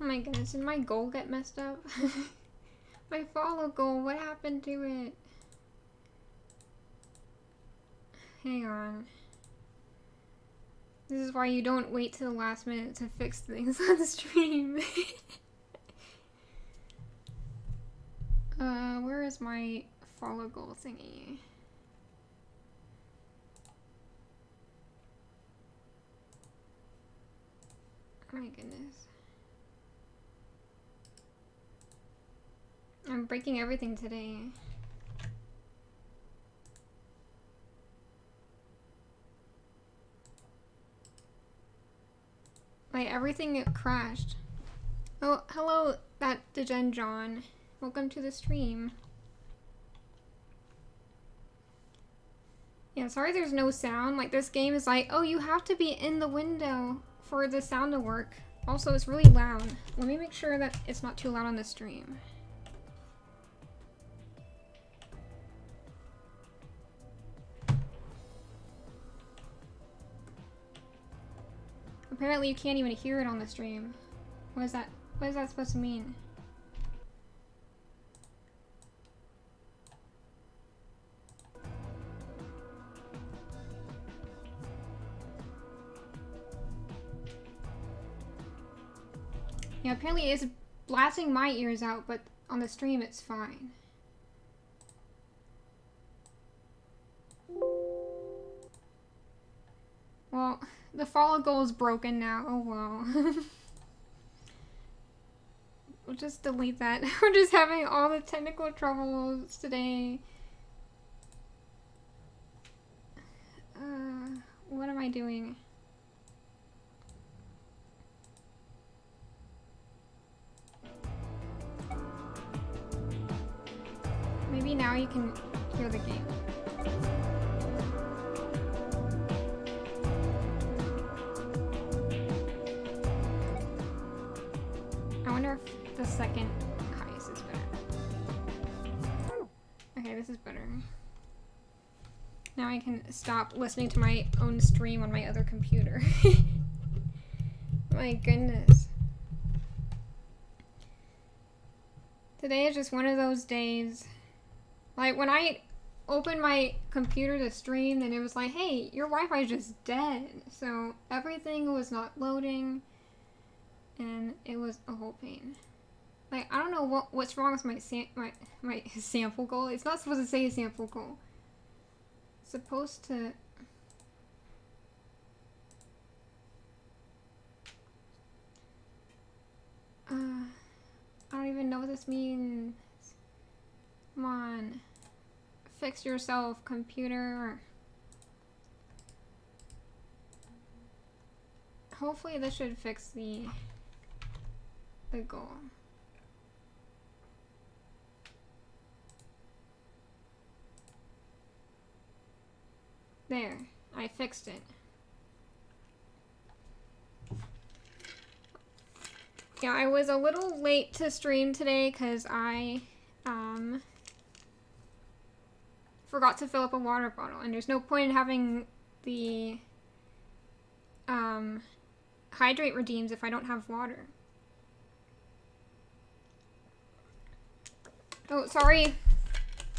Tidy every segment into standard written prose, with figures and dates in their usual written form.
Oh my goodness, did my goal get messed up? My follow goal, what happened to it? Hang on. This is why you don't wait till the last minute to fix things on the stream. Where is my follow goal thingy? Oh my goodness. I'm breaking everything today. Like, everything crashed. Oh, hello, the Gen John. Welcome to the stream. Yeah, sorry there's no sound. Like, this game is like, oh, you have to be in the window for the sound to work. Also, it's really loud. Let me make sure that it's not too loud on the stream. Apparently you can't even hear it on the stream. What is that supposed to mean? Yeah, apparently it's blasting my ears out, but on the stream it's fine. Well, the follow goal is broken now. Oh well. We'll just delete that. We're just having all the technical troubles today. What am I doing? Maybe now you can hear the game. I wonder if the second highest is better. Okay, this is better. Now I can stop listening to my own stream on my other computer. My goodness. Today is just one of those days. Like, when I opened my computer to stream, then it was like, hey, your Wi-Fi is just dead. So everything was not loading, and it was a whole pain. Like, I don't know what's wrong with my sample goal. It's not supposed to say sample goal. It's supposed to... I don't even know what this means. Come on. Fix yourself, computer. Hopefully this should fix the goal. There. I fixed it. Yeah, I was a little late to stream today because I forgot to fill up a water bottle, and there's no point in having the hydrate redeems if I don't have water. Oh, sorry,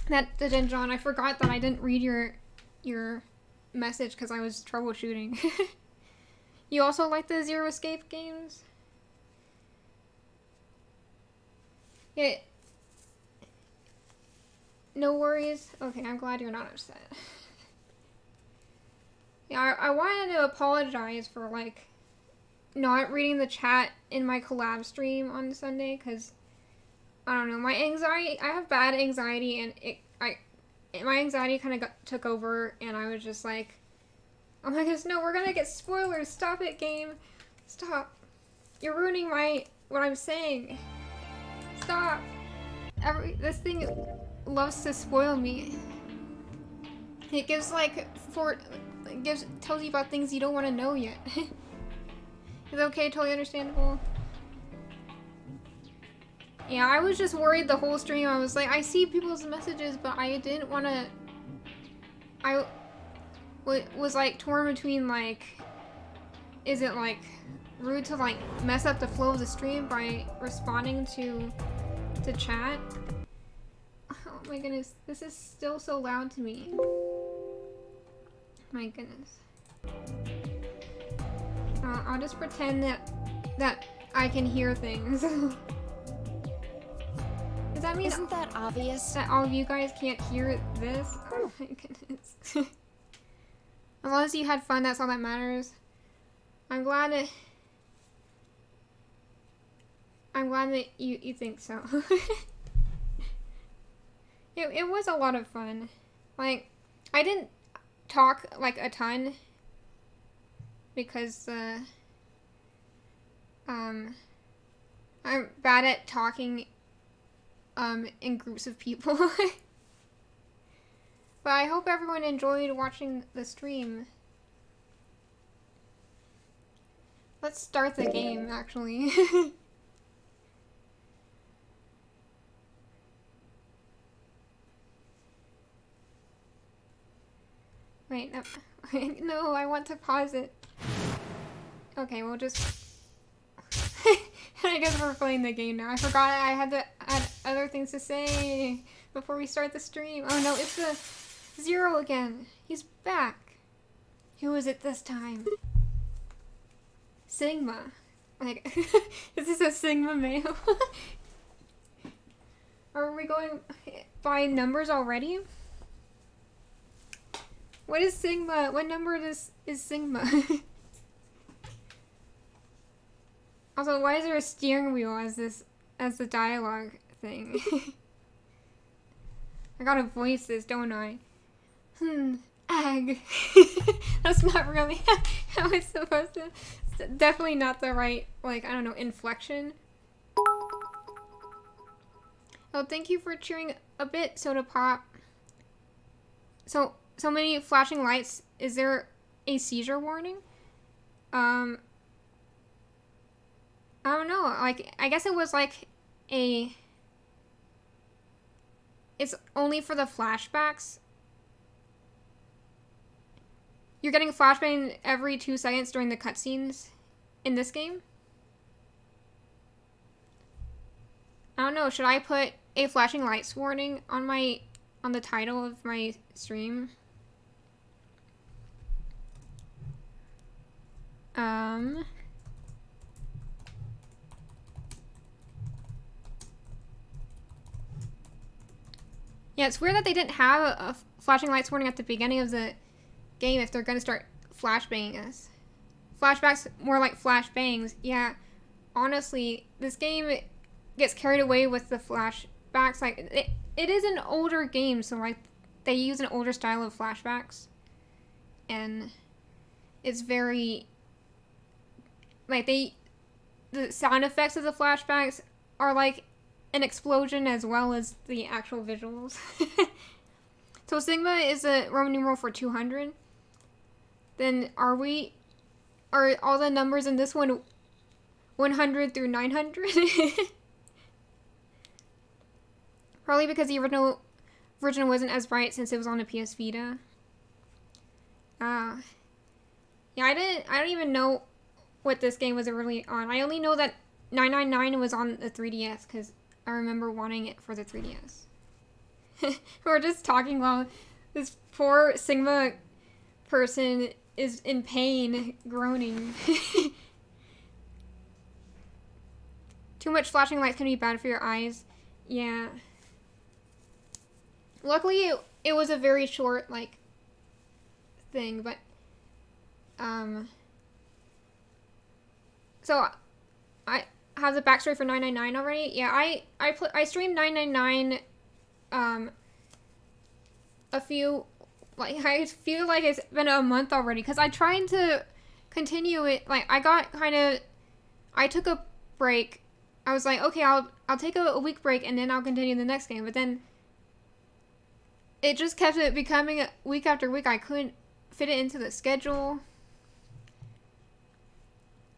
the Gen John. I forgot that I didn't read your message because I was troubleshooting. You also like the Zero Escape games? Yeah. No worries. Okay, I'm glad you're not upset. Yeah, I wanted to apologize for, like, not reading the chat in my collab stream on Sunday, because, I don't know, my anxiety, I have bad anxiety, and my anxiety kind of took over, and I was just like, oh my goodness, no, we're gonna get spoilers, stop it, game, stop, you're ruining what I'm saying, stop, this thing loves to spoil me. It gives tells you about things you don't want to know yet. Is that okay? Totally understandable. Yeah, I was just worried the whole stream. I was like, I see people's messages, but I didn't want to. I was like torn between like, is it like rude to like mess up the flow of the stream by responding to chat. Oh my goodness, this is still so loud to me. My goodness. I'll just pretend that I can hear things. Does that mean Isn't that obvious? that all of you guys can't hear this? Oh my goodness. As long as you had fun, that's all that matters. I'm glad that you think so. It was a lot of fun. Like, I didn't talk like a ton because I'm bad at talking in groups of people. But I hope everyone enjoyed watching the stream. Let's start the game, actually. Wait, no. No, I want to pause it. Okay, we'll just... I guess we're playing the game now. I forgot I had other things to say before we start the stream. Oh no, it's the Zero again. He's back. Who is it this time? Sigma. Like, is this a Sigma male? Are we going by numbers already? What is Sigma? What number is Sigma? Also, why is there a steering wheel as the dialogue thing? I gotta voice this, don't I? Ag. That's not really how it's supposed to. It's definitely not the right, like, I don't know, inflection. Oh, thank you for cheering a bit, Soda Pop. So many flashing lights. Is there a seizure warning? I don't know. Like, I guess it was like it's only for the flashbacks. You're getting flashbang every 2 seconds during the cutscenes in this game? I don't know. Should I put a flashing lights warning on the title of my stream? Yeah, it's weird that they didn't have a flashing lights warning at the beginning of the game if they're gonna start flashbanging us. Flashbacks more like flashbangs. Yeah, honestly, this game gets carried away with the flashbacks. Like, it is an older game, so like they use an older style of flashbacks, and it's very like the sound effects of the flashbacks are like an explosion as well as the actual visuals. So Sigma is a Roman numeral for 200. Then are all the numbers in this one 100 through 900? Probably because the original version wasn't as bright since it was on a PS Vita. Yeah, I don't even know what this game was really on. I only know that 999 was on the 3DS because I remember wanting it for the 3DS. We're just talking while this poor Sigma person is in pain, groaning. Too much flashing lights can be bad for your eyes. Yeah. Luckily, it was a very short, like, thing, but, so, I have the backstory for 999 already. Yeah, I streamed 999, I feel like it's been a month already, because I tried to continue it, like, I took a break. I was like, okay, I'll take a week break, and then I'll continue the next game, but then it just kept it becoming week after week. I couldn't fit it into the schedule.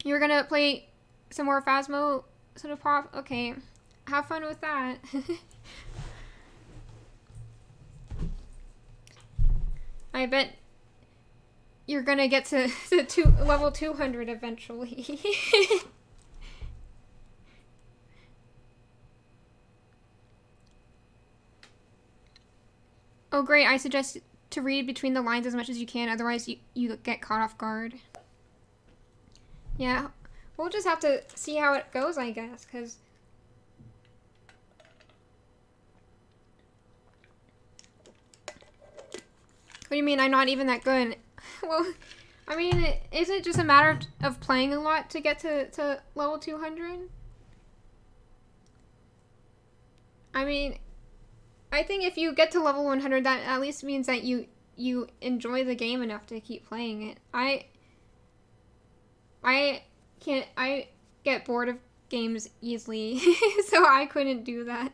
You're gonna play some more Phasmo sort of pop? Okay. Have fun with that. I bet you're gonna get to level 200 eventually. Oh great, I suggest to read between the lines as much as you can, otherwise you get caught off guard. Yeah, we'll just have to see how it goes, I guess, because... What do you mean I'm not even that good? Well, I mean, is it just a matter of playing a lot to get to level 200? I mean, I think if you get to level 100, that at least means that you enjoy the game enough to keep playing it. I get bored of games easily, so I couldn't do that.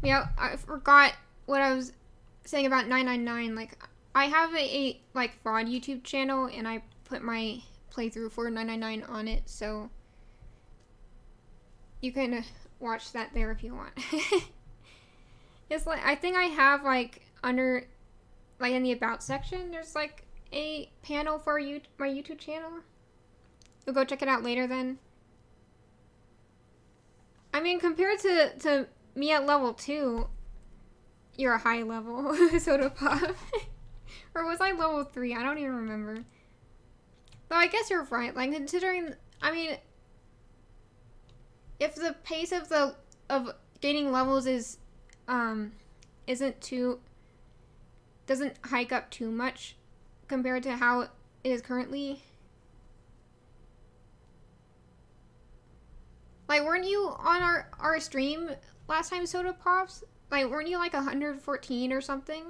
Yeah, I forgot what I was saying about 999. Like, I have a like fraud YouTube channel, and I put my playthrough for 999 on it, so you can watch that there if you want. It's like, I think I have like under, like in the about section, there's like a panel for my YouTube channel. You'll go check it out later then. I mean, compared to me at level 2, you're a high level soda pop. Or was I level 3? I don't even remember. Though I guess you're right. Like, considering, I mean, if the pace of gaining levels is doesn't hike up too much compared to how it is currently. Like, weren't you on our stream last time, Soda Pops? Like, weren't you like 114 or something?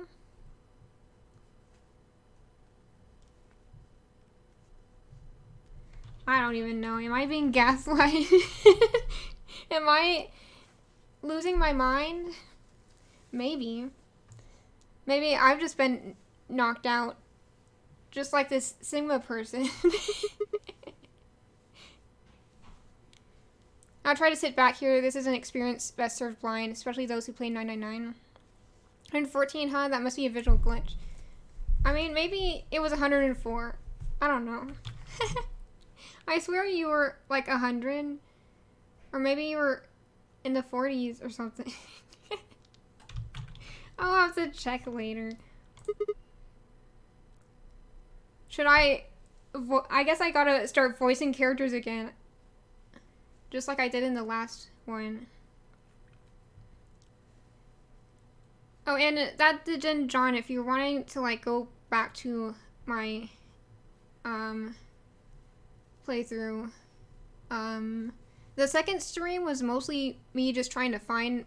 I don't even know. Am I being gaslighted? Am I losing my mind? Maybe. Maybe I've just been knocked out. Just like this Sigma person. I'll try to sit back here. This is an experience best served blind, especially those who play 999. 114, huh? That must be a visual glitch. I mean, maybe it was 104. I don't know. I swear you were like 100. Or maybe you were in the 40s or something. I'll have to check later. Should I guess I gotta start voicing characters again. Just like I did in the last one. Oh, and that did John, if you're wanting to like go back to my playthrough, the second stream was mostly me just trying to find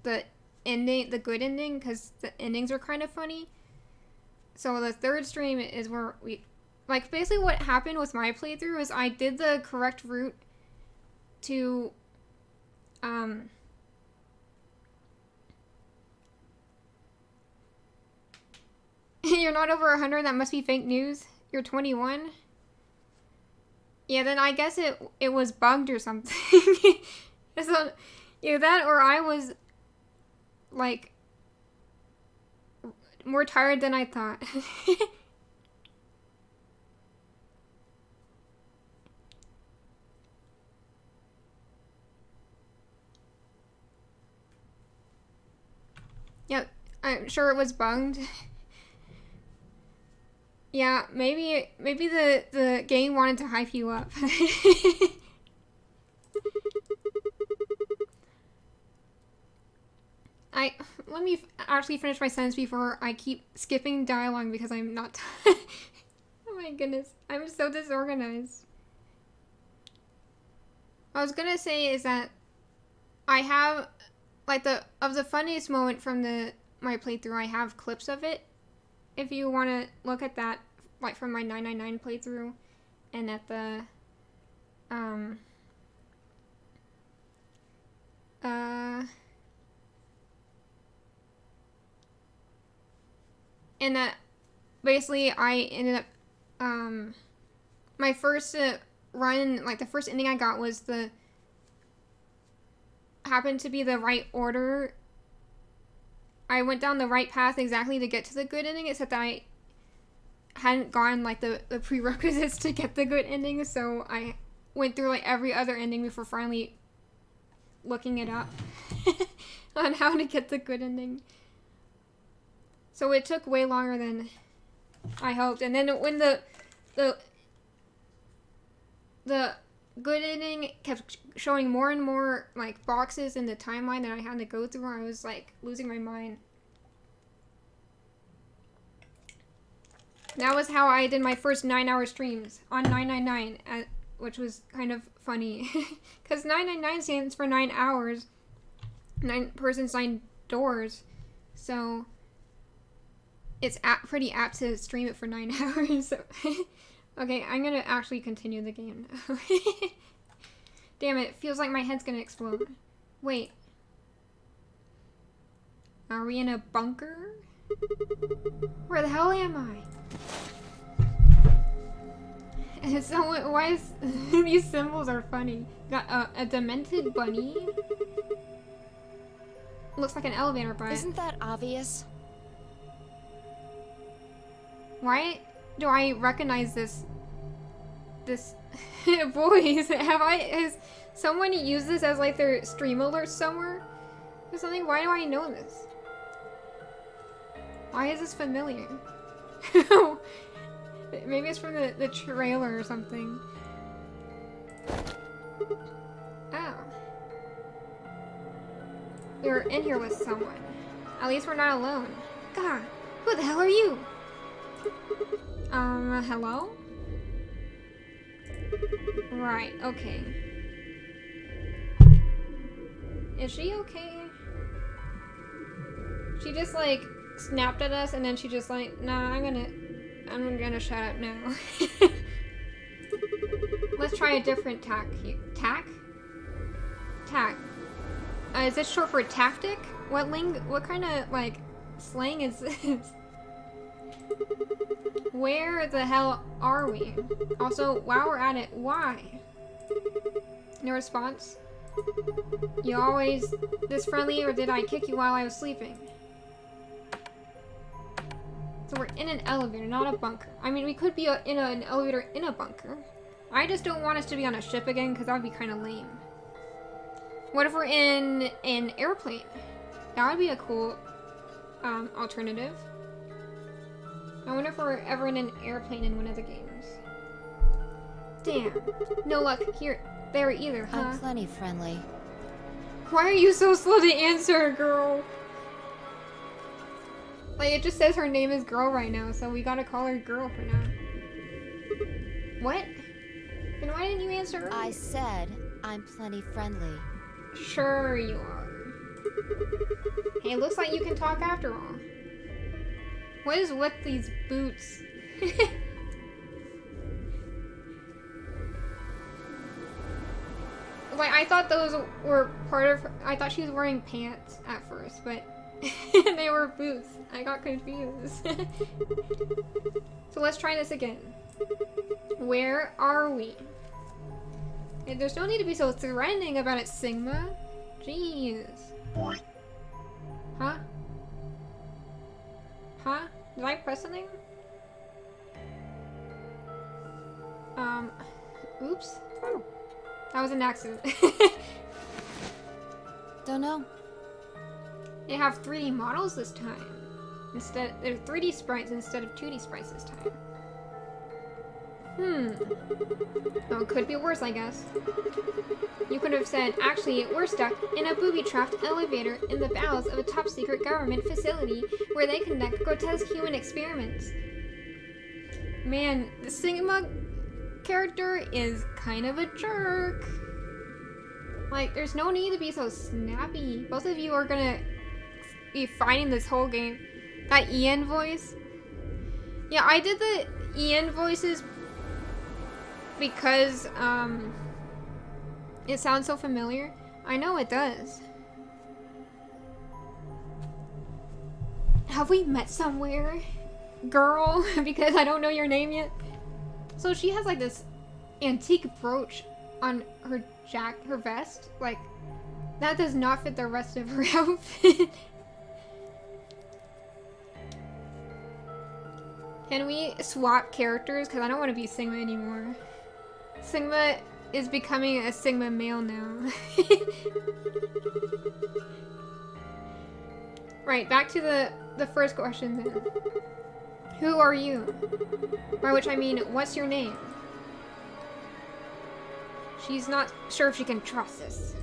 the ending, the good ending, because the endings are kind of funny. So the third stream is where we, like, basically what happened with my playthrough is I did the correct route to you're not over 100, that must be fake news. You're 21. Yeah, then I guess it was bugged or something. So, either that or I was like more tired than I thought. Yep, I'm sure it was bugged. Yeah, maybe the game wanted to hype you up. Let me actually finish my sentence before I keep skipping dialogue because I'm not. Oh my goodness, I'm so disorganized. What I was gonna say is that I have, like, the funniest moment from my playthrough, I have clips of it. If you want to look at that, like, from my 999 playthrough, and at the, and that, basically, I ended up, my first run, like, the first ending I got was happened to be the right order. I went down the right path exactly to get to the good ending, except that I hadn't gotten like the prerequisites to get the good ending, so I went through like every other ending before finally looking it up on how to get the good ending. So it took way longer than I hoped. And then when the good ending kept showing more and more like boxes in the timeline that I had to go through, I was like losing my mind. That was how I did my first 9-hour streams on 999, which was kind of funny. Because 999 stands for 9 hours. 9 persons, 9 doors. So it's pretty apt to stream it for 9 hours. So okay, I'm gonna actually continue the game now. Damn it, feels like my head's gonna explode. Wait. Are we in a bunker? Where the hell am I? So why is these symbols are funny? Got a demented bunny. Looks like an elevator, but isn't that obvious? Why do I recognize this voice? Has someone used this as like their stream alert somewhere or something? Why do I know this? Why is this familiar? Maybe it's from the trailer or something. Oh. You're in here with someone. At least we're not alone. God, who the hell are you? Hello? Right, okay. Is she okay? She just like snapped at us and then she just like, nah, I'm gonna shut up now. Let's try a different tack here. Tack? Tack. Is this short for tactic? What kind of like slang is this? Where the hell are we? Also, while we're at it, why? No response? You always this friendly, or did I kick you while I was sleeping? So we're in an elevator, not a bunker. I mean, we could be in an elevator in a bunker. I just don't want us to be on a ship again, because that would be kind of lame. What if we're in an airplane? That would be a cool alternative. I wonder if we're ever in an airplane in one of the games. Damn. No luck there either, huh? I'm plenty friendly. Why are you so slow to answer, girl? Like, it just says her name is Girl right now, so we gotta call her Girl for now. What? Then why didn't you answer earlier? I said I'm plenty friendly. Sure you are. Hey, looks like you can talk after all. What is with these boots? Like, I thought those were part of her. I thought she was wearing pants at first, but they were boots. I got confused. So let's try this again. Where are we? Hey, there's no need to be so threatening about it, Sigma. Jeez. Huh? Huh? Did I press something? Oops. That was an accident. Don't know. They have 3D models this time. They're 3D sprites instead of 2D sprites this time. Oh, it could be worse, I guess. You could have said, actually, we're stuck in a booby-trapped elevator in the bowels of a top-secret government facility where they conduct grotesque human experiments. Man, the Sigma character is kind of a jerk. Like, there's no need to be so snappy. Both of you are gonna be fighting this whole game. That Ian voice. Yeah, I did the Ian voices because, it sounds so familiar. I know it does. Have we met somewhere? Girl, because I don't know your name yet. So she has like this antique brooch on her vest. Like, That does not fit the rest of her outfit. Can we swap characters? Because I don't want to be Sigma anymore. Sigma is becoming a Sigma male now. Right, back to the first question then. Who are you? By which I mean, what's your name? She's not sure if she can trust this.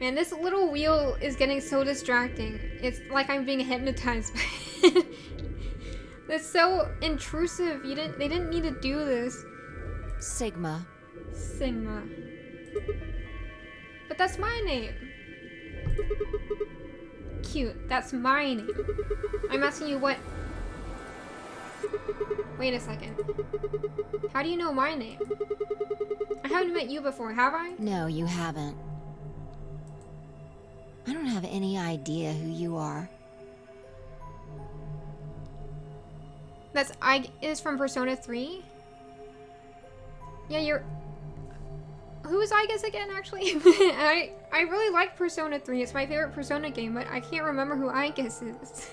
Man, this little wheel is getting so distracting. It's like I'm being hypnotized by it. It's so intrusive. They didn't need to do this. Sigma. Sigma. But that's my name. Cute. That's my name. I'm asking you what... Wait a second. How do you know my name? I haven't met you before, have I? No, you haven't. I don't have any idea who you are. Is from Persona 3? Yeah, you're... Who is Igus again, actually? I really like Persona 3. It's my favorite Persona game, but I can't remember who Igus is.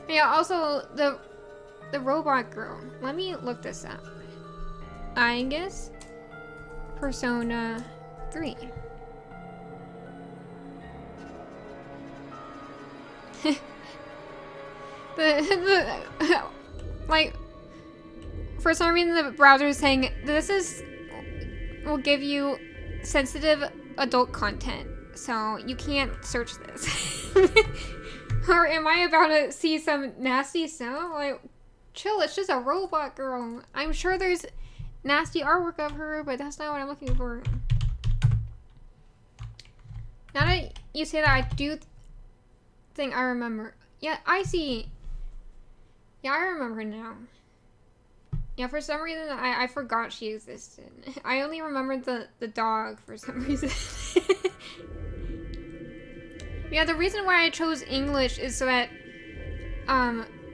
Yeah, also, the robot girl. Let me look this up. Igus, Persona 3. Like, for some reason the browser is saying will give you sensitive adult content, so you can't search this. Or am I about to see some nasty stuff? Like, chill, it's just a robot girl. I'm sure there's nasty artwork of her, but that's not what I'm looking for. Now that you say that, I do think I remember. Yeah, I see. Yeah, I remember now. Yeah, for some reason, I forgot she existed. I only remembered the dog for some reason. Yeah, the reason why I chose English is so that,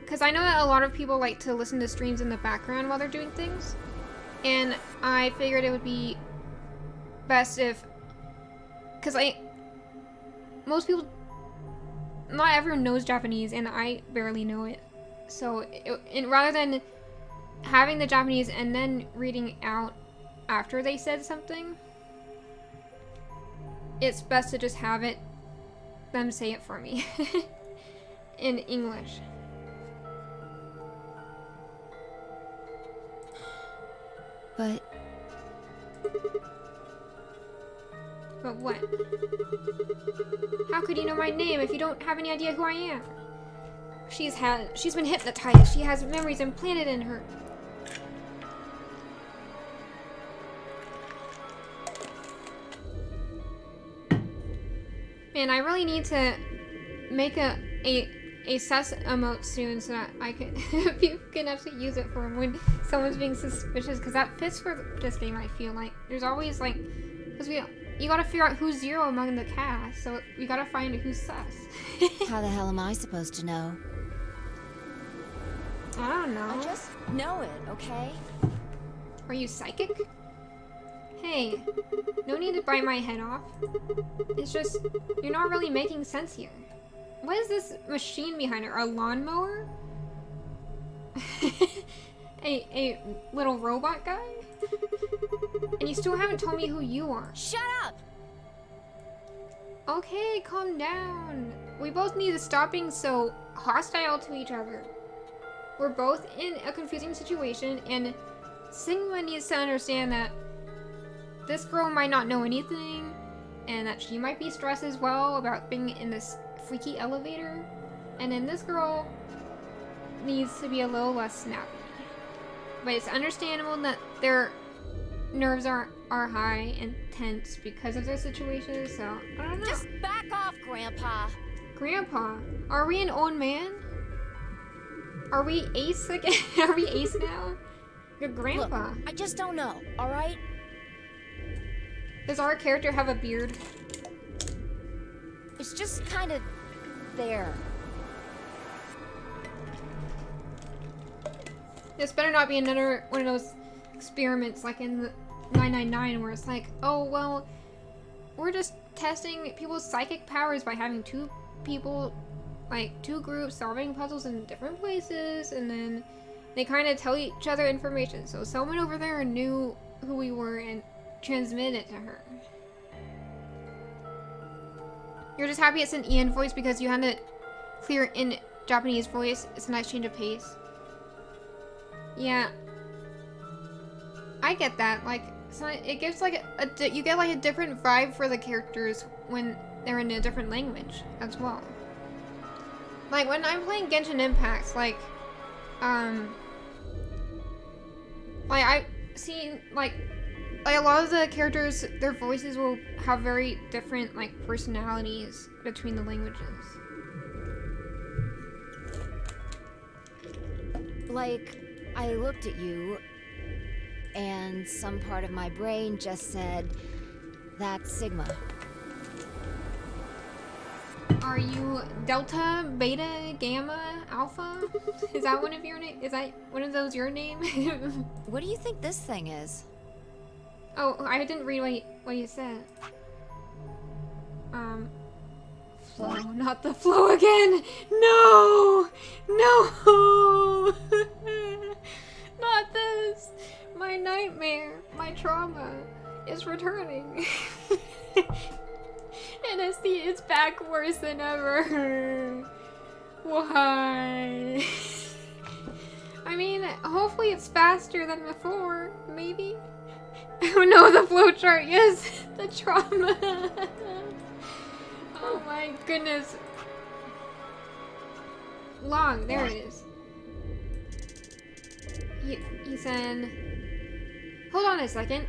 because I know that a lot of people like to listen to streams in the background while they're doing things. And I figured it would be best if, because most people, not everyone knows Japanese, and I barely know it. So, rather than having the Japanese and then reading out after they said something, it's best to just have them say it for me in English. But what? How could you know my name if you don't have any idea who I am? She's been hypnotized. She has memories implanted in her. Man, I really need to make a sus emote soon so that people can actually use it for when someone's being suspicious, because that fits for this game. I feel like there's always like, because you gotta figure out who's zero among the cast, so we gotta find who's sus. how the hell am I supposed to know? I don't know. I just know it, okay? Are you psychic? Hey, no need to bite my head off. It's just, you're not really making sense here. What is this machine behind her? A lawnmower? a little robot guy? And you still haven't told me who you are. Shut up! Okay, calm down. We both need to stop being so hostile to each other. We're both in a confusing situation, and Sigma needs to understand that this girl might not know anything, and that she might be stressed as well about being in this freaky elevator. And then this girl needs to be a little less snappy. But it's understandable that their nerves are high and tense because of their situation, so I don't know. Just back off, Grandpa. Grandpa? Are we an old man? Are we Ace again? Are we Ace now? Your grandpa. Look, I just don't know, alright? Does our character have a beard? It's just kind of there. This better not be another one of those experiments like in 999 where it's like, oh, well, we're just testing people's psychic powers by having two people, like, two groups solving puzzles in different places, and then they kind of tell each other information. So someone over there knew who we were and transmitted it to her. You're just happy it's an Ian voice because you had to clear in Japanese voice. It's a nice change of pace. Yeah. I get that. Like, so it gives like you get like a different vibe for the characters when they're in a different language as well. Like when I'm playing Genshin Impact, like I've seen like a lot of the characters, their voices will have very different like personalities between the languages. Like, I looked at you, and some part of my brain just said, that's Sigma. Are you Delta, Beta, Gamma, Alpha? Is that one of your name? Is that one of those your name? What do you think this thing is? Oh, I didn't read what you said. Flow, not the flow again! No! No! Not this! My nightmare, my trauma is returning. And it's back worse than ever. Why? I mean, hopefully it's faster than before, maybe? Oh no, the flowchart, yes! The trauma! Oh my goodness. Long, there it is. He said... Hold on a second.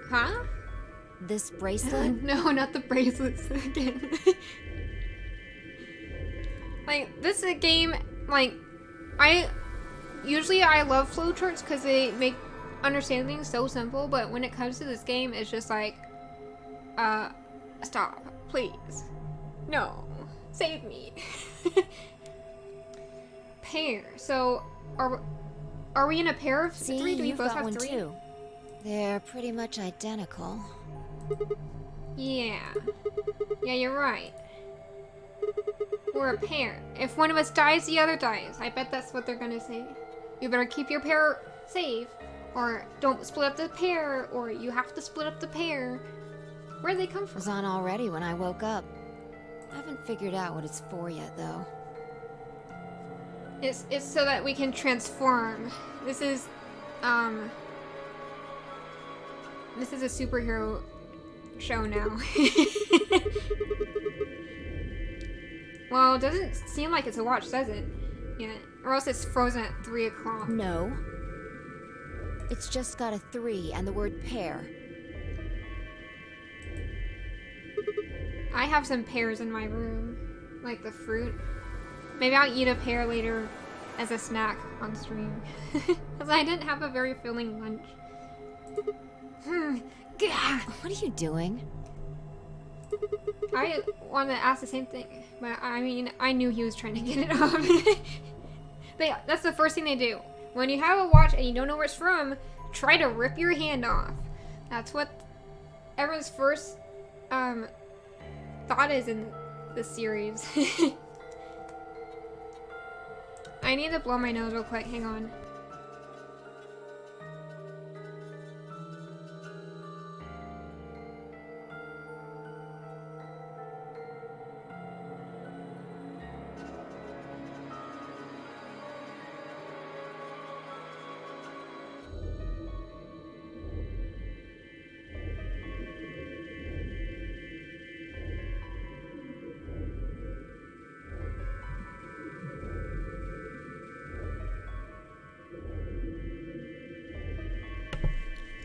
Huh? This bracelet? No, not the bracelets again. Like, this is a game, like, usually I love flowcharts because they make understanding so simple, but when it comes to this game, it's just like, stop, please. No, save me. Pair. So, are we in a pair of See, three? Do we you've both got have one three? too. They're pretty much identical. Yeah. Yeah, you're right. We're a pair. If one of us dies, the other dies. I bet that's what they're gonna say. You better keep your pair safe, or don't split up the pair, or you have to split up the pair. Where'd they come It from? was on already when I woke up. I haven't figured out what it's for yet, though. It's so that we can transform. This is a superhero show now. Well, it doesn't seem like it's a watch, does it? Yeah. Or else it's frozen at 3 o'clock. No. It's just got a 3 and the word pair. I have some pears in my room. Like the fruit. Maybe I'll eat a pear later as a snack on stream. Because I didn't have a very filling lunch. What are you doing? I wanted to ask the same thing, but I mean, I knew he was trying to get it off. That's the first thing they do. When you have a watch and you don't know where it's from, try to rip your hand off. That's what everyone's first thought is in this series. I need to blow my nose real quick, hang on.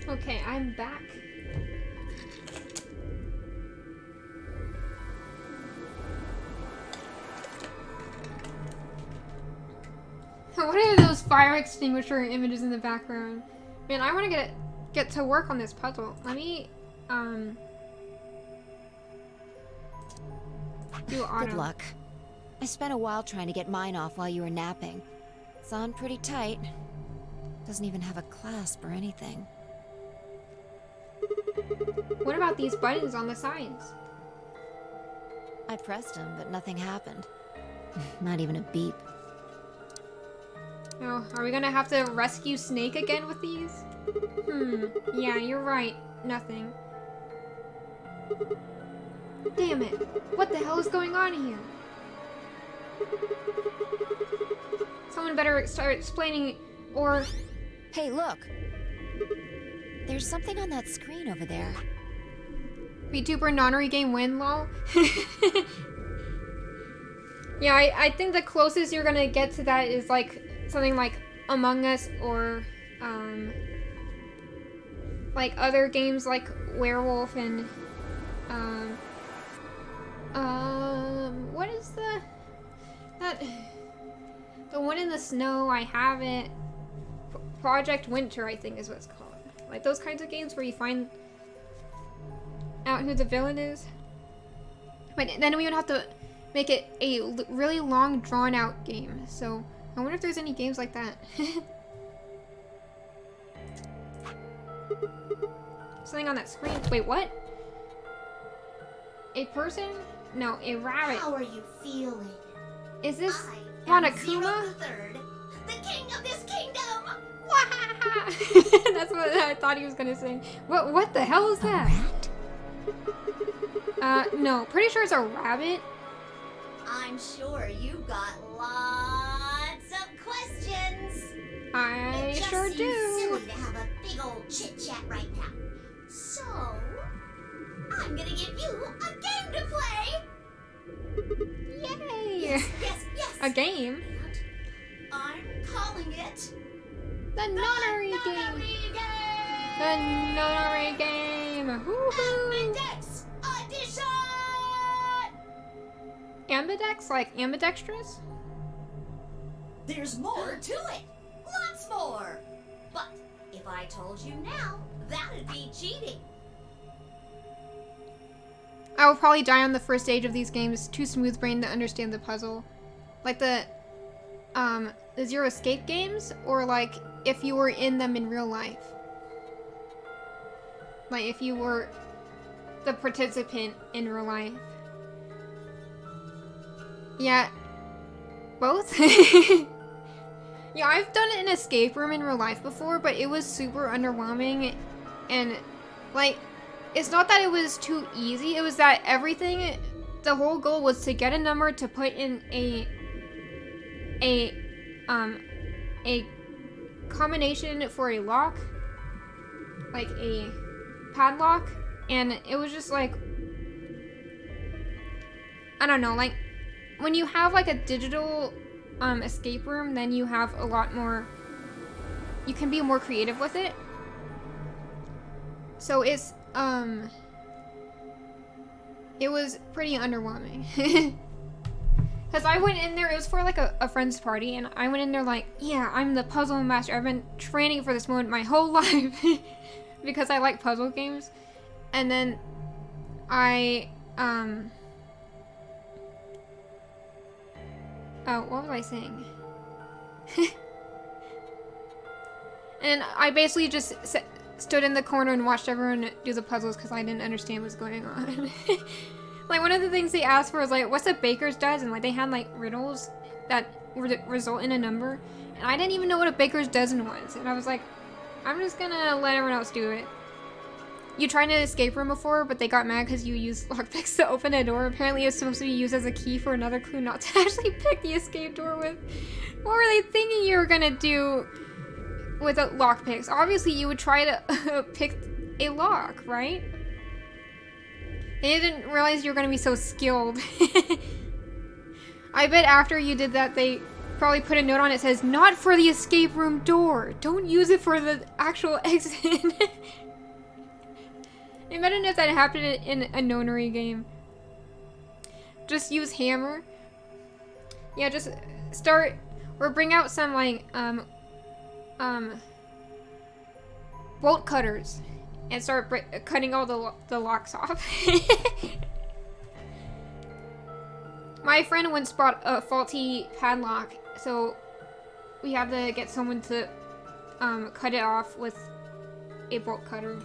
Okay, I'm back. What are those fire extinguisher images in the background? Man, I want to get to work on this puzzle. Let me do auto. Good luck. I spent a while trying to get mine off while you were napping. It's on pretty tight. Doesn't even have a clasp or anything. What about these buttons on the sides? I pressed them, but nothing happened. Not even a beep. Oh, are we gonna have to rescue Snake again with these? Yeah, you're right. Nothing. Damn it. What the hell is going on here? Someone better start explaining, or... Hey, look! There's something on that screen over there. VTuber nonary game win, lol. Yeah, I think the closest you're gonna get to that is like something like Among Us or like other games like Werewolf and what is the one in the snow? I have it. Project Winter, I think is what it's called. Like those kinds of games where you find out who the villain is. But then we would have to make it a really long, drawn-out game. So I wonder if there's any games like that. Something on that screen. Wait, what? A person? No, a rabbit. How are you feeling? Is this I am Monokuma? Zero the Third, the king of this kingdom. That's what I thought he was gonna say. What the hell is that? No, pretty sure it's a rabbit. I'm sure you got lots of questions. I It just sure seems do. silly to have a big old chit chat right now. So I'm gonna give you a game to play. Yay! Yes. A game? And I'm calling it The nonary game. The nonary game. Woohoo! Ambidex Edition. Ambidex, like ambidextrous? There's more to it. Lots more. But if I told you now, that'd be cheating. I will probably die on the first stage of these games. Too smooth brain to understand the puzzle. Like the Zero Escape games, or like if you were in them in real life. Like if you were the participant in real life. Yeah. Both? Yeah, I've done an escape room in real life before, but it was super underwhelming. And, like, it's not that it was too easy, it was that everything, the whole goal was to get a number to put in a combination for a lock, like a padlock, and it was just like, I don't know, like, when you have like a digital escape room, then you have a lot more, you can be more creative with it. So it's, it was pretty underwhelming. Because I went in there, it was for like a friend's party, and I went in there like, yeah, I'm the puzzle master. I've been training for this moment my whole life. Because I like puzzle games. And then I, oh, what was I saying? And I basically just stood in the corner and watched everyone do the puzzles because I didn't understand what's going on. Like, one of the things they asked for was, like, what's a baker's dozen? Like, they had, like, riddles that would result in a number. And I didn't even know what a baker's dozen was. And I was like, I'm just gonna let everyone else do it. You tried an escape room before, but they got mad because you used lockpicks to open a door. Apparently it's supposed to be used as a key for another clue, not to actually pick the escape door with. What were they thinking you were gonna do with a lockpicks? Obviously you would try to pick a lock, right? They didn't realize you were gonna be so skilled. I bet after you did that, they probably put a note on it that says, not for the escape room door. Don't use it for the actual exit. Imagine if that happened in a nonary game. Just use hammer. Yeah, just start, or bring out some, like, bolt cutters. And start cutting all the locks off. My friend once bought a faulty padlock, so we have to get someone to cut it off with a bolt cutter.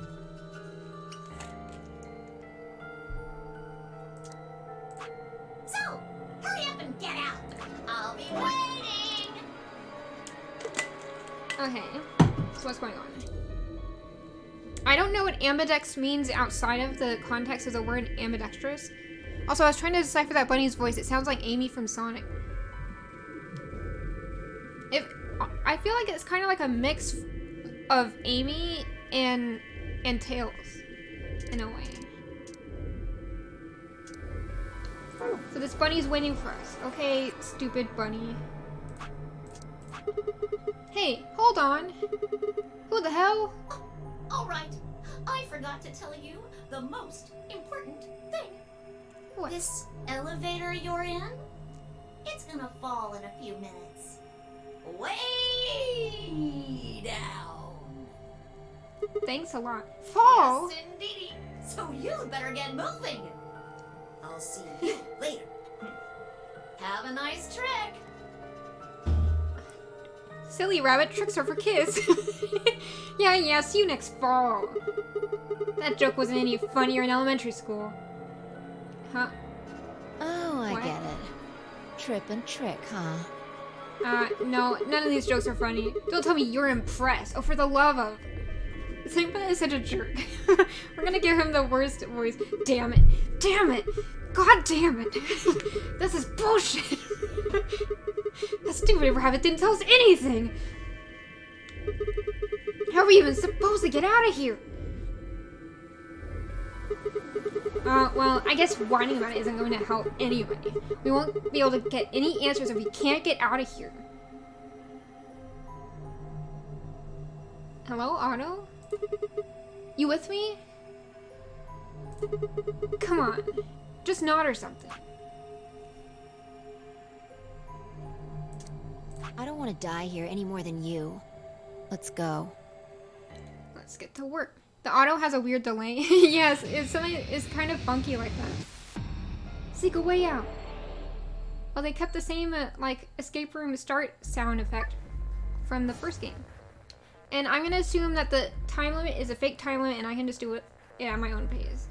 So, hurry up and get out. I'll be waiting. Okay, so what's going on? I don't know what ambidex means outside of the context of the word ambidextrous. Also, I was trying to decipher that bunny's voice. It sounds like Amy from Sonic. I feel like it's kind of like a mix of Amy and Tails, in a way. So this bunny's waiting for us. Okay, stupid bunny. Hey, hold on. Who the hell? All right. I forgot to tell you the most important thing. What? This elevator you're in, it's gonna fall in a few minutes. Way down. Thanks a lot. Fall? Yes, indeedy. So you'd better get moving. I'll see you later. Have a nice trick. Silly rabbit, tricks are for kids. Yeah, see you next fall. That joke wasn't any funnier in elementary school. Huh? Oh, I What? get it. Trip and trick, huh? No, none of these jokes are funny. Don't tell me you're impressed. Oh, for the love of... Sigma is such a jerk. We're gonna give him the worst voice. Damn it. Damn it. God damn it. This is bullshit. That stupid rabbit didn't tell us anything. How are we even supposed to get out of here? Well, I guess whining about it isn't going to help anyway. We won't be able to get any answers if we can't get out of here. Hello, Otto? You with me? Come on. Just nod or something. I don't want to die here any more than you. Let's go. Let's get to work. The auto has a weird delay. Yes, it's kind of funky like that. Seek a way out. Well, they kept the same like escape room start sound effect from the first game. And I'm gonna assume that the time limit is a fake time limit and I can just do it at my own pace.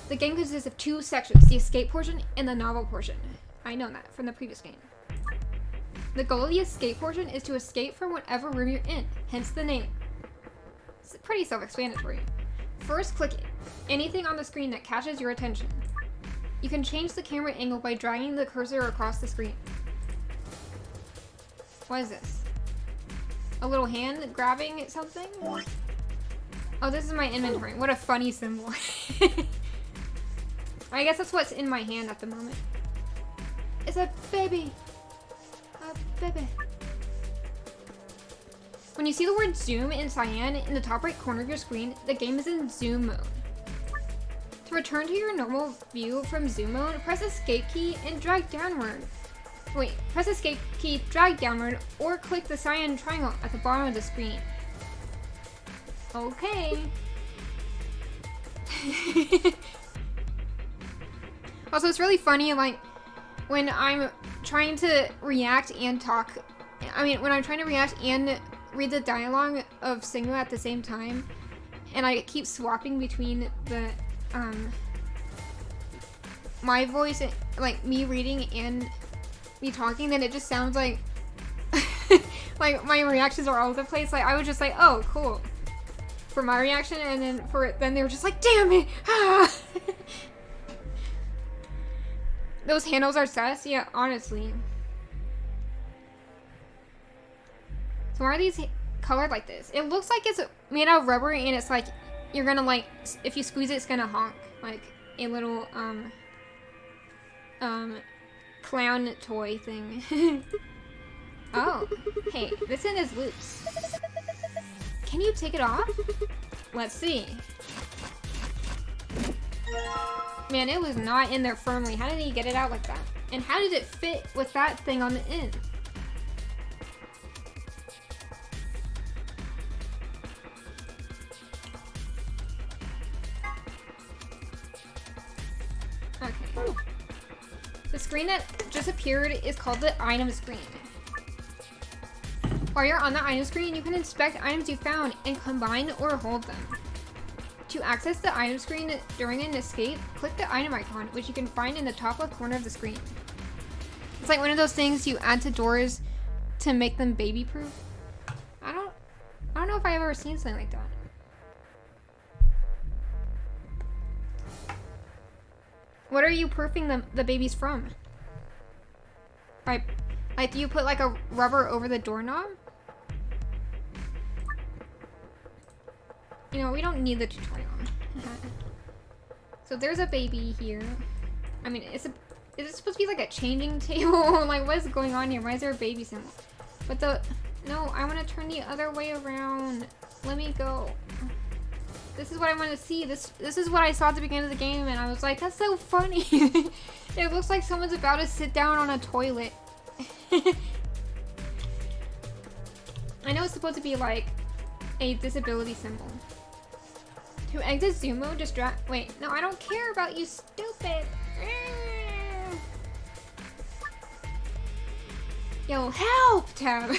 The game consists of two sections, the escape portion and the novel portion. I know that from the previous game. The goal of the escape portion is to escape from whatever room you're in, hence the name. It's pretty self-explanatory. First, click anything on the screen that catches your attention. You can change the camera angle by dragging the cursor across the screen. What is this? A little hand grabbing something? Oh, this is my inventory. What a funny symbol. I guess that's what's in my hand at the moment. It's a baby. A baby. When you see the word zoom in cyan in the top right corner of your screen, the game is in zoom mode. To return to your normal view from zoom mode, press escape key and drag downward. Wait, press escape key, drag downward, or click the cyan triangle at the bottom of the screen. Okay. Also, it's really funny, like, when I'm trying to react and talk, when I'm trying to react and read the dialogue of Sigma at the same time, and I keep swapping between the, my voice, like, me reading and me talking, then it just sounds like, like, my reactions are all over the place. Like, I was just like, oh, cool, for my reaction, and then they were just like, damn it, ah! Those handles are sus, yeah, honestly. So why are these colored like this? It looks like it's made out of rubber and it's like, you're gonna like, if you squeeze it, it's gonna honk. Like a little, clown toy thing. Oh, hey, this end is loose. Can you take it off? Let's see. Man, it was not in there firmly. How did he get it out like that? And how did it fit with that thing on the end? Okay. The screen that just appeared is called the item screen. While you're on the item screen, you can inspect items you found and combine or hold them. To access the item screen during an escape, click the item icon, which you can find in the top left corner of the screen. It's like one of those things you add to doors to make them baby-proof. I don't know if I've ever seen something like that. What are you proofing the babies from? Like, do you put like a rubber over the doorknob? You know, we don't need the tutorial. So there's a baby here. I mean, is it supposed to be like a changing table? Like, what is going on here? Why is there a baby symbol? But no, I want to turn the other way around. Let me go. This is what I want to see. This is what I saw at the beginning of the game, and I was like, that's so funny. It looks like someone's about to sit down on a toilet. I know it's supposed to be like a disability symbol. To exit zoom mode, wait, no, I don't care about you, stupid. Yellow help tab.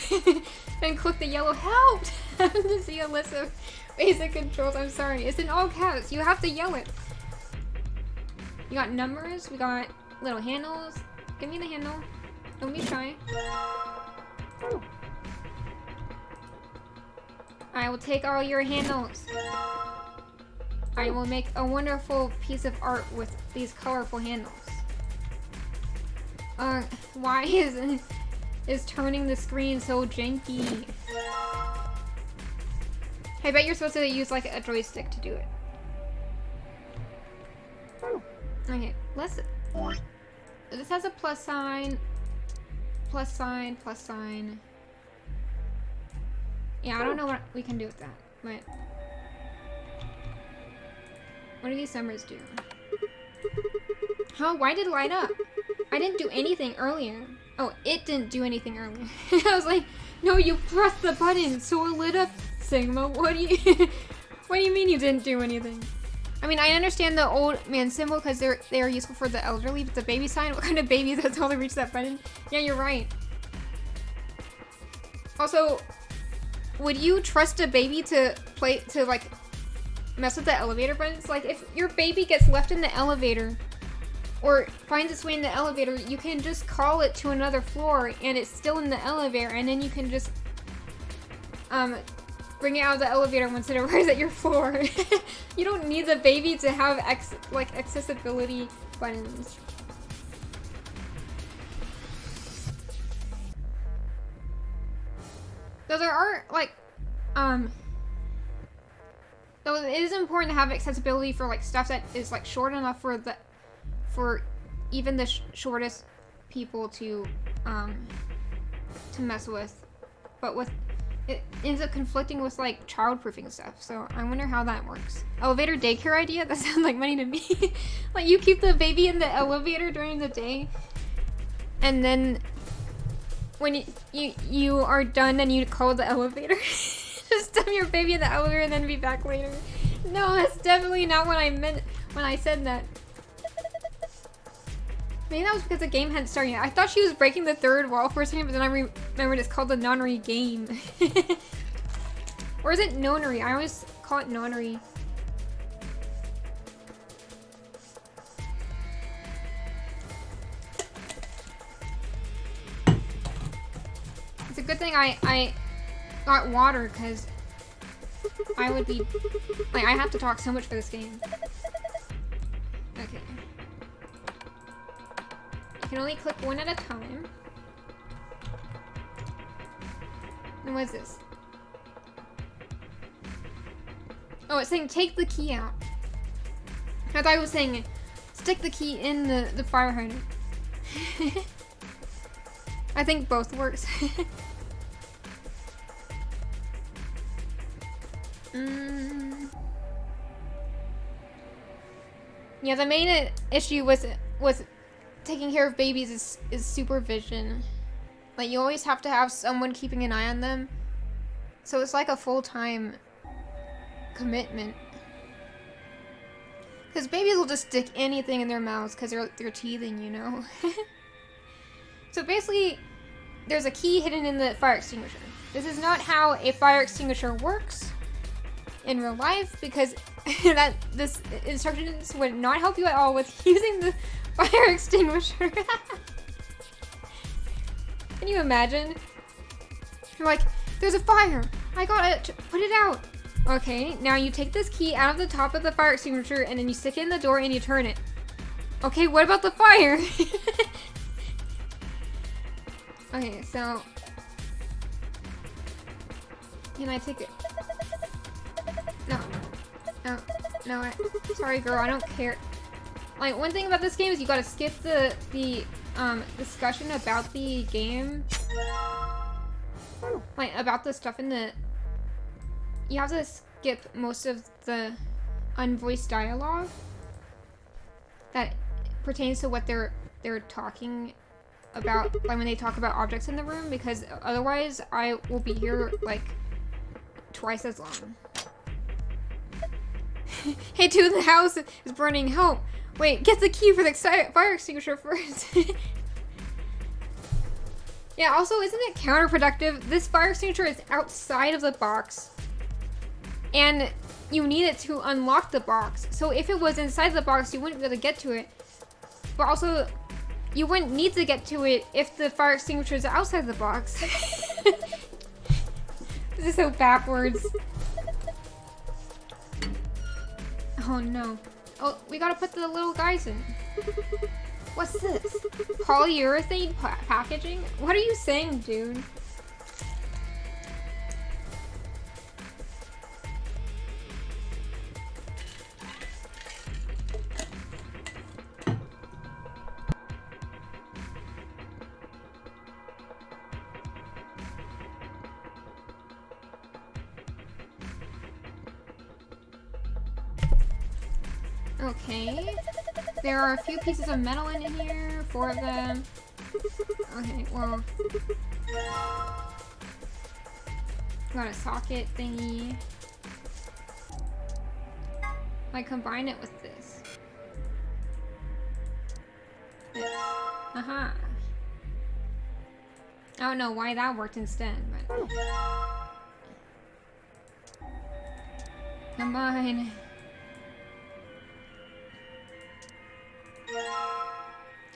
Then click the yellow help tab to see a list of basic controls. I'm sorry, it's in all caps. You have to yell it. You got numbers, we got little handles. Give me the handle. Don't be shy. I will take all your handles. I will make a wonderful piece of art with these colorful handles. Why is turning the screen so janky? I bet you're supposed to use like a joystick to do it. Okay, this has a plus sign, plus sign, plus sign. Yeah, I don't know what we can do with that, but what do these numbers do? Huh? Why did it light up? I didn't do anything earlier. Oh, it didn't do anything earlier. I was like, no, you pressed the button, so it lit up, Sigma. What do you mean you didn't do anything? I mean, I understand the old man symbol because they are useful for the elderly, but the baby sign, what kind of baby that's all to reach that button? Yeah, you're right. Also, would you trust a baby to like mess with the elevator buttons? Like, if your baby gets left in the elevator or finds its way in the elevator, you can just call it to another floor and it's still in the elevator, and then you can just bring it out of the elevator once it arrives at your floor. You don't need the baby to have accessibility buttons. So there are like so it is important to have accessibility for like stuff that is like short enough for even the shortest people to mess with, but it ends up conflicting with like childproofing stuff. So I wonder how that works. Elevator daycare idea? That sounds like money to me. Like, you keep the baby in the elevator during the day, and then when you are done, then you call the elevator. Just dump your baby in the elevator and then be back later. No, that's definitely not what I meant when I said that. Maybe that was because the game hadn't started yet. I thought she was breaking the third wall for a second, but then I remembered it's called the nonary game. Or is it nonary? I always call it nonary. It's a good thing I got water, because I would be like, I have to talk so much for this game. Okay. You can only click one at a time. And what is this? Oh, it's saying take the key out. I thought it was saying stick the key in the fire hydrant. I think both works. Yeah, the main issue was taking care of babies is supervision. Like, you always have to have someone keeping an eye on them. So it's like a full-time commitment. Because babies will just stick anything in their mouths because they're teething, you know? So basically, there's a key hidden in the fire extinguisher. This is not how a fire extinguisher works in real life, because this instructions would not help you at all with using the fire extinguisher. Can you imagine? You're like, there's a fire! I gotta put it out! Okay, now you take this key out of the top of the fire extinguisher and then you stick it in the door and you turn it. Okay, what about the fire? Okay, so... Can I take it? No. No. No, sorry girl, I don't care. Like, one thing about this game is you gotta skip the discussion about the game. Like, about the stuff in the... You have to skip most of the unvoiced dialogue that pertains to what they're talking about, like when they talk about objects in the room, because otherwise I will be here like twice as long. Hey dude, the house is burning, help! Wait, get the key for the fire extinguisher first. Yeah, also, isn't it counterproductive? This fire extinguisher is outside of the box, and you need it to unlock the box. So if it was inside the box, you wouldn't be able to get to it. But also, you wouldn't need to get to it if the fire extinguisher is outside the box. This is so backwards. Oh no. Oh, we gotta put the little guys in. What's this? Polyurethane packaging? What are you saying, dude? Okay. There are a few pieces of metal in here, 4 of them. Okay, well. Got a socket thingy. I combine it with this. This. Aha. I don't know why that worked instead, but. Combine.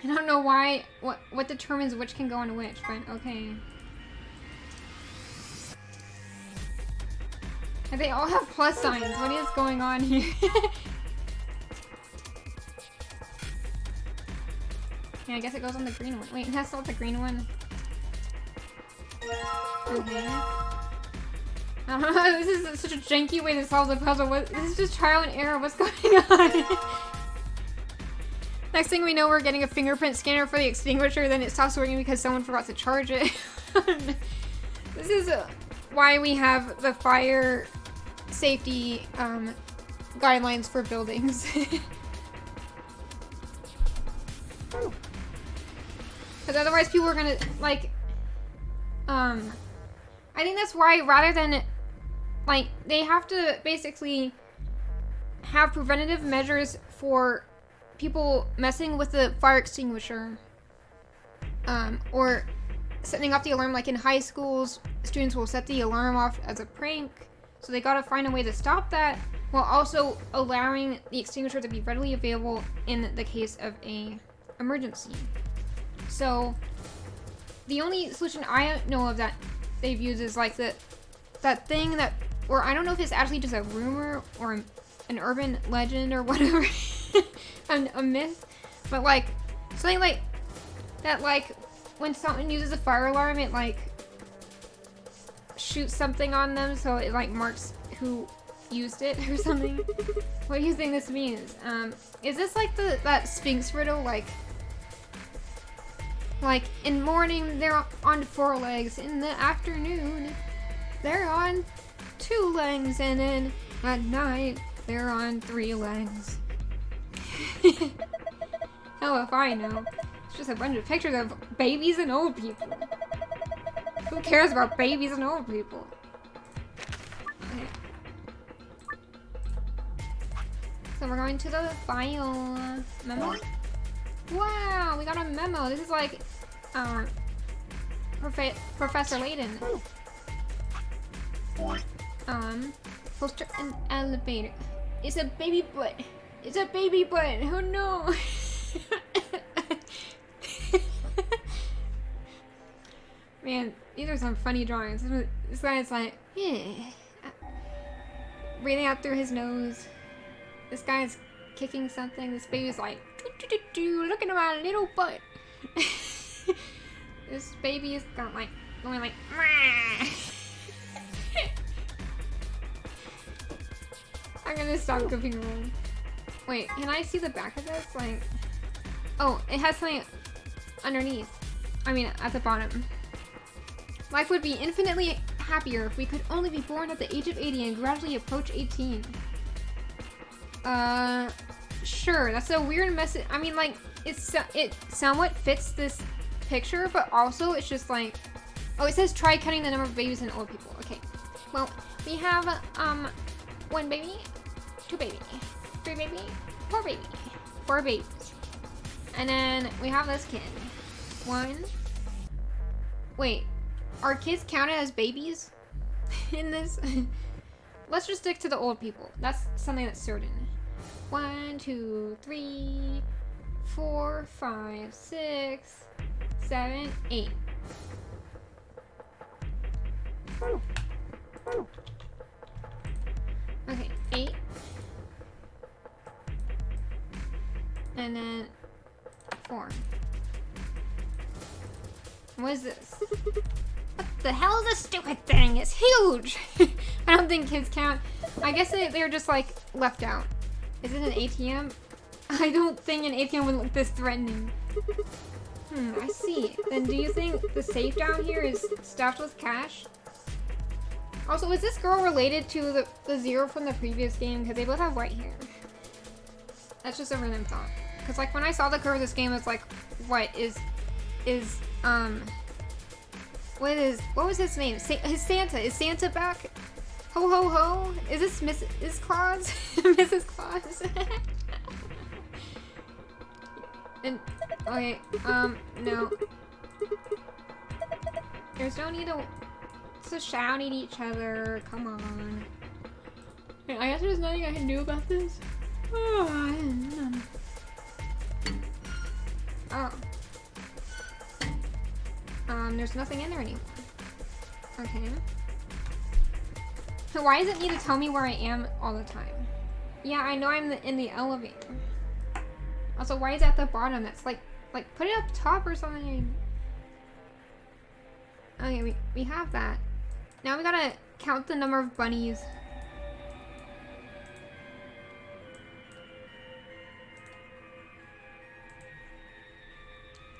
I don't know why, what determines which can go into which, but okay. And they all have plus signs. What is going on here? Yeah, I guess it goes on the green one. Wait, that's not the green one. Okay. I don't know, this is such a janky way to solve the puzzle. This is just trial and error. What's going on? Next thing we know, we're getting a fingerprint scanner for the extinguisher, then it stops working because someone forgot to charge it. This is why we have the fire safety guidelines for buildings. Because otherwise people are gonna, like, I think that's why, rather than, like, they have to basically have preventative measures for people messing with the fire extinguisher, or setting off the alarm. Like in high schools, students will set the alarm off as a prank, so they gotta find a way to stop that while also allowing the extinguisher to be readily available in the case of a emergency. So the only solution I know of that they've used is like that thing that, or I don't know if it's actually just a rumor or an urban legend or whatever. A myth, but like something like that, like when someone uses a fire alarm, it like shoots something on them, so it like marks who used it or something. What do you think this means? Is this like that Sphinx riddle, like in morning they're on 4 legs, in the afternoon they're on 2 legs, and then at night they're on 3 legs. Hell if I know. It's just a bunch of pictures of babies and old people. Who cares about babies and old people? Okay. So we're going to the file memo. Wow, we got a memo. This is like Professor Layton. Poster and elevator. It's a baby butt. It's a baby butt. Oh no. Man, these are some funny drawings. This guy's like, yeah. Breathing out through his nose. This guy's kicking something. This baby's like, looking at my little butt. This baby is got like, going like, I'm gonna stop goofing around. Wait, can I see the back of this? Like, oh, it has something underneath. I mean, at the bottom. Life would be infinitely happier if we could only be born at the age of 80 and gradually approach 18. Sure, that's a weird message. I mean, like, it somewhat fits this picture, but also it's just like, oh, it says try cutting the number of babies and old people. Okay, well, we have, 1 baby, 2 baby, 3 baby, 4 baby, 4 babies. And then we have this kid. 1. Wait, are kids counted as babies in this? Let's just stick to the old people. That's something that's certain. 1, 2, 3, 4, 5, 6, 7, 8. Okay, 8. And then 4. What is this? What the hell is this stupid thing? It's huge! I don't think kids count. I guess they're just like left out. Is it an ATM? I don't think an ATM would look this threatening. I see. Then do you think the safe down here is stuffed with cash? Also, is this girl related to the Zero from the previous game? Because they both have white hair. That's just a random thought. Because like when I saw the cover of this game, it's like, what was his name? His Santa. Is Santa back? Ho ho ho. Is this Mrs. Claus? Mrs. Claus. And okay, no. There's no need to shout at each other. Come on. Okay, I guess there's nothing I can do about this. Oh. There's nothing in there anymore. Okay. So why does it need to tell me where I am all the time? Yeah, I know I'm in the elevator. Also, why is it at the bottom? That's like put it up top or something. Okay, we have that. Now we gotta count the number of bunnies.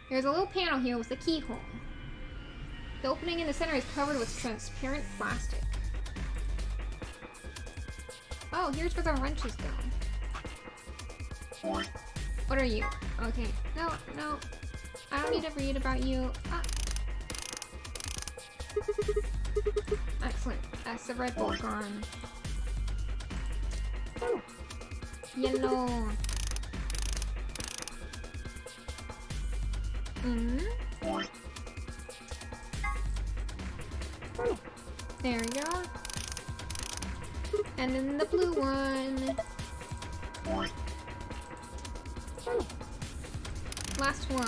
There's a little panel here with a keyhole. The opening in the center is covered with transparent plastic. Oh, here's where the wrenches go. What are you? Okay. No. I don't need to read about you. Ah. Excellent. That's the red bolt gone. Yellow. There we go. And then the blue one. Last one.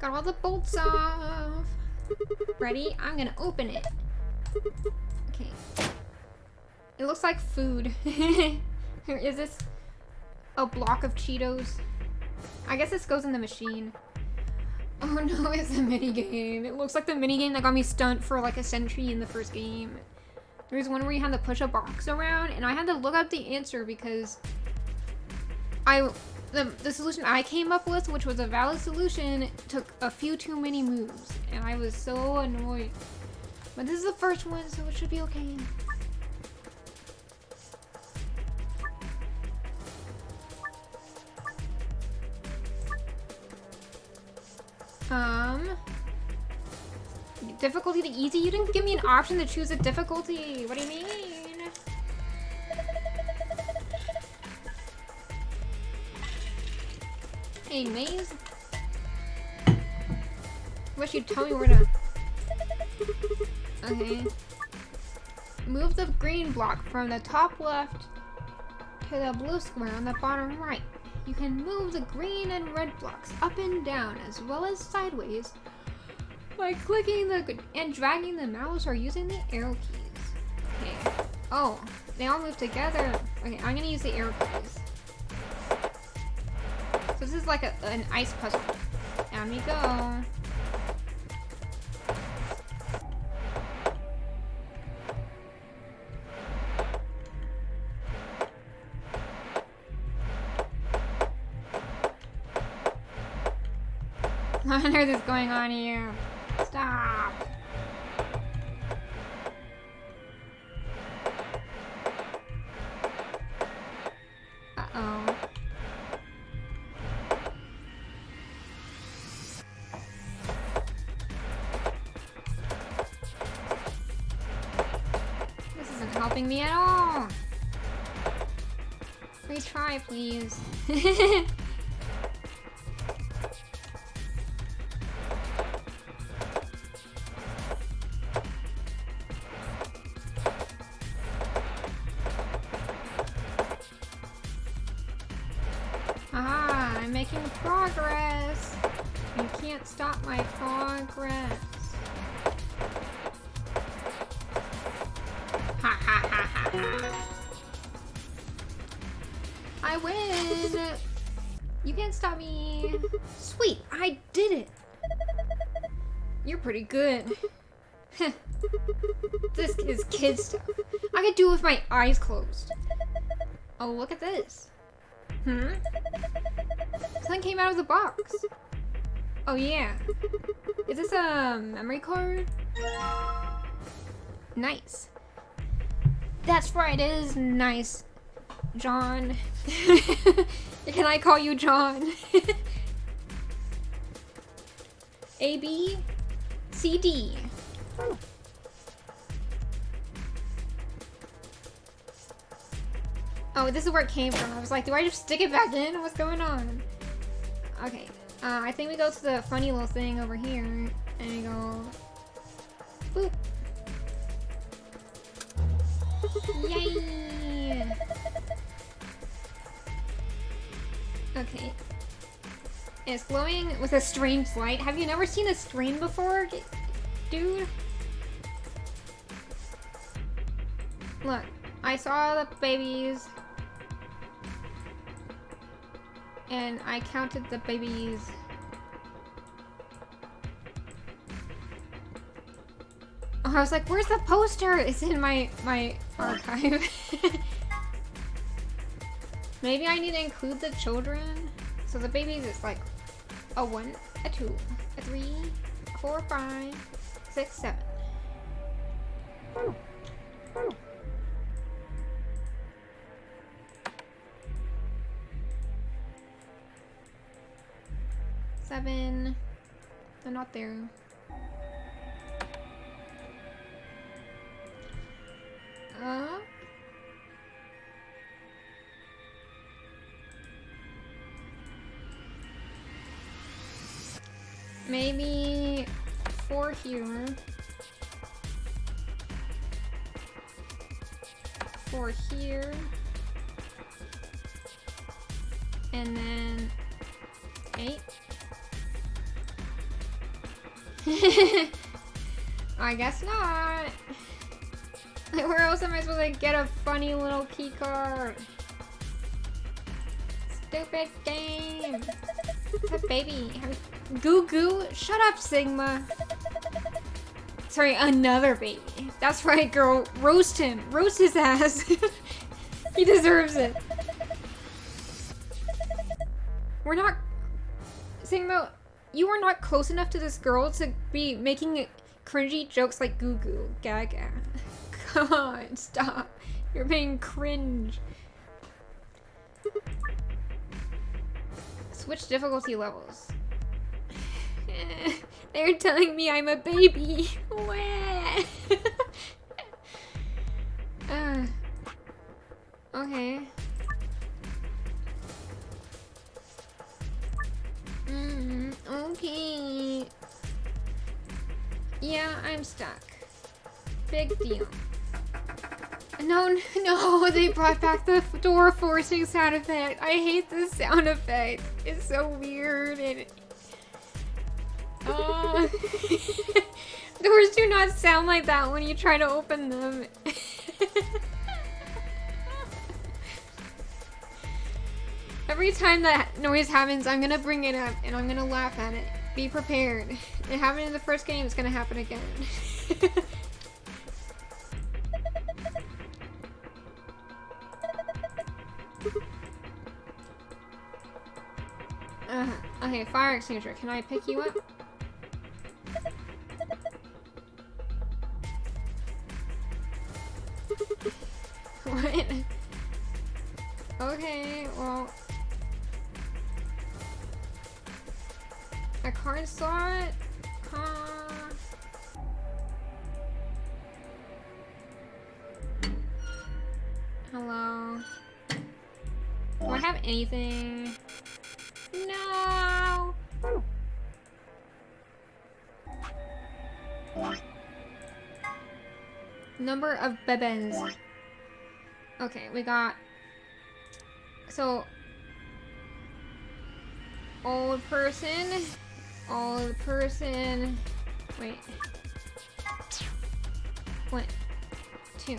Got all the bolts off. Ready? I'm gonna open it. Okay. It looks like food. Is this a block of Cheetos? I guess this goes in the machine. Oh no, it's a minigame. It looks like the minigame that got me stunned for like a century in the first game. There was one where you had to push a box around, and I had to look up the answer because the solution I came up with, which was a valid solution, took a few too many moves, and I was so annoyed. But this is the first one, so it should be okay. Difficulty to easy? You didn't give me an option to choose a difficulty. What do you mean? A maze? wish you'd tell me where to... Okay. Move the green block from the top left to the blue square on the bottom right. You can move the green and red blocks up and down as well as sideways by clicking and dragging the mouse or using the arrow keys. Okay. Oh, they all move together. Okay, I'm gonna use the arrow keys. So this is like an ice puzzle. Down we go. What on earth is going on here? Stop! Uh-oh. This isn't helping me at all! Retry, please. Ah, I'm making progress. You can't stop my progress. Ha ha ha ha ha. I win! You can't stop me. Sweet, I did it. You're pretty good. This is kid stuff. I could do it with my eyes closed. Oh, look at this. Something came out of the box. Oh yeah. Is this a memory card? Nice. That's right, it is nice. John. Can I call you John? A, B, C, D. Oh, this is where it came from. I was like, do I just stick it back in? What's going on? Okay. I think we go to the funny little thing over here. And we go... Boop. Yay! Okay. It's glowing with a strange light. Have you never seen a screen before, dude? Look. I saw the babies. And I counted the babies. Oh, I was like, where's the poster? It's in my archive. Maybe I need to include the children. So the babies is like a 1, a 2, a 3, a 4, 5, 6, 7. Seven. They're not there. Maybe 4 here. 4 here. And then 8. I guess not. Where else am I supposed to get a funny little key card? Stupid game. It's a baby. Goo goo. Shut up, Sigma. Sorry, another baby. That's right, girl. Roast him. Roast his ass. He deserves it. We're not... Sigma, you are not close enough to this girl to be making cringy jokes like goo goo. Gaga. Come on, stop. You're being cringe. Switch difficulty levels. They're telling me I'm a baby. Okay. Okay. Yeah, I'm stuck. Big deal. No, no, they brought back the door forcing sound effect. I hate this sound effect. It's so weird and... Doors do not sound like that when you try to open them. Every time that noise happens, I'm gonna bring it up and I'm gonna laugh at it. Be prepared. It happened in the first game, it's gonna happen again. Okay, fire extinguisher. Can I pick you up? What? Okay, well... A card slot? Hello? Do I have anything? No! Number of bebes. Okay, we got... So... Old person. Old person. Wait. 1, 2,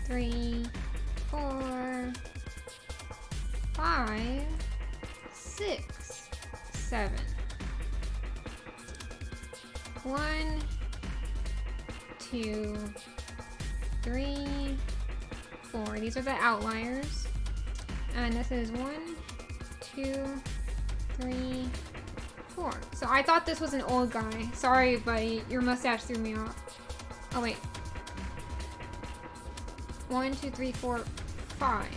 3, 4, 5, 6, 7. 1, 2, 3, 4. These are the outliers. And this is 1, 2, 3, 4. So I thought this was an old guy. Sorry, buddy. Your mustache threw me off. Oh, wait. 1, 2, 3, 4, 5.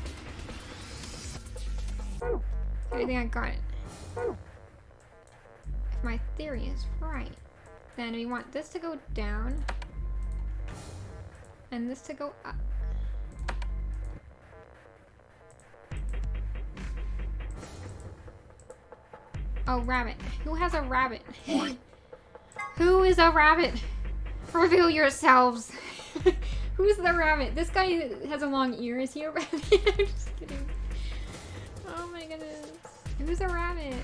I think I got it. If my theory is right, then we want this to go down and this to go up. Oh, rabbit. Who has a rabbit? Who is a rabbit? Reveal yourselves. Who's the rabbit? This guy has a long ear. Is he a rabbit? I'm just kidding. Oh my goodness. Who's a rabbit?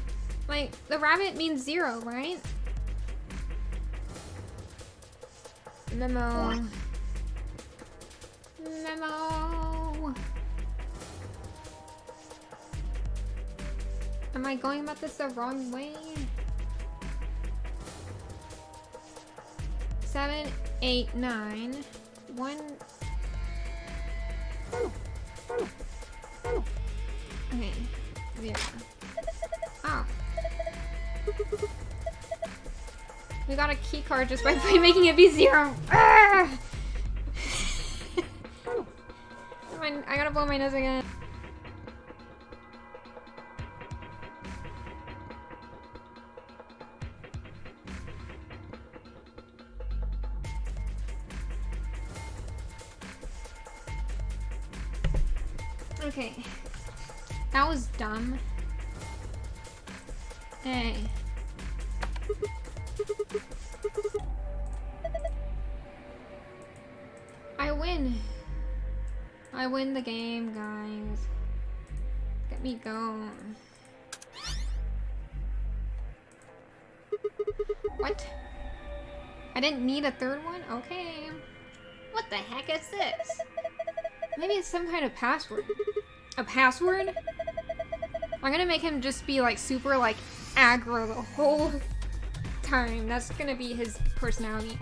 Like, the rabbit means 0, right? Memo. Memo. Am I going about this the wrong way? 7, 8, 9. 1. Okay. 0. Oh. We got a key card just by making it be 0. Ah! I gotta blow my nose again. Okay. That was dumb. Hey. I win. I win the game, guys. Get me going. What? I didn't need a third one? Okay. What the heck is this? Maybe it's some kind of password. A password? I'm gonna make him just be like super like aggro the whole time. That's gonna be his personality.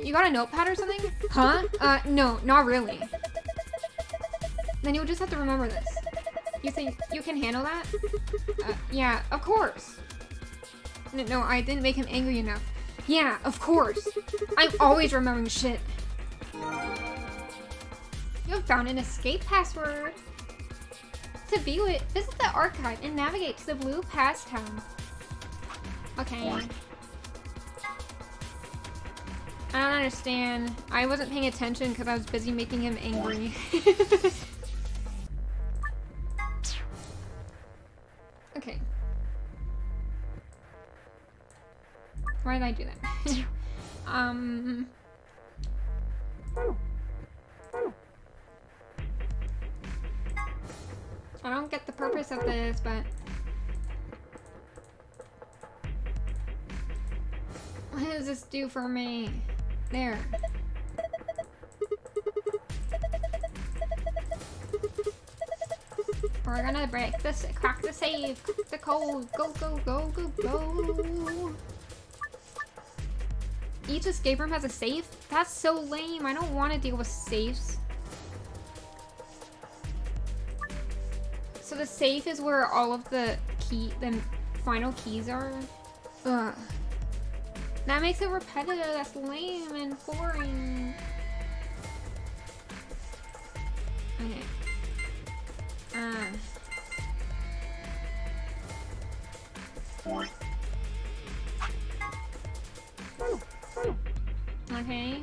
You got a notepad or something? Huh? No, not really. Then you'll just have to remember this. You think you can handle that? Yeah, of course. No, I didn't make him angry enough. Yeah, of course. I'm always remembering shit. You have found an escape password. To view it, visit the archive and navigate to the blue pass tab. Okay. I don't understand. I wasn't paying attention because I was busy making him angry. Okay. Why did I do that? I don't get the purpose of this, but what does this do for me? There. We're gonna break this, crack the safe, crack the code, go, go, go, go, go. Each escape room has a safe? That's so lame. I don't want to deal with safes. So the safe is where all of the final keys are? Ugh. That makes it repetitive. That's lame and boring. Okay. Okay.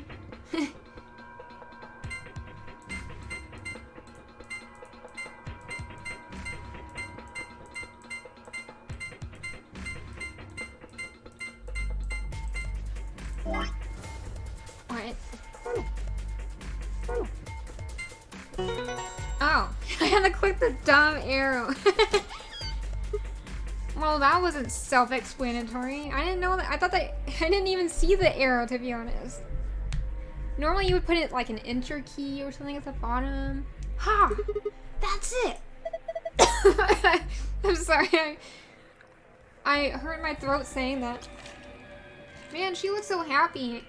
What? Oh, I had to click the dumb arrow. Well, that wasn't self-explanatory. I didn't know that. I thought that I didn't even see the arrow, to be honest. Normally you would put it like an enter key or something at the bottom. Ha! That's it! I'm sorry. I hurt my throat saying that. Man, she looks so happy.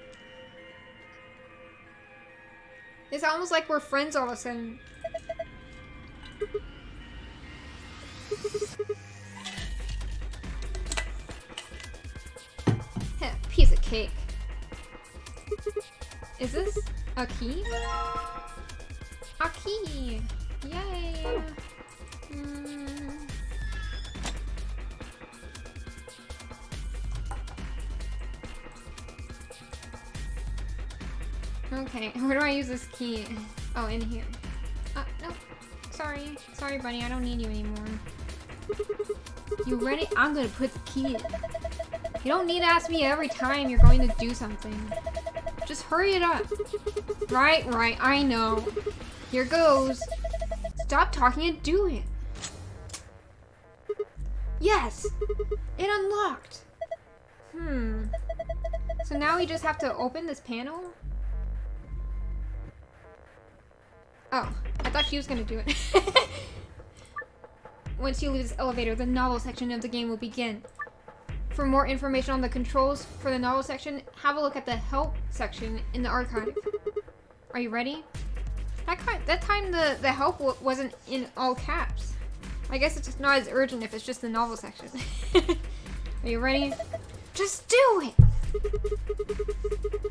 It's almost like we're friends all of a sudden. Piece of cake. Is this a key? A key! Yay! Okay, where do I use this key? Oh, in here. No. Sorry. Sorry, buddy. I don't need you anymore. You ready? I'm gonna put the key in. You don't need to ask me every time you're going to do something. Just hurry it up. Right, I know. Here goes. Stop talking and do it. Yes! It unlocked! So now we just have to open this panel? Oh, I thought she was gonna do it. Once you leave this elevator, the novel section of the game will begin. For more information on the controls for the novel section, have a look at the help section in the archive. Are you ready? That time the help wasn't in all caps. I guess it's not as urgent if it's just the novel section. Are you ready? Just do it!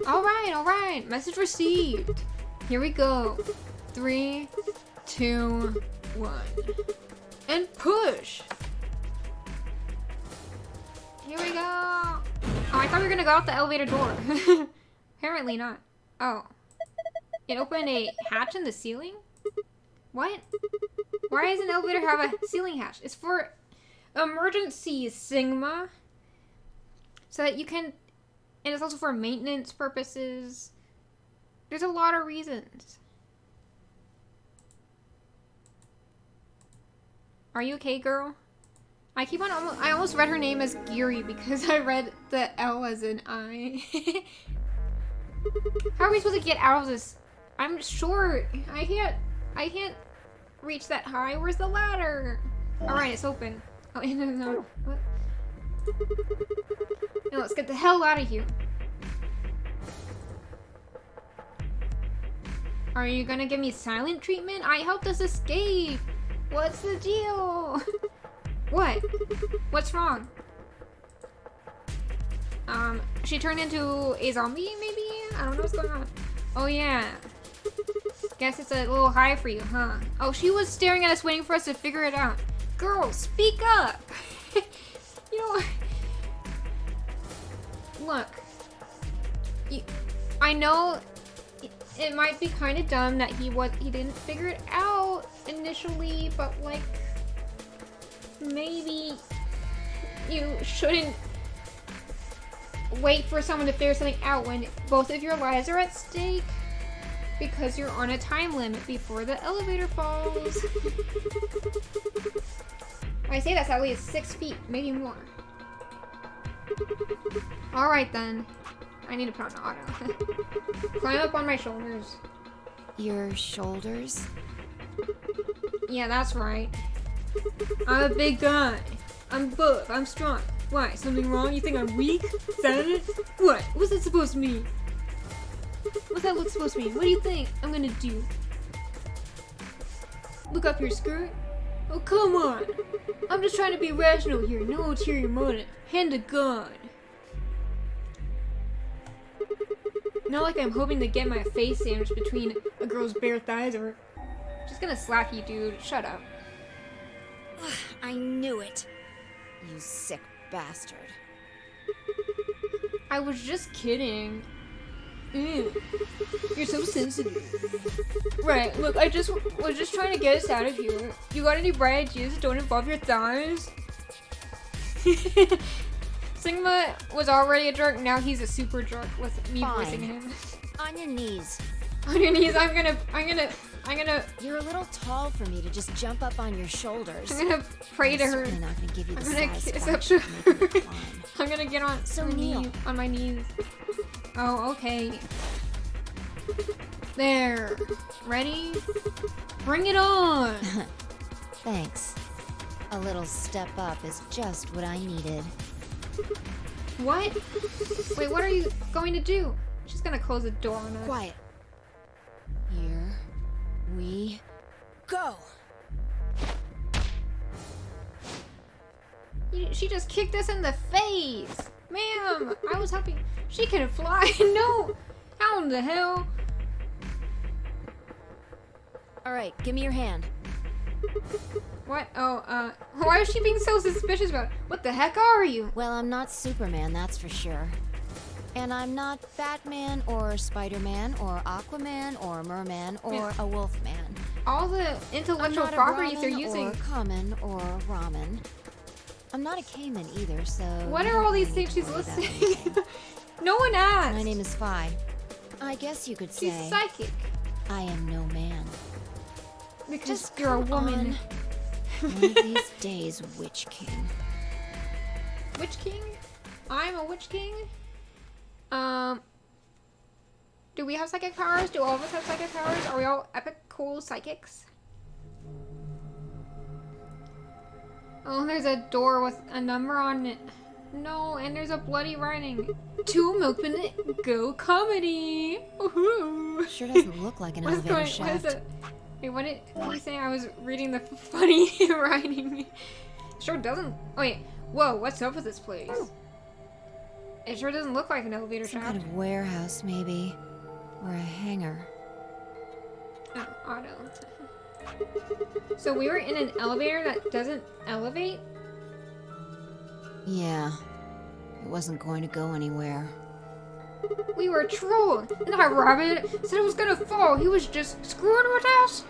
Alright. Message received. Here we go. 3, 2, 1. And push! Here we go! Oh, I thought we were gonna go out the elevator door. Apparently not. Oh. It opened a hatch in the ceiling? What? Why does an elevator have a ceiling hatch? It's for emergencies, Sigma. So that you can... And it's also for maintenance purposes. There's a lot of reasons. Are you okay, girl? I almost read her name as Geary because I read the L as an I. How are we supposed to get out of this? I'm short. I can't reach that high. Where's the ladder? Alright, it's open. Oh, no. What? No, let's get the hell out of here. Are you gonna give me silent treatment? I helped us escape. What's the deal? What? What's wrong? She turned into a zombie, maybe? I don't know what's going on. Oh, yeah. Guess it's a little high for you, huh? Oh, she was staring at us waiting for us to figure it out. Girl, speak up! You know, look. I know it might be kind of dumb that he didn't figure it out initially, but like, maybe you shouldn't wait for someone to figure something out when both of your lives are at stake because you're on a time limit before the elevator falls. I say that's at least 6 feet, maybe more. Alright then. I need to put on auto. Climb up on my shoulders. Your shoulders? Yeah, that's right. I'm a big guy. I'm buff. I'm strong. Why? Something wrong? You think I'm weak? Is that it? What? What's that supposed to mean? What's that look supposed to mean? What do you think I'm gonna do? Look up your skirt? Oh, come on. I'm just trying to be rational here. No ulterior motive. Hand a gun. Not like I'm hoping to get my face sandwiched between a girl's bare thighs or... Just gonna slap you, dude. Shut up. I knew it. You sick bastard. I was just kidding. Ew. You're so sensitive. Right, look, I was just trying to get us out of here. You got any bright ideas that don't involve your thighs? Sigma was already a jerk, now he's a super jerk with me voicing him. On your knees. On your knees, I'm gonna... You're a little tall for me to just jump up on your shoulders. I'm gonna pray to her. I'm not gonna give you the I'm gonna kiss up satisfaction to of making her. it climb. I'm gonna get on So her kneel. knee, on my knees. Oh, okay. There. Ready? Bring it on! Thanks. A little step up is just what I needed. What? Wait, what are you going to do? She's gonna close the door on us. Quiet. Here we go. She just kicked us in the face! Ma'am! I was helping. She can fly! No! How in the hell? Alright, give me your hand. What? Oh, why is she being so suspicious about it? What the heck are you? Well, I'm not Superman, that's for sure. And I'm not Batman or Spider-Man or Aquaman or Merman or a Wolfman. All the I'm intellectual not a properties they're Brahmin using. or common or ramen. I'm not a Cayman either, so... What you are don't all these really things need she's to worry about listing? anything. No one asked. My name is Phi. I guess you could She's say psychic. I am no man. Because Just you're a come woman. on. One of these days, Witch King. Witch King? I'm a Witch King? Do we have psychic powers? Do all of us have psychic powers? Are we all epic cool psychics? Oh, there's a door with a number on it. No, and there's a bloody writing. To Milkman Go Comedy! Woohoo! Sure doesn't look like an What is elevator going? shaft. What is it? Wait, what did he say? I was reading the funny writing. Sure doesn't. Oh, wait. Whoa, what's up with this place? It sure doesn't look like an elevator Some shaft. kind of warehouse, maybe. Or a hangar. Oh, auto. So we were in an elevator that doesn't elevate? Yeah. It wasn't going to go anywhere. We were trolled. And that rabbit said it was gonna fall. He was just screwing with us?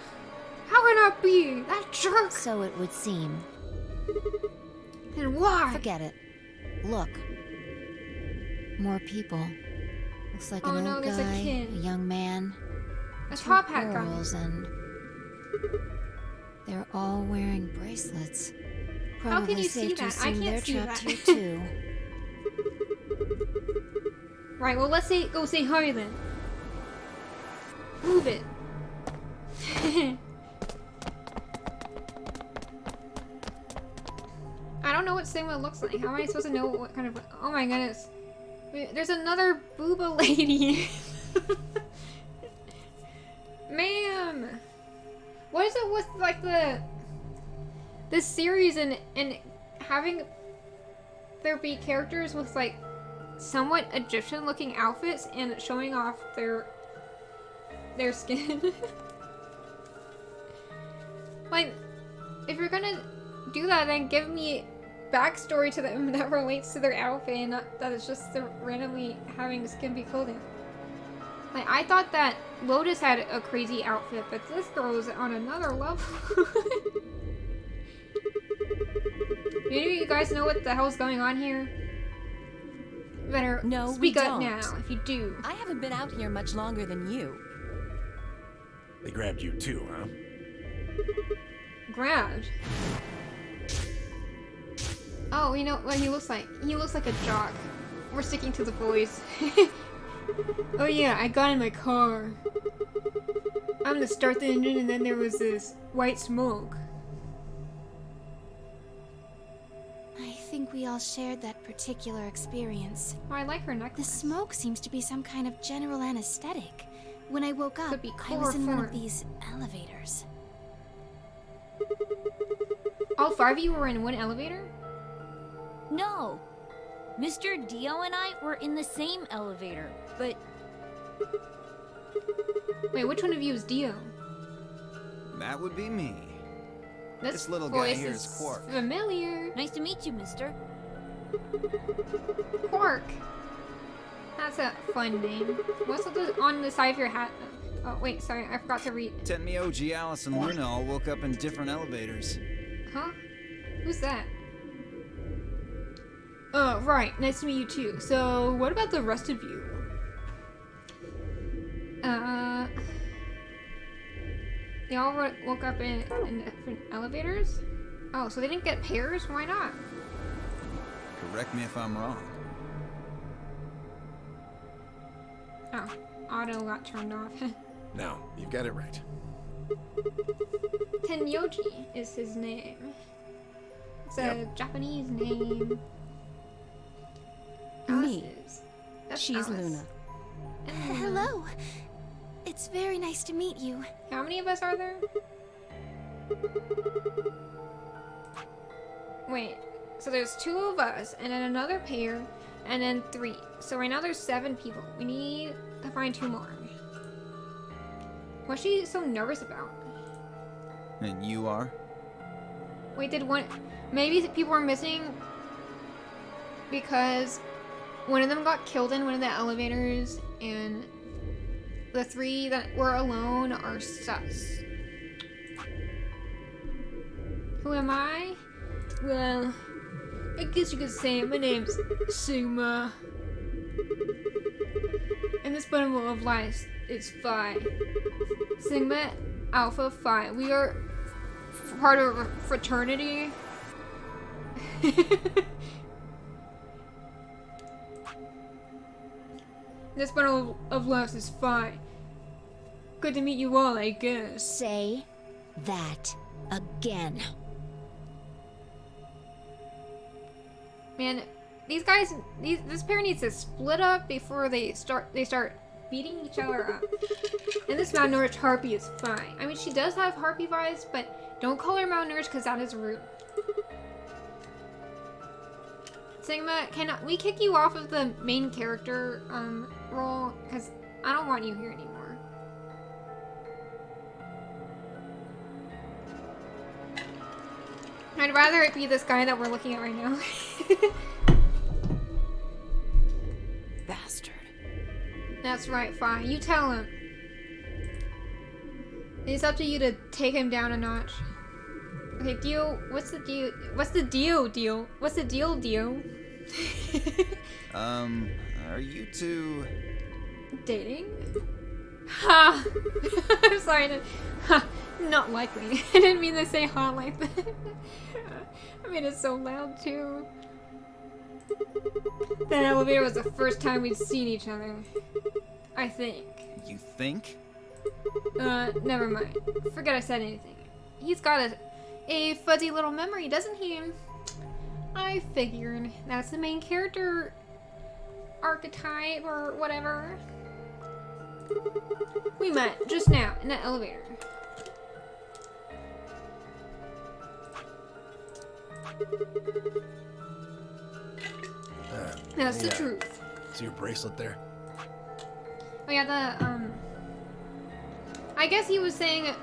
How can that be? That jerk! So it would seem. And why? Forget it. Look. More people. Looks like Oh an no, old there's a guy, kid. a young man, A two top hat guy. girls, and they're all wearing bracelets. How Probably can you safe see to that? I assume they're can't see trapped that. here too. Right, well let's go say hi then. Move it. I don't know what Sigma looks like. How am I supposed to know what kind of... Oh my goodness. There's another booba lady. Ma'am. What is it with like this series and having there be characters with like somewhat Egyptian looking outfits and showing off their skin? Like, if you're gonna do that, then give me backstory to them that relates to their outfit and not that it's just they're randomly having skimpy clothing. Like, I thought that Lotus had a crazy outfit, but this girl is on another level. Maybe you guys know what the hell's going on here? Better No, speak we up don't. now if you do. I haven't been out here much longer than you. They grabbed you too, huh? Grabbed. Oh, you know what he looks like? He looks like a jock. We're sticking to the boys. Oh yeah, I got in my car. I'm gonna start the engine and then there was this white smoke. I think we all shared that particular experience. Oh, I like her The necklace. smoke seems to be some kind of general anesthetic. When I woke up, Could be I was in one of chloroform. these elevators. All 5 of you were in one elevator? No. Mr. Dio and I were in the same elevator, but Wait, which one of you is Dio? That would be me. This This little guy voice here is Quark. Familiar. nice to meet you, mister. Quark. That's a fun name. What's on the side of your hat? Oh, wait, sorry, I forgot to read. Tenmyo, G, Alice, and Luna all woke up in different elevators. Huh? Who's that? Oh, right. Nice to meet you too. So, what about the rest of you? They all woke up in different elevators? Oh, so they didn't get pairs? Why not? Correct me if I'm wrong. Oh, auto got turned off. No, you've got it right. Tenyoji is his name. It's a Yep. Japanese name. Me. Alice is. That's She's Alice. Luna. And Hello. It's very nice to meet you. How many of us are there? Wait, so there's 2 of us, and then another pair, and then 3. So right now there's 7 people. We need to find 2 more. What's she so nervous about? And you are? Wait, did one... Maybe people are missing because one of them got killed in one of the elevators, and the 3 that were alone are sus. Who am I? Well, I guess you could say my name's Sigma. And this bundle of lies is Phi. Sigma Alpha Phi. We are part of a fraternity. This bundle of lies is Phi. Good to meet you all, I guess. Say that again. Man, these guys, this pair needs to split up before they start beating each other up. And this malnourished harpy is fine. I mean, she does have harpy vibes, but don't call her malnourished because that is rude. Sigma, can we kick you off of the main character role? Because I don't want you here anymore. I'd rather it be this guy that we're looking at right now. Bastard. That's right, fine. You tell him. It's up to you to take him down a notch. Okay, deal. What's the deal? What's the deal, deal? What's the deal, deal? Are you two... Dating? Ha! I'm sorry. Ha! Not likely. I didn't mean to say ha like that. I made it so loud too. That elevator was the first time we'd seen each other. I think. You think? Never mind. Forget I said anything. He's got a fuzzy little memory, doesn't he? I figured. That's the main character archetype or whatever. We met just now in that elevator. That's the truth. See your bracelet there? Oh yeah, I guess he was saying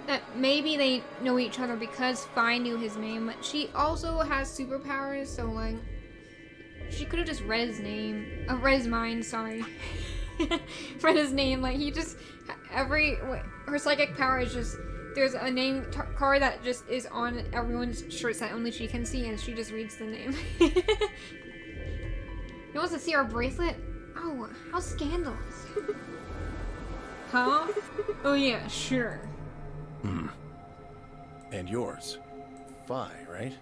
that maybe they know each other because Phi knew his name, but she also has superpowers, so like, she could have just read his name, read his mind, sorry. Read his name, like he just, her psychic power is just, there's a name card that just is on everyone's shirts that only she can see, and she just reads the name. He wants to see our bracelet? Oh, how scandalous. Huh? Oh yeah, sure. And yours. Phi, right?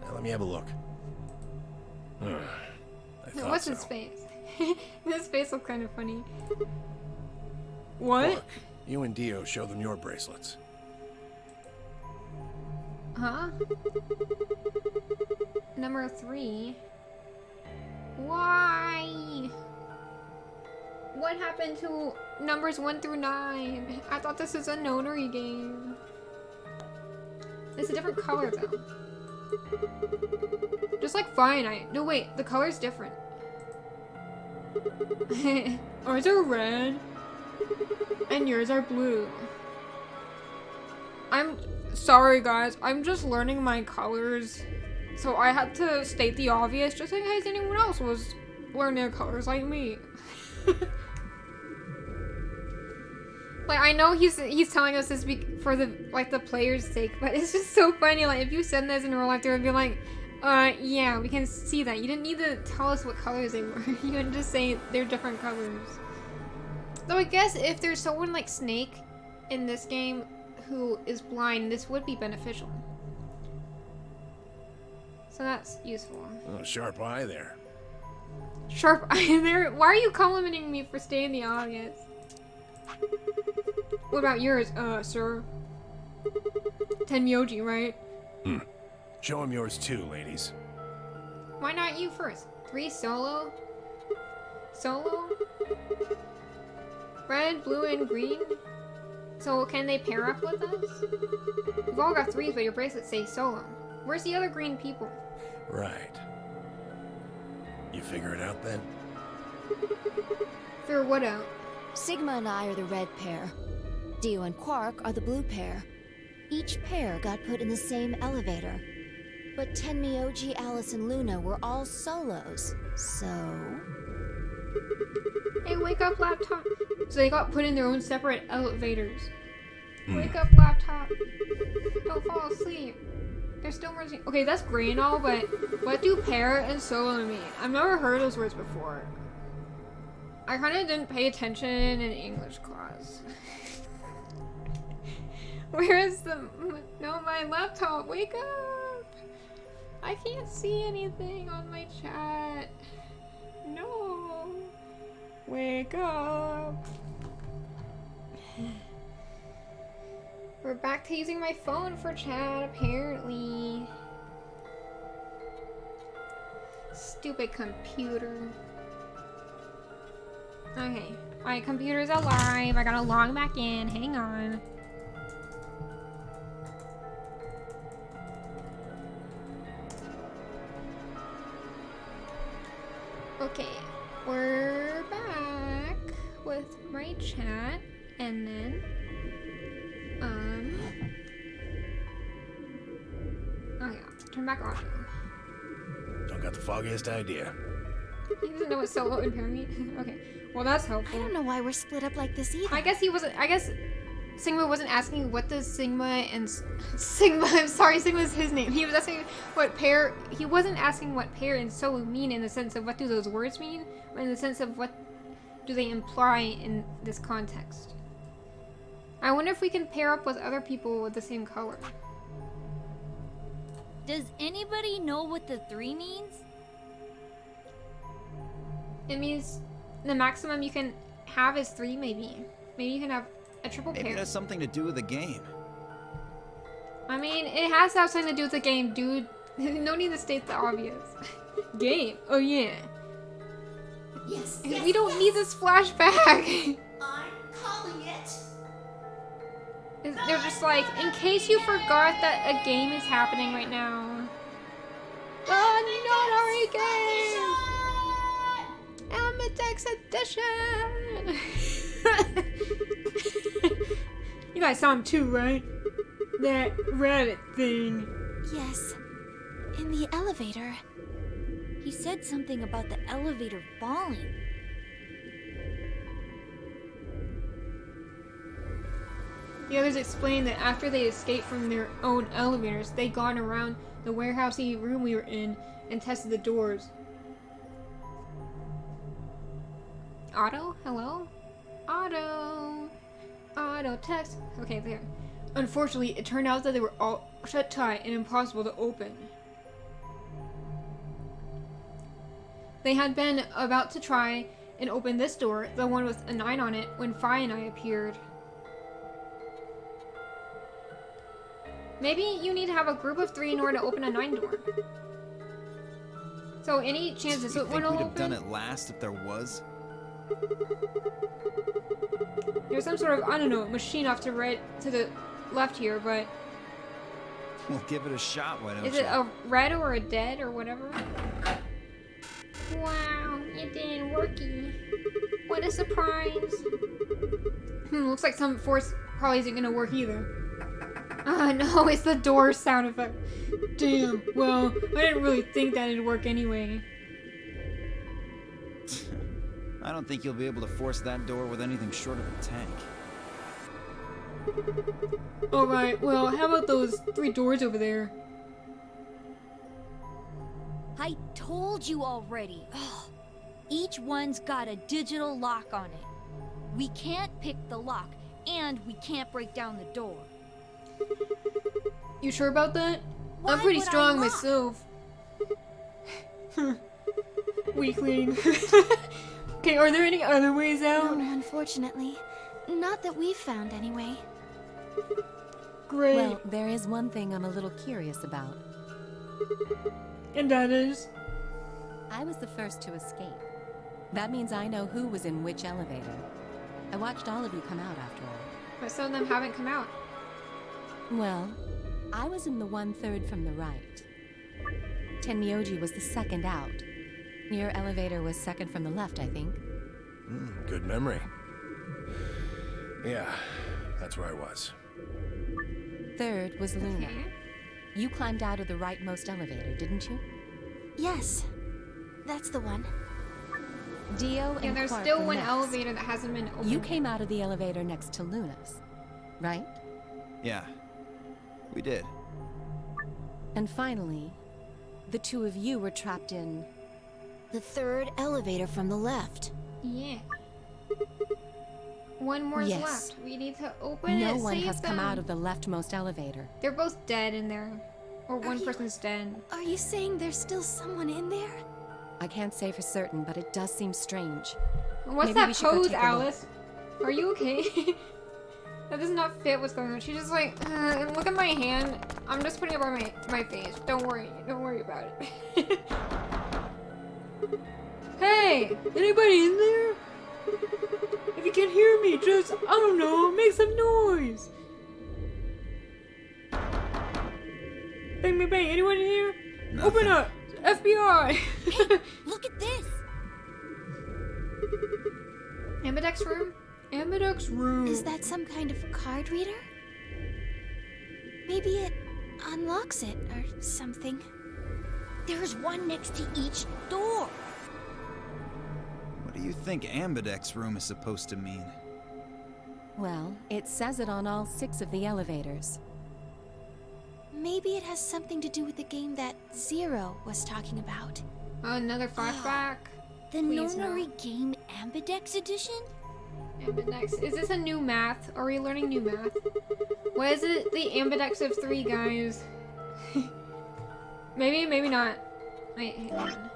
Now let me have a look. I thought What's so. his face? His face looks kind of funny. What? Look, you and Dio show them your bracelets. Huh? Number 3. Why? What happened to numbers 1 through 9? I thought this was a notary game. It's a different color though. Just like Fine. No wait, the color's different. Ours are red. And yours are blue. I'm sorry guys, I'm just learning my colors. So I had to state the obvious just in case anyone else was learning their colors like me. Like I know he's telling us this for the players' sake, but it's just so funny. Like if you send this in real life, they would be like, yeah, we can see that. You didn't need to tell us what colors they were. You can just say they're different colors. Though I guess if there's someone like Snake in this game who is blind, this would be beneficial. So that's useful. Oh, sharp eye there. Sharp eye there? Why are you complimenting me for staying the obvious? What about yours, sir? Tenmyoji, right? Show him yours too, ladies. Why not you first? 3 solo? Solo? Red, blue, and green? So can they pair up with us? We've all got 3s, but your bracelets say solo. Where's the other green people? Right. You figure it out then? Figure what out? Sigma and I are the red pair. Dio and Quark are the blue pair. Each pair got put in the same elevator. But Tenmyoji, Alice, and Luna were all solos, so... Hey, wake up, laptop. So they got put in their own separate elevators. Wake up, laptop. Don't fall asleep. They're still merging. Okay, that's great and all, but what do pair and solo mean? I've never heard those words before. I kind of didn't pay attention in English class. Where is the... No, my laptop. Wake up. I can't see anything on my chat. No. Wake up. We're back to using my phone for chat, apparently. Stupid computer. Okay, my computer's alive. I gotta log back in. Hang on. Okay, we're back with my chat, and then, oh yeah, turn back on. Don't got the foggiest idea. He doesn't know what solo and pair mean? Okay, well that's helpful. I don't know why we're split up like this either. I guess Sigma wasn't asking what does Sigma and Sigma, I'm sorry, Sigma's his name. He was asking what pair, he wasn't asking what pair and solo mean in the sense of what do those words mean, but in the sense of what do they imply in this context. I wonder if we can pair up with other people with the same color. Does anybody know what the 3 means? It means the maximum you can have is 3 maybe. Maybe you can have a triple Maybe pair. it has something to do with the game. I mean, it has to have something to do with the game, dude. No need to state the obvious. Game? Oh yeah. Yes, We don't need this flashback. I'm calling it. They're just like, in case you forgot that a game is happening right now. The Notary Game! Amadex Edition! You guys saw him too, right? That rabbit thing. Yes. In the elevator. He said something about the elevator falling. The others explained that after they escaped from their own elevators, they'd gone around the warehousey room we were in and tested the doors. Otto? Hello? Otto. Otto, text. Okay, there. Unfortunately, it turned out that they were all shut tight and impossible to open. They had been about to try and open this door, the one with a 9 on it, when Fi and I appeared. Maybe you need to have a group of 3 in order to open a 9 door. So any chance this You one think will we'd open? have done it last if there was? There's some sort of, I don't know, machine off to the left here, but We'll give it a shot, why don't is you? it a red or a dead or whatever? Wow, it didn't worky. What a surprise. Looks like some force probably isn't gonna work either. No, it's the door sound effect. Damn, well, I didn't really think that it'd work anyway. I don't think you'll be able to force that door with anything short of a tank. Alright, well, how about those 3 doors over there? I told you already. Ugh. Each one's got a digital lock on it. We can't pick the lock, and we can't break down the door. You sure about that? Why I'm pretty would I strong lock? myself. Weakling. Okay, are there any other ways out? No, unfortunately. Not that we've found, anyway. Great. Well, there is one thing I'm a little curious about. And that is? I was the first to escape. That means I know who was in which elevator. I watched all of you come out after all. But some of them haven't come out. Well, I was in the 1/3 from the right. Tenmyoji was the second out. Your elevator was second from the left, I think. Good memory. Yeah, that's where I was. Third was Luna. Okay. You climbed out of the rightmost elevator, didn't you? Yes, that's the one. Dio Yeah, and there's Quark still were one next. elevator that hasn't been opened. You came out of the elevator next to Luna's, right? Yeah, we did. And finally, the 2 of you were trapped in... The 3rd elevator from the left. Yeah. One more is Yes. left. We need to open it. No one save has come them. out of the leftmost elevator. They're both dead in there. Or one you- person's dead. Are you saying there's still someone in there? I can't say for certain, but it does seem strange. What's Maybe that we should go pose, take a look. Alice? Are you okay? That does not fit what's going on. She's just like, look at my hand. I'm just putting it on my face. Don't worry about it. Hey, anybody in there? If you can hear me, just, I don't know, make some noise. Bang, bang, bang. Anyone in here? Open Nothing. up. FBI. Look at this! Ambidex room? Ambidex room. Is that some kind of card reader? Maybe it unlocks it or something. There's one next to each door. What do you think Ambidex room is supposed to mean? Well, it says it on all 6 of the elevators. Maybe it has something to do with the game that Zero was talking about. Another flashback. The Please, no. Nonary Game Ambidex Edition? Ambidex. Is this a new math? Are we learning new math? What is it? The ambidex of 3 guys. Maybe not. Wait, hang on.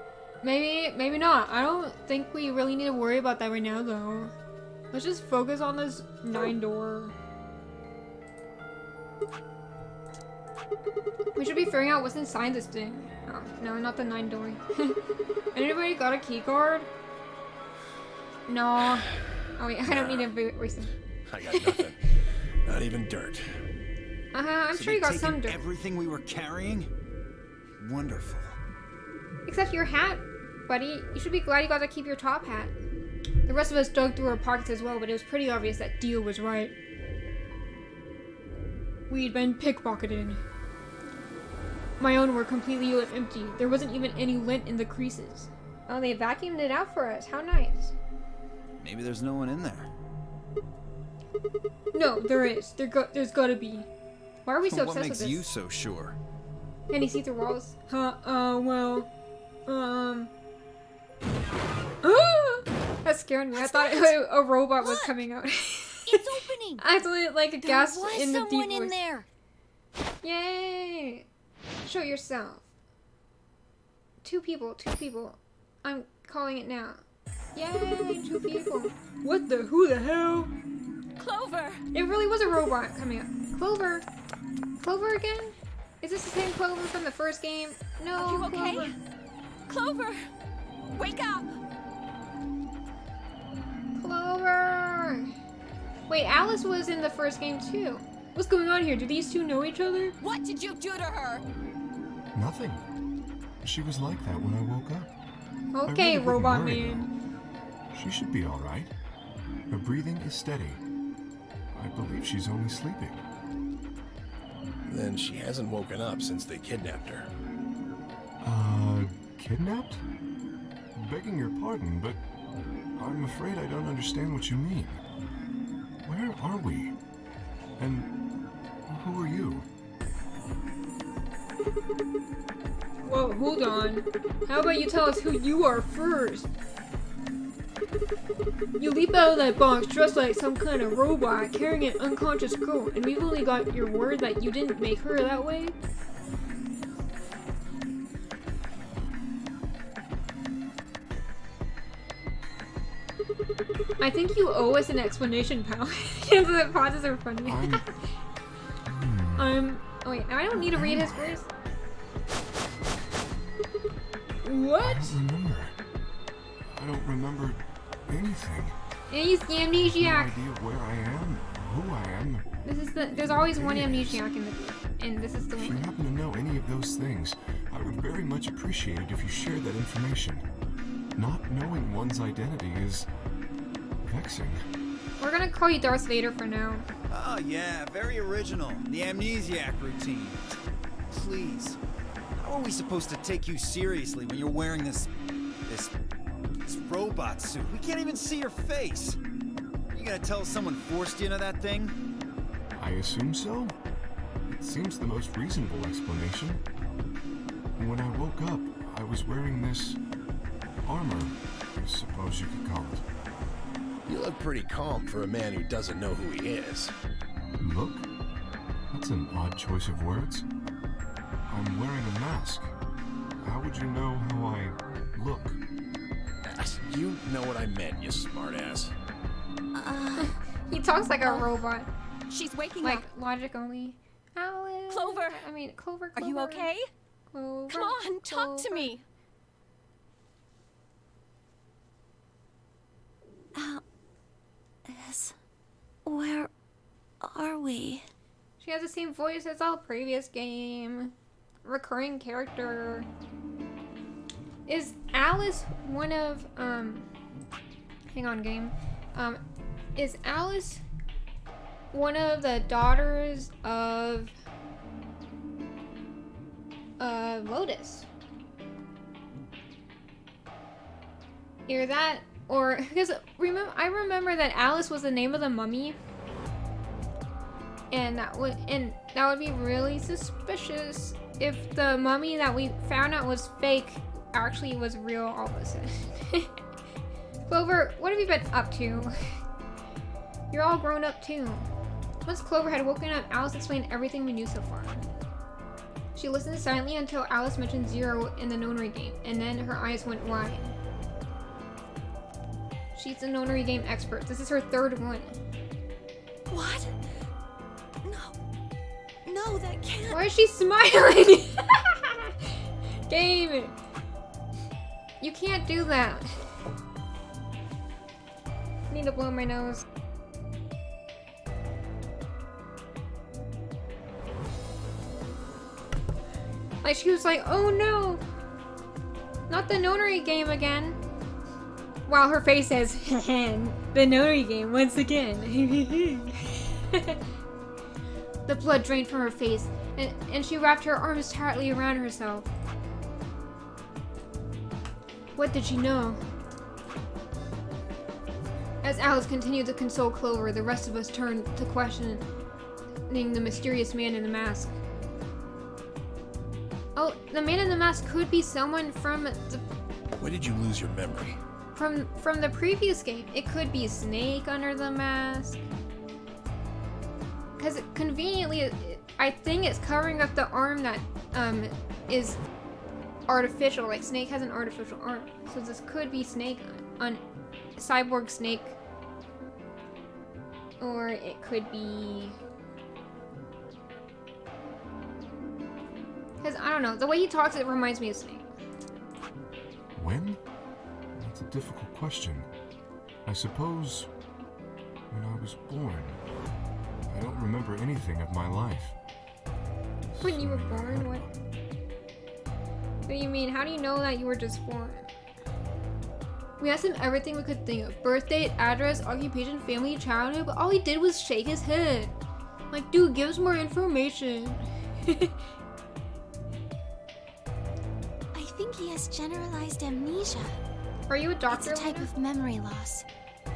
Maybe not. I don't think we really need to worry about that right now, though. Let's just focus on this 9 door. We should be figuring out what's inside this thing. Oh, no, not the 9 door. Anybody got a key card? No. Oh wait, I don't need to erase them. I got nothing. Not even dirt. I'm So sure you they've got some taken dirt. everything we were carrying? Wonderful. Except your hat, buddy. You should be glad you got to keep your top hat. The rest of us dug through our pockets as well, but it was pretty obvious that Dio was right. We'd been pickpocketed. My own were completely empty. There wasn't even any lint in the creases. Oh, they vacuumed it out for us. How nice. Maybe there's no one in there. No, there is. There's gotta be. Why are we so What obsessed makes with you this? so sure? Can you see through walls? Well, That scared me. What's I thought that? a robot was Look. coming out. It's opening. I thought like a There gas was in the deep someone in voice. there. Yay! Show yourself. Two people. I'm calling it now. Yay, 2 people. What the? Who the hell? Clover. It really was a robot coming up. Clover. Clover again? Is this the same Clover from the first game? No, Are you okay? Clover. Clover. Wake up. Clover! Wait, Alice was in the first game too. What's going on here? Do these two know each other? What did you do to her? Nothing. She was like that when I woke up. Okay, really wouldn't Robot worry, Man. She should be all right. Her breathing is steady. I believe she's only sleeping. Then she hasn't woken up since they kidnapped her. Kidnapped? Begging your pardon, but I'm afraid I don't understand what you mean. Where are we? And who are you? Whoa, hold on. How about you tell us who you are first? You leap out of that box dressed like some kind of robot carrying an unconscious girl, and we've only got your word that you didn't make her that way? I think you owe us an explanation, pal. The pauses are funny. Oh wait, I don't need to read his voice. What? I don't remember anything. And he's the No amnesiac. idea where I am, who I am. There's always one amnesiac in the group, and this is the If you one. happen to know any of those things, I would very much appreciate it if you shared that information. Not knowing one's identity is vexing. We're gonna call you Darth Vader for now. Oh, yeah, very original. The amnesiac routine. Please. How are we supposed to take you seriously when you're wearing this robot suit? We can't even see your face. You gonna tell us someone forced you into that thing? I assume so. It seems the most reasonable explanation. When I woke up, I was wearing this armor, I suppose you could call it. You look pretty calm for a man who doesn't know who he is. Look? That's an odd choice of words. I'm wearing a mask. How would you know how I look? You know what I meant, you smartass. He talks like a robot, She's waking like up. logic only. Alice. Clover. I mean, Clover. Are you okay? Clover, Come on, talk to Clover. me. Alice, where are we? She has the same voice as all previous game. Recurring character. Is Alice one of hang on, game. Is Alice one of the daughters of Lotus? Either that, or because I remember that Alice was the name of the mummy, and that would be really suspicious if the mummy that we found out was fake actually was real all of a sudden. Clover, what have you been up to? You're all grown up too. Once Clover had woken up, Alice explained everything we knew so far. She listened silently until Alice mentioned Zero in the nonary game, and then her eyes went wide. She's a nonary game expert. This is her 3rd one. What? No, that can't. Why is she smiling? Game! You can't do that. I need to blow my nose. Like, she was like, oh no! Not the nonary game again. While her face says, the notary game once again. The blood drained from her face, and she wrapped her arms tightly around herself. What did she know? As Alice continued to console Clover, the rest of us turned to questioning the mysterious man in the mask. Oh, the man in the mask could be someone from the... When did you lose your memory? from the previous game, it could be Snake under the mask. Because conveniently, I think it's covering up the arm that is artificial. Like Snake has an artificial arm, so this could be Snake on Cyborg Snake, or it could be. Because I don't know, the way he talks, it reminds me of Snake. When? That's a difficult question. I suppose when I was born. I don't remember anything of my life. When you were born? What do you mean? How do you know that you were just born? We asked him everything we could think of. Birth date, address, occupation, family, childhood, but all he did was shake his head. Like, dude, give us more information. I think he has generalized amnesia. Are you a doctor? It's a type of memory loss.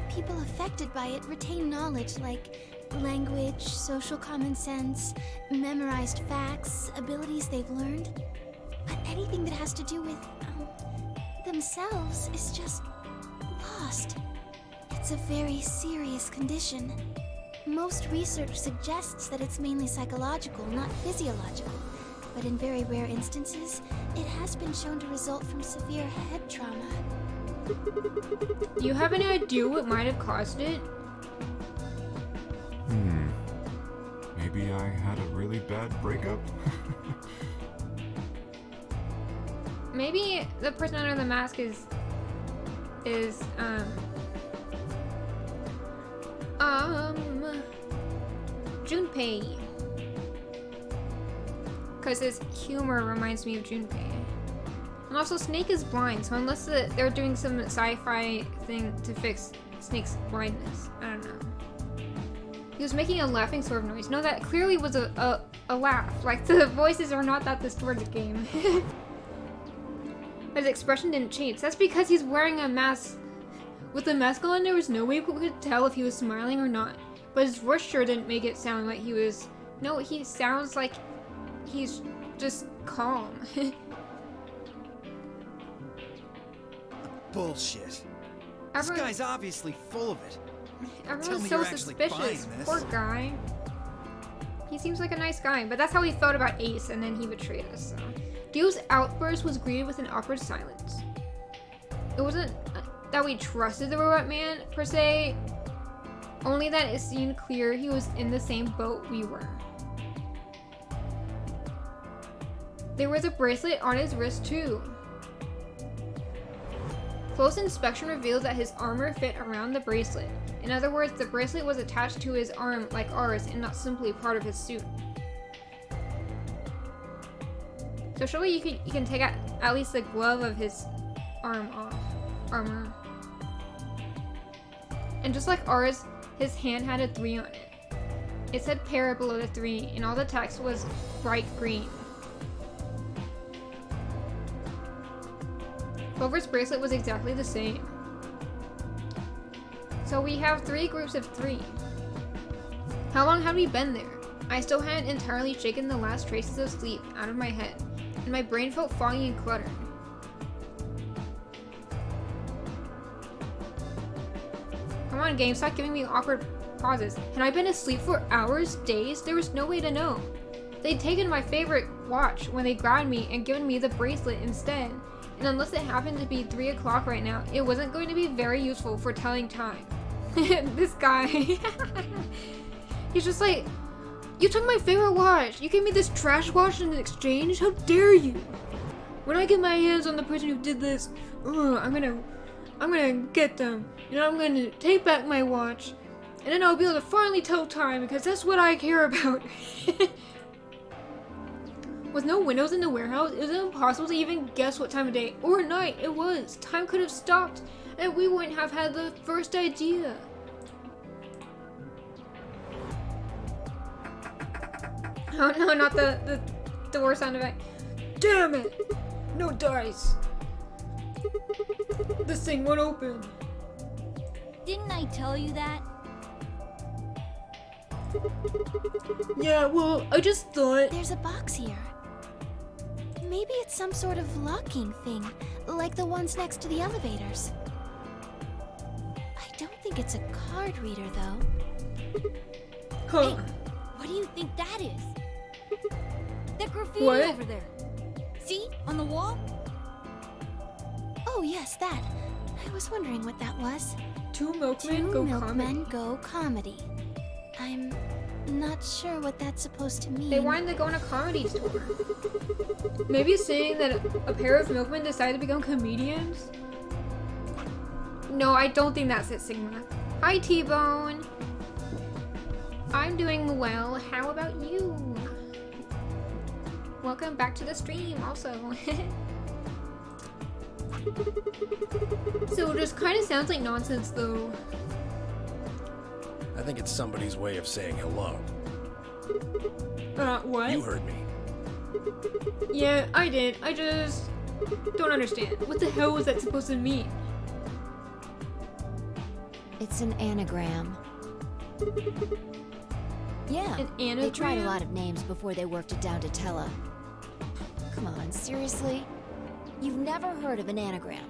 People affected by it retain knowledge like language, social common sense, memorized facts, abilities they've learned. But anything that has to do with themselves is just lost. It's a very serious condition. Most research suggests that it's mainly psychological, not physiological. But in very rare instances, it has been shown to result from severe head trauma. Do you have any idea what might have caused it? Maybe I had a really bad breakup? Maybe the person under the mask is Junpei. Because his humor reminds me of Junpei. And also Snake is blind, so unless they're doing some sci-fi thing to fix Snake's blindness, I don't know. He was making a laughing sort of noise. No, that clearly was a laugh. Like, the voices are not that distorted game. But his expression didn't change. That's because he's wearing a mask. With the mask on, there was no way we could tell if he was smiling or not. But his voice sure didn't make it sound like he was... No, he sounds like he's just calm. Bullshit. This guy's obviously full of it. Everyone's so suspicious. Poor guy. He seems like a nice guy, but that's how he felt about Ace, and then he betrayed us, so. Dio's outburst was greeted with an awkward silence. It wasn't that we trusted the robot man, per se, only that it seemed clear he was in the same boat we were. There was a bracelet on his wrist too. Close inspection revealed that his armor fit around the bracelet. In other words, the bracelet was attached to his arm like ours and not simply part of his suit. So surely you can take at least the glove of his armor. And just like ours, his hand had a 3 on it. It said para below the 3, and all the text was bright green. Clover's bracelet was exactly the same. So we have 3 groups of 3. How long had we been there? I still hadn't entirely shaken the last traces of sleep out of my head, and my brain felt foggy and cluttered. Come on, game, stop giving me awkward pauses. Had I been asleep for hours, days? There was no way to know. They'd taken my favorite watch when they grabbed me and given me the bracelet instead. And unless it happened to be 3 o'clock right now, it wasn't going to be very useful for telling time. This guy. He's just like, you took my favorite watch. You gave me this trash watch in exchange? How dare you? When I get my hands on the person who did this, I'm gonna get them. You know, I'm gonna take back my watch. And then I'll be able to finally tell time because that's what I care about. With no windows in the warehouse, it was impossible to even guess what time of day or night it was. Time could have stopped, and we wouldn't have had the first idea. Oh no, not the door sound effect. Damn it! No dice! This thing won't open. Didn't I tell you that? Yeah, well, I just thought... There's a box here. Maybe it's some sort of locking thing, like the ones next to the elevators. think it's a card reader, though. Huh. What do you think that is? That graffiti What? over there. See? On the wall? Oh, yes, that. I was wondering what that was. Two milkmen Two go milkmen comedy. go comedy. I'm not sure what that's supposed to mean. They wanted to go on a comedy tour. Maybe saying that a pair of milkmen decided to become comedians? No, I don't think that's it, Sigma. Hi, T-Bone. I'm doing well. How about you? Welcome back to the stream, also. So it just kind of sounds like nonsense, though. I think it's somebody's way of saying hello. What? You heard me. Yeah, I did. I just don't understand. What the hell was that supposed to mean? It's an anagram. Yeah, An they tried a anagram? lot of names before they worked it down to Tella. Come on, seriously? You've never heard of an anagram?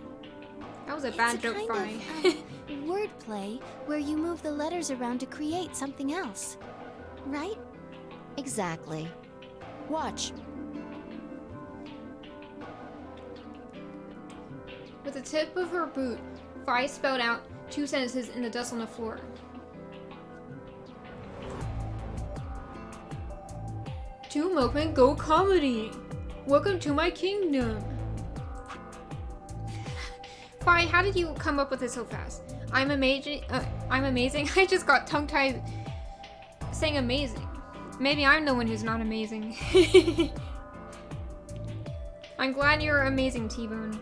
That was a It's bad a joke, kind fine. of wordplay where you move the letters around to create something else. Right? Exactly. Watch. With the tip of her boot, Vi spelled out 2 sentences in the dust on the floor. Two milkmen go comedy. Welcome to my kingdom. Vi, how did you come up with it so fast? I'm amazing. I'm amazing. I just got tongue-tied saying amazing. Maybe I'm the one who's not amazing. I'm glad you're amazing, T-Bone.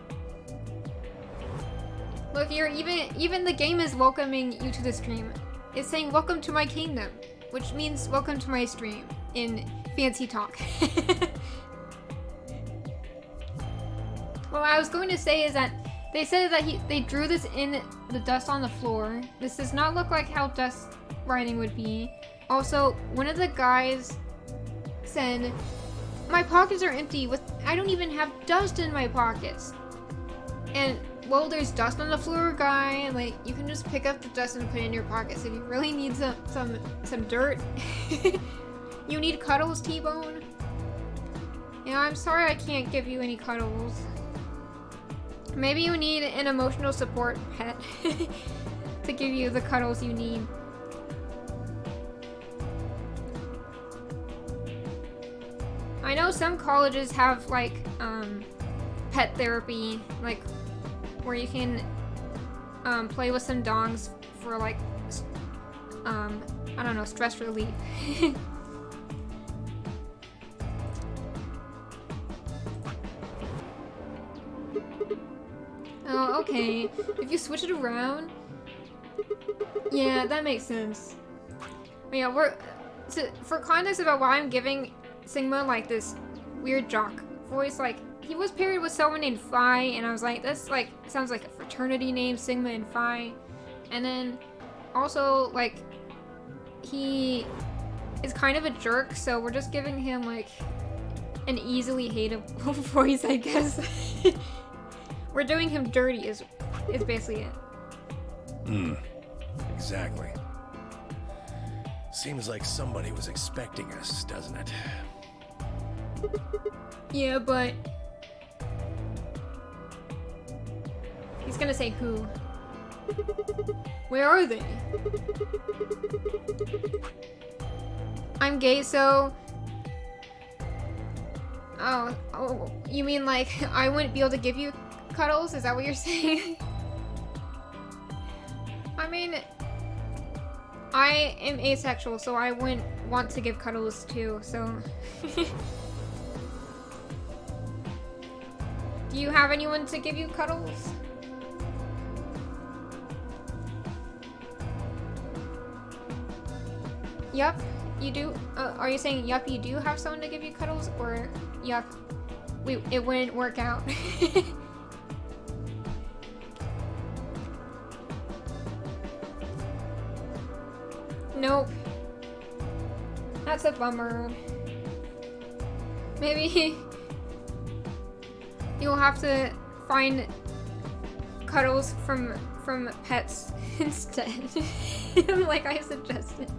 Look, you're even the game is welcoming you to the stream. It's saying welcome to my kingdom, which means welcome to my stream in fancy talk. What I was going to say is that they said that they drew this in the dust on the floor. This does not look like how dust writing would be. Also, one of the guys said, "My pockets are empty. I don't even have dust in my pockets." And well, there's dust on the floor, guy. Like, you can just pick up the dust and put it in your pockets if you really need some dirt. You need cuddles, T-Bone? Yeah, I'm sorry I can't give you any cuddles. Maybe you need an emotional support pet to give you the cuddles you need. I know some colleges have like pet therapy, like where you can play with some dogs for like I don't know, stress relief. Oh, okay. If you switch it around, yeah, that makes sense. But yeah, for context about why I'm giving Sigma like this weird jock voice, like he was paired with someone named Phi, and I was like, that's like sounds like a fraternity name, Sigma and Phi. And then also like he is kind of a jerk, so we're just giving him like an easily hateable voice, I guess. We're doing him dirty is basically it. Exactly. Seems like somebody was expecting us, doesn't it? Yeah, but he's gonna say who. Where are they? I'm gay, so... Oh, you mean like I wouldn't be able to give you cuddles? Is that what you're saying? I mean, I am asexual, so I wouldn't want to give cuddles too, so... Do you have anyone to give you cuddles? Yup, you do? Are you saying yup, you do have someone to give you cuddles? Or yup, it wouldn't work out? Nope. That's a bummer. Maybe you'll have to find cuddles from from pets instead, like I suggested.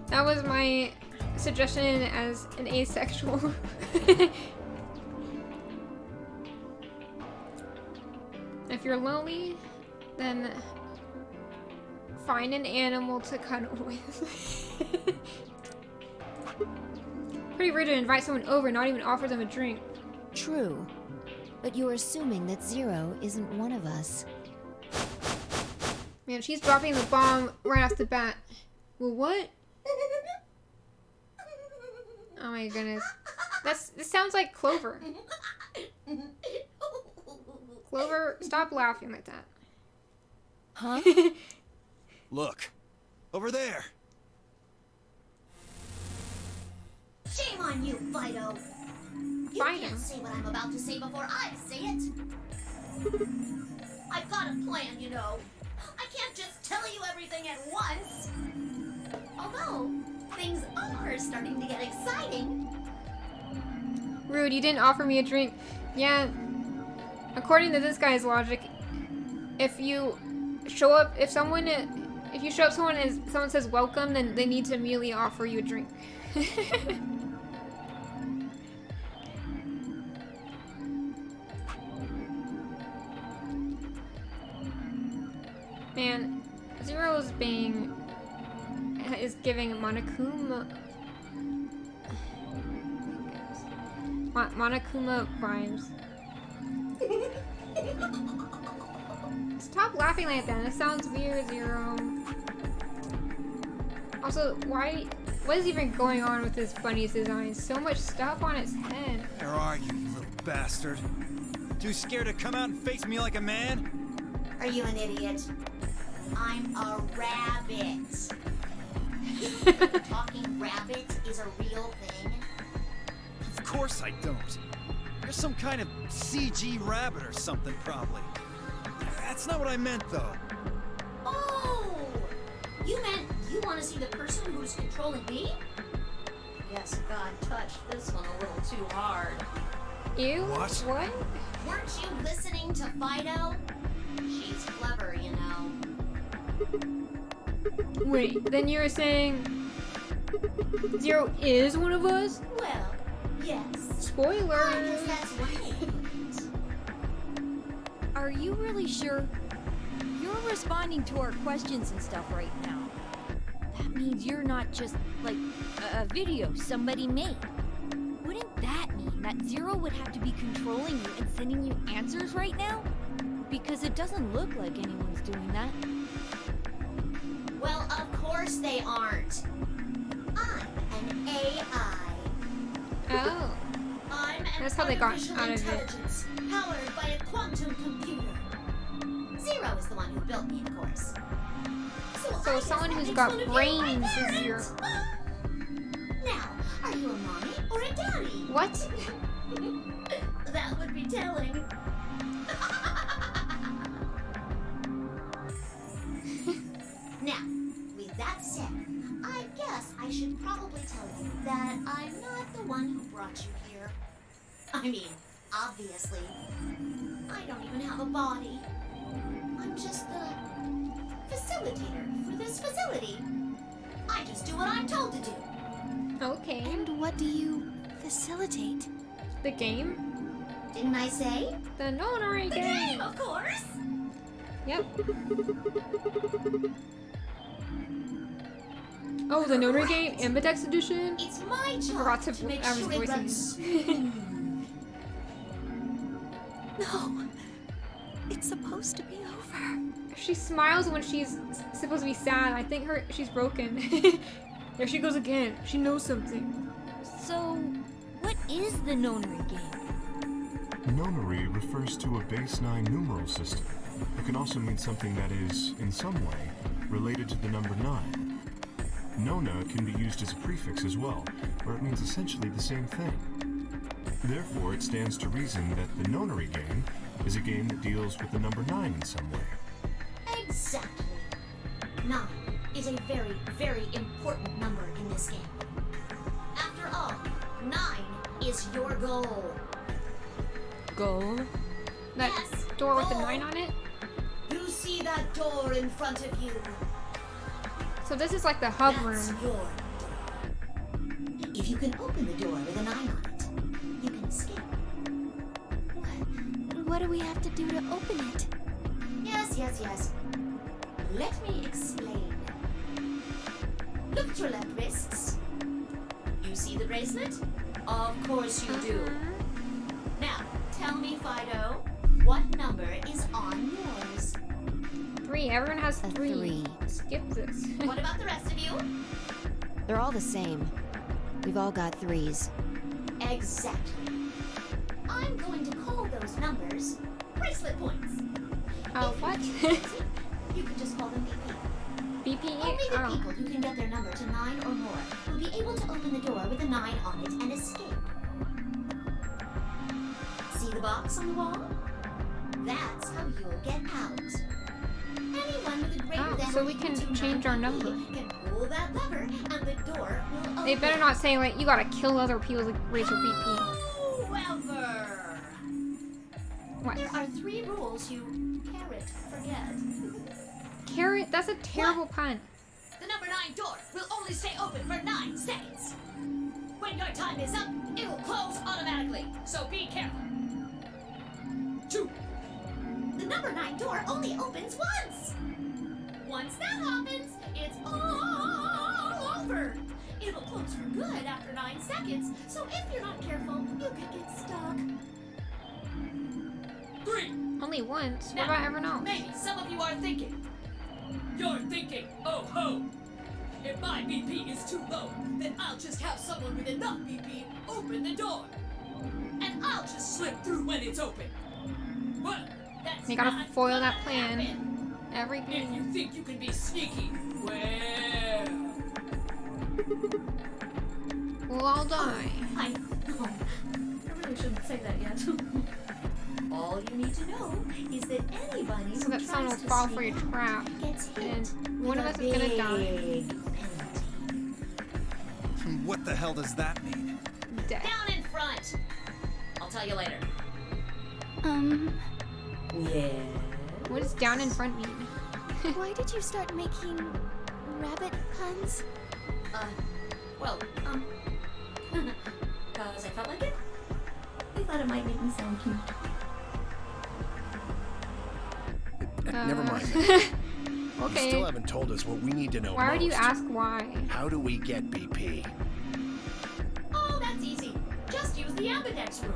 That was my suggestion as an asexual. If you're lonely, then find an animal to cuddle with. Pretty rude to invite someone over and not even offer them a drink. True. But you're assuming that Zero isn't one of us. Man, she's dropping the bomb right off the bat. Well, what? Oh my goodness. This sounds like Clover. Clover, stop laughing like that. Huh? Look. Over there. Shame on you, Fido. You Fido? can't say what I'm about to say before I say it. I've got a plan, you know. I can't just tell you everything at once. Although, things are starting to get exciting. Rude, you didn't offer me a drink. Yeah. According to this guy's logic, if you show up, if you show up someone and someone says welcome, then they need to immediately offer you a drink. Man, Zero's is giving Monokuma Monokuma vibes. Stop laughing like that. That sounds weird, Zero. Also, what is even going on with this bunny's design? So much stuff on its head. Where are you, you little bastard? Too scared to come out and face me like a man? Are you an idiot? I'm a rabbit. Talking rabbit is a real thing. Of course I don't. You're some kind of CG rabbit or something, probably. That's not what I meant, though. Oh! You meant you want to see the person who's controlling me? Guess God touched this one a little too hard. Ew? What? What? Weren't you listening to Fido? She's clever, you know. Wait, then you're saying Zero is one of us? Well, yes. Spoiler! I guess that's right. Are you really sure? You're responding to our questions and stuff right now. That means you're not just, like, a video somebody made. Wouldn't that mean that Zero would have to be controlling you and sending you answers right now? Because it doesn't look like anyone's doing that. Well, of course they aren't. I'm an AI. Oh. I'm an That's how they got artificial out of it. intelligence powered by a quantum computer. Zero is the one who built me, of course. I So guess someone that who's makes got one of you brains my is parent. Zero. Now, are you a mommy or a daddy? What? That would be telling. Now, with that said, I guess I should probably tell you that I'm not the one who brought you here. I mean, obviously, I don't even have a body. I'm just the facilitator for this facility. I just do what I'm told to do. Okay. And what do you facilitate? The game? Didn't I say? The nonary The game! game, of course! Yep. Oh, the notary game? Ambidex edition? It's my job forgot to make I was sure it voicing runs it. smooth. No. It's supposed to be over. She smiles when she's supposed to be sad. I think she's broken. There she goes again. She knows something. So, what is the nonary game? Nonary refers to a base 9 numeral system. It can also mean something that is, in some way, related to the number 9. Nona can be used as a prefix as well, where it means essentially the same thing. Therefore, it stands to reason that the nonary game is a game that deals with the number 9 in some way. Exactly. 9 is a very, very important number in this game. After all, 9 is your goal. Goal? That, Yes, door with the 9 on it? You see that door in front of you? So this is like the hub That's room. your door. If you can open the door with a 9 on it, you can escape. What do we have to do to open it? Yes. Let me explain. Look at your left wrists. You see the bracelet? Of course you do. Now, tell me, Fido, what number is on yours? 3. Everyone has A 3. 3. Skip this. What about the rest of you? They're all the same. We've all got 3s. Exactly. I'm going to call those numbers bracelet points. Oh, If what? you feel busy, you can just call them BP. BP? Only the Oh. people who can get their number to 9 or more will be able to open the door with a 9 on it and escape. See the box on the wall? That's how you'll get out. Anyone with a greater Oh, than so or we equal can to change 9 our number. can pull that lever and the door will open. They better not say, like, you gotta kill other people to raise your BP. However, What? there are 3 rules you carrot forget. Carrot? That's a terrible pun. The number 9 door will only stay open for 9 seconds. When your time is up, it will close automatically, so be careful. 2. The number 9 door only opens once. Once that happens, it's all over. It'll close for good after 9 seconds, so if you're not careful, you could get stuck. 3. Only once? Now, What about everyone else? Maybe some of you are thinking. You're thinking, oh ho! If my BP is too low, then I'll just have someone with enough BP open the door. And I'll just slip through when it's open. Well, that's You gotta not foil gonna that plan. happen. Every If game. you think you can be sneaky, well... We'll all die. I really shouldn't say that yet. All you need to know is that anybody So who that someone tries will to fall sneak for your out trap. gets hit And with one of a us is gonna die. big penalty. What the hell does that mean? Death. Down in front. I'll tell you later. Yeah. What does down in front mean? Why did you start making rabbit puns? Because I felt like it. I thought it might make me sound cute. Never mind. You Okay. still haven't told us what we need to know Why would you most. ask why? How do we get BP? Oh, that's easy. Just use the ambidex room.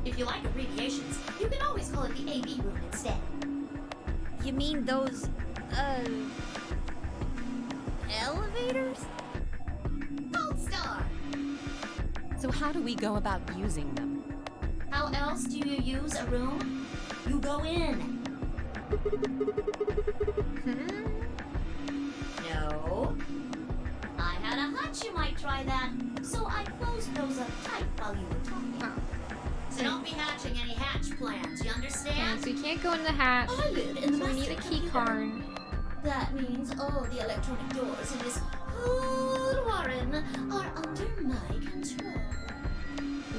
If you like abbreviations, you can always call it the AB room instead. You mean those, elevators? Gold star. So how do we go about using them? How else do you use a room? You go in. No. I had a hunch you might try that, so I closed those up tight while you were talking. Oh. So don't be hatching any hatch plans, you Yeah, understand? so you can't go in the hatch. I live in the So we need a master key computer. card. That means all the electronic doors in this whole warren are under my control.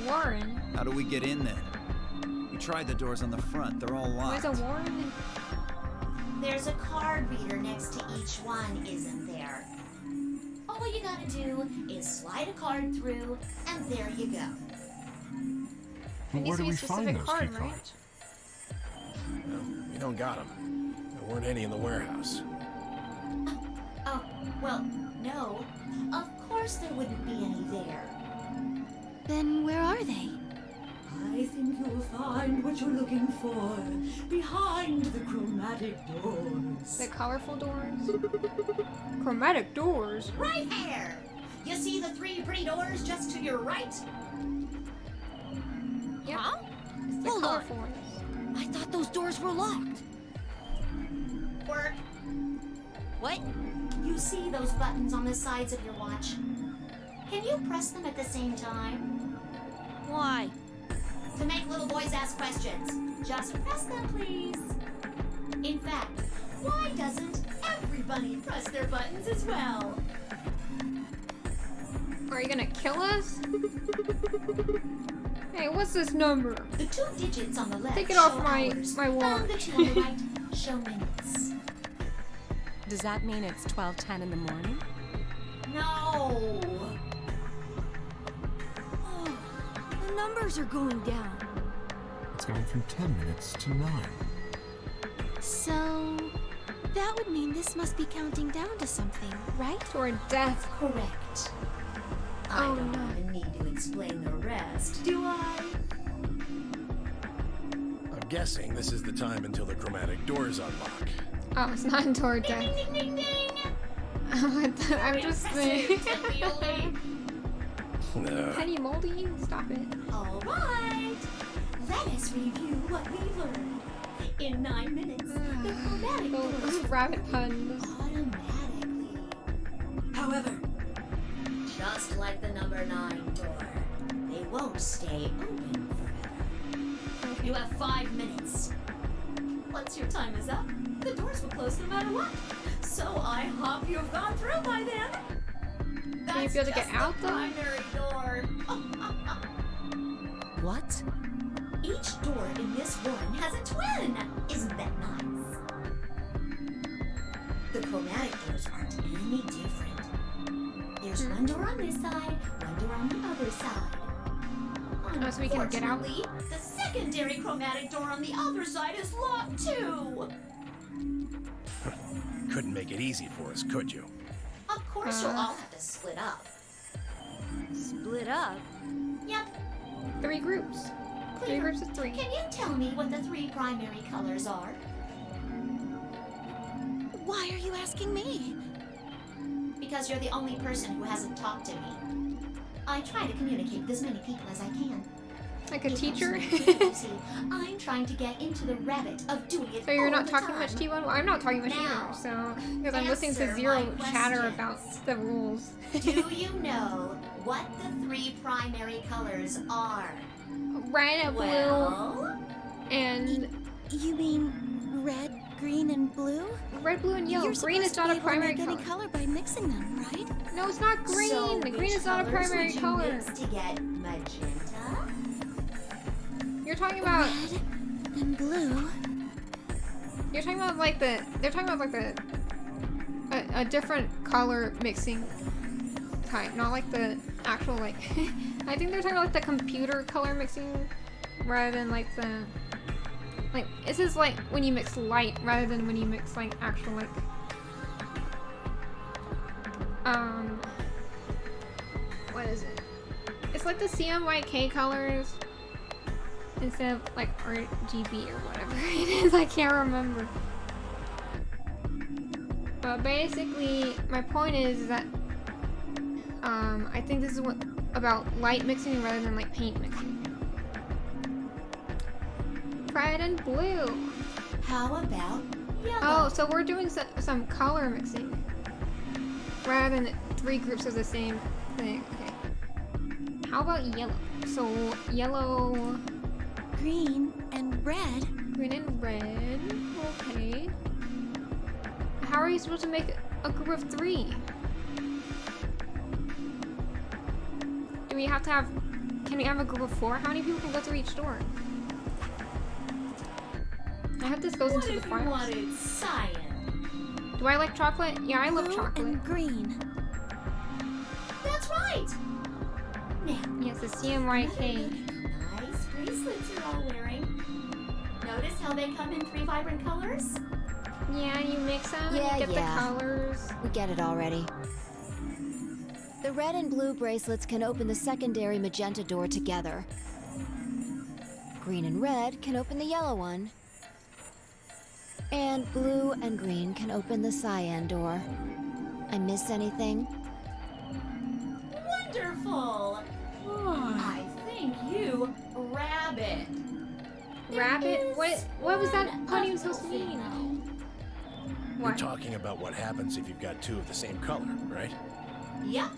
Warren. How do we get in then? We tried the doors on the front. They're all Where's locked. a Warren? There's a card reader next to each one, isn't there? All you gotta do is slide a card through, and there you go. But needs where to do be a we find specific those card, key right? cards? No, we don't got them. There weren't any in the warehouse. Oh, well, no. Of course there wouldn't be any there. Then where are they? I think you'll find what you're looking for behind the chromatic doors. The colorful doors? Chromatic doors? Right here! You see the 3 pretty doors just to your right? Yep. Huh? It's the Hold on. colorful ones. I thought those doors were locked. Work. What? You see those buttons on the sides of your watch? Can you press them at the same time? Why? To make little boys ask questions. Just press them, please. In fact, why doesn't everybody press their buttons as well? Are you gonna kill us? Hey, what's this number? The 2 digits on the left Take it off show my hours, my while watch. the 2 on the right show minutes. Does that mean it's 12:10 in the morning? No! Oh, the numbers are going down. It's gone from 10 minutes to 9. So, that would mean this must be counting down to something, right? Toward death. Correct. I Oh, don't no. even need to explain the rest, do I? I'm guessing this is the time until the chromatic doors unlock. Oh, it's not toward Ding, death. ding, ding, ding, ding! I'm just saying. No. Penny Moldy, stop it. All right. Let us review what we've learned. In 9 minutes, the chromatic doors Those rabbit puns. automatically. However, just like the number 9 door, they won't stay open forever. You have 5 minutes. Once your time is up, the doors will close no matter what. So I hope you've gone through by then. Can you be able to get just out, the though? primary door. What? Each door in this one has a twin. Isn't that nice? The chromatic doors aren't any different. There's one door on this side, one door on the other side. Oh, so we can get out? Unfortunately, the secondary chromatic door on the other side is locked too. Couldn't make it easy for us, could you? Of course, you'll all have to split up. Split up? Yep. 3 groups. 3 Cleaver, groups of 3. can you tell me what the 3 primary colors are? Why are you asking me? Because you're the only person who hasn't talked to me. I try to communicate with as many people as I can. Like a It helps teacher? me. You see, I'm trying to get into the rabbit of doing it So you're all not the talking time. much, T1? Well, I'm not talking much Now, either, so... Because I'm listening to answer zero my chatter questions. about the rules. Do you know what the 3 primary colors are? Red and blue Well, and... You mean red, green, and blue? Red, blue, and yellow. You're Green is supposed not to a be able to primary make color. any color by mixing them, right? No, it's not green. so Green which is not a colors primary would you color. mix to get magenta? You're talking about... Red and blue. You're talking about like the... They're talking about like the... A different color mixing type. Not like the actual like... I think they're talking about like the computer color mixing rather than like the... Like, this is like when you mix light rather than when you mix like actual like... What is it? It's like the CMYK colors instead of like RGB or whatever it is. I can't remember. But basically, my point is that I think this is what about light mixing rather than like paint mixing. Red and blue. How about yellow? Oh, so we're doing some color mixing rather than 3 groups of the same thing. Okay. How about yellow? So yellow, Green and red. green, and red. Okay. How are you supposed to make a group of 3? Do we have to have? Can we have a group of 4? How many people can go through each door? I hope this goes What into the if you files. wanted cyan? Do I like chocolate? Yeah, I love Blue chocolate. and green. That's right. Now, Yes, the CMYK. nice bracelets you're all wearing. Notice how they come in 3 vibrant colors? Yeah, you mix them Yeah, and you get yeah. the colors. We get it already. The red and blue bracelets can open the secondary magenta door together. Green and red can open the yellow one. And blue and green can open the cyan door. I miss anything? Wonderful. I think you rabbit. Rabbit? What was that pun you supposed to mean? You're What? talking about what happens if you've got 2 of the same color, right? Yep.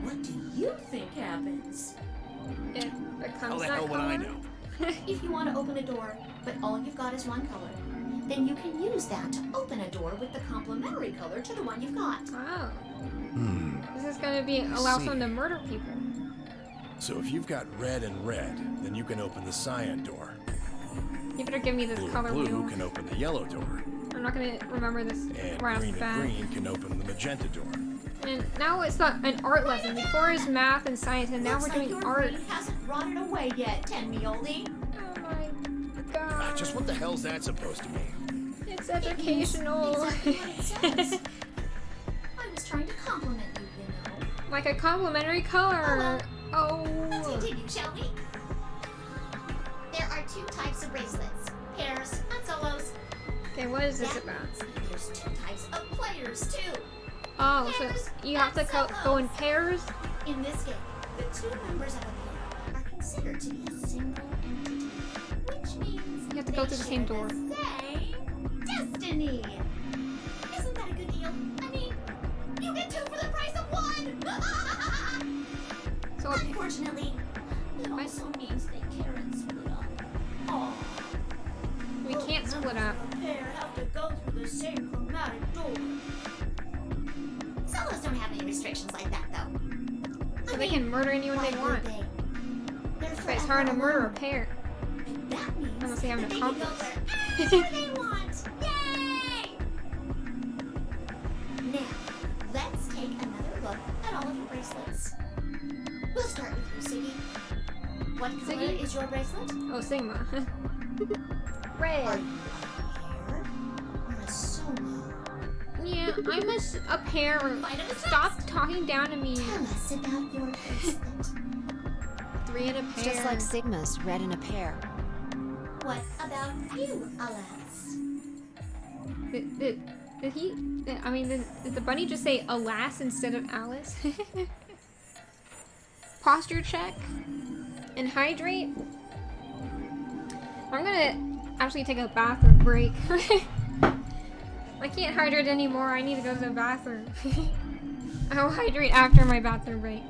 What do you think happens? It How becomes the that hell would I color? know? If you want to open a door, but all you've got is one color, then you can use that to open a door with the complementary color to the one you've got. Oh. Hmm. This is gonna be allow see. someone to murder people. So if you've got red and red, then you can open the cyan door. You better give me this Blue color and blue wheel. can open the yellow door. I'm not gonna remember this And right off green the and bat. green can open the magenta door. And now it's not an art lesson. Before is math and science, and now Looks we're like doing your art. brain hasn't rotted away yet, Tenmioldi. Oh my god. Just what the hell's that supposed to mean? It's educational. Exactly what it says. I was trying to compliment you, Like a complimentary color. Oh. Let's continue, shall we? There are 2 types of bracelets. Pairs and solos. Okay, what is this That about? means there's 2 types of players, too. Oh, so Pairs you have to and go solos. in pairs? In this game, the 2 members of a pair are considered to be a single entity, which means You have to go they through the same share door. the same destiny. Isn't that a good deal? I mean, you get 2 for the price of 1. So Unfortunately, it also means they can't split up. Aww. we can't split up. A pair have to go through the same chromatic door. Solos don't have any restrictions like that, though. So they can murder anyone why they would want. they? They're But it's hard to forever murder a alone. pair. And that means Unless they have an that they can go accomplice. wherever they want. Yay! Now, let's take another look at all of your bracelets. We'll start with you, Siggy. What color Siggy? is your bracelet? Oh, Sigma. Are Red. you a pair or a solo? Yeah, I'm a pair. Fight of the Stop six. talking down to me. Tell us about your bracelet. 3 in a pair. Just like Sigma's, red in a pair. What about you, alas? Did the bunny just say alas instead of Alice? Posture check and hydrate. I'm gonna actually take a bathroom break. I can't hydrate anymore. I need to go to the bathroom. I'll hydrate after my bathroom break.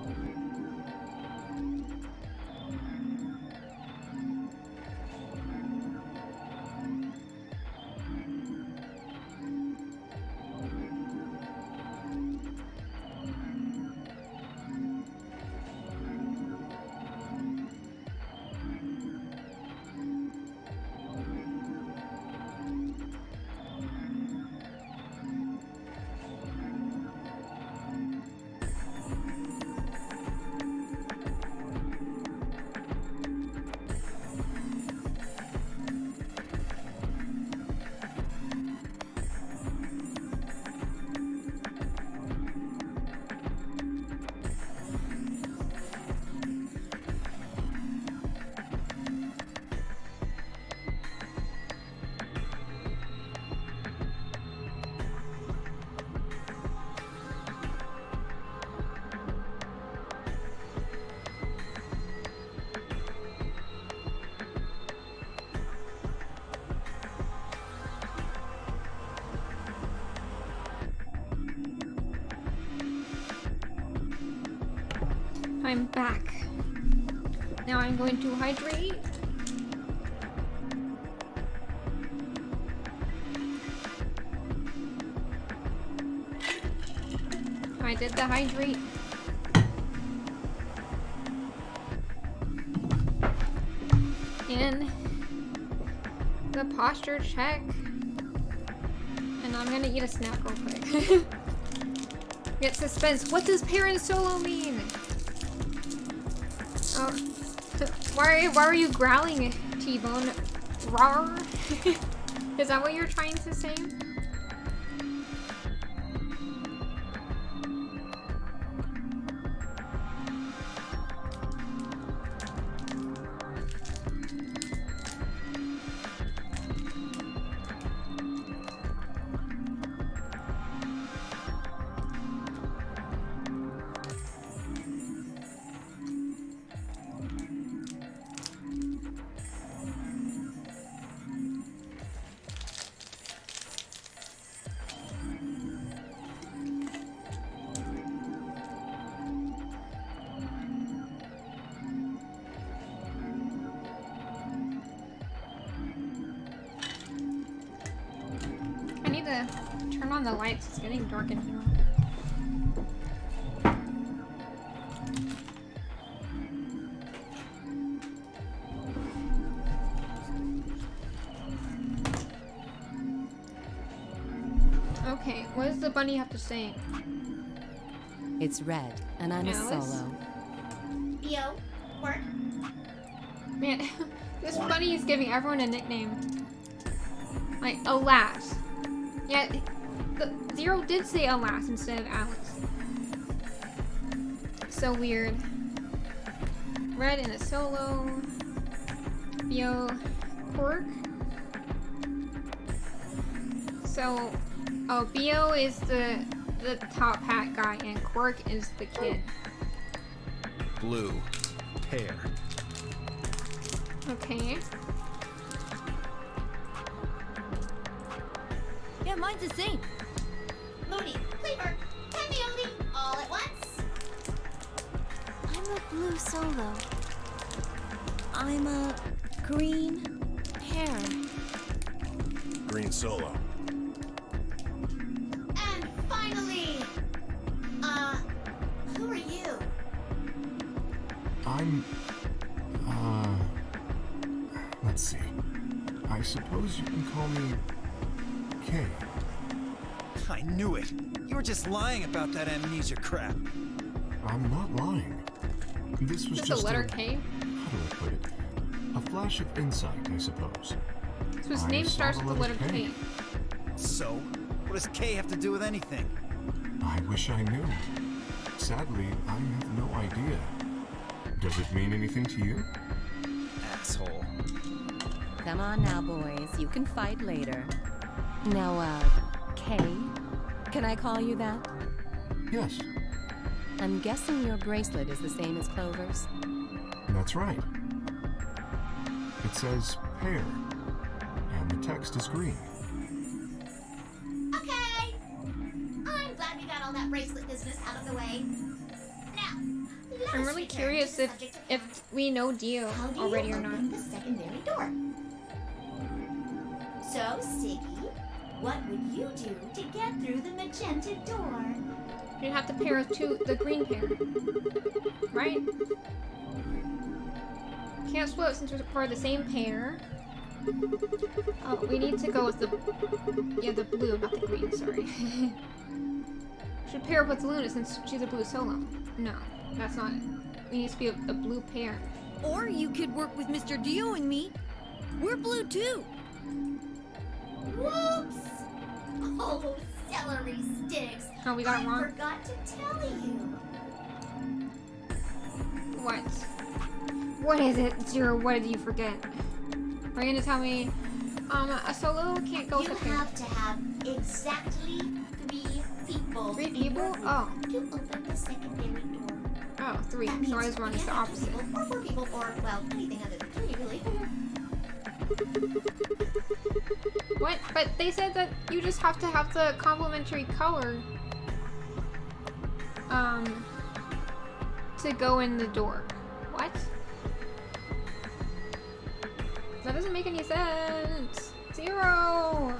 I'm back. Now I'm going to hydrate. I did the hydrate. And the posture check. And I'm gonna eat a snack real quick. Get suspense. What does parent solo mean? Oh, why are you growling, T-Bone? Rawr? Is that what you're trying to say? I need to turn on the lights. It's getting dark in here. What does the bunny have to say? It's Red, and I'm a Alice? solo. Theo, Quirk, Man, this bunny is giving everyone a nickname. Like, Alas. Yeah, the Zero did say Alas instead of Alex. So weird. Red in a solo. Theo, Quirk. So, oh, Theo is the top hat guy, and Quirk is the kid. Blue. Pear. Okay. Yeah, mine's the same. Moody, Cleaver, and Leonie, all at once. I'm a blue solo. I'm a green pear. Green solo. And finally, who are you? I'm... let's see. I suppose you can call me... Kay. I knew it. You were just lying about that amnesia crap. I'm not lying. This was Just just a letter K? How do I put it? A flash of insight, I suppose. So his I name saw starts the with the letter K. So, what does K have to do with anything? I wish I knew. Sadly, I have no idea. Does it mean anything to you? Asshole. Come on now, boys. You can fight later. Now, Kay? Can I call you that? Yes, I'm guessing your bracelet is the same as Clover's. that's right. It says pear, and the text is green. Okay. I'm glad we got all that bracelet business out of the way. Now, let I'm us really return to curious the if subject of if we know Dio how do already you or not. open the secondary door? So, Siggy, what would you do to get through the magenta door? You'd have to pair to the green pair, right? Can't split since we're part of the same pair. Oh, we need to go with the blue, not the green. Sorry. Should pair up with Luna since she's a blue solo. No, that's not it. We need to be a blue pair. Or you could work with Mr. Dio and me. We're blue too. Whoops! Oh, celery sticks! Oh, we got it I wrong. forgot to tell you. What? What is it, Zero? What did you forget? Are you gonna tell me, a solo can't go You with a pair? have to have exactly 3 people. 3 in people? your group Oh. To open the secondary door. Oh, 3. That means So I was wrong. It's the you have 2 opposite. people, or 4 people, or, well, anything other than 3, really. What? But they said that you just have to have the complementary color, to go in the door. What? That doesn't make any sense. 0!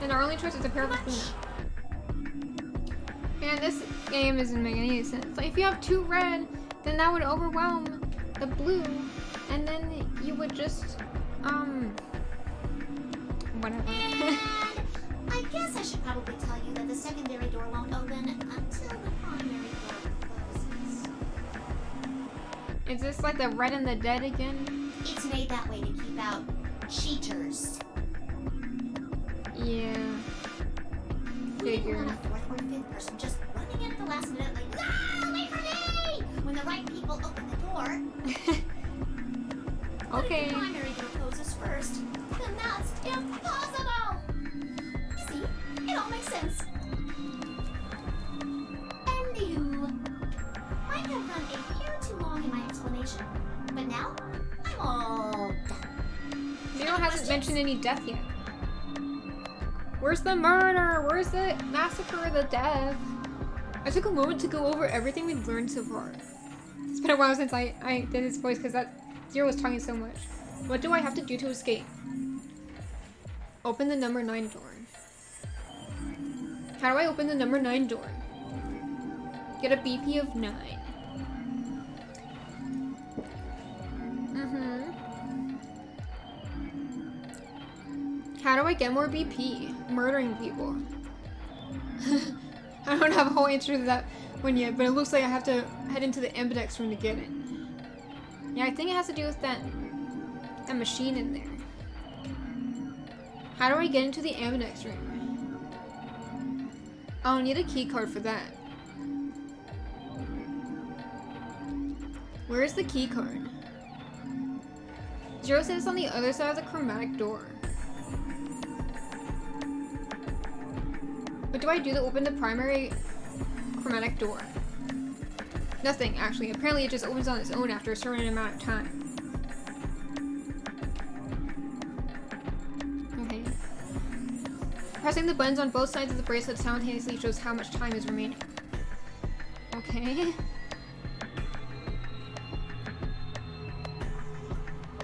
And our only choice is to pair with Luna. And this game isn't making any sense. Like, if you have 2 red, then that would overwhelm the blue, and then you would just, whatever. And I guess I should probably tell you that the secondary door won't open until the primary door closes. Is this like the Red and the Dead again? It's made that way to keep out cheaters. Yeah. We don't Figure. want a 4th or 5th person just running in at the last minute like, ah, wait for me! When the right people open the door. But if Okay. the primary door closes first, then that's impossible! You see, it all makes sense. And you might have run a hair too long in my explanation, but now I'm all done. Zero hasn't mentioned any death yet. Where's the murder? Where's the massacre, the death? I took a moment to go over everything we've learned so far. It's been a while since I did his voice because that Zero was talking so much. What do I have to do to escape? Open the number 9 door. How do I open the number 9 door? Get a BP of 9. How do I get more BP? murdering people. I don't have a whole answer to that one yet, but it looks like I have to head into the ambidex room to get it. Yeah, I think it has to do with that machine in there. How do I get into the ambidex room? I'll need a key card for that. Where is the key card? Zero says it's on the other side of the chromatic door. What do I do to open the primary chromatic door? Nothing, actually. Apparently it just opens on its own after a certain amount of time. Okay. Pressing the buttons on both sides of the bracelet simultaneously shows how much time is remaining. Okay.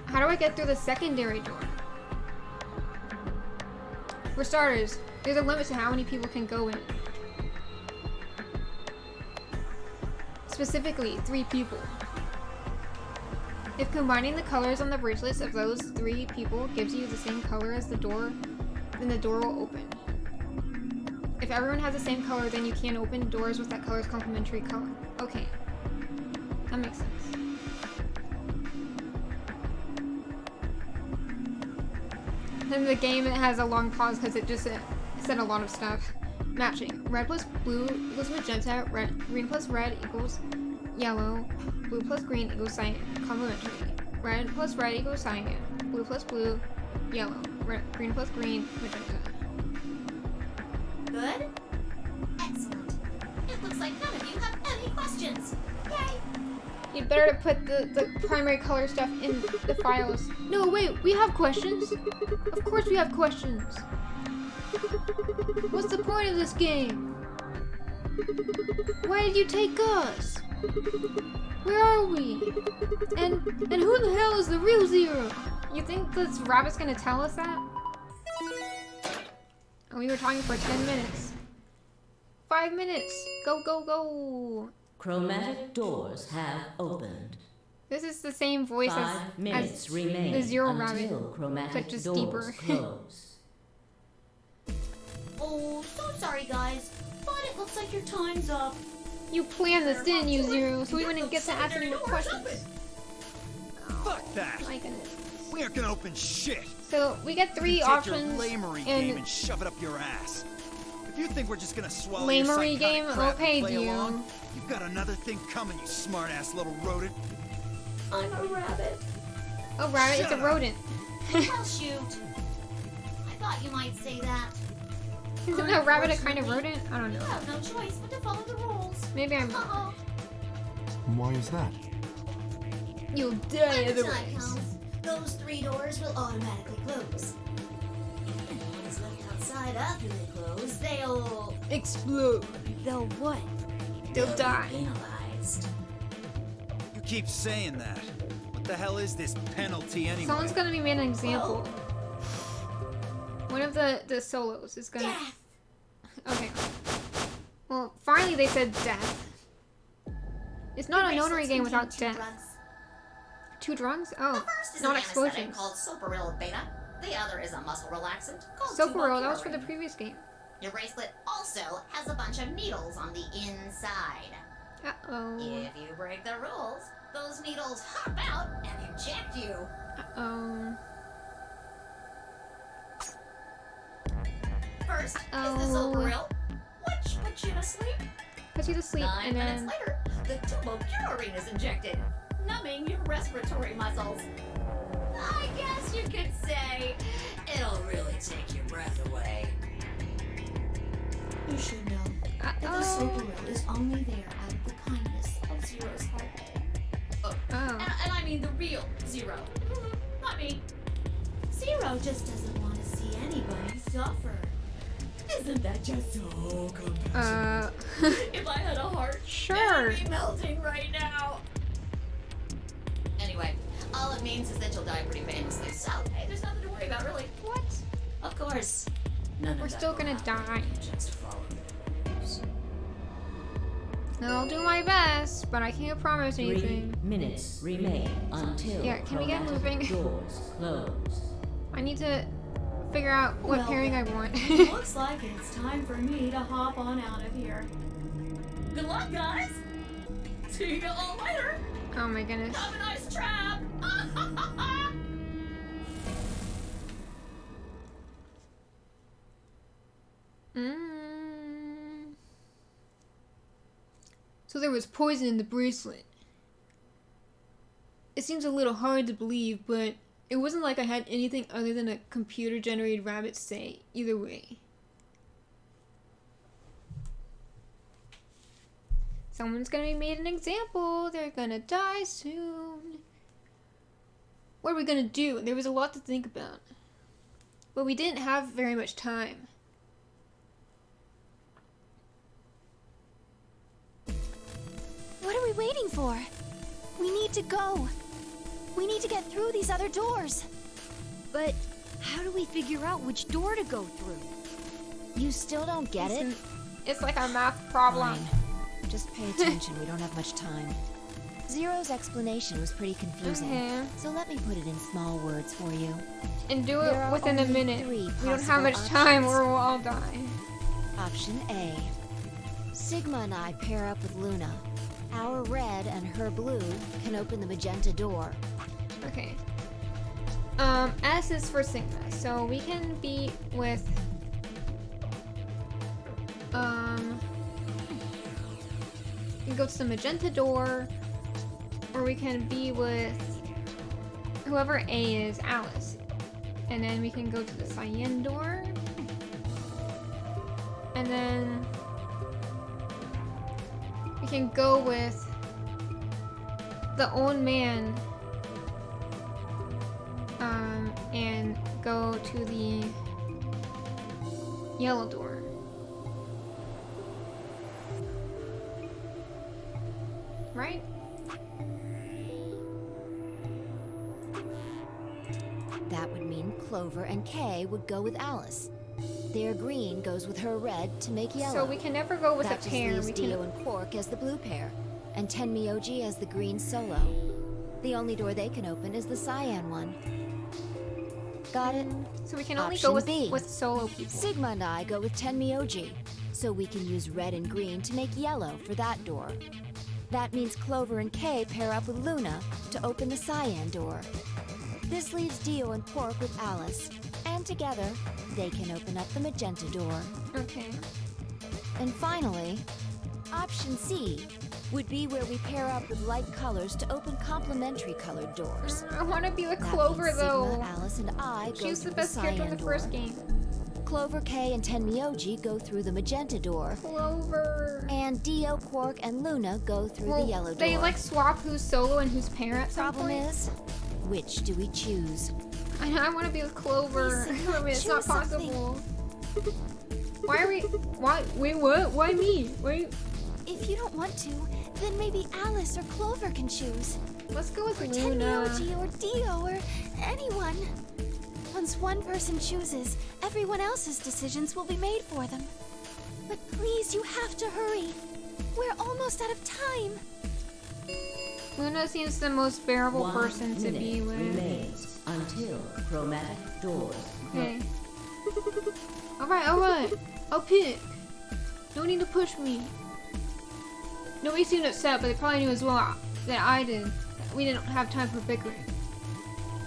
How do I get through the secondary door? For starters, there's a limit to how many people can go in. Specifically, 3 people. If combining the colors on the bracelets of those 3 people gives you the same color as the door, then the door will open. If everyone has the same color, then you can't open doors with that color's complementary color. Okay. That makes sense. In the game, it has a long pause because it just said a lot of stuff. Matching. Red plus blue equals magenta. Green plus red equals yellow. Blue plus green equals cyan. Complementary. Red plus red equals cyan. Blue plus blue, yellow. Green plus green, magenta. Good? Excellent. It looks like none of you have any questions. Yay! You'd better to put the primary color stuff in the files. No, wait, we have questions. Of course we have questions. What's the point of this game? Why did you take us? Where are we? And who the hell is the real Zero? You think this rabbit's gonna tell us that? And we were talking for 10 minutes. 5 minutes. Go, go, go. Chromatic doors have opened. This is the same voice 5 minutes as remain the Zero until Rabbit, chromatic but just doors deeper. close. Oh, so sorry guys, but it looks like your time's up. You planned this, didn't you, Zero? So we wouldn't get to ask any more questions. Fuck that! My goodness. We aren't gonna open shit! So we get 3 Take options your lamery game and and shove it up your ass. If you think we're just gonna swallow Lamery your psychotic game? crap Okay, and play dear. along, you've got another thing coming, you smart-ass little rodent. I'm a rabbit. oh, rabbit, it's a Shut up. rodent. I'll shoot. I thought you might say that. Isn't a rabbit a kind of rodent? I don't You know. have no choice but to follow the rules. Maybe I'm. Uh-oh. Why is that? You'll die When the time otherwise. comes, those 3 doors will automatically close. And what is left outside after they close, they'll Explode. They'll what? They'll be die. penalized. You keep saying that. What the hell is this penalty anyway? Someone's gonna be made an example. One of the solos is gonna. Death. Okay. Well, finally they said death. It's not a notary game without death. Drugs. 2 drugs? The Oh, first is not an anesthetic explosions. called Soparil Beta. The other is a muscle relaxant called Soparil, that was for the Tubocurin. previous game. Your bracelet also has a bunch of needles on the inside. Uh-oh. If you break the rules, those needles hop out and inject you. Uh-oh. First is the Oh. Soparil, which puts you to sleep. Puts you to sleep, 9 and minutes then... later, the Tubocurin is injected, numbing your respiratory muscles. I guess you could say it'll really take your breath away. You should know that the Uh-oh. Soparil is only there out of the kindness of Zero's heart. Oh. And I mean the real Zero. Not me. Zero just doesn't want to see anybody suffer. Isn't that just so compassionate? If I had a heart, Sure. it'd be melting right now. Anyway, all it means is that you'll die pretty painlessly. So, hey, there's nothing to worry about, really. What? Of course. None We're of that still will gonna happen. die. Just follow the rules. I'll do my best, but I can't promise 3 anything. minutes remain until Yeah, can we get chromatic moving? doors close. I need to figure out what Well, pairing I want. Looks like it's time for me to hop on out of here. Good luck, guys. See you all later. Oh my goodness. Have a nice trap. So there was poison in the bracelet. It seems a little hard to believe, but it wasn't like I had anything other than a computer-generated rabbit say either way. Someone's gonna be made an example. They're gonna die soon. What are we gonna do? There was a lot to think about. But we didn't have very much time. What are we waiting for? We need to go. We need to get through these other doors. But how do we figure out which door to go through? You still don't get it? It's like a math problem. Fine. Just pay attention, we don't have much time. Zero's explanation was pretty confusing, Okay. so let me put it in small words for you. And do There it are within a only minute. 3 We don't have possible much time options. or we'll all die. Option A. Sigma and I pair up with Luna. Our red and her blue can open the magenta door. Okay. S is for Sigma, so we can be with we can go to the magenta door, or we can be with whoever A is, Alice. And then we can go to the cyan door. And then we can go with the old man and go to the yellow door. Right? That would mean Clover and Kay would go with Alice. Their green goes with her red to make yellow. So we can never go with that a just pair. leaves We Dio can. and Quark as the blue pair, and Tenmyoji as the green solo. The only door they can open is the cyan one. Got it? So we can only Option go with B. solo people. Sigma and I go with Tenmyoji, so we can use red and green to make yellow for that door. That means Clover and Kay pair up with Luna to open the cyan door. This leaves Dio and Quark with Alice, and together, they can open up the magenta door. Okay. And finally, option C would be where we pair up with light colors to open complementary colored doors. I want to be with That Clover means though. Sigma, Alice, and I go She was through the best character in cyan the first door. game. Clover, Kay, and Tenmyoji go through the magenta door. Clover. And Dio, Quark, and Luna go through Well, the yellow door. they like swap who's solo and who's pair at some Problem point. is, which do we choose? I want to be with Clover. Please, I mean, it's not choose something. possible. Why are we? Why? Wait, what? Why me? Wait. If you don't want to, then maybe Alice or Clover can choose. Let's go with Or Luna. Tenmyoji or Dio or anyone. Once one person chooses, everyone else's decisions will be made for them. But please, you have to hurry. We're almost out of time. Luna seems the most bearable 1 person to minute be with. remains until chromatic doors. Okay. Alright. I'll pick. No need to push me. Nobody seemed upset, but they probably knew as well that I did. We didn't have time for bickering.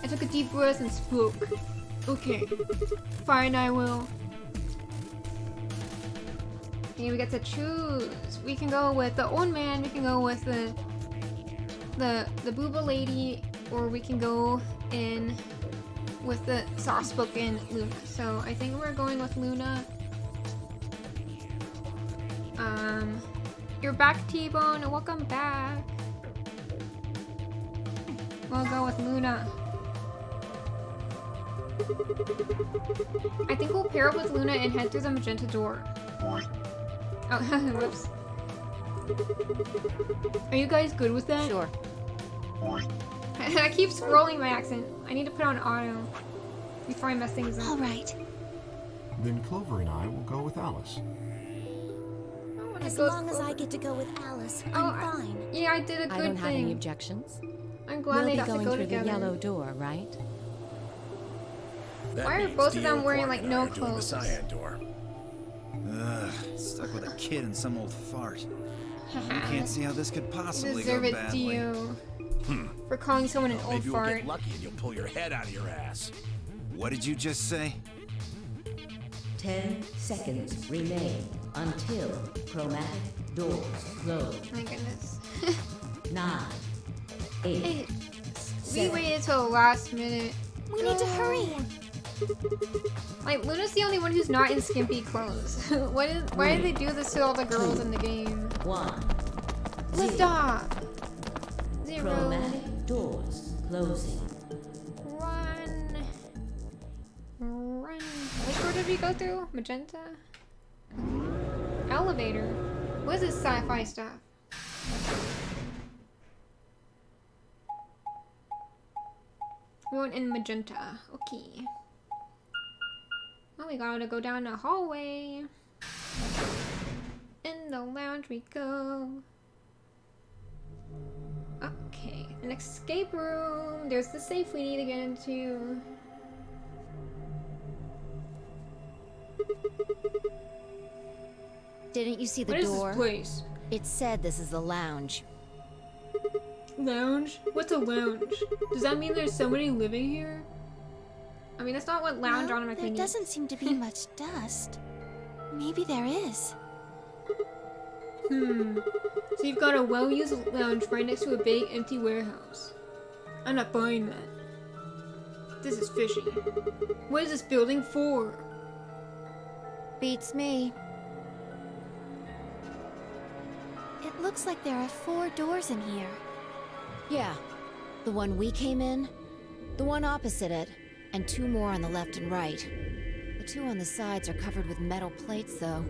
I took a deep breath and spoke. Okay. Fine, I will. Okay, we get to choose. We can go with the old man, we can go with the booba lady, or we can go in with the soft-spoken Luna. So I think we're going with Luna. You're back, T-Bone. Welcome back. We'll go with Luna. I think we'll pair up with Luna and head through the magenta door. Oh, whoops. Are you guys good with that? Sure. I keep scrolling my accent. I need to put on auto before I mess things up. All right. Then Clover and I will go with Alice. As long as I get to go with Alice, I'm fine. Yeah, I did a I good don't have any thing. objections. I'm glad We'll they be got to going go through together. the yellow door, right? That Why are means both of Dio, them wearing, Quark, like, and I no are doing the clothes? cyan door. Ugh, stuck with a kid and some old fart. I can't see how this could You possibly deserve go it, badly. Dio. For calling someone an Well, old maybe we'll fart. get lucky and you'll pull your head out of your ass. What did you just say? 10 seconds remain until chromatic doors close. My goodness. 9, 8, Hey, we 7, waited till the last minute. We need to hurry. Like, Luna's the only one who's not in skimpy clothes. Why did they do this to all the girls in the game? 1. Lift off! 0. Chromatic doors closing. Run. Run. Which door did we go through? Magenta? Elevator. What is this sci-fi stuff? We went in magenta. Okay. Well, we gotta go down the hallway. In the lounge we go. Okay, an escape room. There's the safe we need to get into. Didn't you see the What is door? this place? It said this is the lounge. Lounge? What's a lounge? Does that mean there's somebody living here? I mean, that's not what lounge Well, automatically there means. doesn't seem to be much dust. Maybe there is. So you've got a well-used lounge right next to a big empty warehouse. I'm not buying that. This is fishy. What is this building for? Beats me. It looks like there are 4 doors in here. Yeah. The one we came in, the one opposite it, and 2 more on the left and right. The 2 on the sides are covered with metal plates, though.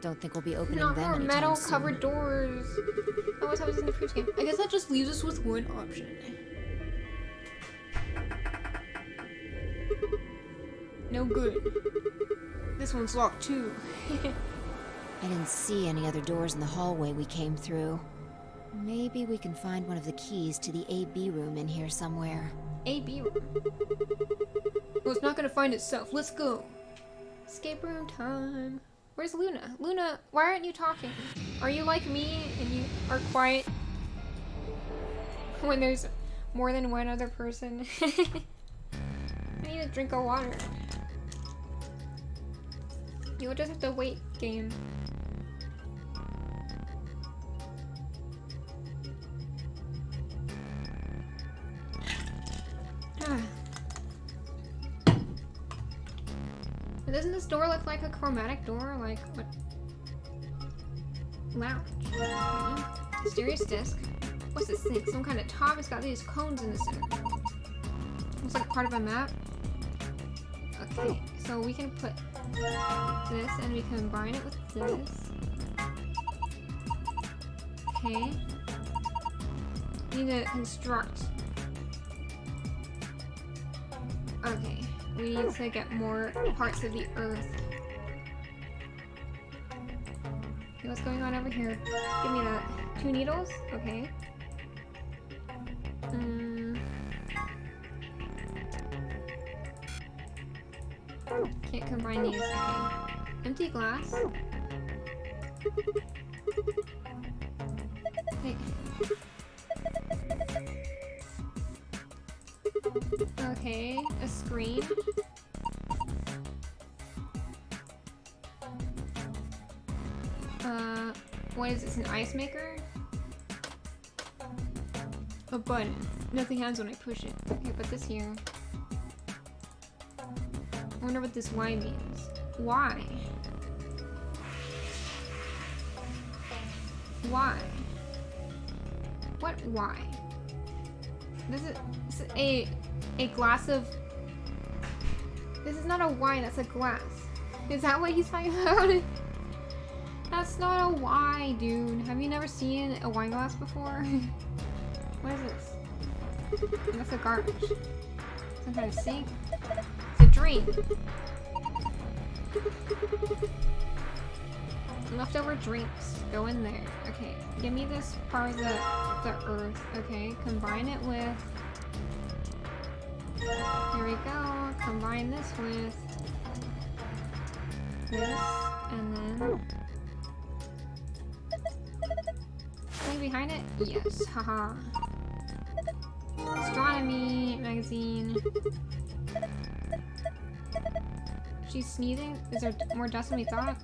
Don't think we'll be opening Not them more anytime metal soon. covered doors. That was how it was in the previous game. I guess that just leaves us with one option. No good. This one's locked too. I didn't see any other doors in the hallway we came through. Maybe we can find one of the keys to the AB room in here somewhere. AB room. Well, it's not gonna find itself. Let's go. Escape room time. Where's Luna? Luna, why aren't you talking? Are you like me and you are quiet when there's more than one other person? I need a drink of water. You'll just have to wait, game. Doesn't this door look like a chromatic door? Like, what? Lounge. Okay. Mysterious disc. What's this thing? Some kind of top? It's got these cones in the center. Looks like part of a map. Okay, so we can put this and we combine it with this. Okay. We need to construct. Okay. We need to get more parts of the earth. Okay, what's going on over here? Give me that. 2 needles? Okay. Can't combine these. Okay. Empty glass. Hey. Okay, a screen. What is this, an ice maker? A button. Nothing happens when I push it. Okay, put this here. I wonder what this Y means. Why? Why? What why? This is a glass of... This is not a wine, that's a glass. Is that what he's talking about? That's not a wine, dude. Have you never seen a wine glass before? What is this? That's a garbage. Some kind of sink. It's a drain. Leftover drinks. Go in there. Okay, give me this part of the earth. Okay, combine it with Here we go. Combine this with this, and then thing behind it? Yes, haha. Astronomy magazine. She's sneezing? Is there more dust than we thought?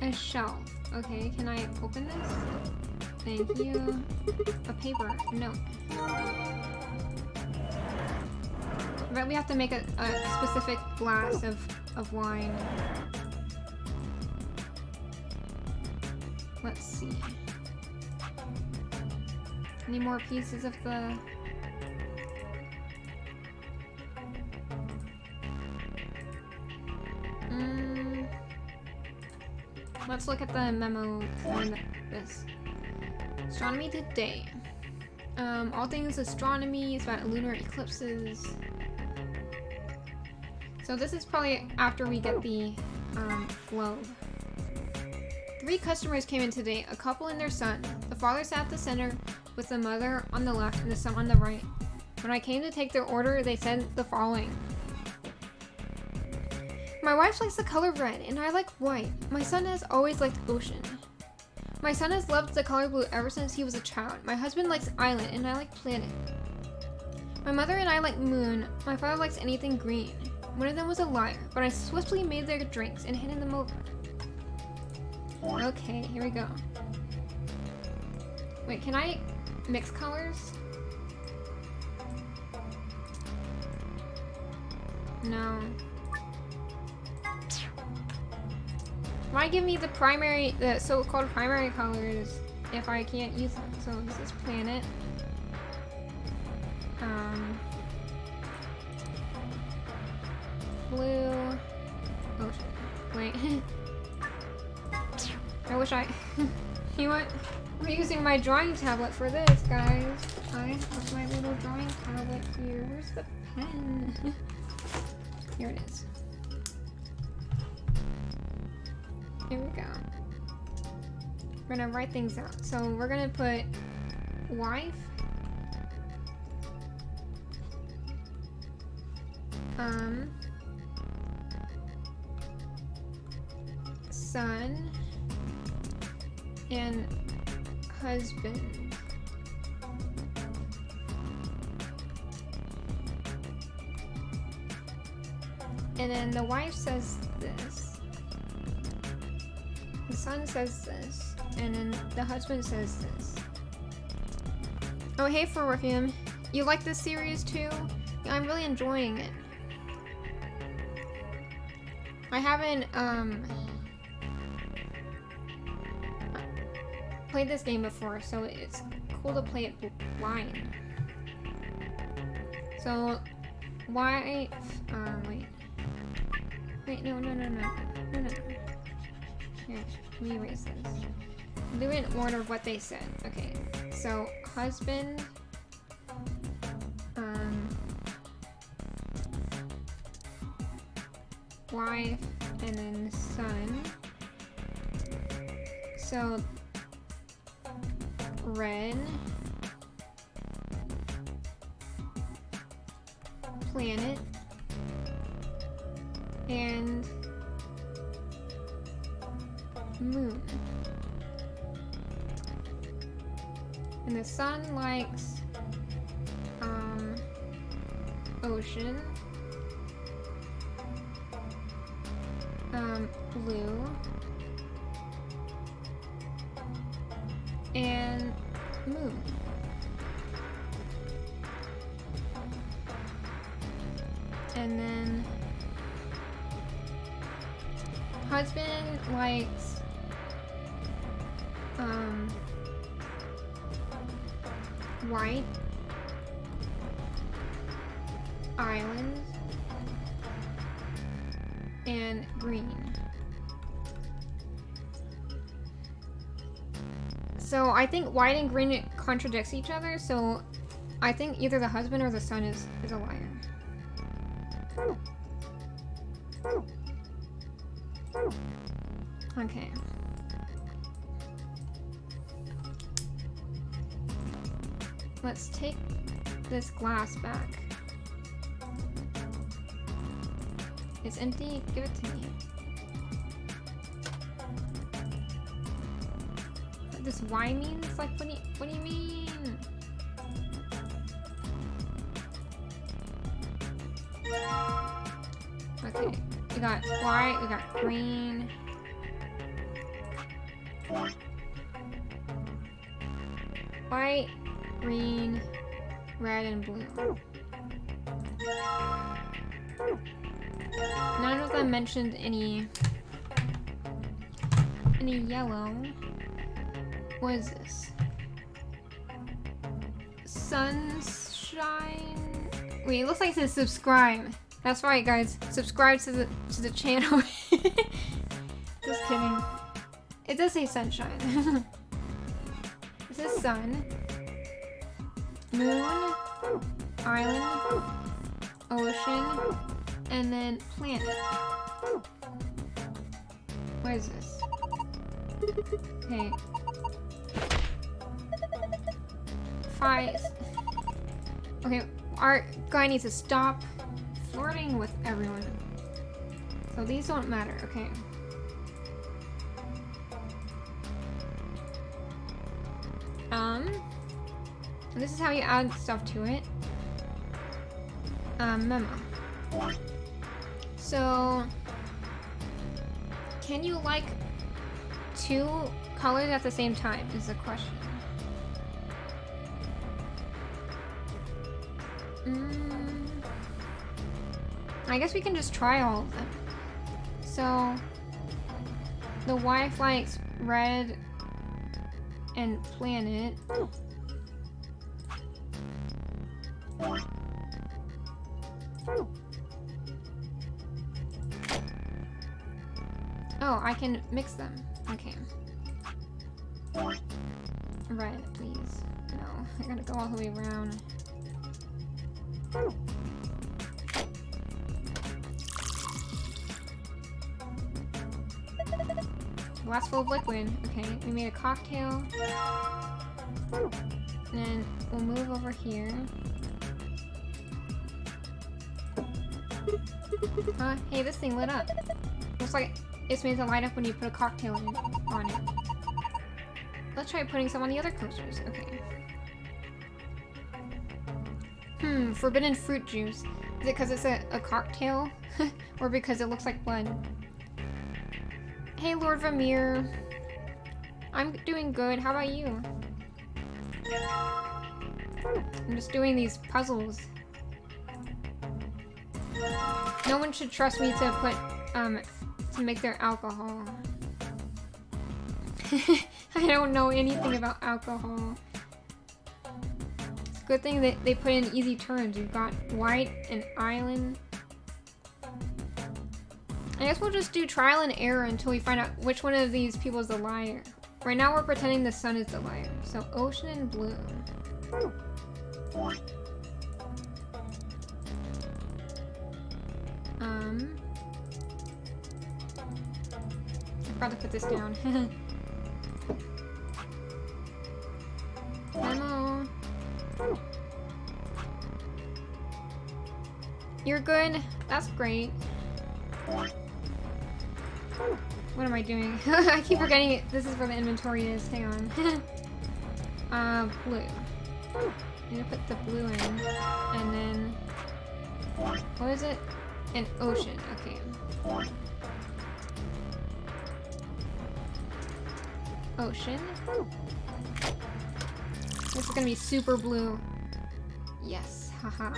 A shelf. Okay, can I open this? Thank you. A paper. No. But we have to make a specific glass of wine. Let's see. Any more pieces of the... Let's look at the memo on this. Astronomy today. All things astronomy is about lunar eclipses. So this is probably after we get the globe. 3 customers came in today, a couple and their son. The father sat at the center with the mother on the left and the son on the right. When I came to take their order, they said the following. My wife likes the color red, and I like white. My son has always liked ocean. My son has loved the color blue ever since he was a child. My husband likes island, and I like planet. My mother and I like moon. My father likes anything green. One of them was a liar, but I swiftly made their drinks and handed them over. Okay, here we go. Wait, can I mix colors? No. Why give me the so-called primary colors if I can't use them? So this is planet. Blue. Ocean. Wait. I wish I... You know what? We're using my drawing tablet for this, guys. I have my little drawing tablet here. Where's the pen? Here it is. Here we go. We're gonna write things out. So we're gonna put wife. Son. And husband. And then the wife says this. The son says this. And then the husband says this. Oh, hey, Ferrofium. You like this series too? Yeah, I'm really enjoying it. I haven't, played this game before, so it's cool to play it blind. So, why? Wait, no. Here, let me erase this. Do it in order of what they said. Okay, so husband, wife, and then son. So red, planet, and moon. And the sun likes ocean, blue, and moon. And then husband likes white, island, and green. So I think white and green contradicts each other, so I think either the husband or the son is a liar. Okay. Let's take this glass back. It's empty. Give it to me. What this Y means? Like, what do you mean? Okay, we got white, we got green. White, green, red, and blue. None of them mentioned any yellow. What is this? Sunshine? Wait, it looks like it says subscribe. That's right, guys. Subscribe to the channel. Just kidding. It does say sunshine. It says sun, moon, island, ocean, and then planet. What is this? Okay. 5. Okay, our guy needs to stop flirting with everyone. So these don't matter, okay. This is how you add stuff to it. Memo. So, can you like 2 colors at the same time is the question. I guess we can just try all of them. So, the wife likes red and planet. Oh, I can mix them. Okay. Red, please. No, I gotta go all the way around. Glass full of liquid. Okay, we made a cocktail. And then we'll move over here. Hey, this thing lit up. Looks like it's made to light up when you put a cocktail on it. Let's try putting some on the other coasters. Okay. Forbidden fruit juice. Is it because it's a cocktail? Or because it looks like blood? Hey, Lord Vermeer. I'm doing good. How about you? I'm just doing these puzzles. No one should trust me to put, to make their alcohol. I don't know anything about alcohol. It's a good thing that they put in easy terms. You've got white and island. I guess we'll just do trial and error until we find out which one of these people is the liar. Right now we're pretending the sun is the liar. So ocean and blue. I forgot to put this down. Memo. You're good. That's great. What am I doing? I keep forgetting it. This is where the inventory is. Hang on. Blue. I'm gonna put the blue in. And then... what is it? An ocean. Okay. Ocean. This is gonna be super blue. Yes. Haha.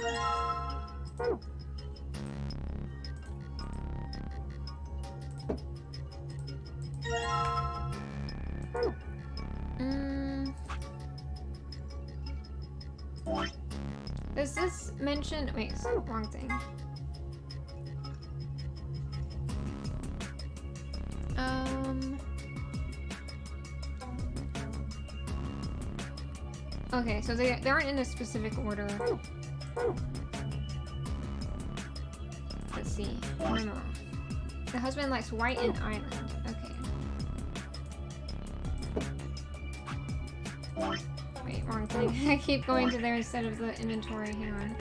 Does this mention... wait, wrong thing. Okay, so they aren't in a specific order. Let's see. No. The husband likes white and island. Okay. Wait, wrong thing. I keep going to there instead of the inventory. Hang on.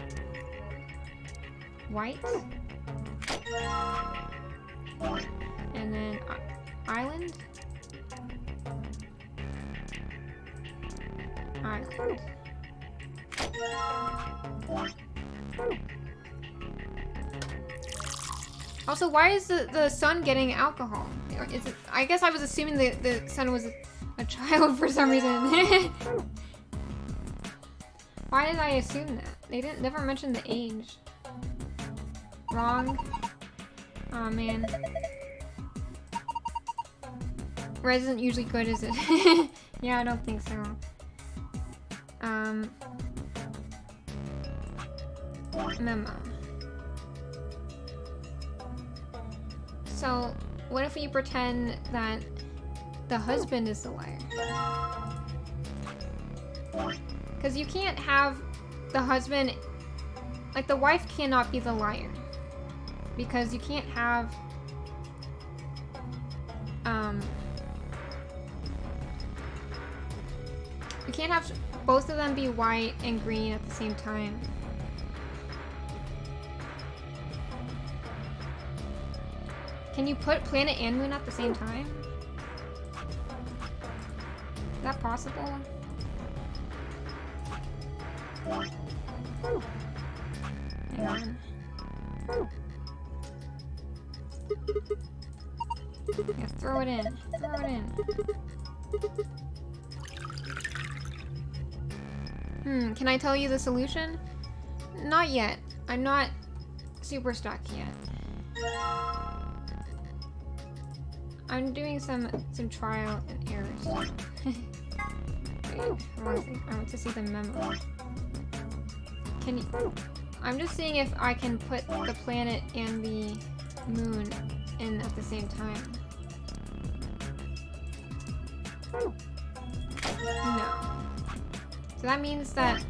White. And then island. Island. Also, why is the son getting alcohol? Is it, I guess I was assuming the son was a child for some reason. Why did I assume that? They never mention the age. Wrong. Aw, man. Res isn't usually good, is it? Yeah, I don't think so. Memo. So, what if we pretend that the husband is the liar? Because you can't have the husband... Like, the wife cannot be the liar. Because you can't have... You can't have both of them be white and green at the same time. Can you put planet and moon at the same time? Is that possible? Hang on. Yeah, throw it in. Throw it in. Can I tell you the solution? Not yet. I'm not super stuck yet. I'm doing some trial and error stuff. Wait, I want to see the memo. Can you... I'm just seeing if I can put the planet and the moon in at the same time. No. So that means that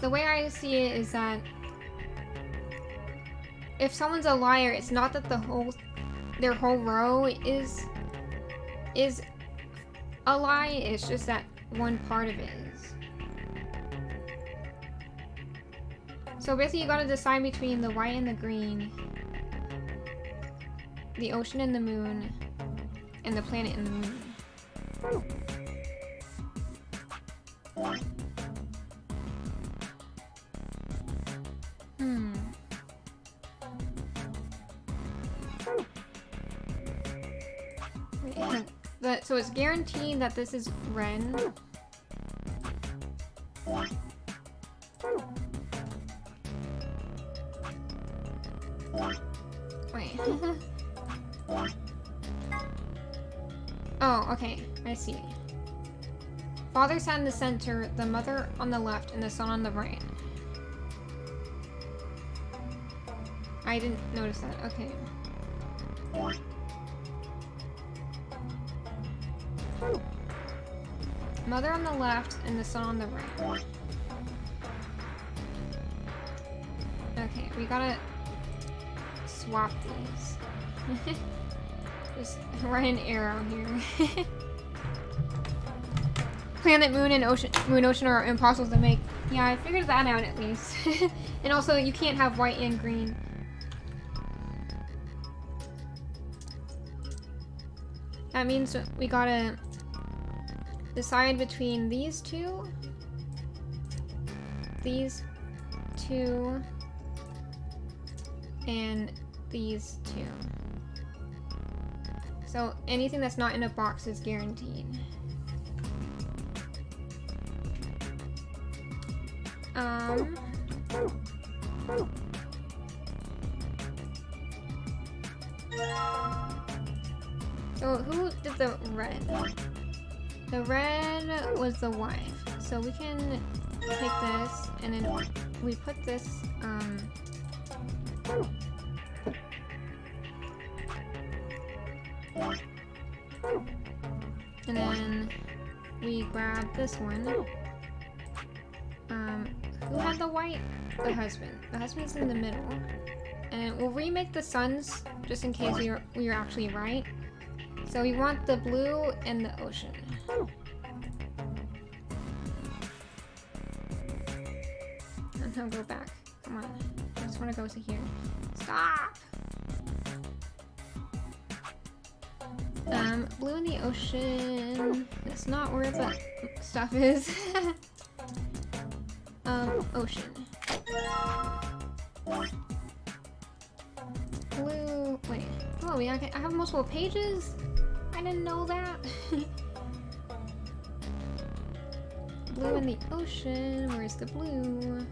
the way I see it is that if someone's a liar, it's not that their whole row is a lie, it's just that one part of it is. So basically you gotta decide between the white and the green, the ocean and the moon, and the planet and the moon. So it's guaranteed that this is Ren. Wait. Oh, okay. I see. Father sat in the center, the mother on the left, and the son on the right. I didn't notice that. Okay. Mother on the left and the son on the right. Okay, we gotta swap these. Just run an arrow here. Planet, moon, and ocean are impossible to make. Yeah, I figured that out at least. And also, you can't have white and green. That means we gotta decide between these two, and these two. So anything that's not in a box is guaranteed. So who did the red? The red was the wife. So we can take this and then we put this, and then we grab this one. Who had the white? The husband. The husband's in the middle. And we'll remake the sons just in case we were actually right. So we want the blue and the ocean. And he'll go back. Come on. I just want to go to here. Stop! Blue in the ocean. That's not where the stuff is. Ocean. Blue. Wait. Oh, yeah. I have multiple pages? I didn't know that. Blue in the ocean. Where's the blue?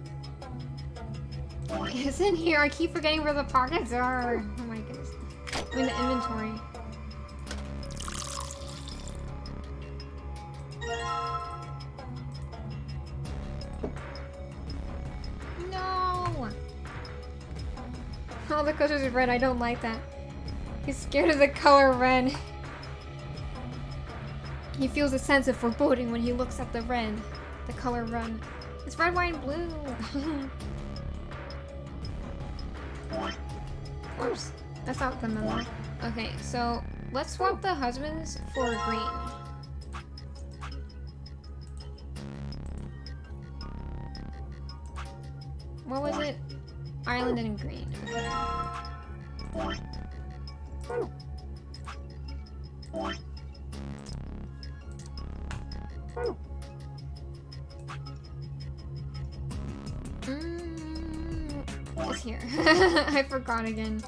It's in here. I keep forgetting where the pockets are. Oh my goodness. I'm in the inventory. No! All the colors are red. I don't like that. He's scared of the color red. He feels a sense of foreboding when he looks at the red. The color red. It's red, white, and blue. Oops. That's not the memo. Okay, so let's swap the husbands for green. What was it? Island and green. Okay. It's here. I forgot again.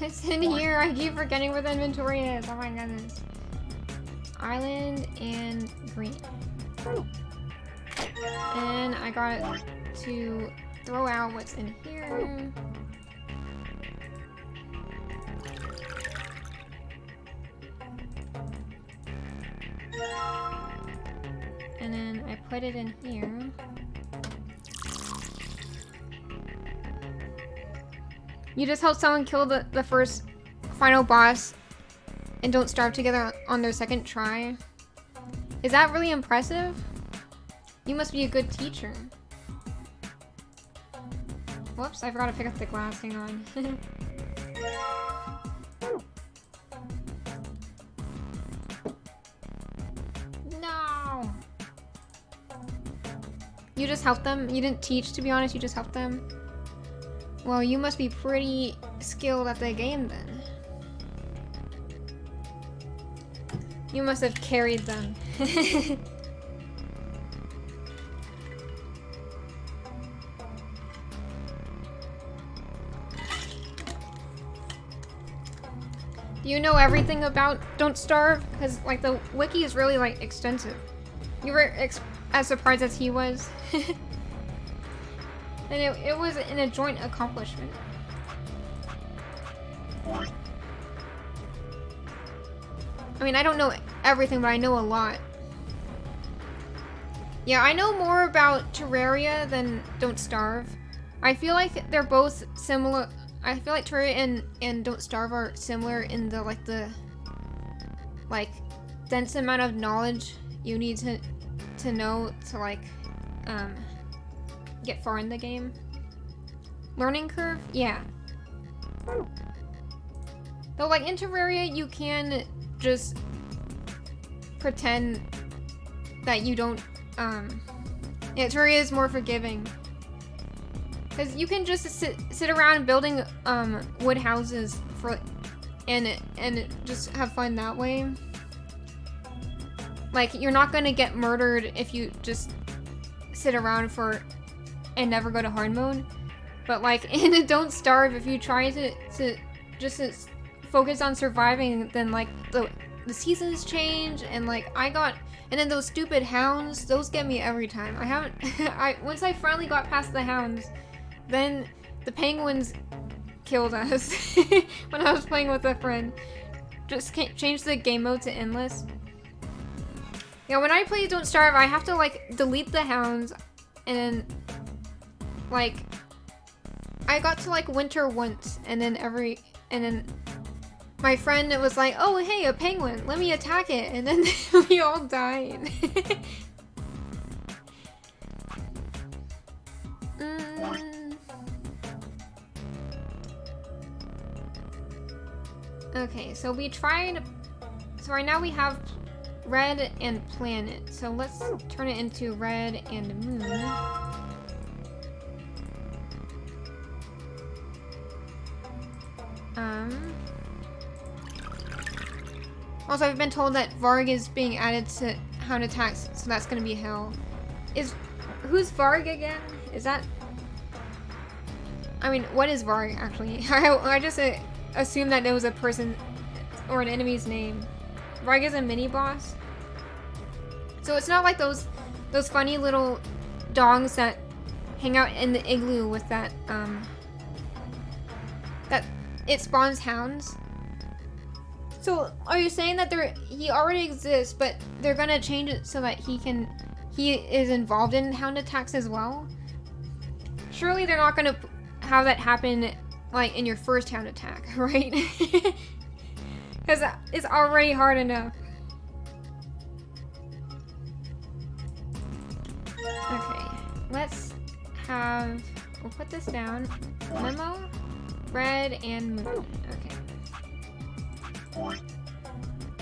It's in here. I keep forgetting where the inventory is. Oh my goodness. Island and green. And I got to throw out what's in here. And then I put it in here. You just help someone kill the first final boss and don't starve together on their second try. Is that really impressive? You must be a good teacher. Whoops, I forgot to pick up the glass. Hang on. No! You just helped them? You didn't teach, to be honest, you just helped them? Well, you must be pretty skilled at the game then. You must have carried them. Do you know everything about Don't Starve? Because, like, the wiki is really, like, extensive. You were as surprised as he was. And it was in a joint accomplishment. I mean, I don't know everything, but I know a lot. Yeah, I know more about Terraria than Don't Starve. I feel like they're both similar. I feel like Terraria and Don't Starve are similar in the, like, dense amount of knowledge you need to know to, like, get far in the game. Learning curve? Yeah. Though, like, in Terraria, you can just pretend that you don't, yeah, Terraria is more forgiving. Because you can just sit around building, wood houses and just have fun that way. Like, you're not gonna get murdered if you just sit around and never go to hard mode. But, like, in a Don't Starve, if you try to just focus on surviving, then, like, the seasons change, and, like, and then those stupid hounds, those get me every time. Once I finally got past the hounds, then the penguins killed us when I was playing with a friend. Just change the game mode to endless. Yeah, when I play Don't Starve, I have to, like, delete the hounds, and then, like, I got to, like, winter once, and then my friend was like, oh, hey, a penguin, let me attack it, and then we all died. Okay, so we tried. So right now we have red and planet. So let's turn it into red and moon. Also, I've been told that Varg is being added to Hound Attacks, so that's gonna be hell. Who's Varg again? Is that... I mean, what is Varg, actually? I just assumed that it was a person or an enemy's name. Varg is a mini-boss. So it's not like those funny little dogs that hang out in the igloo with that, that it spawns hounds. So are you saying that he already exists, but they're gonna change it so that he is involved in hound attacks as well? Surely they're not gonna have that happen like in your first hound attack, right? Because it's already hard enough. Okay, we'll put this down. Memo, red, and moon. Okay.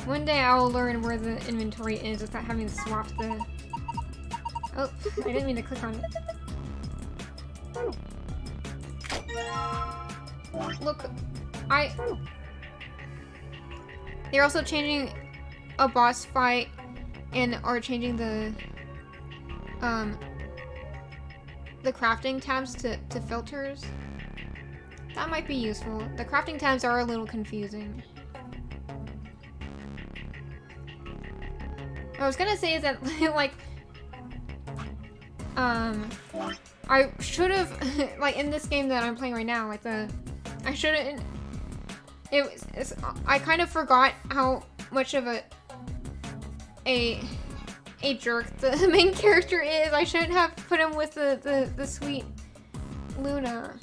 One day I will learn where the inventory is without having to swap the... Oh, I didn't mean to click on it. Look, they're also changing a boss fight and are changing the crafting tabs to filters. That might be useful. The crafting tabs are a little confusing. I was gonna say that, like, I should have, like, in this game that I'm playing right now, like, I shouldn't, I kind of forgot how much of a jerk the main character is. I shouldn't have put him with the sweet Luna.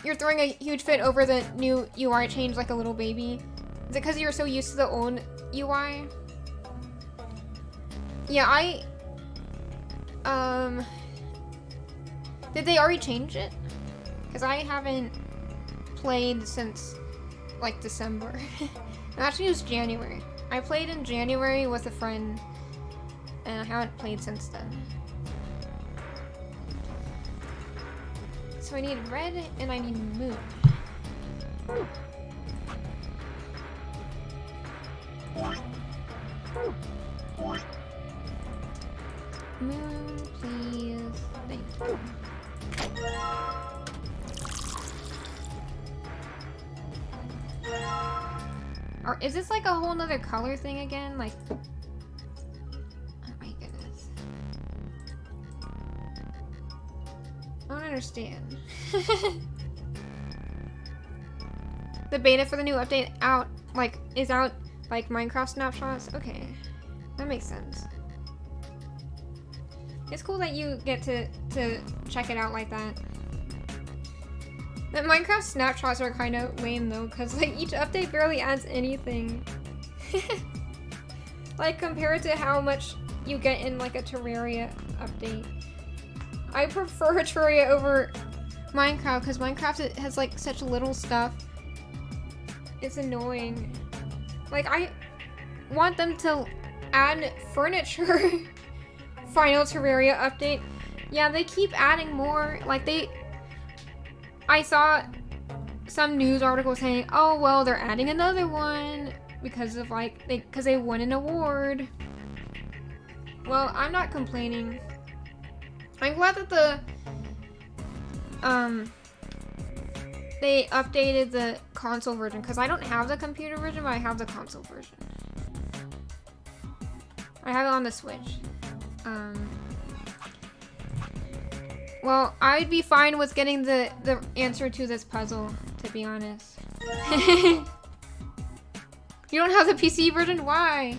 You're throwing a huge fit over the new UI change like a little baby. Is it because you're so used to the old UI? Yeah, did they already change it? Because I haven't played since, like, December. Actually, it was January. I played in January with a friend, and I haven't played since then. So I need red, and I need moon. Moon, please. Thank you. Or is this like a whole nother color thing again? Like, oh my goodness. I don't understand. The beta for the new update is out like Minecraft snapshots? Okay. That makes sense. It's cool that you get to check it out like that. The Minecraft snapshots are kind of lame though, because like each update barely adds anything. Like compared to how much you get in like a Terraria update. I prefer Terraria over Minecraft because Minecraft has like such little stuff. It's annoying. Like I want them to add furniture. Final Terraria update. Yeah, they keep adding more. Like I saw some news article saying, oh well, they're adding another one because of like because they won an award. Well, I'm not complaining. I'm glad that they updated the console version because I don't have the computer version, but I have the console version. I have it on the Switch. Well, I'd be fine with getting the answer to this puzzle, to be honest. You don't have the PC version? Why?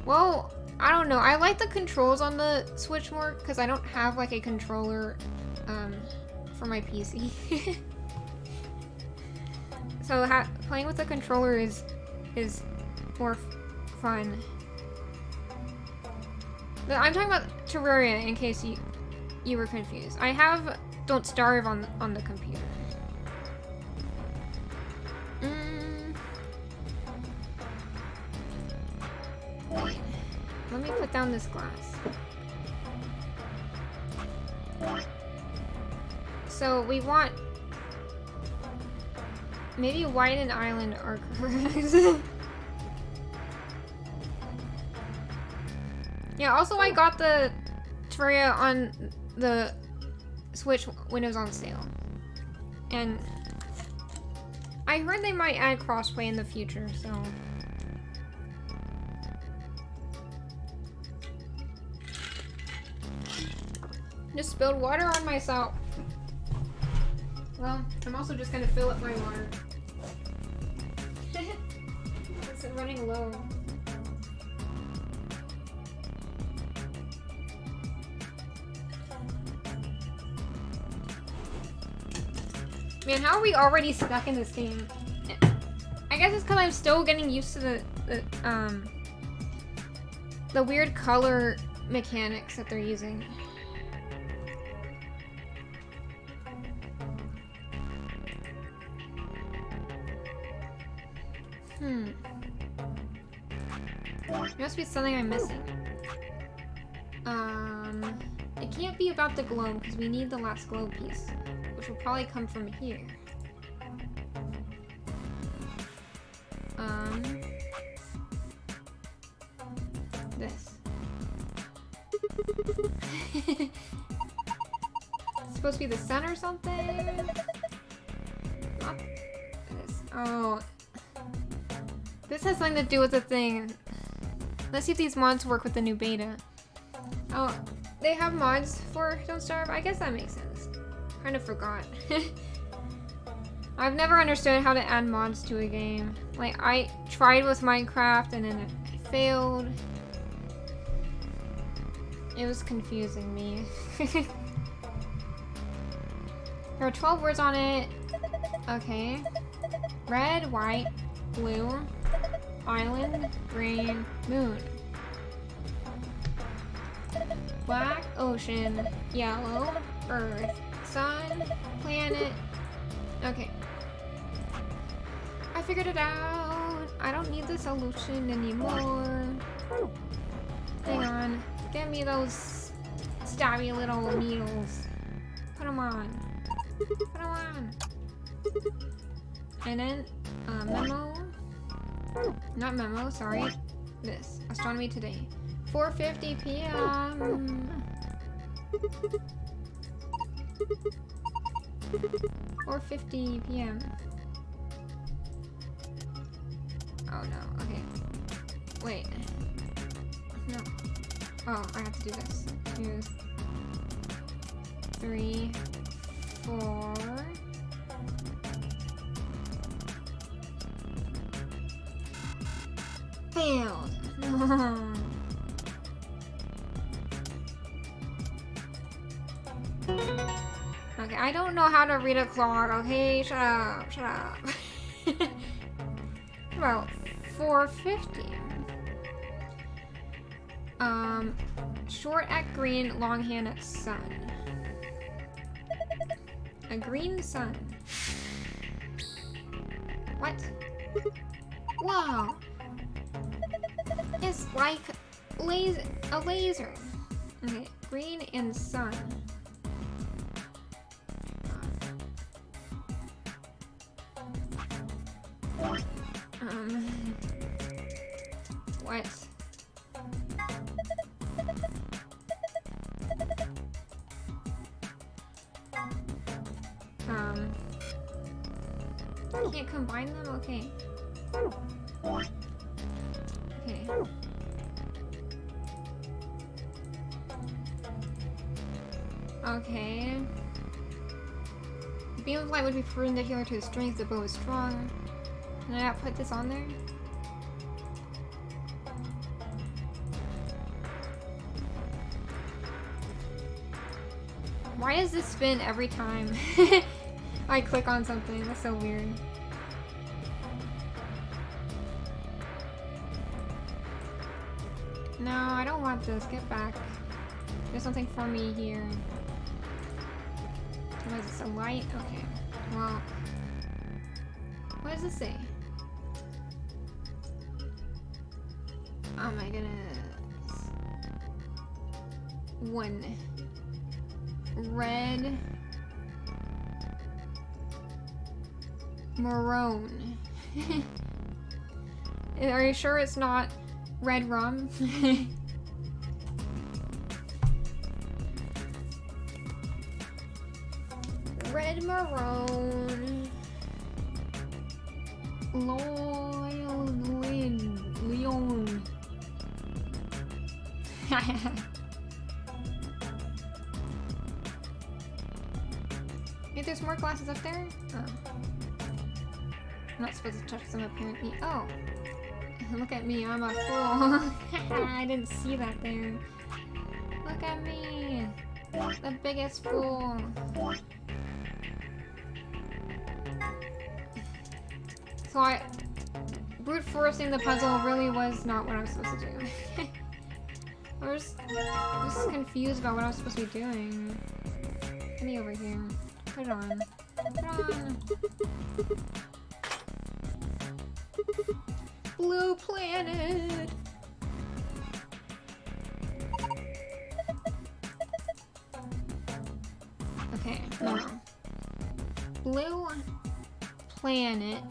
Well, I don't know. I like the controls on the Switch more because I don't have like a controller for my PC. So playing with the controller is more fun. But I'm talking about Terraria in case you were confused. I have Don't Starve on the computer. Wait. Let me put down this glass. So we want... Maybe White and Island are correct. Yeah, also I got the Terraria on the Switch when it was on sale. And I heard they might add crossplay in the future, so... Just spilled water on myself. Well, I'm also just gonna fill up my water. It's running low. Man, how are we already stuck in this game? I guess it's because I'm still getting used to the weird color mechanics that they're using. There must be something I'm missing. It can't be about the globe because we need the last globe piece, which will probably come from here. This. It's supposed to be the sun or something? Not this. Oh. This has something to do with the thing. Let's see if these mods work with the new beta. Oh, they have mods for Don't Starve? I guess that makes sense. Kind of forgot. I've never understood how to add mods to a game. Like, I tried with Minecraft and then it failed. It was confusing me. There are 12 words on it. Okay. Red, white, blue, island, green, moon. Black, ocean, yellow, earth, sun, planet. Okay. I figured it out. I don't need the solution anymore. Hang on. Get me those stabby little needles. Put them on. Put them on. And then, memo. Not memo, sorry. This. Astronomy today. 4:50 p.m. 4:50 p.m. Oh no, okay. Wait. No. Oh, I have to do this. 2, 3, 4. Failed. Okay, I don't know how to read a clock, okay? Shut up, shut up. About 4:50. Short at green, long hand at sun. A green sun. What? Wow. It's like a laser. Okay, green and sun. What? I can't combine them? Okay. Okay. Okay. The beam of light would be perpendicular to the strength. The bow is strong. Can I not put this on there? Why does this spin every time I click on something? That's so weird. No, I don't want this. Get back. There's something for me here. Why is it so light? Okay. Well, what does it say? Oh my goodness. 1. Red. Maroon. Are you sure it's not red rum? Red maroon. Leon. Wait, there's more glasses up there? Oh. I'm not supposed to touch them apparently. Oh. Look at me, I'm a fool. I didn't see that there. Look at me. The biggest fool. So brute forcing the puzzle really was not what I was supposed to do. I was just confused about what I was supposed to be doing. Get me over here. Put it on. Put it on. Blue planet. Okay, no. Blue planet.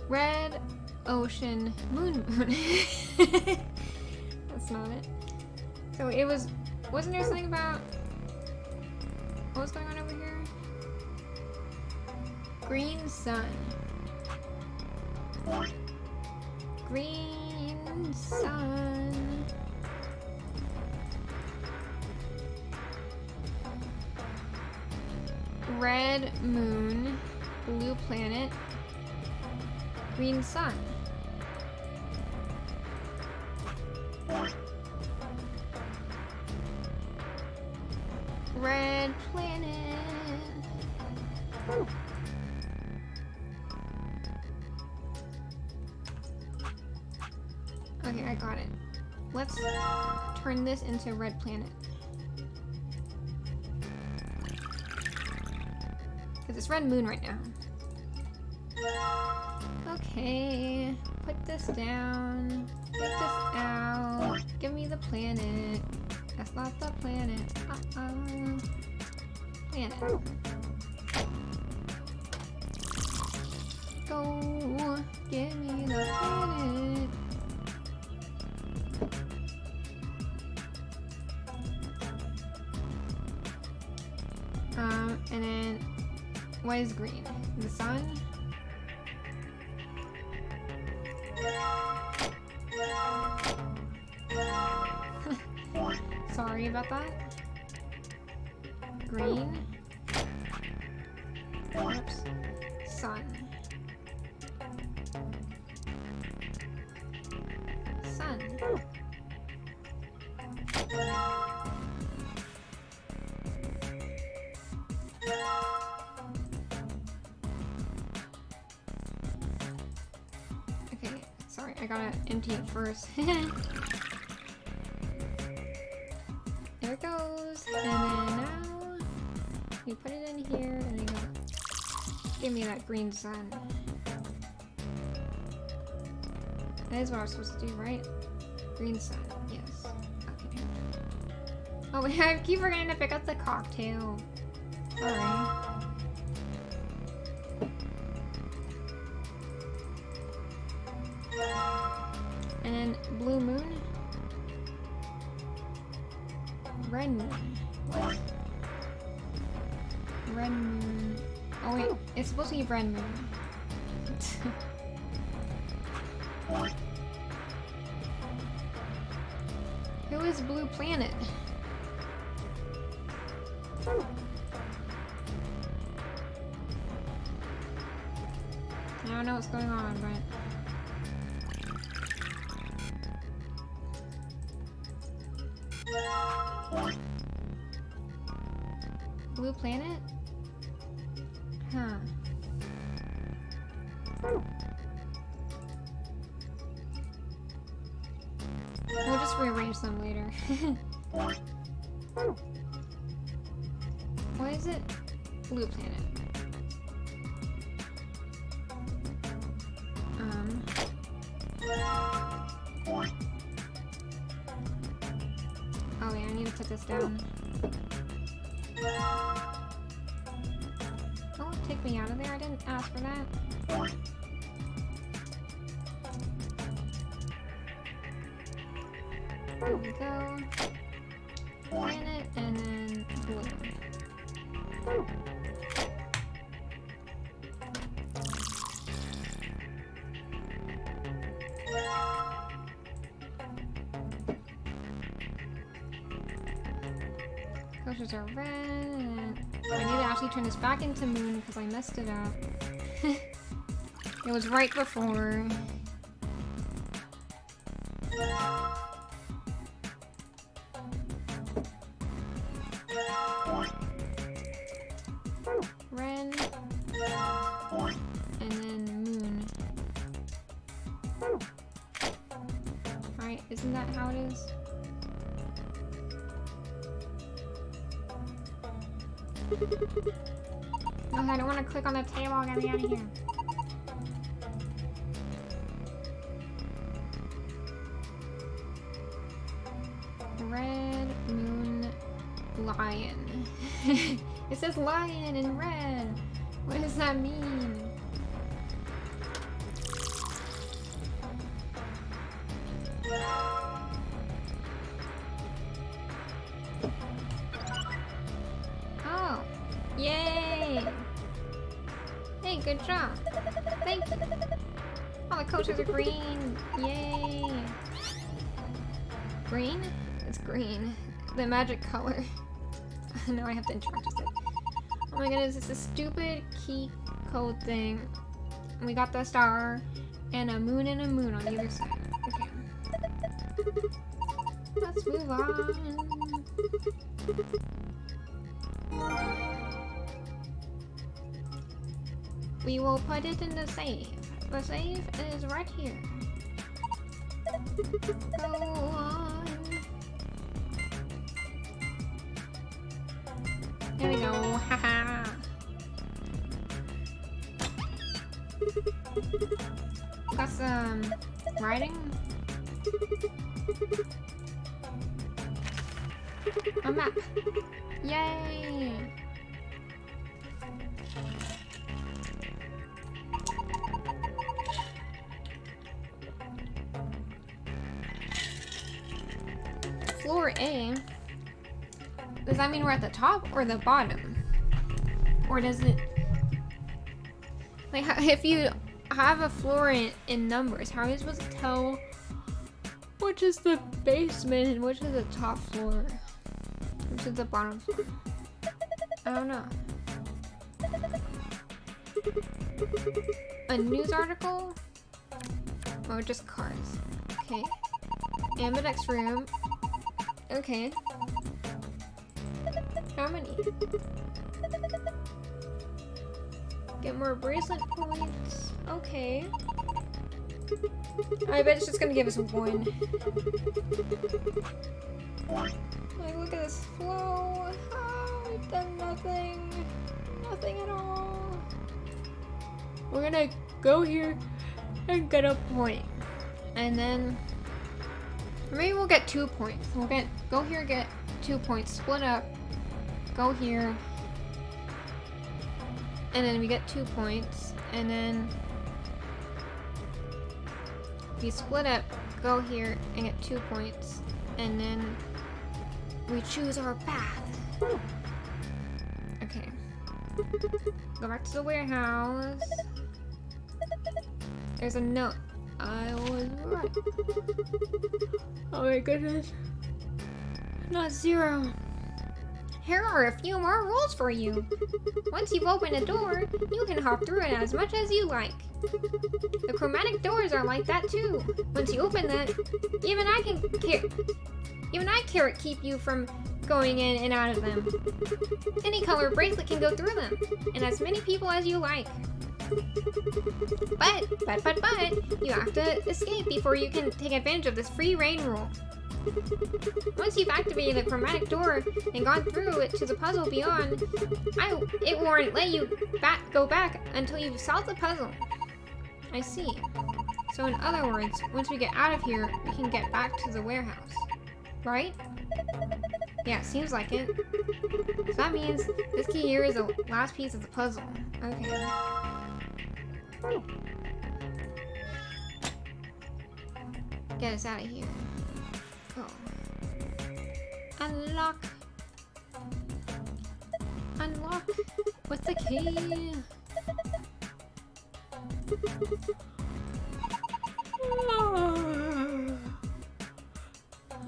Red ocean moon. That's not it. So it was. Wasn't there something about what was going on over here? Green sun. Green sun. Red moon. Blue planet. Green sun. Red planet. Whew. Okay, I got it. Let's turn this into red planet. Because it's red moon right now. Okay, put this down. Take this out. Give me the planet. That's not the planet. Planet. Go. Give me the planet. And then what is green? The sun? Sorry about that. Green. Oops. Sun. Sun. Okay, sorry, I gotta empty it first. There it goes. And then now you put it in here and then go. Give me that green sun. That is what I was supposed to do, right? Green sun, yes. Okay. Oh wait, I keep forgetting to pick up the cocktail. Sorry. And then blue moon. Red moon. What? Red moon. Oh wait, it's supposed to be red moon. Who is Blue Planet? I don't know what's going on, but Blue Planet? Huh. We'll just rearrange them later. Why is it blue planet? Oh yeah, I need to put this down. Don't take me out of there, I didn't ask for that. There we go. Planet and then blue. Coasters are red. And I need to actually turn this back into moon because I messed it up. It was right before. Red. And then moon. Right, isn't that how it is? No, I don't want to click on the table, I gotta get out of here. Red, moon, lion. It says lion in red. What does that mean? Oh, yay! Hey, good job. Thank you. Oh, the coasters are green. Yay! Green? It's green. The magic color. Now I have to interact with it. Oh my goodness, it's a stupid key code thing. And we got the star and a moon on the other side. Okay. Let's move on. We will put it in the safe. The safe is right here. Go on. There we go. Haha. Got some writing. A map. Yay! Floor A. Does that mean we're at the top or the bottom? Or does it... Like, if you have a floor in numbers, how are you supposed to tell which is the basement and which is the top floor? Which is the bottom floor? I don't know. A news article? Or just cars? Okay. Ambidex room. Okay. How many? Get more bracelet points. Okay. I bet it's just gonna give us one. Like, look at this flow. Oh, we've done nothing. Nothing at all. We're gonna go here and get a point. And then... maybe we'll get 2 points. We'll go here, get 2 points. Split up. Go here. And then we get 2 points. And then... we split up, go here, and get 2 points. And then... we choose our path. Okay. Go back to the warehouse. There's a note. I was right. Oh my goodness. Not 0. Here are a few more rules for you. Once you've opened a door, you can hop through it as much as you like. The chromatic doors are like that too. Once you open that, even I can't keep you from going in and out of them. Any color bracelet can go through them, and as many people as you like. But, you have to escape before you can take advantage of this free reign rule. Once you've activated the chromatic door and gone through it to the puzzle beyond, it won't let you go back until you've solved the puzzle. I see. So in other words, once we get out of here, we can get back to the warehouse. Right? Yeah, seems like it. So that means this key here is the last piece of the puzzle. Okay. Get us out of here. Oh. Unlock. Unlock with the key.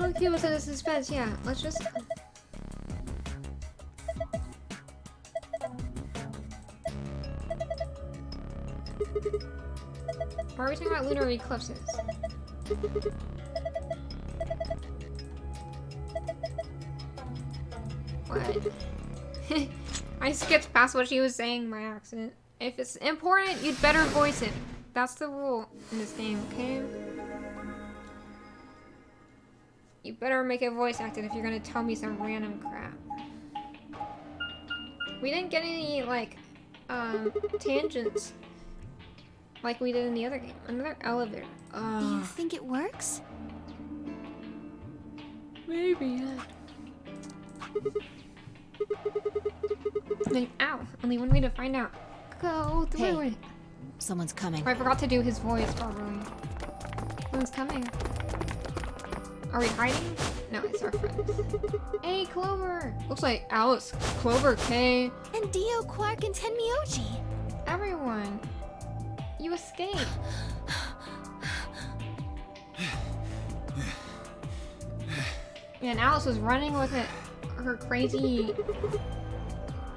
Okay, what's the suspense? Yeah, let's just. Why are we talking about lunar eclipses? What? I skipped past what she was saying by accident. If it's important, you'd better voice it. That's the rule in this game, okay? You better make it voice acted if you're gonna tell me some random crap. We didn't get any, like, tangents like we did in the other game. Another elevator. Do you think it works? Maybe. Ow! Only one way to find out. Go through it. Someone's coming. Oh, I forgot to do his voice properly. Someone's coming. Are we hiding? No, it's our friends. Hey, Clover! Looks like Alice, Clover, Kay. And Dio, Quark, and Tenmyoji. Everyone. You escaped. And Alice was running with her crazy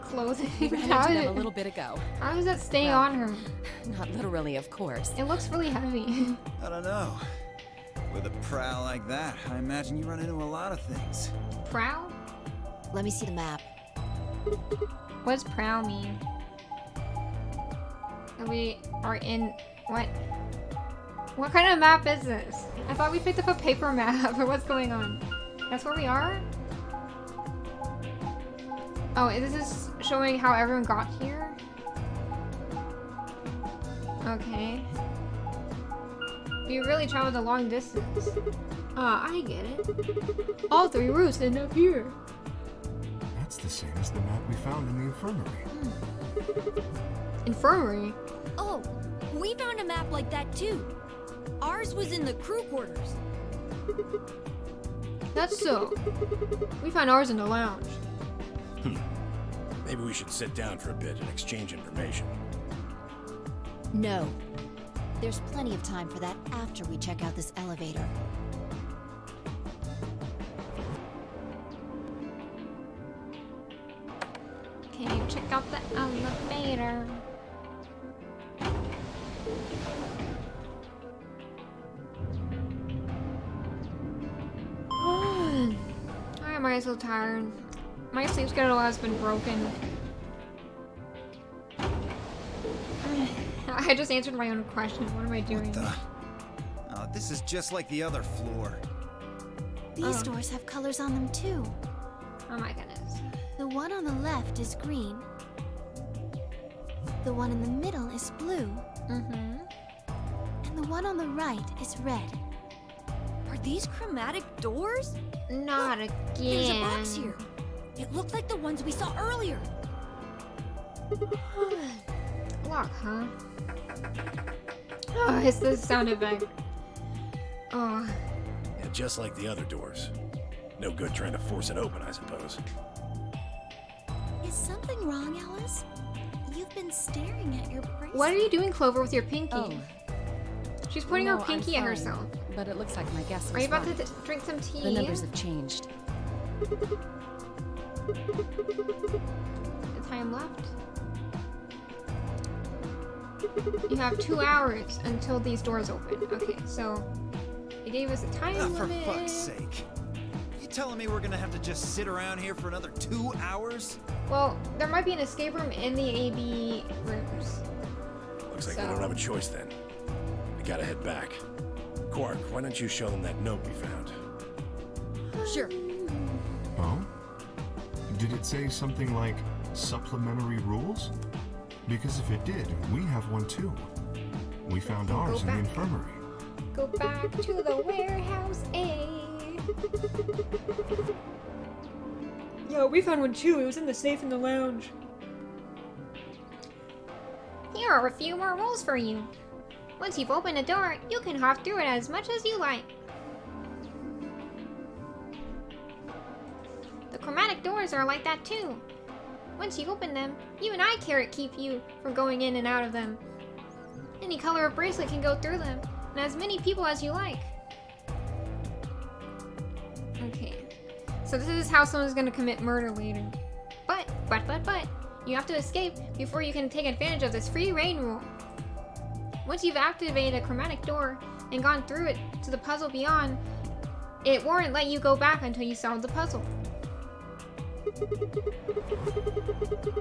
clothing. Ran into them a little bit ago. How does that stay on her? Not literally, of course. It looks really heavy. I don't know. With a prowl like that, I imagine you run into a lot of things. Prowl? Let me see the map. What does prowl mean? And we are in what? What kind of map is this? I thought we picked up a paper map, or what's going on? That's where we are? Oh, this is showing how everyone got here? Okay. We really traveled a long distance. I get it. All three routes end up here. That's the same as the map we found in the infirmary. Infirmary? Oh, we found a map like that too. Ours was in the crew quarters. That's so. We found ours in the lounge. Maybe we should sit down for a bit and exchange information. No. There's plenty of time for that after we check out this elevator. Can you check out the elevator? Why am I so tired? My sleep schedule has been broken. I just answered my own question. What am I doing? What the? Oh, this is just like the other floor. These doors have colors on them too. Oh my goodness. The one on the left is green. The one in the middle is blue. Mm-hmm. And the one on the right is red. Are these chromatic doors? Not Look, again. There's a box here. It looked like the ones we saw earlier. Lock, huh? Oh, it's the sound effect. Oh. Yeah, just like the other doors. No good trying to force it open, I suppose. Is something wrong, Alice? You've been staring at your bracelet. What are you doing, Clover, with your pinky? Oh. She's pointing No, her I'm pinky at fine, herself. But it looks like my guess was Are you about right. to drink some tea? The numbers have changed. The time left? You have 2 hours until these doors open. Okay, so it gave us a time For limit. fuck's sake. You telling me we're gonna have to just sit around here for another 2 hours? Well, there might be an escape room in the AB rooms. Looks like we So- don't have a choice then. We gotta head back. Quark, why don't you show them that note we found? Sure. Oh? Did it say something like supplementary rules? Because if it did, we have one too. We found ours in the infirmary. Go back to the warehouse, A. Yo, we found one too. It was in the safe in the lounge. Here are a few more rules for you. Once you've opened a door, you can hop through it as much as you like. The chromatic doors are like that too. Once you open them, even eye carrot keep you from going in and out of them. Any color of bracelet can go through them, and as many people as you like. Okay, so this is how someone's gonna commit murder later. But, you have to escape before you can take advantage of this free reign rule. Once you've activated a chromatic door and gone through it to the puzzle beyond, it won't let you go back until you solve the puzzle.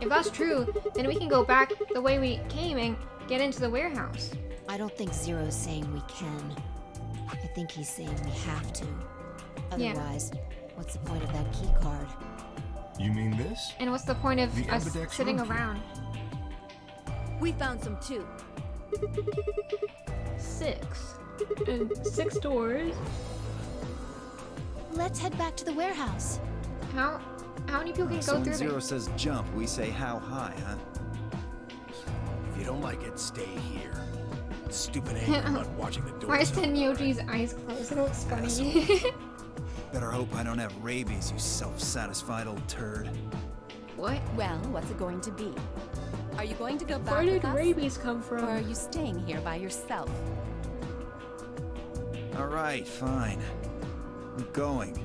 If that's true, then we can go back the way we came and get into the warehouse. I don't think Zero's saying we can. I think he's saying we have to. Otherwise, what's the point of that key card? You mean this? And what's the point of The us ambidextrous sitting key. around? We found some too. 6. And 6 doors. Let's head back to the warehouse. How many people can go So when through Zero there? says jump, we say how high, huh? If you don't like it, stay here. Stupid anger about watching the doors. Why is Tenyoji's eyes closed? It looks funny. Better hope I don't have rabies, you self-satisfied old turd. What? Well, what's it going to be? Are you going to go back Where with did us? rabies come from? Or are you staying here by yourself? All right, fine. I'm going.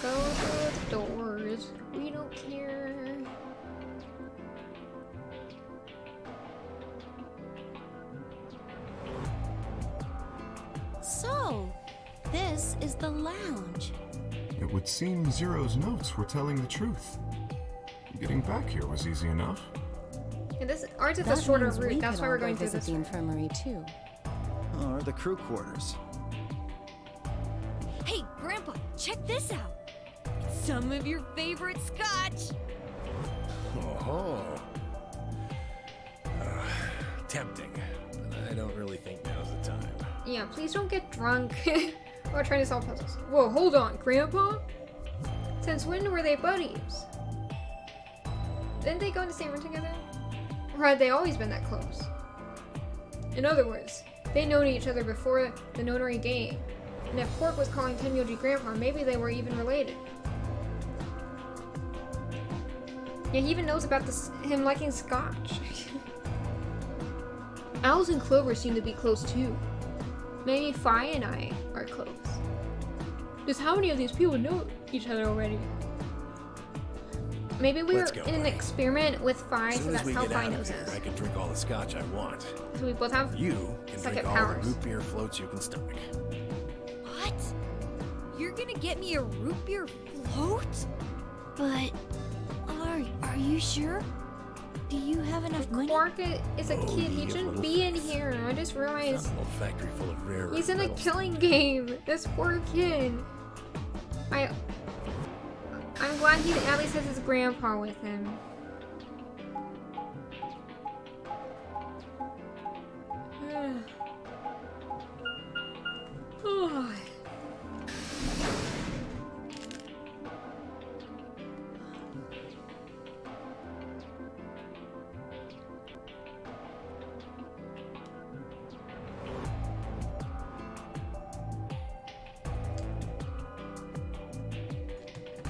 Go through the doors. We don't care. So, this is the lounge. It would seem Zero's notes were telling the truth. Getting back here was easy enough. And this ours is a That shorter means we route. That's could why all we're go going through visit this. the infirmary too. Oh, or the crew quarters. Hey, Grandpa, check this out. It's some of your favorite scotch. Oh. Tempting, but I don't really think now's the time. Yeah, please don't get drunk while trying to solve puzzles. Whoa, hold on, Grandpa? Since when were they buddies? Didn't they go in the same room together? Or had they always been that close? In other words, they known each other before the notary game. And if Quark was calling Tenyoji Grandpa, maybe they were even related. Yeah, he even knows about him liking scotch. Owls and Clover seem to be close too. Maybe Fi and I are close. Just how many of these people know each other already? Maybe we were Let's go, in an buddy. experiment with Fi, As so soon as that's we how get Fi out of knows here, us. I can drink all the scotch I want. So we both have You can second drink all powers. the root beer floats you can stomach. What? You're gonna get me a root beer float? But are you sure? Do you have enough money? Quark is a Oh, kid. He you shouldn't little be in f- here. I just It's realized not a little factory full of rare earth he's in a metals. killing game. This poor kid. I'm glad he at least has his grandpa with him.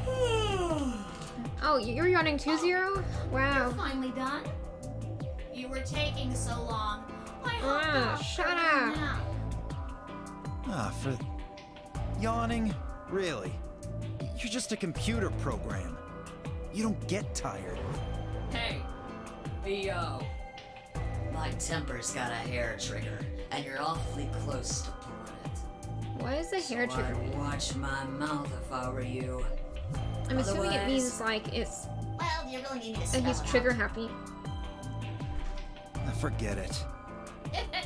Oh. Oh, you're yawning 2-0? You're Wow. finally done? You were taking so long. I hopped Ah, off shut for a up. nap. Ah, for... Yawning? Really? You're just a computer program. You don't get tired. Hey, yo. My temper's got a hair trigger, and you're awfully close to pulling it. What is the hair So trigger I'd mean? watch my mouth if I were you. I'm assuming it Otherwise- means like it's Well, you really need me to that spell he's it trigger out. happy. Forget it.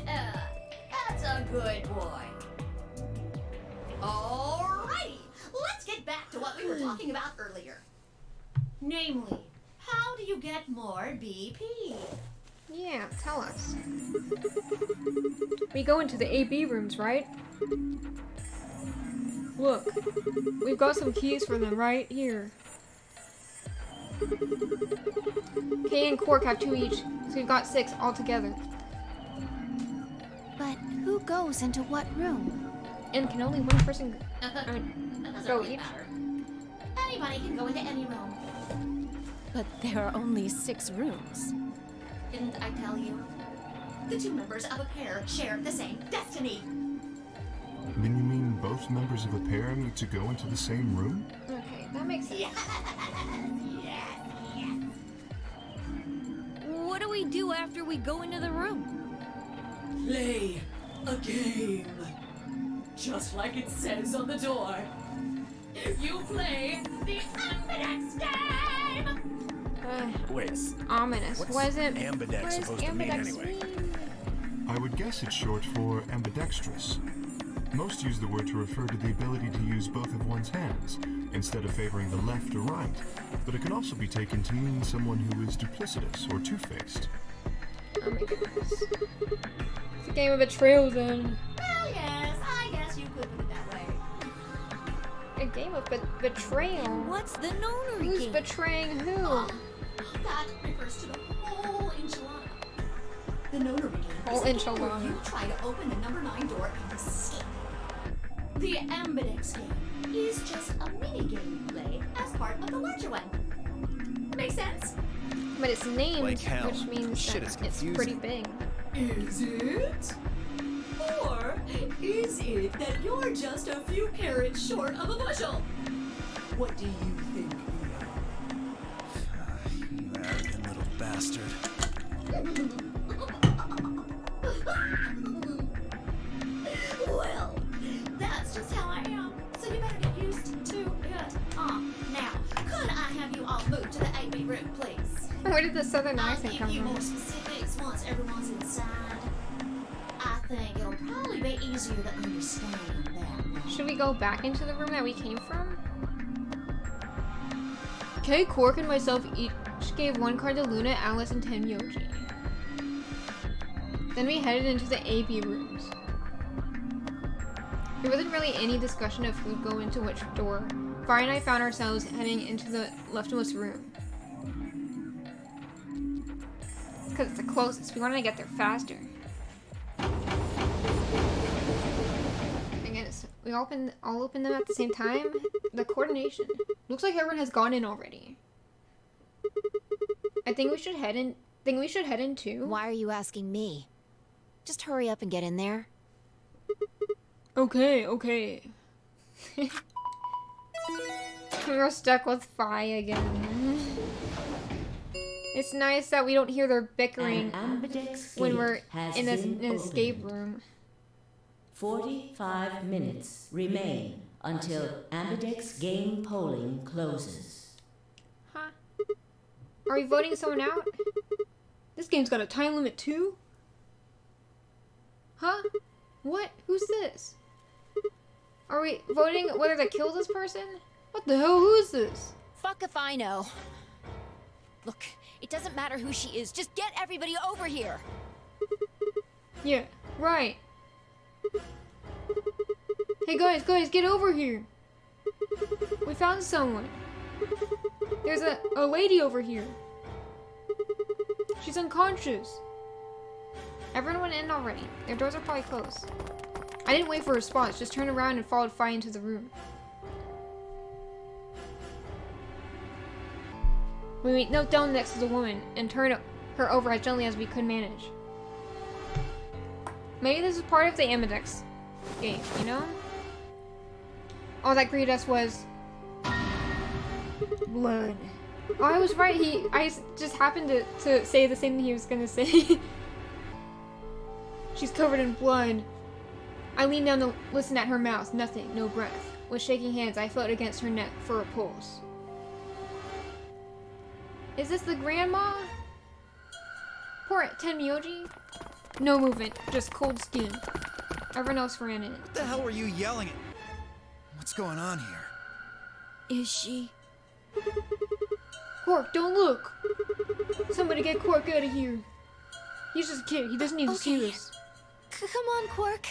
That's a good boy. Alrighty, let's get back to what we were talking about earlier. Namely, how do you get more BP? Yeah, tell us. We go into the AB rooms, right? Look, we've got some keys for them right here. Kay and Quark have 2 each, so we've got 6 altogether. But who goes into what room? And can only one person That doesn't go really each? matter. Anybody can go into any room. But there are only 6 rooms. Didn't I tell you? The 2 members of a pair share the same destiny. Then you mean both members of a pair need to go into the same room? Okay, that makes sense. Yes, yes. What do we do after we go into the room? Play a game. Just like it says on the door. You play the Ambidex game! Wait, Ominous. what's What is it? ambidex what does supposed to mean ambidex anyway? mean? I would guess it's short for ambidextrous. Most use the word to refer to the ability to use both of one's hands, instead of favoring the left or right, but it can also be taken to mean someone who is duplicitous or two-faced. Oh my goodness. It's a game of betrayal then. Well, yes, I guess you could put it that way. A game of betrayal? What's the nonary Who's game? betraying who? That refers to the whole enchilada. The notary game Whole is a game where enchilada. you try to open the number 9 door and escape. The Ambidex game is just a mini game you play as part of the larger one. Makes sense? But it's named, Like hell. which means Shit that is it's pretty confusing. big. Is it? Or is it that you're just a few carrots short of a bushel? What do you think, Leo? You arrogant little bastard. Well, that's just how I am. So you better get used to it. Now, could I have you all move to the 8B room, please? Where did the southern I'll accent give come you from? more specifics once everyone's inside. I think it'll probably be easier to understand that way. Should we go back into the room that we came from? Kay, Quark, and myself each gave 1 card to Luna, Alice, and Tenyoji. Then we headed into the AB rooms. There wasn't really any discussion of who'd go into which door. Fire and I found ourselves heading into the leftmost room. It's because it's the closest. We wanted to get there faster. Again, we all open them at the same time. The coordination. Looks like everyone has gone in already. I think we should head in. Think we should head in too. Why are you asking me? Just hurry up and get in there. Okay. We're stuck with Phi again. It's nice that we don't hear their bickering An Ambidex when gate we're has in been an escape opened. room. 45 minutes remain until Ambidex game polling closes. Huh? Are we voting someone out? This game's got a time limit too? Huh? What? Who's this? Are we voting whether to kill this person? What the hell? Who is this? Fuck if I know. Look, it doesn't matter who she is. Just get everybody over here. Yeah, right. Hey guys, get over here. We found someone. There's a lady over here. She's unconscious. Everyone went in already. Their doors are probably closed. I didn't wait for a response, just turned around and followed Phi into the room. We knelt down next to the woman and turned her over as gently as we could manage. Maybe this is part of the Ambidex game, you know? All that greeted us was Blood. Oh, I was right. I just happened to say the same thing he was gonna say. She's covered in blood. I leaned down to listen at her mouth. Nothing. No breath. With shaking hands, I felt against her neck for a pulse. Is this the grandma? Poor Tenmyoji. No movement. Just cold skin. Everyone else ran in. What the hell were you yelling at? What's going on here? Is she? Quark, don't look! Somebody get Quark out of here. He's just a kid. He doesn't need to see this. Come on, Quark.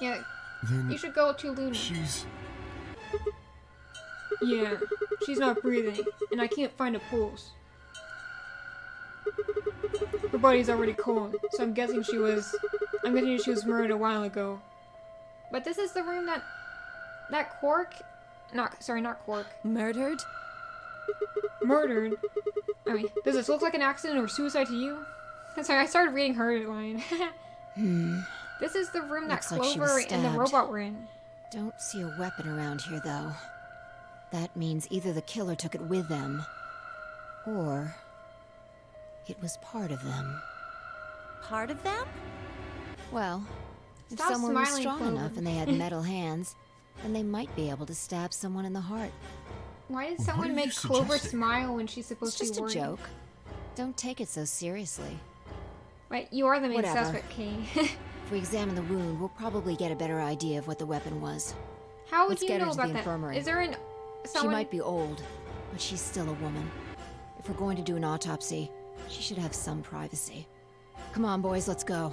Yeah, Then you should go to Luna. she's... Yeah, she's not breathing, and I can't find a pulse. Her body's already cold, so I'm guessing she was murdered a while ago. But this is the room that Quark, not Quark. Murdered? Murdered? I mean, does this look like an accident or suicide to you? Sorry, I started reading her line. This is the room that Looks like she was Clover and the stabbed. robot were in. Don't see a weapon around here, though. That means either the killer took it with them, or it was part of them. Part of them? Well, if Stop someone was smiling, strong Clover. enough and they had metal hands, then they might be able to stab someone in the heart. Why did What someone are you make Clover suggesting? smile when she's supposed It's to just be a worried? joke. Don't take it so seriously. Right, you are the main Whatever. suspect, Kay. If we examine the wound, we'll probably get a better idea of what the weapon was. How would Let's you get her know to about the that? infirmary. Is there an She someone? might be old, but she's still a woman. If we're going to do an autopsy, she should have some privacy. Come on, boys, let's go.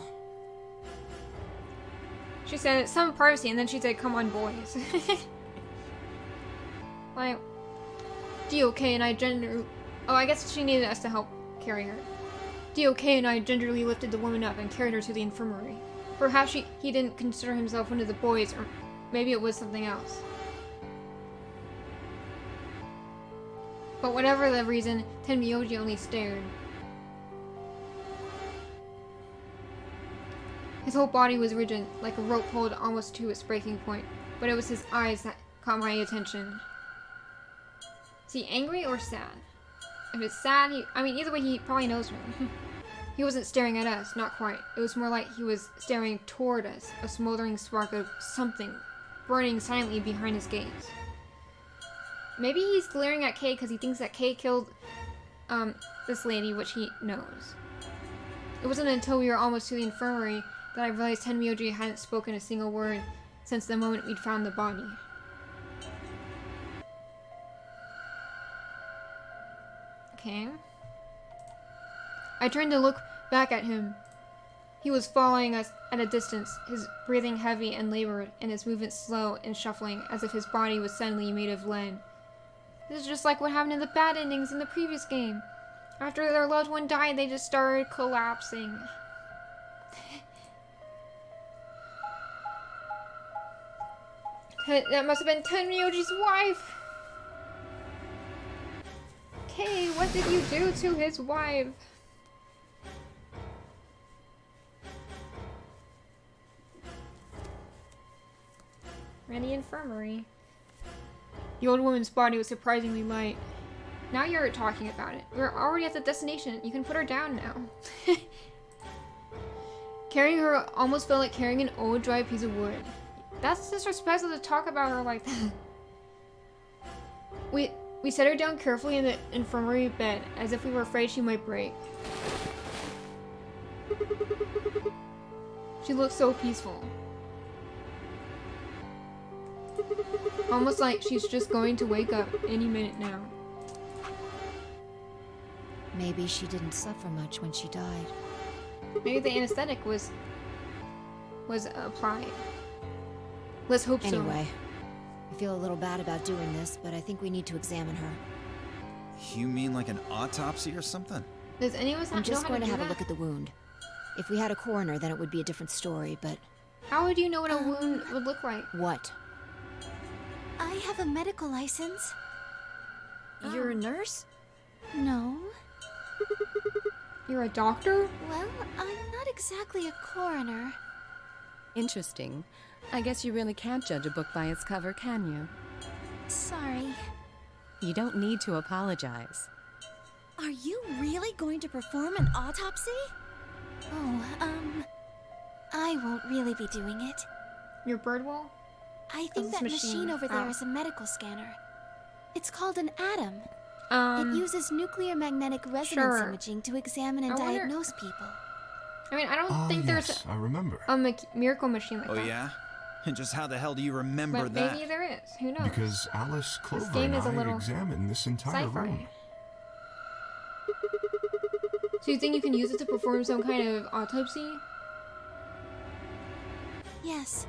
She said some privacy, and then she said, "Come on, boys." Like, DOK and I Oh, I guess she needed us to help carry her. DOK and I gingerly lifted the woman up and carried her to the infirmary. Perhaps he didn't consider himself one of the boys, or maybe it was something else. But whatever the reason, Tenmyoji only stared. His whole body was rigid, like a rope pulled almost to its breaking point, but it was his eyes that caught my attention. Is he angry or sad? If it's sad, either way, he probably knows her. He wasn't staring at us, not quite. It was more like he was staring toward us, a smoldering spark of something burning silently behind his gaze. Maybe he's glaring at Kay because he thinks that Kay killed, this lady, which he knows. It wasn't until we were almost to the infirmary that I realized Tenmyoji hadn't spoken a single word since the moment we'd found the body. Okay. I turned to look back at him. He was following us at a distance, his breathing heavy and labored, and his movements slow and shuffling, as if his body was suddenly made of lead. This is just like what happened in the bad endings in the previous game. After their loved one died, they just started collapsing. That must have been Tenmyoji's wife! Okay, what did you do to his wife? Ran the infirmary. The old woman's body was surprisingly light. Now you're talking about it. We're already at the destination. You can put her down now. Carrying her almost felt like carrying an old dry piece of wood. That's disrespectful to talk about her like that. We set her down carefully in the infirmary bed, as if we were afraid she might break. She looked so peaceful. Almost like she's just going to wake up any minute now. Maybe she didn't suffer much when she died. Maybe the anesthetic was applied. Let's hope so. Anyway, I feel a little bad about doing this, but I think we need to examine her. You mean like an autopsy or something? Does anyone I'm just know how going to to do have a that? look at the wound. If we had a coroner, then it would be a different story, but... How would you know what a wound would look like? What? I have a medical license. You're a nurse? No. You're a doctor? Well, I'm not exactly a coroner. You don't need to apologize. Are you really going to perform an autopsy? Oh, I won't really be doing it. Your bird wall? I think this that machine over there Oh. is a medical scanner. It's called an atom. It Um, uses nuclear magnetic resonance sure. imaging to examine and I wonder- diagnose people. I mean, I don't Ah, think yes, there's I remember. a miracle machine like Oh, that. yeah? And just how the hell do you remember But that? maybe there is. Who knows? Because Alice, Clover, game and is a I little examined this entire Sci-fi. room. So you think you can use it to perform some kind of autopsy? Yes,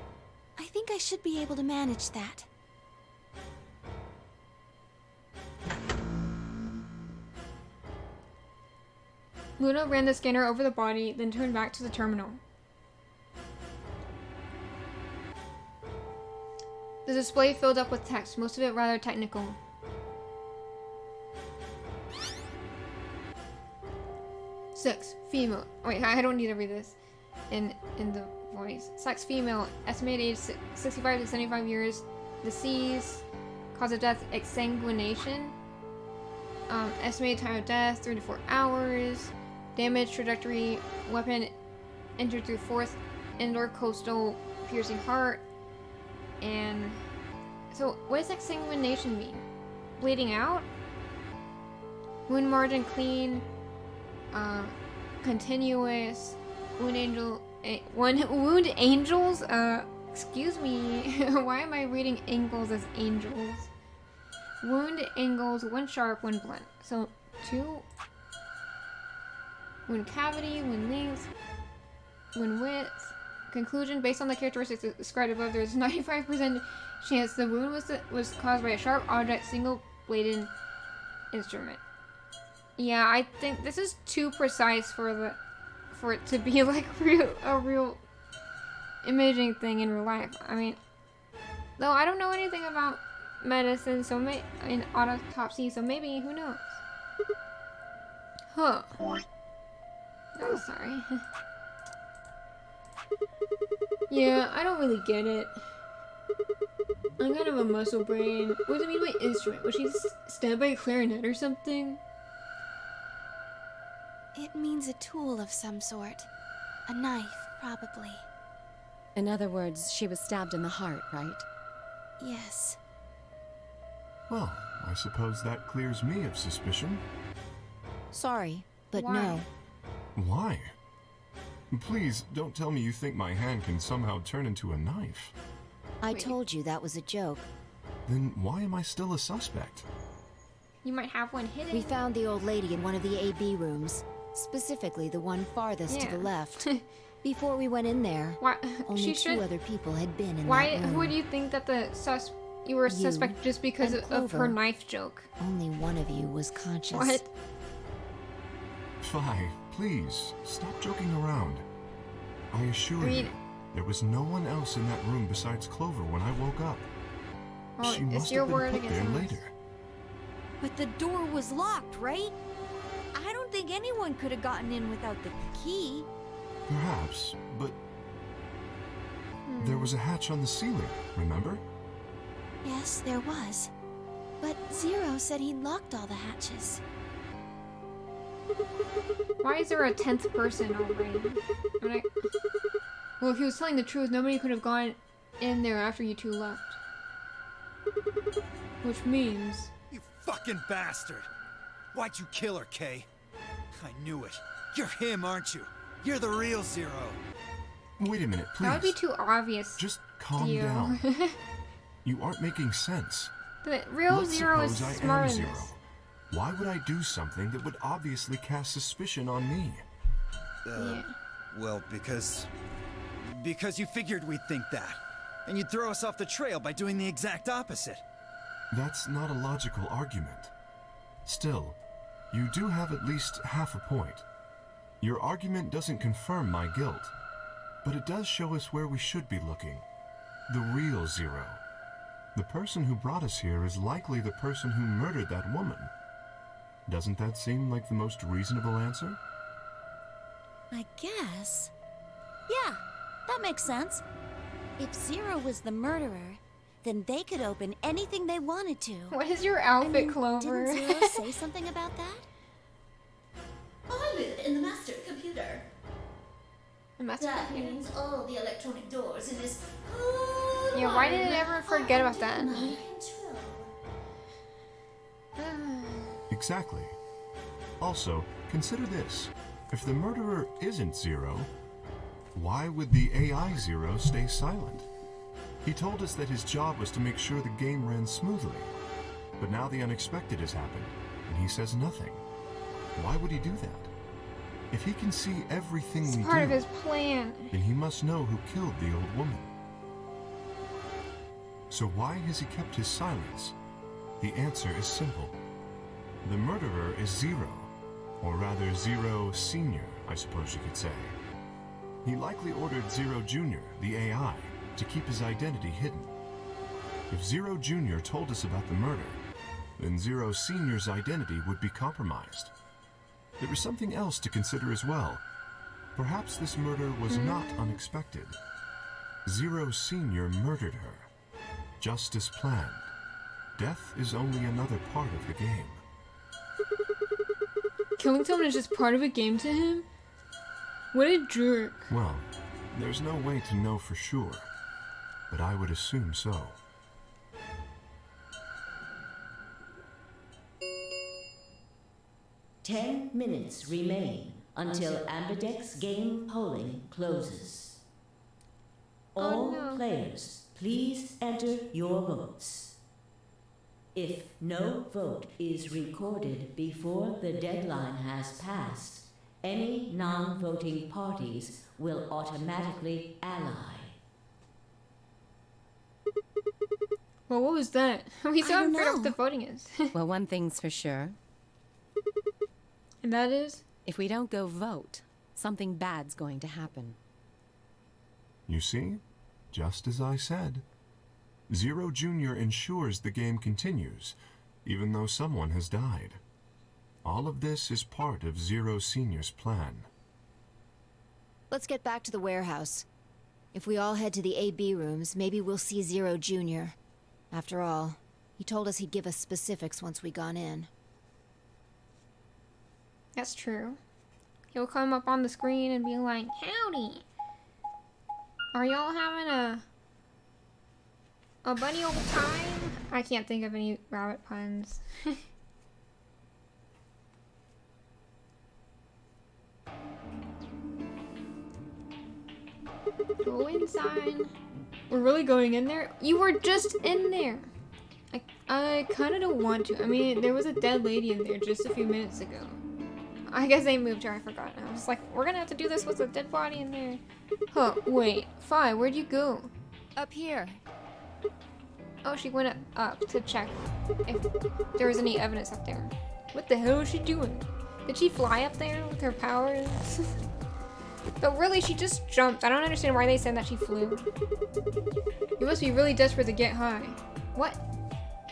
I think I should be able to manage that. Luna ran the scanner over the body, then turned back to the terminal. The display filled up with text, most of it rather technical. Sex, female. Wait, I don't need to read this in the voice. Sex, female. Estimated age 65 to 75 years. Disease. Cause of death, exsanguination. Estimated time of death, 3 to 4 hours. Damage trajectory, weapon entered through fourth indoor coastal piercing heart. And so, what does exsanguination mean? Bleeding out? Wound margin clean. Continuous. Wound angels? Excuse me. Why am I reading angles as angels? Wound angles, one sharp, one blunt. So, 2. Wound cavity, wound length, wound width. Conclusion, based on the characteristics described above, there is 95% chance the wound was caused by a sharp object, single-bladed instrument. Yeah, I think this is too precise for it to be like a real imaging thing in real life. I mean, though I don't know anything about medicine, so autopsy, so maybe, who knows? Huh. Oh, sorry. Yeah, I don't really get it. I'm kind of a muscle brain. What does it mean by instrument? Was she stabbed by a clarinet or something? It means a tool of some sort. A knife, probably. In other words, she was stabbed in the heart, right? Yes. Well, I suppose that clears me of suspicion. Sorry, but Why? no. Why? Please, don't tell me you think my hand can somehow turn into a knife. I Wait. told you that was a joke. Then why am I still a suspect? You might have one hidden. We found the old lady in one of the AB rooms. Specifically, the one farthest to the Yeah. left. Before we went in there, Why? only She two should. other people had been in Why that room. would you think that you were a You suspect just because and of her Clover. knife joke? Only one of you was conscious. What? Fi, please, stop joking around. I assure I mean- you, there was no one else in that room besides Clover when I woke up. Well, She it's must your have been word put against there ours. later. But the door was locked, right? I don't think anyone could have gotten in without the key. Perhaps, but Hmm. there was a hatch on the ceiling, remember? Yes, there was. But Zero said he locked all the hatches. Why is there a 10th person already? Well, if he was telling the truth, nobody could have gone in there after you two left. Which means... You fucking bastard! Why'd you kill her, Kay? I knew it. You're him, aren't you? You're the real Zero. Wait a minute, please. That would be too obvious. Just calm you. down. You aren't making sense. The real Let's Zero is suppose I am smarter than Zero. this. Why would I do something that would obviously cast suspicion on me? Yeah. Well, because you figured we'd think that. And you'd throw us off the trail by doing the exact opposite. That's not a logical argument. Still, you do have at least half a point. Your argument doesn't confirm my guilt, but it does show us where we should be looking. The real Zero. The person who brought us here is likely the person who murdered that woman. Doesn't that seem like the most reasonable answer? I guess. Yeah, that makes sense. If Zero was the murderer, then they could open anything they wanted to. What is your outfit, Clover? Didn't Zero say something about that? I live in the master computer. The master That computer. means all the electronic doors in this. Yeah, why did I ever forget about that? My control. Exactly. Also, consider this. If the murderer isn't Zero, why would the AI Zero stay silent? He told us that his job was to make sure the game ran smoothly. But now the unexpected has happened, and he says nothing. Why would he do that? If he can see everything It's we part do, of his plan. then he must know who killed the old woman. So why has he kept his silence? The answer is simple. The murderer is Zero, or rather Zero Senior, I suppose you could say. He likely ordered Zero Junior, the AI, to keep his identity hidden. If Zero Junior told us about the murder, then Zero Senior's identity would be compromised. There was something else to consider as well. Perhaps this murder was not unexpected. Zero Senior murdered her, just as planned. Death is only another part of the game. Killing someone is just part of a game to him? What a jerk. Well, there's no way to know for sure, but I would assume so. Ten minutes remain until Ambidex game polling closes. All no. players, please enter your votes. If no vote is recorded before the deadline has passed, any non-voting parties will automatically ally. Well, what was that? We still haven't figured out what the know. voting is. Well, one thing's for sure. And that is? If we don't go vote, something bad's going to happen. You see? Just as I said. Zero Junior ensures the game continues, even though someone has died. All of this is part of Zero Senior's plan. Let's get back to the warehouse. If we all head to the AB rooms, maybe we'll see Zero Junior. After all, he told us he'd give us specifics once we gone in. That's true. He'll come up on the screen and be like, "Howdy! Are y'all having a bunny old time?" I can't think of any rabbit puns. Go inside. We're really going in there? You were just in there. I kind of don't want to. I mean, there was a dead lady in there just a few minutes ago. I guess they moved her. I forgot. I was like, we're gonna have to do this with a dead body in there. Huh, wait. Fi, where'd you go? Up here. Oh, she went up to check if there was any evidence up there. What the hell is she doing? Did she fly up there with her powers? But really, she just jumped. I don't understand why they said that she flew. You must be really desperate to get high. What?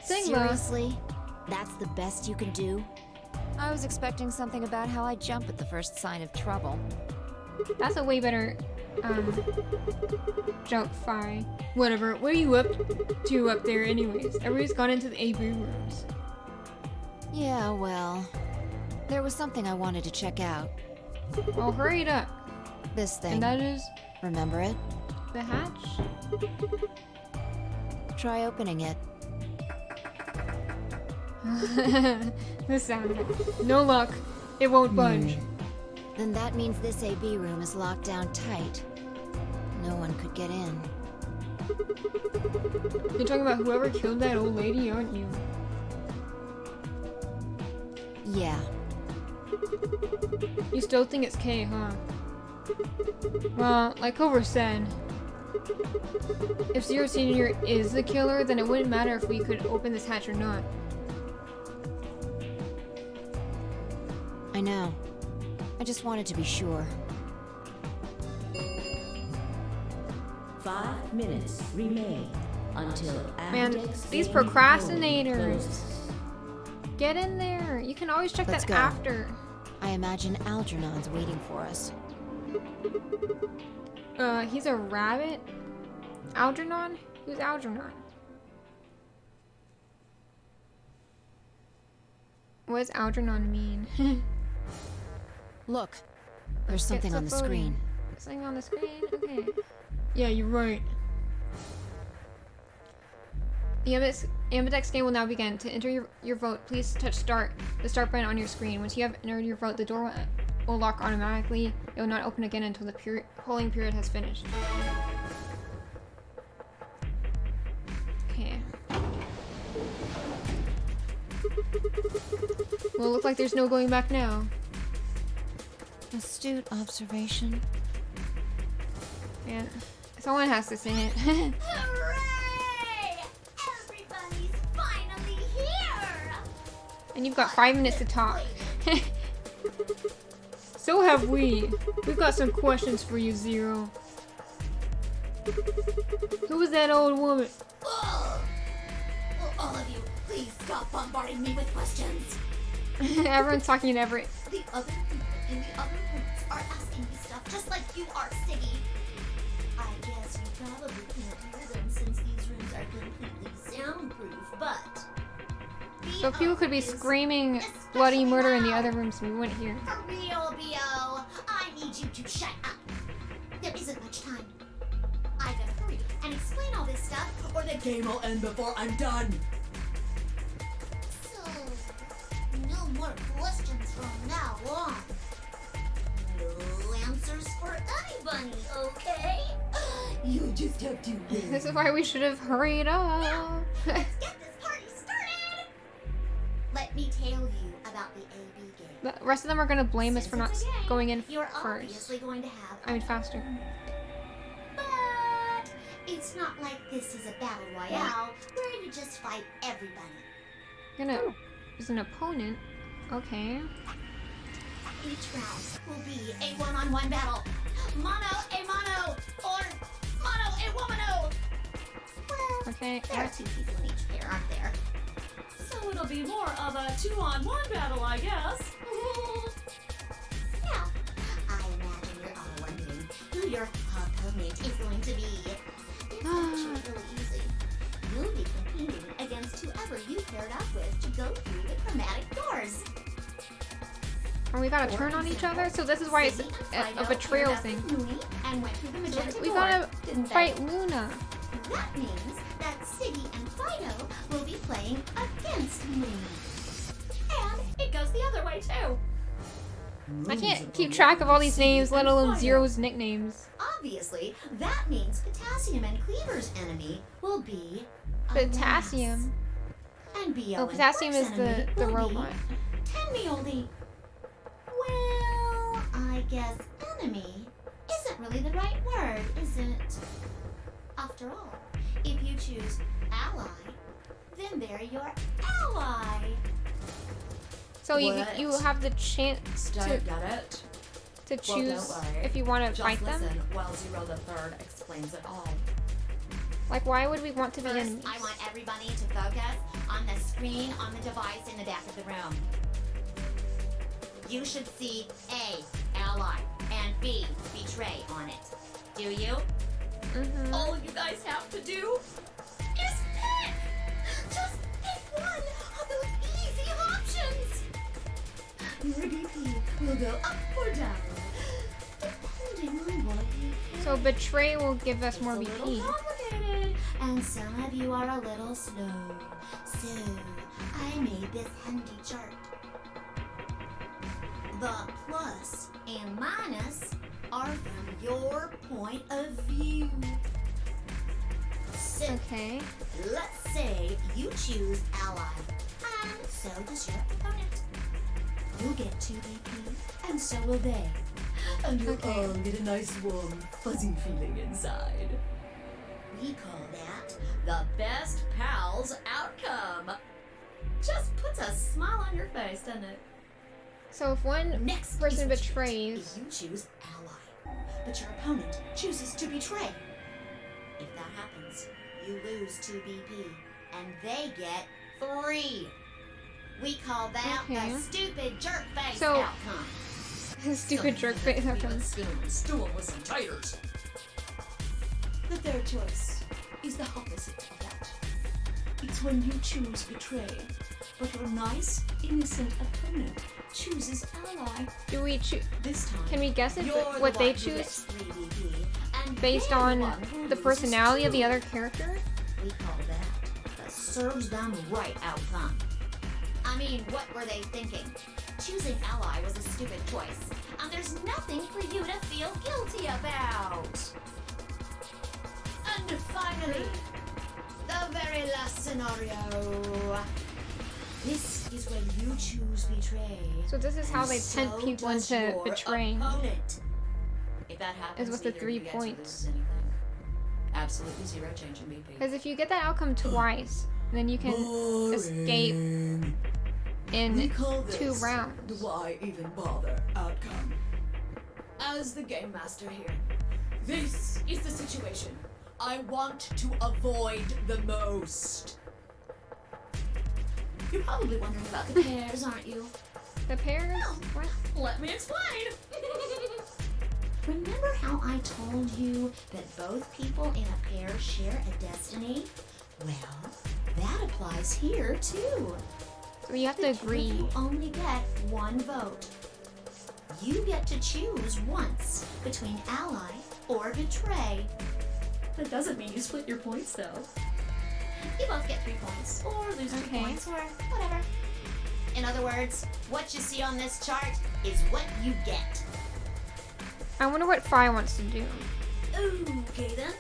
Sigma. Seriously? That's the best you can do? I was expecting something about how I jump at the first sign of trouble. That's a way better, jump, Fi. Whatever. What are you up to up there anyways? Everybody's gone into the AB rooms. Yeah, well, there was something I wanted to check out. Oh, hurry it up. This thing. And that is? Remember it? The hatch? Try opening it. The sound. No luck. It won't budge. Then that means this AB room is locked down tight. No one could get in. You're talking about whoever killed that old lady, aren't you? Yeah. You still think it's K, huh? Well, like Clover said, if Zero Senior is the killer, then it wouldn't matter if we could open this hatch or not. I know. I just wanted to be sure. 5 minutes remain until Man, Ambidex these game procrastinators. polling closes. Get in there. You can always check Let's that go. after. I imagine Algernon's waiting for us. He's a rabbit? Algernon? Who's Algernon? What does Algernon mean? Look, there's something on the screen. Something on the screen? Okay. Yeah, you're right. The Ambidex game will now begin. To enter your vote, please touch the start button on your screen. Once you have entered your vote, the door will lock automatically. It will not open again until the polling period has finished. Okay. Well, it looks like there's no going back now. Astute observation. Yeah. Someone has to say it. Hooray! Everybody's finally here! And you've got 5 minutes to talk. So have we. We've got some questions for you, Zero. Who was that old woman? Ugh. Will all of you please stop bombarding me with questions? Everyone's talking to every... The other people in the other rooms are asking me stuff just like you are, Siggy. I guess you probably can't hear them since these rooms are completely soundproof, but... So people could be screaming bloody murder in the other rooms and we wouldn't hear. For real, B.O., I need you to shut up. There isn't much time. I gotta hurry and explain all this stuff, or the game will end before I'm done. So, no more questions from now on. No answers for anybody, okay? You just have to win. This is why we should have hurried up. Now, let's get this party started! Let me tell you about the AB game. The rest of them are gonna blame us for not going in You're first. obviously going to have I mean faster. But it's not like this is a battle royale where you just fight everybody. You're gonna use an opponent. Okay. Each round will be a one-on-one battle. Mono a mono, or mono a womano. Well, Okay. there are 2 people in each pair, aren't there? So it'll be more of a 2-on-1 battle, I guess. Now, I imagine you're all wondering who your opponent is going to be. It's actually really easy. You'll be competing against whoever you paired up with to go through the chromatic doors. And we gotta turn on each other, so this is why it's a betrayal thing. And went through the magenta We door, gotta didn't they? fight Luna. That means that Siggy and Fido will be playing against me. And it goes the other way too. I can't keep track of all these names, let alone Zero's nicknames. Obviously, that means Potassium and Cleaver's enemy will be Potassium. And B.O. Oh, Potassium is the robot. Tell me, oldie. Well, I guess enemy isn't really the right word, is it? After all, if you choose ally, then they're your ally. So you have the chance to Get it? choose Well, don't worry. if you want to Just fight them. listen while Zero the Third explains it all. Like, why would we want to be First, enemies? I want everybody to focus on the screen on the device in the back of the room. You should see A, ally, and B, betray on it. Do you? Mm-hmm. All you guys have to do Is pick! Just pick one of those easy options! Your BP will go up or down, depending on what you pick. So betray will give us more It's a BP. little complicated, and some of you are a little slow. So, I made this handy chart. The plus and minus are from your point of view. So, Okay. let's say you choose ally, and so does your opponent. You'll get 2 BP, and so will they. and you'll Okay. all get a nice warm, fuzzy feeling inside. We call that The best pals outcome. Just puts a smile on your face, doesn't it? So if one next person is what you get betrays, if you choose ally, but your opponent chooses to betray. If that happens, you lose 2 BP, and they get 3. We call that Okay. the stupid jerk face So- outcome. stupid jerk face outcome. Spin him and stew him with some taters. The third choice is the opposite of that. It's when you choose betray, but your nice, innocent opponent chooses ally. Do we choose? This time, Can we guess if you're what the they one who gets choose 3 BP, and based they're on one who the loses personality of the 2. other character? We call that the serves them right outcome. I mean, what were they thinking? Choosing ally was a stupid choice, and there's nothing for you to feel guilty about. And finally, the very last scenario. This is when you choose betray. So this is how they and tempt so people does into your betraying. opponent. If that happens, Is with the Neither 3 of you guys points. loses anything. Absolutely zero change in BP. Because if you get that outcome twice, then you can escape in 2 rounds. The why even bother outcome. As the game master here, this is the situation I want to avoid the most. You're probably wondering about the pairs, aren't you? The pairs? What? Let me explain. Remember how I told you that both people in a pair share a destiny? Well, that applies here too. So you have to agree. You only get 1 vote. You get to choose once between ally or betray. That doesn't mean you split your points though. You both get 3 points, or lose 3 Okay. points, or whatever. In other words, what you see on this chart is what you get. I wonder what Fi wants to do. Okay then.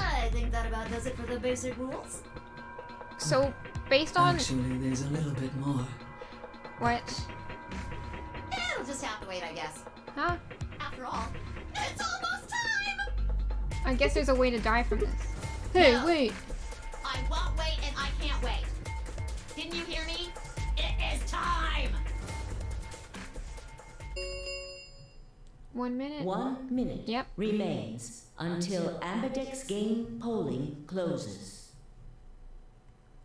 I think that about does it for the basic rules. So, based on Actually, there's a little bit more. what? It'll just have to wait, I guess. Huh? After all, it's almost time! I guess there's a way to die from this. Hey, No. wait! I won't wait and I can't wait. Didn't you hear me? It is time! 1 minute? 1 minute Yep. remains until Ambidex game polling closes.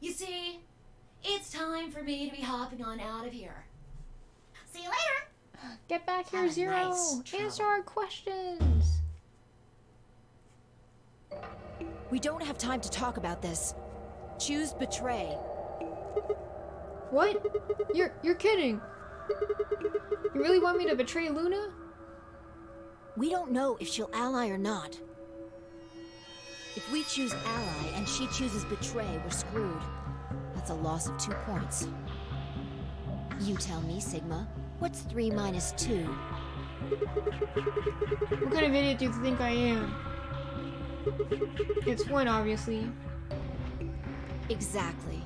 You see, it's time for me to be hopping on out of here. See you later! Get back here, Have a Zero! nice Answer our questions! We don't have time to talk about this. Choose betray. What? You're kidding! You really want me to betray Luna? We don't know if she'll ally or not. If we choose ally and she chooses betray, we're screwed. That's a loss of 2 points. You tell me, Sigma. What's 3 minus 2? What kind of idiot do you think I am? It's 1, obviously. Exactly.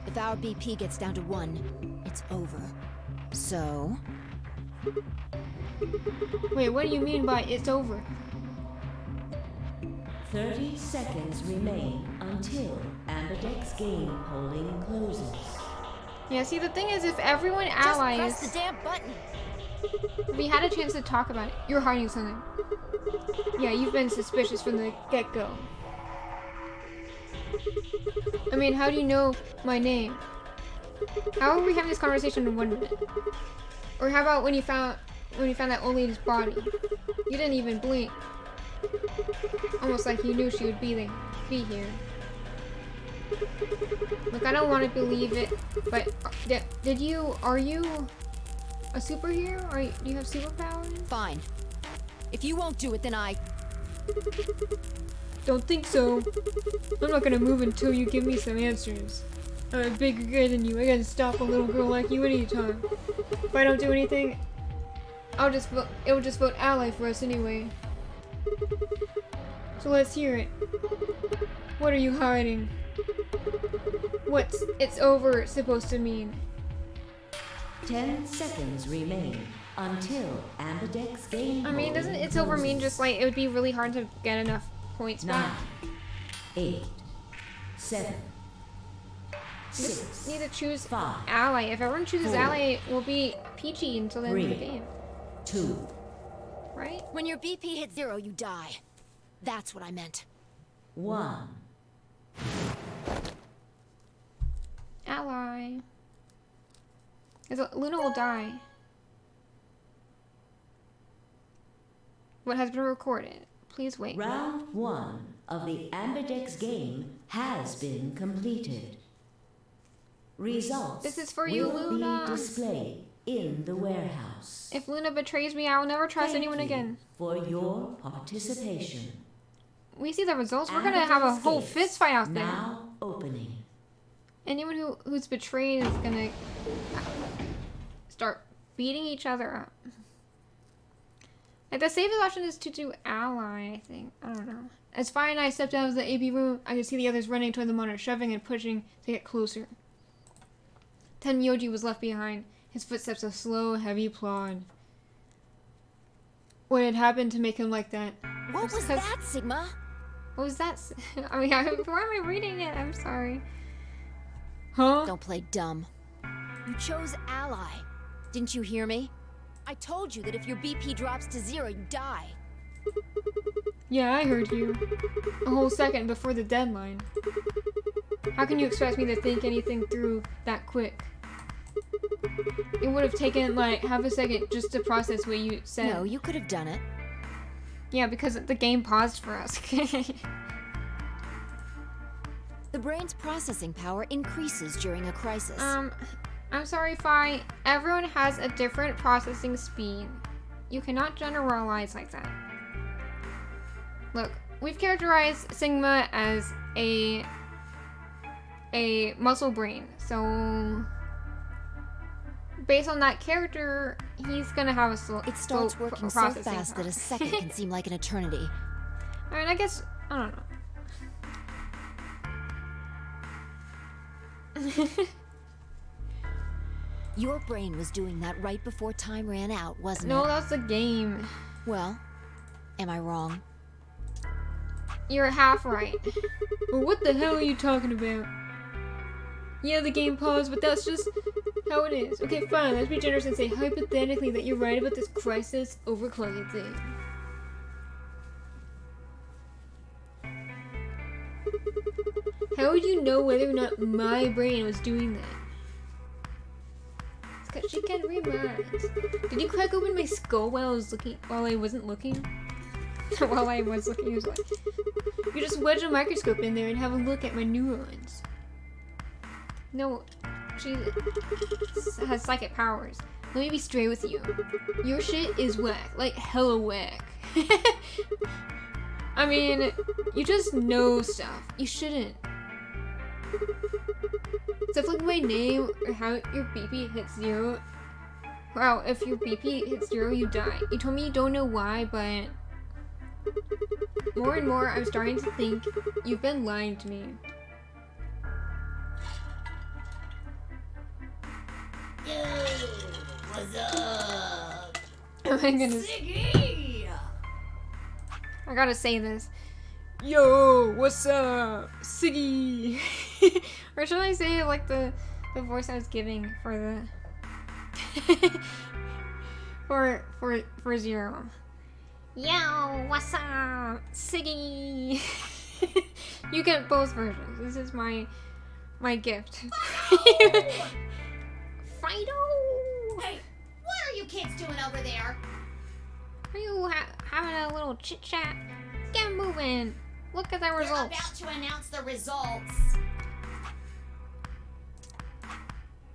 If our BP gets down to 1, it's over. So... Wait, what do you mean by it's over? 30 seconds remain until Ambidex game polling closes. Yeah, see, the thing is, if everyone Just allies... press the damn button! If we had a chance to talk about it, you're hiding something. Yeah, you've been suspicious from the get-go. I mean, how do you know my name? How are we having this conversation in 1 minute? Or how about when you found that old lady's body? You didn't even blink. Almost like you knew she would be here. Look, I don't want to believe it, but are you a superhero? Do you have superpowers? Fine. If you won't do it, then I... Don't think so. I'm not gonna move until you give me some answers. I'm a bigger guy than you. I can stop a little girl like you anytime. If I don't do anything, it will just vote ally for us anyway. So let's hear it. What are you hiding? What's it's over supposed to mean? 10 seconds remain until Ambidex game I mean, doesn't it's over mean just like it would be really hard to get enough points 9, back? 8, 7, You just 6, need to choose 5, ally. If everyone chooses 4, ally, we'll be peachy until the end of the 3, game. 2, Right? When your BP hits 0, you die. That's what I meant. 1. Ally. Luna will die. What has been recorded. Please wait. Round 1 of the Ambidex game has been completed. Results This is for you, will Luna. be displayed in the warehouse. If Luna betrays me, I will never trust anyone again. For your participation. We see the results. We're gonna have a whole fist fight out there. Now opening. Anyone who's betrayed is gonna start beating each other up. Like the safest option is to do ally, I think. I don't know. As Fi and I stepped out of the AB room, I could see the others running toward the monitor, shoving and pushing to get closer. Tenmyoji was left behind, his footsteps a slow, heavy plod. What had happened to make him like that? What was that, Sigma? What was that? I mean, why am I reading it? I'm sorry. Huh? Don't play dumb. You chose ally. Didn't you hear me? I told you that if your BP drops to 0, you die. Yeah, I heard you. A whole second before the deadline. How can you expect me to think anything through that quick? It would have taken like half a second just to process what you said. No, you could have done it. Yeah, because the game paused for us. The brain's processing power increases during a crisis. I'm sorry, Fi. Everyone has a different processing speed. You cannot generalize like that. Look, we've characterized Sigma as a muscle brain, so based on that character, he's gonna have a slow. It starts working so fast that a second can seem like an eternity. I mean, I guess I don't know. Your brain was doing that right before time ran out, wasn't it? No, that's the game. Well, am I wrong? You're half right. Well, what the hell are you talking about? Yeah, the game paused, but that's just how it is. Okay, fine, let's be generous and say hypothetically that you're right about this crisis overclocking thing. How would you know whether or not my brain was doing that? It's 'cause she can read minds. Did you crack open my skull while I was looking? While I wasn't looking? While I was looking, he was like, you just wedge a microscope in there and have a look at my neurons. No, she has psychic powers. Let me be straight with you. Your shit is whack, like hella whack. I mean, you just know stuff. You shouldn't. Stuff like my name or how your BP hits 0. Wow, if your BP hits 0, you die. You told me you don't know why, but more and more I'm starting to think you've been lying to me. Yo, what's up? Oh my goodness. Siggy! I gotta say this. Yo, what's up? Siggy! Or should I say like the voice I was giving for the for 0. Yo, what's up? Siggy! You get both versions. This is my gift. Fido! Hey, what are you kids doing over there? Are you having a little chit chat? Get moving! Look at the results. We're about to announce the results.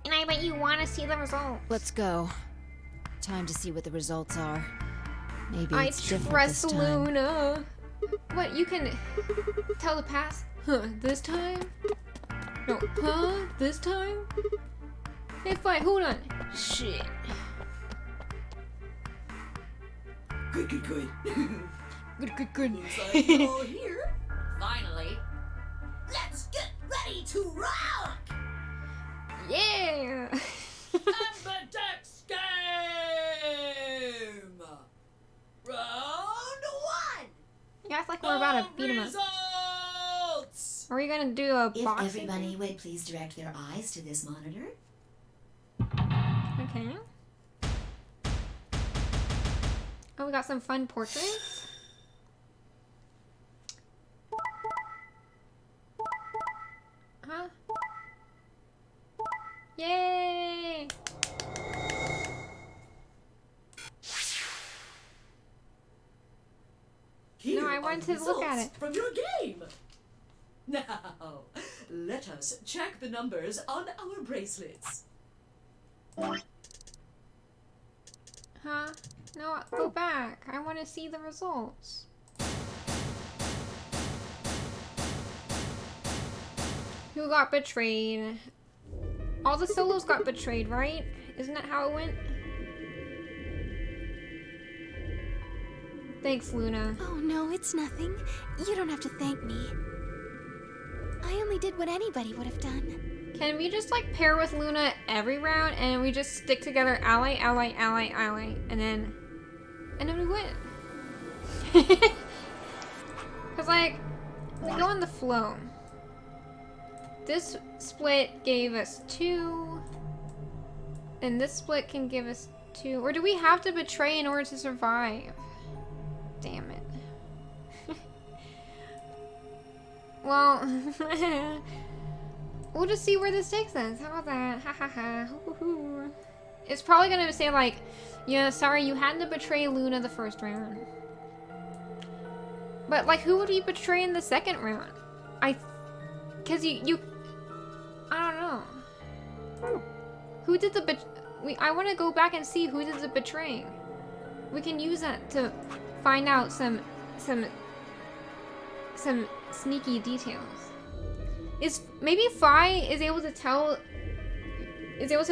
And I bet you want to see the results. Let's go. Time to see what the results are. Maybe I it's different trust this time. Luna. What, you can tell the past? Huh, this time? No, huh? This time? Hey, Fi, hold on. Shit. Good. Good. Looks like you're all here. Finally. Let's get ready to rock! Yeah! Ambidex game! Round 1! You act like we're about to beat him up. Results! Are we gonna do a If boxing? everybody would please direct their eyes to this monitor. Okay. Oh, we got some fun portraits. Huh? Yay! Here No, I are wanted the to look at results it. from your game. Now, Let us check the numbers on our bracelets. Huh? No, go back. I want to see the results. Who got betrayed? All the solos got betrayed, right? Isn't that how it went? Thanks, Luna. Oh no, it's nothing. You don't have to thank me. I only did what anybody would have done. Can we just like pair with Luna every round and we just stick together ally, ally, ally, ally, and then we win? Cause like, we go in the flow. This split gave us 2, and this split can give us 2. Or do we have to betray in order to survive? Damn it. Well, we'll just see where this takes us. How about that? Ha ha ha. It's probably gonna say like, yeah, sorry, you had to betray Luna the first round. But like, who would we betray in the second round? Cause you I don't know. Who did the I want to go back and see who did the betraying. We can use that to find out some sneaky details. Maybe Fi is able to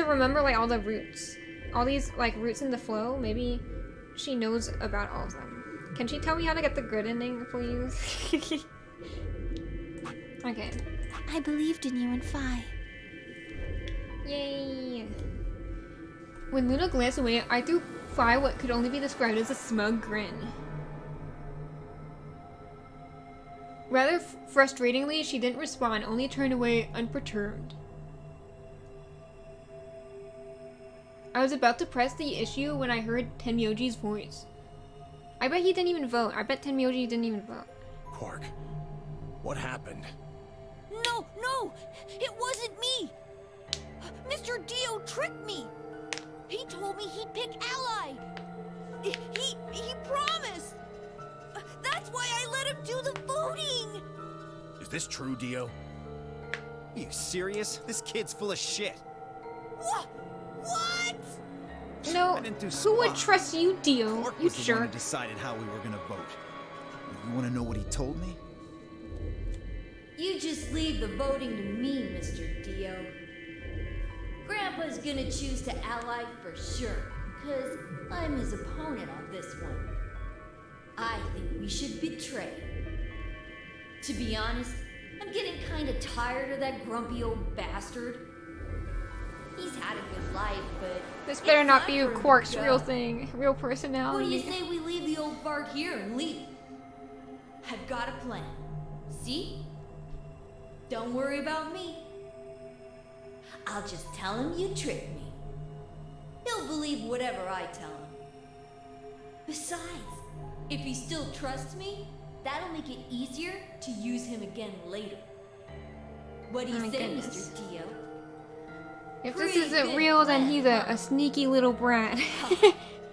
remember like all the routes. All these like routes in the flow. Maybe she knows about all of them. Can she tell me how to get the good ending, please? Okay. I believed in you and Fi. Yay! When Luna glanced away, I threw Fi what could only be described as a smug grin. Rather frustratingly, she didn't respond, only turned away unperturbed. I was about to press the issue when I heard Tenmyoji's voice. I bet he didn't even vote. I bet Tenmyoji didn't even vote. Quark, what happened? No! It wasn't me! Mr. Dio tricked me! He told me he'd pick Ally! He promised! That's why I let him do the voting! Is this true, Dio? Are you serious? This kid's full of shit. What? No, who would trust you, Dio? Quark You was the one jerk. who decided how we were gonna vote. You wanna know what he told me? You just leave the voting to me, Mr. Dio. Grandpa's gonna choose to ally for sure, because I'm his opponent on this one. I think we should betray. To be honest, I'm getting kinda tired of that grumpy old bastard. He's had a good life, but This better it's not time be for him to Quark's go. real thing, real What do personality. you say we leave the old fart here and leave? I've got a plan. See? Don't worry about me. I'll just tell him you tricked me. He'll believe whatever I tell him. Besides, if he still trusts me, that'll make it easier to use him again later. What do you Oh my say, goodness. Mr. Dio? If this Pretty isn't good real, then plan, he's huh? a sneaky little brat.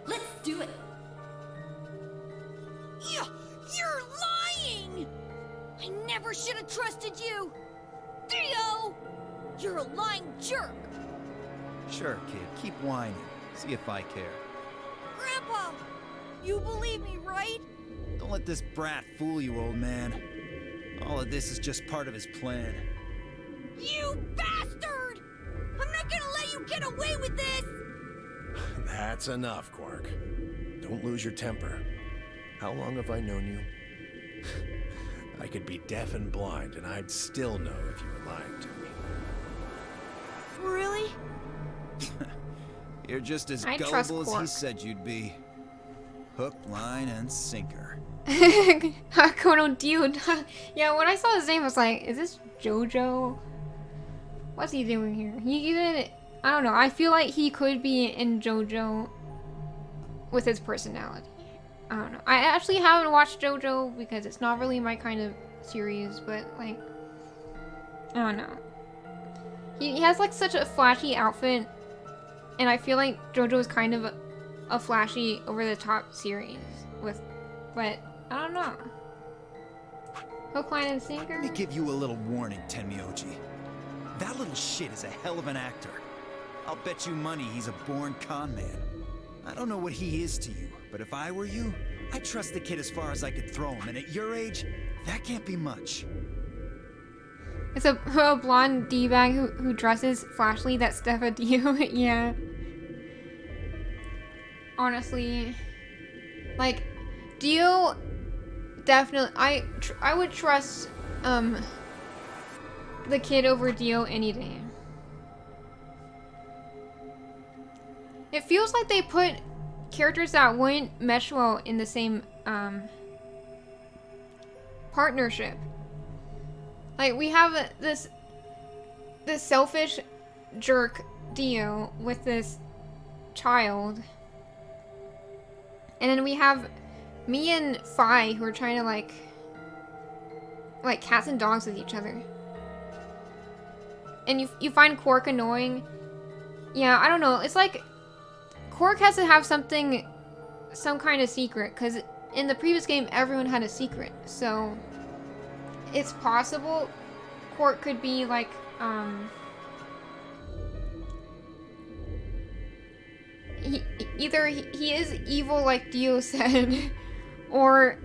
Let's do it. You're lying! I never should have trusted you! Dio! You're a lying jerk! Sure, kid. Keep whining. See if I care. Grandpa! You believe me, right? Don't let this brat fool you, old man. All of this is just part of his plan. You bastard! I'm not gonna let you get away with this! That's enough, Quark. Don't lose your temper. How long have I known you? I could be deaf and blind, and I'd still know if you were lying to me. Really? You're just as I trust gullible as he Quark. said you'd be. Hook, line, and sinker. Hakono Dio. Yeah, when I saw his name, I was like, is this JoJo? What's he doing here? He didn't. I don't know. I feel like he could be in JoJo with his personality. I don't know. I actually haven't watched JoJo because it's not really my kind of series, but like, I don't know. He has like such a flashy outfit, and I feel like JoJo is kind of a flashy, over the top series with, but I don't know. Hook, line, and sinker? Let me give you a little warning, Tenmyoji. That little shit is a hell of an actor. I'll bet you money he's a born con man. I don't know what he is to you, but if I were you, I'd trust the kid as far as I could throw him, and at your age, that can't be much. It's a blonde D-bag who dresses flashly. That's Steph Dio. Yeah. Honestly, like, Dio definitely. I would trust the kid over Dio any day. It feels like they put characters that wouldn't mesh well in the same partnership. Like, we have this selfish jerk Dio with this child, and then we have me and Fi who are trying to like cats and dogs with each other. And you find Quark annoying. Yeah, I don't know. It's like Quark has to have some kind of secret, because in the previous game everyone had a secret. So it's possible Quark could be like either he is evil like Dio said, or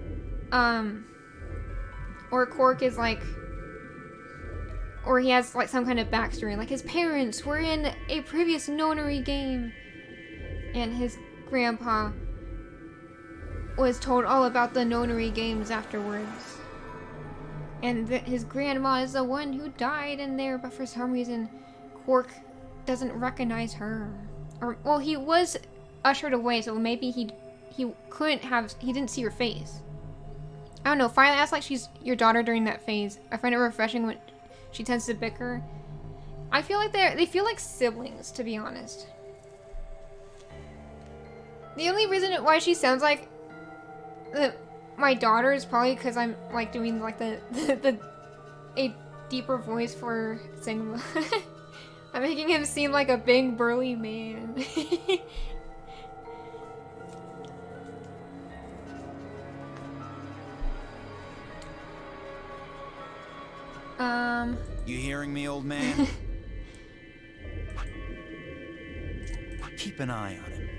Quark is like, or he has like some kind of backstory, like his parents were in a previous nonary game and his grandpa was told all about the nonary games afterwards, and his grandma is the one who died in there, but for some reason Quark doesn't recognize her. Or, well, he was ushered away, so maybe he didn't see her face. I don't know. Finally, acts like she's your daughter during that phase. I find it refreshing when she tends to bicker. I feel like they feel like siblings, to be honest. The only reason why she sounds like my daughter is probably because I'm like doing like a deeper voice for Sigma. I'm making him seem like a big burly man. You hearing me, old man? Keep an eye on him.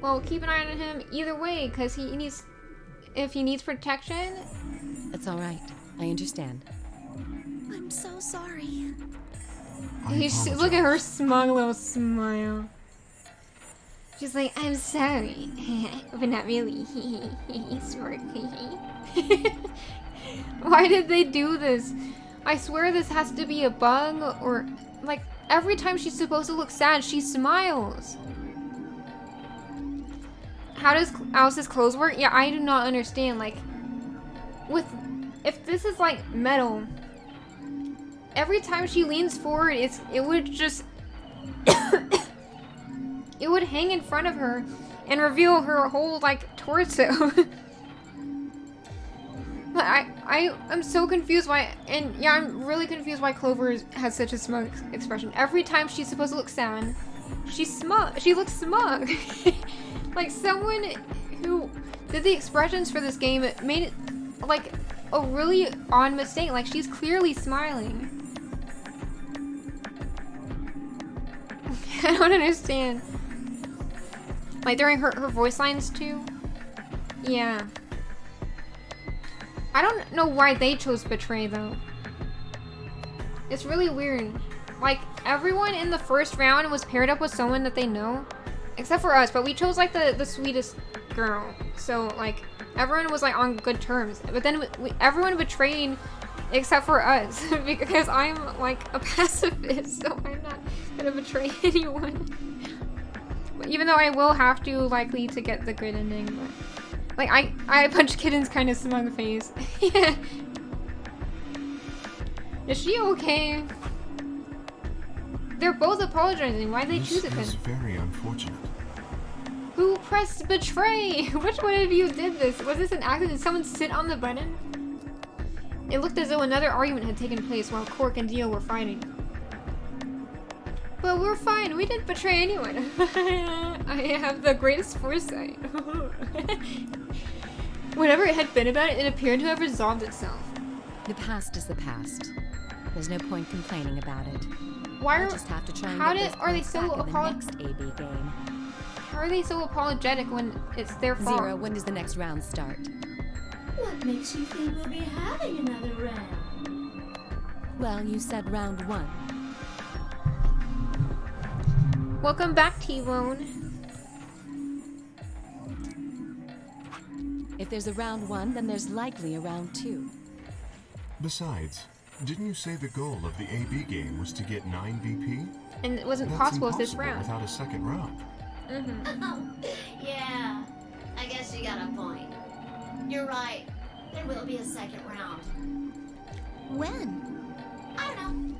Well, keep an eye on him either way, because if he needs protection. That's all right. I understand. I'm so sorry. Look at her smug little smile. She's like, I'm sorry, but not really. Smart. Why did they do this? I swear this has to be a bug, or like every time she's supposed to look sad, she smiles. How does Alice's clothes work? Yeah, I do not understand. Like, if this is like metal, every time she leans forward, it would just it would hang in front of her and reveal her whole like torso. I'm so confused why, and yeah, I'm really confused why Clover has such a smug expression. Every time she's supposed to look sad, she looks smug. Like, someone who did the expressions for this game made it like a really odd mistake. Like, she's clearly smiling. I don't understand. Like, during her voice lines too. Yeah. I don't know why they chose Betray though. It's really weird. Like, everyone in the first round was paired up with someone that they know. Except for us, but we chose like the sweetest girl. So like, everyone was like on good terms. But then everyone betrayed except for us. Because I'm like a pacifist, so I'm not gonna betray anyone. Even though I will have to likely to get the good ending, but like I punch Kitten's kind of smug face. Yeah. Is she okay? They're both apologizing. Why'd they choose it then? This is very unfortunate. Who pressed betray? Which one of you did this? Was this an accident? Did someone sit on the button? It looked as though another argument had taken place while Quark and Dio were fighting. But we're fine. We didn't betray anyone. I have the greatest foresight. Whatever it had been about it, it appeared to have resolved itself. The past is the past. There's no point complaining about it. Why I'll are just have to try and how get did those are they points so back in the apolo- next AB game. How are they so apologetic when it's their fault? Zero, when does the next round start? What makes you think we'll be having another round? Well, you said round 1. Welcome back, T-Bone. If there's a round 1, then there's likely a round 2. Besides, didn't you say the goal of the AB game was to get 9 BP? And it wasn't That's possible with this impossible round. without a second round. Yeah, I guess you got a point. You're right. There will be a second round. When? I don't know.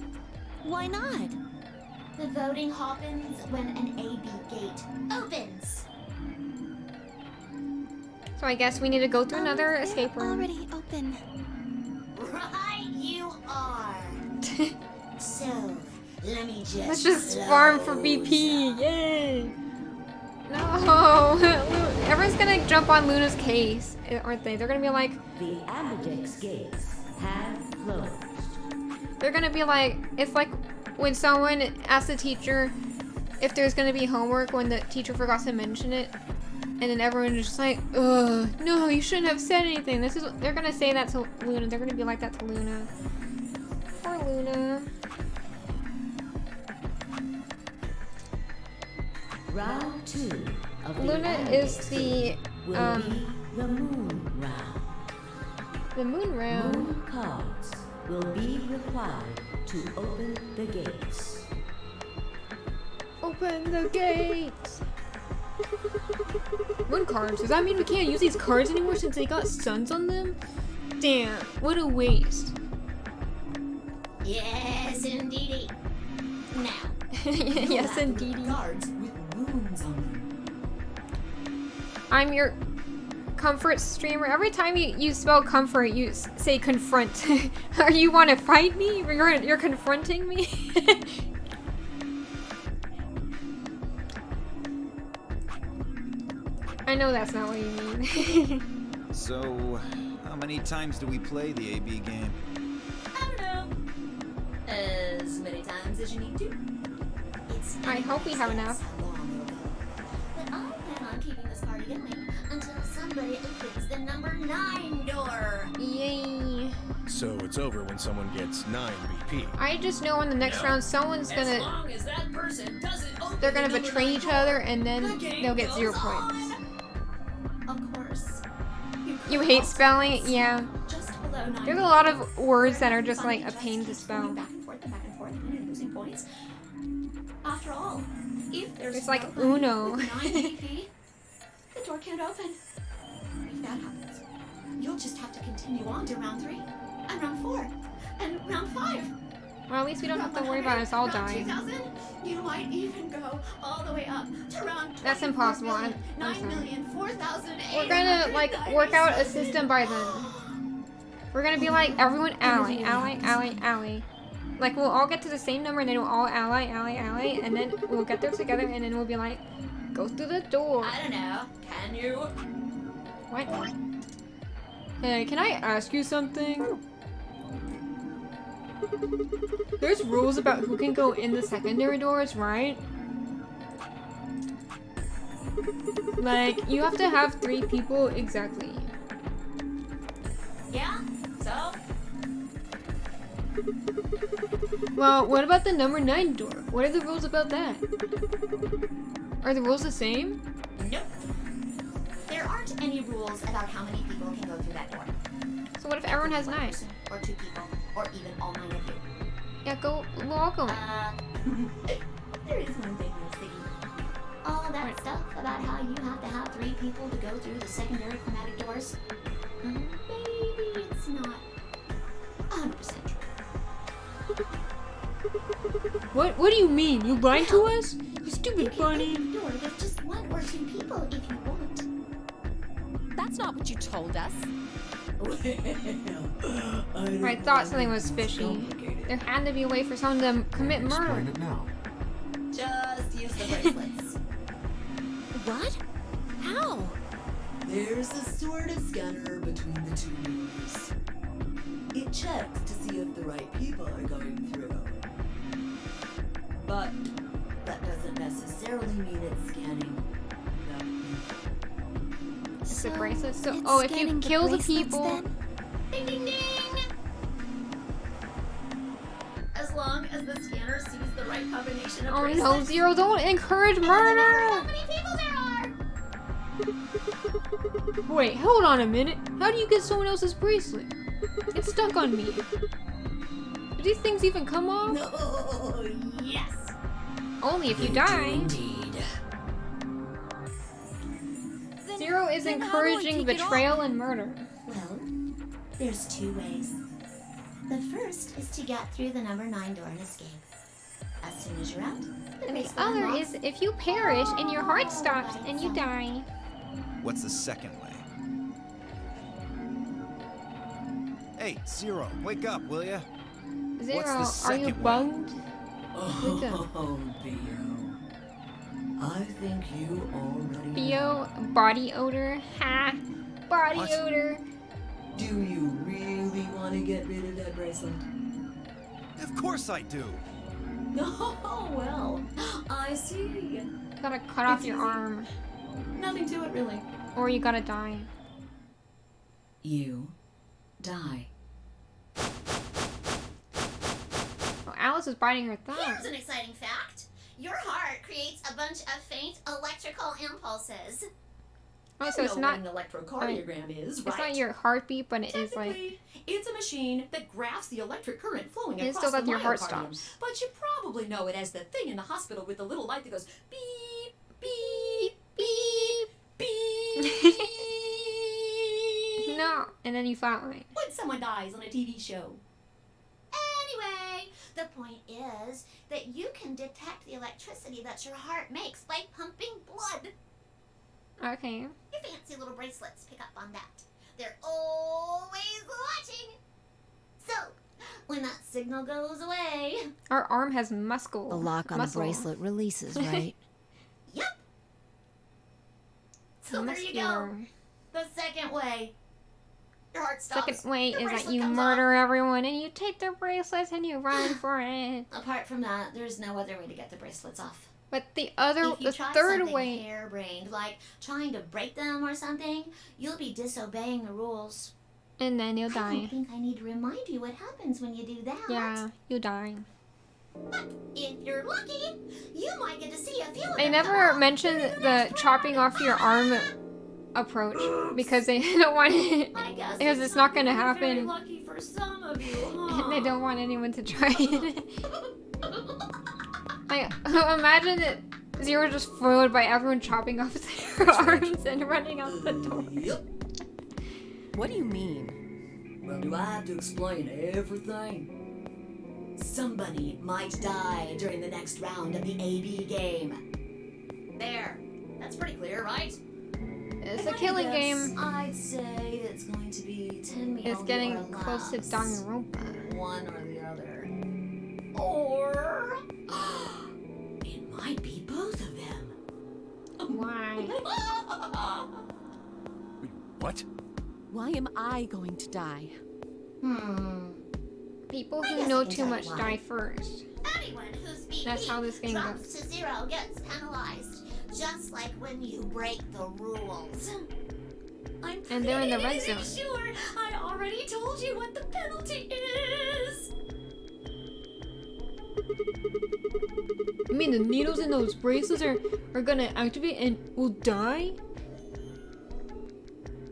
Why not? The voting happens when an AB gate opens. So I guess we need to go through another They're escape room. already open. Right, you are. So, let me just. Let's just farm for BP. Yay! No, everyone's gonna jump on Luna's case, aren't they? They're gonna be like, The ambidex gates have closed. they're gonna be like, it's like when someone asks the teacher if there's gonna be homework when the teacher forgot to mention it, and then everyone's just like, ugh, no, you shouldn't have said anything. This is, they're gonna say that to Luna. They're gonna be like that to Luna. Poor Luna. Round 2 of the Luna is the, will be the moon round. the moon round. Moon cards will be required to open the gates. Open the gates. Moon cards. Does that mean we can't use these cards anymore since they got suns on them? Damn, what a waste. Yes, indeedy. Now. Yes, indeed. Cards with moons on them. I'm your comfort streamer. Every time you spell comfort, you say confront. Are you want to fight me? You're confronting me? I know that's not what you mean. So, how many times do we play the AB game? I don't know. As many times as you need to. It's I hope we have anybody's enough. guess how long it'll go. But I plan on keeping this party going until somebody opens the number 9 door. Yay. So it's over when someone gets 9 BP. I just know in the next round someone's As gonna, long as that person doesn't open they're gonna the number betray 9 each door, other and then the game they'll get goes 0 on. points. Of course. You hate spelling? Yeah. Just below 9. There's a lot of words that are just like a pain to Going spell. back and forth and back and forth and losing points. After all, if there's It's like nobody Uno. with 9 BP, the door can't open. If that happens, you'll just have to continue on to round 3, and round 4, and round 5. Well, at least we don't have to worry about us all dying. 2000, you might even go all the way up to round 24 That's impossible. I'm sorry. 9,004,899. We're gonna like work out a system by then. We're gonna be like everyone ally, ally, ally, ally. Like we'll all get to the same number and then we'll all ally, ally, ally, and then we'll get there together and then we'll be like, go through the door. I don't know. Can you? What? Hey, can I ask you something? There's rules about who can go in the secondary doors, right? Like, you have to have 3 people exactly. Yeah? So? Well, what about the number 9 door? What are the rules about that? Are the rules the same? Nope. There aren't any rules about how many people can go through that door. So what if everyone has 1 9? person, or 2 people, or even all 9 of you. Yeah, go, we'll all go in. There is one thing you'll see. All that stuff about how you have to have 3 people to go through the secondary chromatic doors. Maybe it's not 100% true. What do you mean? You lying to us? You stupid You can bunny. open the door with just 1 or 2 people if you want. That's not what you told us. I thought something was fishy. There had to be a way for someone to commit murder. Explain it now. Just use the bracelets. What? How? There's a sort of scanner between the 2 doors. It checks to see if the right people are going through. But that doesn't necessarily mean it's scanning the people. It's a bracelet. So, it's oh, if scanning you the kill the bracelets people, then? Ding ding ding! As long as the scanner sees the right combination of oh bracelets. no, Zero, don't encourage It doesn't matter how murder. many people there are. Wait, hold on a minute. How do you get someone else's bracelet? It's stuck on me. Do these things even come off? No, yes. Only if you They die. do indeed. Zero is then how do I encouraging take it betrayal and murder. Well, there's two ways. The first is to get through the number 9 door and escape. As soon as you're out, the And the bracelet other unlocks. is if you perish and your heart stops and you die. What's the second way? Hey, Zero, wake up, will ya? Zero, the are you second way? bummed? Wake up. Oh, Theo. I think you already Theo, body odor. Ha! Body What? odor. Do you really want to get rid of that bracelet? Of course I do. Oh, well, I see. Gotta cut off It's your easy. arm. Nothing to it, really. Or you gotta die. You die. Oh, Alice is biting her thumb. Here's an exciting fact. Your heart creates a bunch of faint electrical impulses. Oh, so You it's know not. what an electrocardiogram is, It's right? not your heartbeat, but it is like. Technically, it's a machine that graphs the electric current flowing It's across still that the your heart myocardium. stops. But you probably know it as the thing in the hospital with the little light that goes beep, beep, beep, beep. No, and then you flatline. When someone dies on a TV show. Anyway, the point is that you can detect the electricity that your heart makes by pumping blood. Okay. Your fancy little bracelets pick up on that. They're always watching. So, when that signal goes away, Our arm has muscle. The lock on muscle. the bracelet releases, right? yep. So there you go. Muscular. The second way. Your heart stops. Second way your is that bracelet you comes murder everyone and you take their bracelets and you run for it. off. Apart from that, there's no other way to get the bracelets off. But the other, If you the try third something way. harebrained, like trying to break them or something, you'll be disobeying the rules. And then you'll I die. don't think I need to remind you what happens when you do that. Yeah, you die. But if you're lucky, you might get to see a few of They them never come out mentioned during the next chopping round. off your arm approach because they don't want it. I guess Because it's not gonna very happen. lucky for some of you, huh? And they don't want anyone to try it. Like, imagine that Zero just foiled by everyone chopping off their arms and running out the door. Yep. What do you mean? Well, do I have to explain everything? Somebody might die during the next round of the AB game. There. That's pretty clear, right? It's a killing game. I'd say it's going to be 10 meals. It's getting close to Danganronpa. One or the other. Or it might be both of them. Why? What? Why am I going to die? People I who guess know I can too tell much you why. die first. Anyone whose BP That's how this game drops goes. to 0 gets penalized, just like when you break the rules. I'm And they're in the red pretty zone. Sure, I already told you what the penalty is. You mean the needles in those bracelets are gonna activate and will die?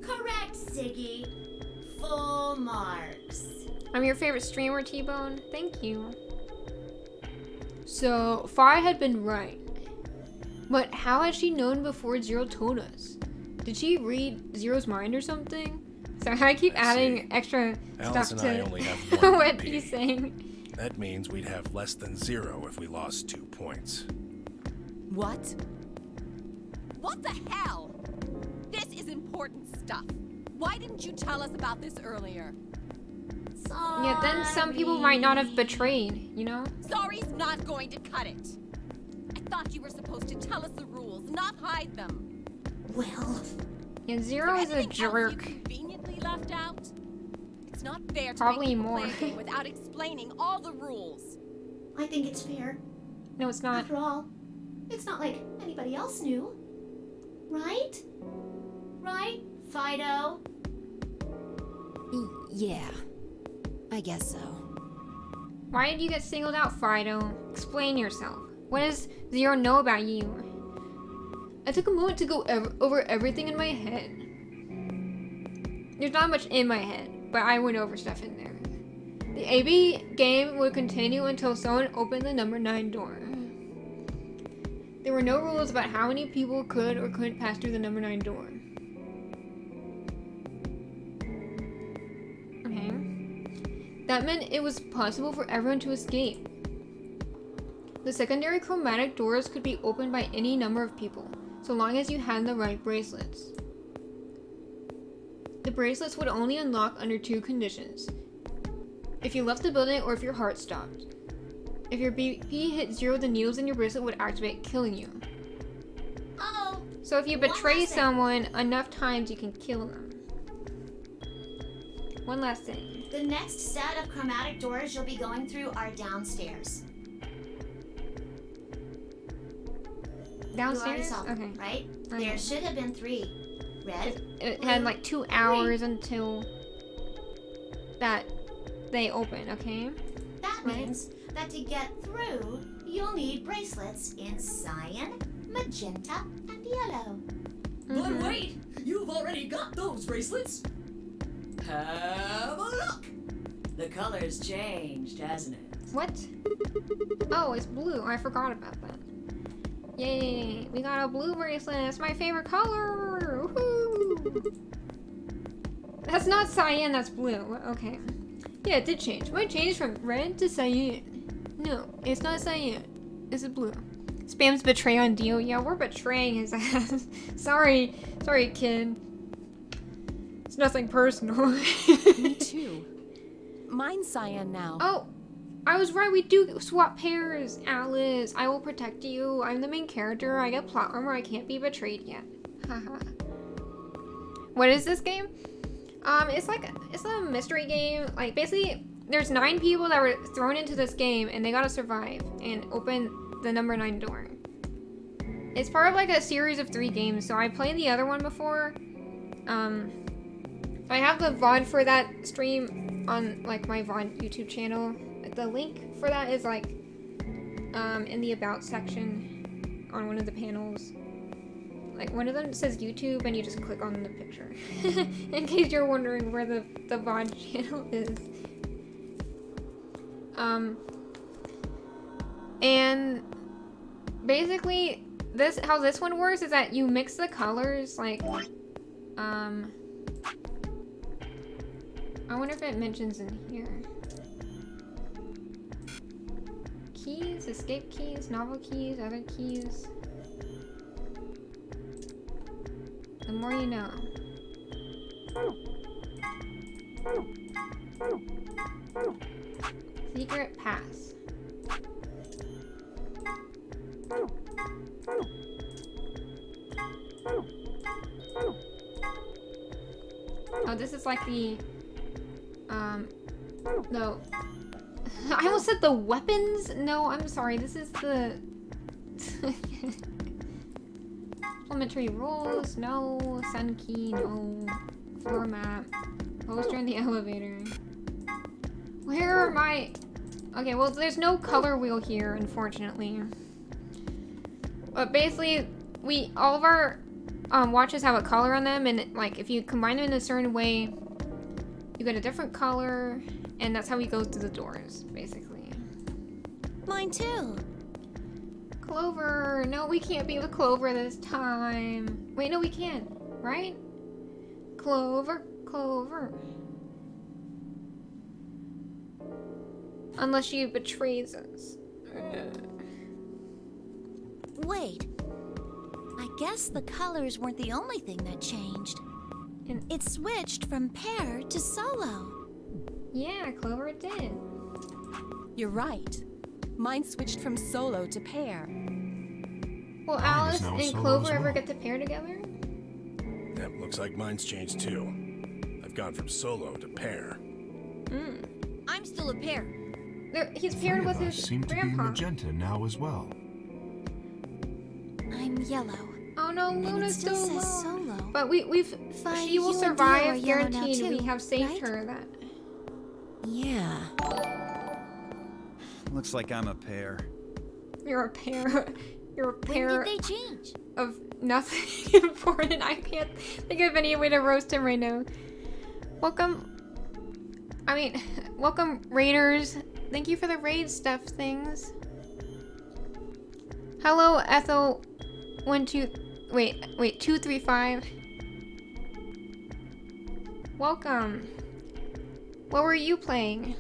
Correct, Siggy. Full marks. I'm your favorite streamer, T-Bone. Thank you. So, Fi had been right. But how had she known before Zero told us? Did she read Zero's mind or something? So I keep I adding see. extra Alice stuff and I to only have one what BP. he's saying. That means we'd have less than 0 if we lost 2 points. What? What the hell? This is important stuff. Why didn't you tell us about this earlier? Yeah, then some people might not have betrayed, you know? Sorry's not going to cut it. I thought you were supposed to tell us the rules, not hide them. Well, Yeah, Zero is a Anything else you jerk. conveniently left out? It's not fair to Probably make people more. play a game without explaining all the rules. I think it's fair. No, it's not. After all, it's not like anybody else knew. Right? Right, Fido? Yeah, I guess so. Why did you get singled out, Fido? Explain yourself. What does Zero know about you? I took a moment to go over everything in my head. There's not much in my head, but I went over stuff in there. The AB game would continue until someone opened the number 9 door. There were no rules about how many people could or couldn't pass through the number 9 door. Okay. That meant it was possible for everyone to escape. The secondary chromatic doors could be opened by any number of people, so long as you had the right bracelets. The bracelets would only unlock under 2 conditions. If you left the building or if your heart stopped. If your BP hit 0, the needles in your bracelet would activate, killing you. Uh-oh. So if you betray someone enough times, you can kill them. One last thing. The next set of chromatic doors you'll be going through are downstairs. You already Downstairs? saw them, Okay. right? Okay. There should have been 3. Red. It had like 2 hours until that they open, okay? That means that to get through, you'll need bracelets in cyan, magenta, and yellow. But wait, you've already got those bracelets. Have a look. The color's changed, hasn't it? What? Oh, it's blue. I forgot about that. Yay! We got a blue bracelet. It's my favorite color. Woohoo! That's not cyan. That's blue. Okay. Yeah, it did change. Mine changed from red to cyan. No, it's not cyan. It's blue. Spam's betray on Dio. Yeah, we're betraying his ass. Sorry, kid. It's nothing personal. Me too. Mine's cyan now. Oh, I was right. We do swap pairs. Alice, I will protect you. I'm the main character. I get plot armor. I can't be betrayed yet. Haha. What is this game? It's a mystery game. Like, basically, there's 9 people that were thrown into this game, and they gotta survive and open the number 9 door. It's part of like a series of 3 games. So I played the other one before. I have the VOD for that stream on like my VOD YouTube channel. The link for that is like in the about section on one of the panels. Like one of them says YouTube and you just click on the picture. In case you're wondering where the VOD channel is. And basically how this one works is that you mix the colors like I wonder if it mentions in here. Keys, escape keys, novel keys, other keys. The more you know. Secret pass. Oh, this is like the no. I almost said the weapons. No, I'm sorry. This is the elementary rules. No. Sun key. No. Floor map. Poster in the elevator. Where are my... Okay, well, there's no color wheel here, unfortunately. But basically, all of our watches have a color on them, and like if you combine them in a certain way, you get a different color, and that's how we go through the doors, basically. Mine too. Clover! No, we can't be with Clover this time. Wait, no, we can, right? Clover, Clover. Unless she betrays us. Wait. I guess the colors weren't the only thing that changed. It switched from pair to solo. Yeah, Clover, it did. You're right. Mine switched from solo to pair. Will Mine Alice is now and solo Clover as ever well. get to pair together? Yep, looks like mine's changed too. I've gone from solo to pair. I'm still a pair. He's paired with his seem to be grandpa. magenta now as well. I'm yellow. Oh no, And Luna's it still still says alone. solo. But Fine, she will you and Dio are survive, yellow now guaranteed. We too, have saved right? her. That. Yeah. Looks like I'm a pair. You're a pair. You're a pair. When did they change? Of nothing important. I can't think of any way to roast him right now. Welcome raiders. Thank you for the raid stuff things. Hello, Ethel. 235. Welcome. What were you playing?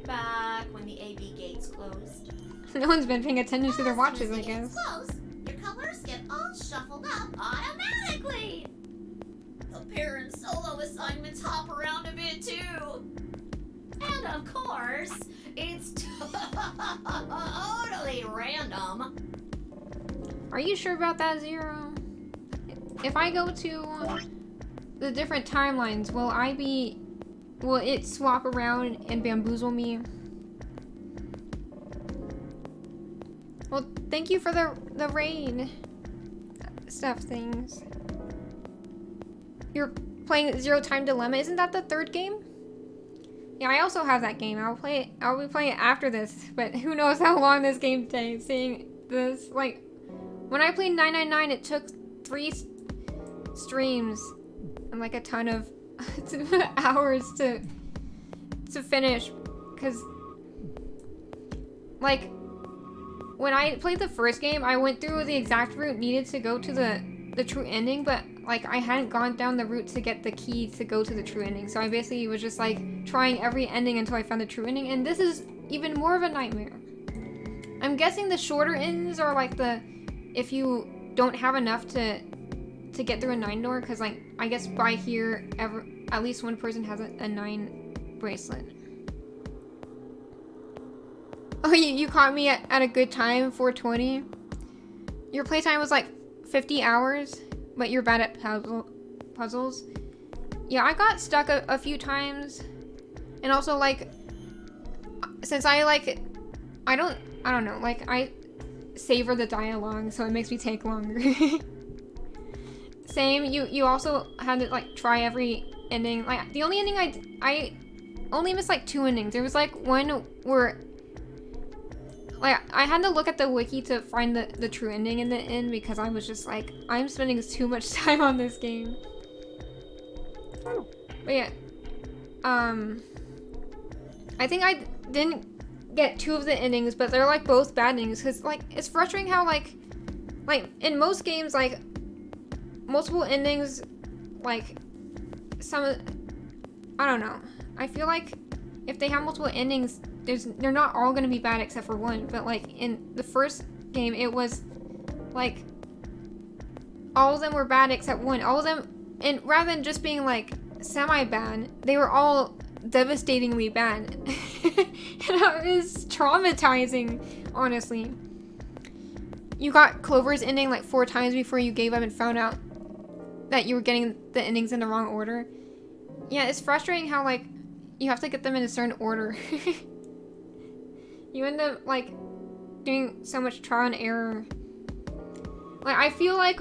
Back when the AB gates closed. No one's been paying attention to their watches, I guess. Close, your colors get all shuffled up automatically. The parent solo assignments hop around a bit too. And of course, it's totally random. Are you sure about that, Zero? If I go to the different timelines, will it swap around and bamboozle me? Well, thank you for the raid stuff things. You're playing Zero Time Dilemma. Isn't that the third game? Yeah, I also have that game. I'll be playing it after this, but who knows how long this game takes. Seeing this, like, when I played 999, it took 3 streams and like a ton of hours to finish, because like when I played the first game, I went through the exact route needed to go to the true ending, but like I hadn't gone down the route to get the key to go to the true ending, so I basically was just like trying every ending until I found the true ending, and this is even more of a nightmare. I'm guessing the shorter ends are like if you don't have enough to get through a 9 door, because like I guess by here at least one person has a 9 bracelet. Oh, you caught me at a good time, 420. Your playtime was like 50 hours, but you're bad at puzzles. Yeah, I got stuck a few times, and also like since I don't know, like I savor the dialogue, so it makes me take longer. Same, you also had to like try every ending. Like the only ending I only missed like 2 endings. There was like one where like I had to look at the wiki to find the true ending in the end, because I was just like, I'm spending too much time on this game. But yeah, I think I didn't get 2 of the endings, but they're like both bad endings, because like it's frustrating how like in most games, like multiple endings, like I don't know, I feel like if they have multiple endings, they're not all gonna be bad except for one. But like in the first game, it was like all of them were bad except one. All of them, and rather than just being like semi-bad, they were all devastatingly bad. And it was traumatizing, honestly. You got Clover's ending like 4 times before you gave up and found out that you were getting the endings in the wrong order. Yeah, it's frustrating how like you have to get them in a certain order. You end up like doing so much trial and error. Like I feel like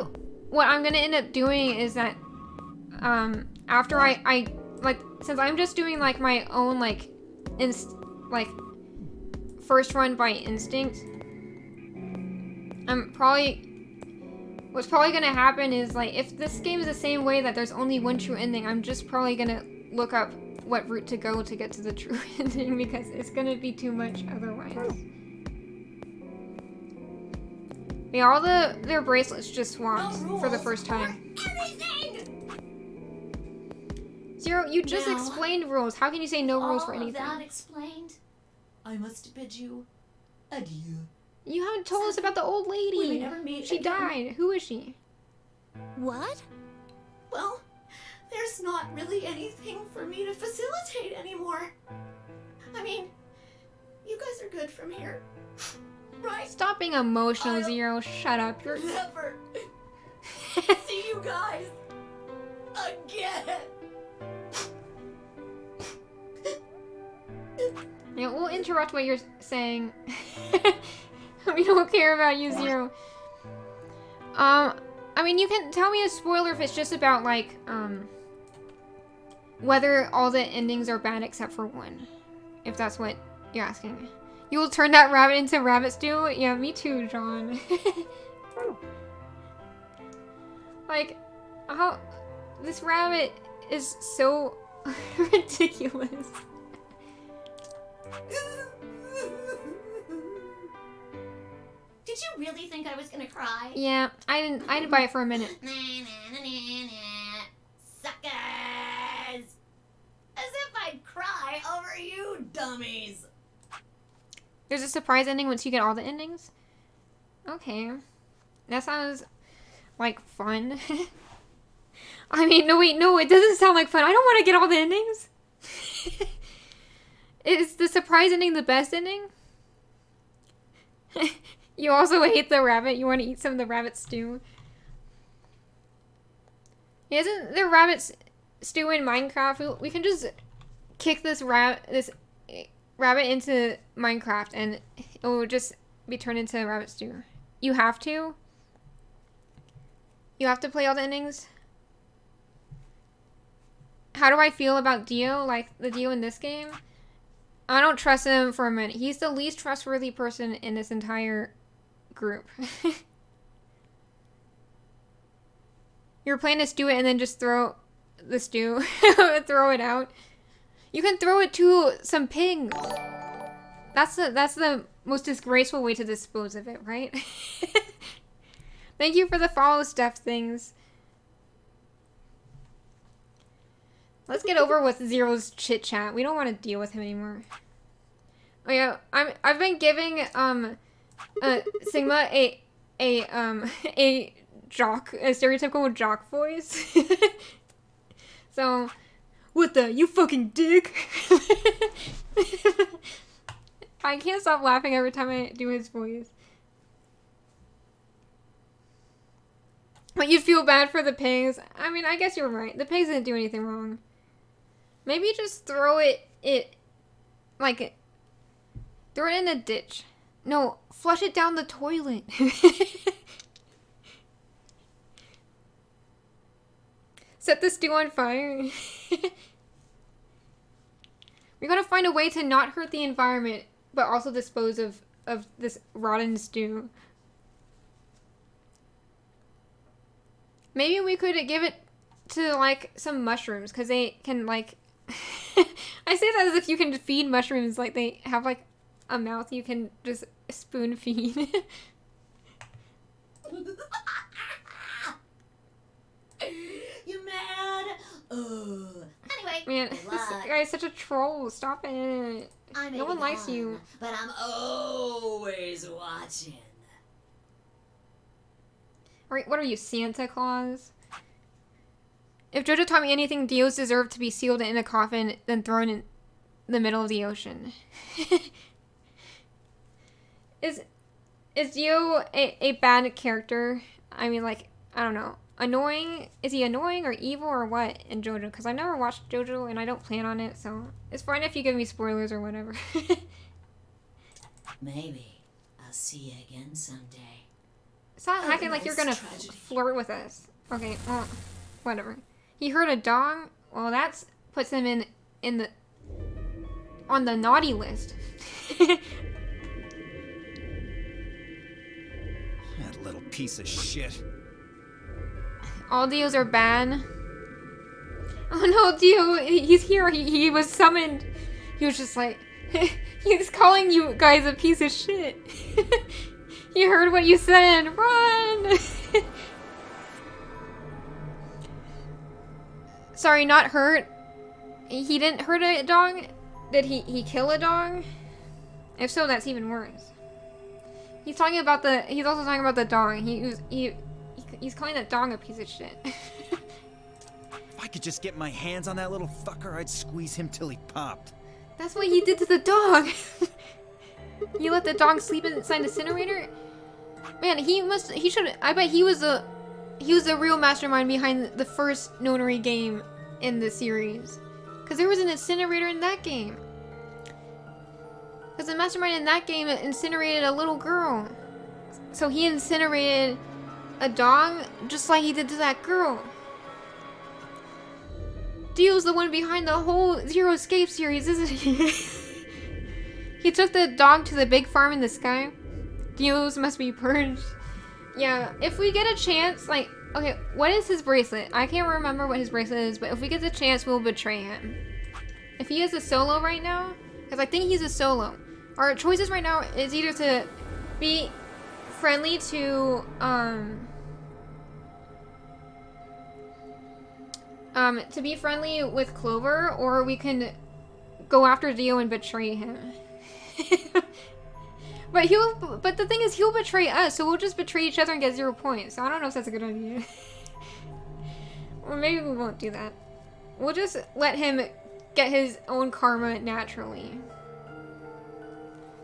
what I'm gonna end up doing is that after I like, since I'm just doing like my own like first run by instinct, what's probably gonna happen is like, if this game is the same way that there's only one true ending, I'm just probably gonna look up what route to go to get to the true ending, because it's gonna be too much otherwise. Yeah, all their bracelets just swapped for the first time. Zero, you just explained rules. How can you say no rules for anything? All of that explained, I must bid you adieu. You haven't told us about the old lady. We may never meet She again. died. Who is she? What? Well, there's not really anything for me to facilitate anymore. I mean, you guys are good from here. right? Stop being emotional, Zero. Shut up. You're... Never see you guys again. Yeah, we'll interrupt what you're saying. We don't care about you, Zero. I mean, you can tell me a spoiler if it's just about, like, whether all the endings are bad except for one. If that's what you're asking. You will turn that rabbit into rabbit stew? Yeah, me too, John. Like, how... This rabbit is so ridiculous. Did you really think I was gonna cry? Yeah, I didn't buy it for a minute. Suckers! As if I'd cry over you dummies. There's a surprise ending once you get all the endings? Okay. That sounds like fun. I mean, no wait, no, it doesn't sound like fun. I don't want to get all the endings. Is the surprise ending the best ending? You also hate the rabbit. You want to eat some of the rabbit stew. Yeah, isn't there rabbit stew in Minecraft? We can just kick this rabbit into Minecraft and it will just be turned into rabbit stew. You have to? You have to play all the endings? How do I feel about Dio? Like the Dio in this game? I don't trust him for a minute. He's the least trustworthy person in this entire group. Your plan is do it and then just throw the stew. Throw it out. You can throw it to some pigs. That's the most disgraceful way to dispose of it, right? Thank you for the follow stuff things. Let's get over with Zero's chit chat. We don't want to deal with him anymore. Oh yeah, I've been giving Sigma a stereotypical jock voice. So, what the, you fucking dick? I can't stop laughing every time I do his voice. But you'd feel bad for the pigs. I mean, I guess you're right. The pigs didn't do anything wrong. Maybe just throw it throw it in a ditch. No, flush it down the toilet. Set the stew on fire. We gotta find a way to not hurt the environment, but also dispose of this rotten stew. Maybe we could give it to, like, some mushrooms, because they can, like... I say that as if you can feed mushrooms, like, they have, like, a mouth you can just spoon feed. You mad? Anyway, Man, this guy's such a troll. Stop it. No one likes you. But I'm always watching. What are you, Santa Claus? If JoJo taught me anything, Dios deserve to be sealed in a coffin, then thrown in the middle of the ocean. Is Dio a bad character? I mean, like, I don't know. Annoying? Is he annoying or evil or what in JoJo? Because I've never watched JoJo and I don't plan on it, so it's fine if you give me spoilers or whatever. Maybe I'll see you again someday. Stop acting like you're gonna flirt with us. Okay, well, whatever. He heard a dong? Well, that puts him on the naughty list. That little piece of shit. All Dios are bad. Oh no, Dio, he's here. He was summoned. He was just like, he's calling you guys a piece of shit. He heard what you said. Run! Sorry, not hurt. He didn't hurt a dog? Did he kill a dog? If so, that's even worse. He's also talking about the dog. He's calling that dog a piece of shit. If I could just get my hands on that little fucker, I'd squeeze him till he popped. That's what he did to the dog. You let the dog sleep inside the incinerator? Man, he should, I bet he was the real mastermind behind the first nonary game in the series. Because there was an incinerator in that game. Because the mastermind in that game incinerated a little girl. So he incinerated a dog just like he did to that girl. Dio's the one behind the whole Zero Escape series, isn't he? He took the dog to the big farm in the sky. Dio's must be purged. Yeah, if we get a chance, like, okay, what is his bracelet? I can't remember what his bracelet is, but if we get the chance, we'll betray him. If he is a solo right now, because I think he's a solo, our choices right now is either to be friendly to, to be friendly with Clover, or we can go after Dio and betray him. But the thing is, he'll betray us, so we'll just betray each other and get 0 points. So I don't know if that's a good idea. Or maybe we won't do that. We'll just let him get his own karma naturally.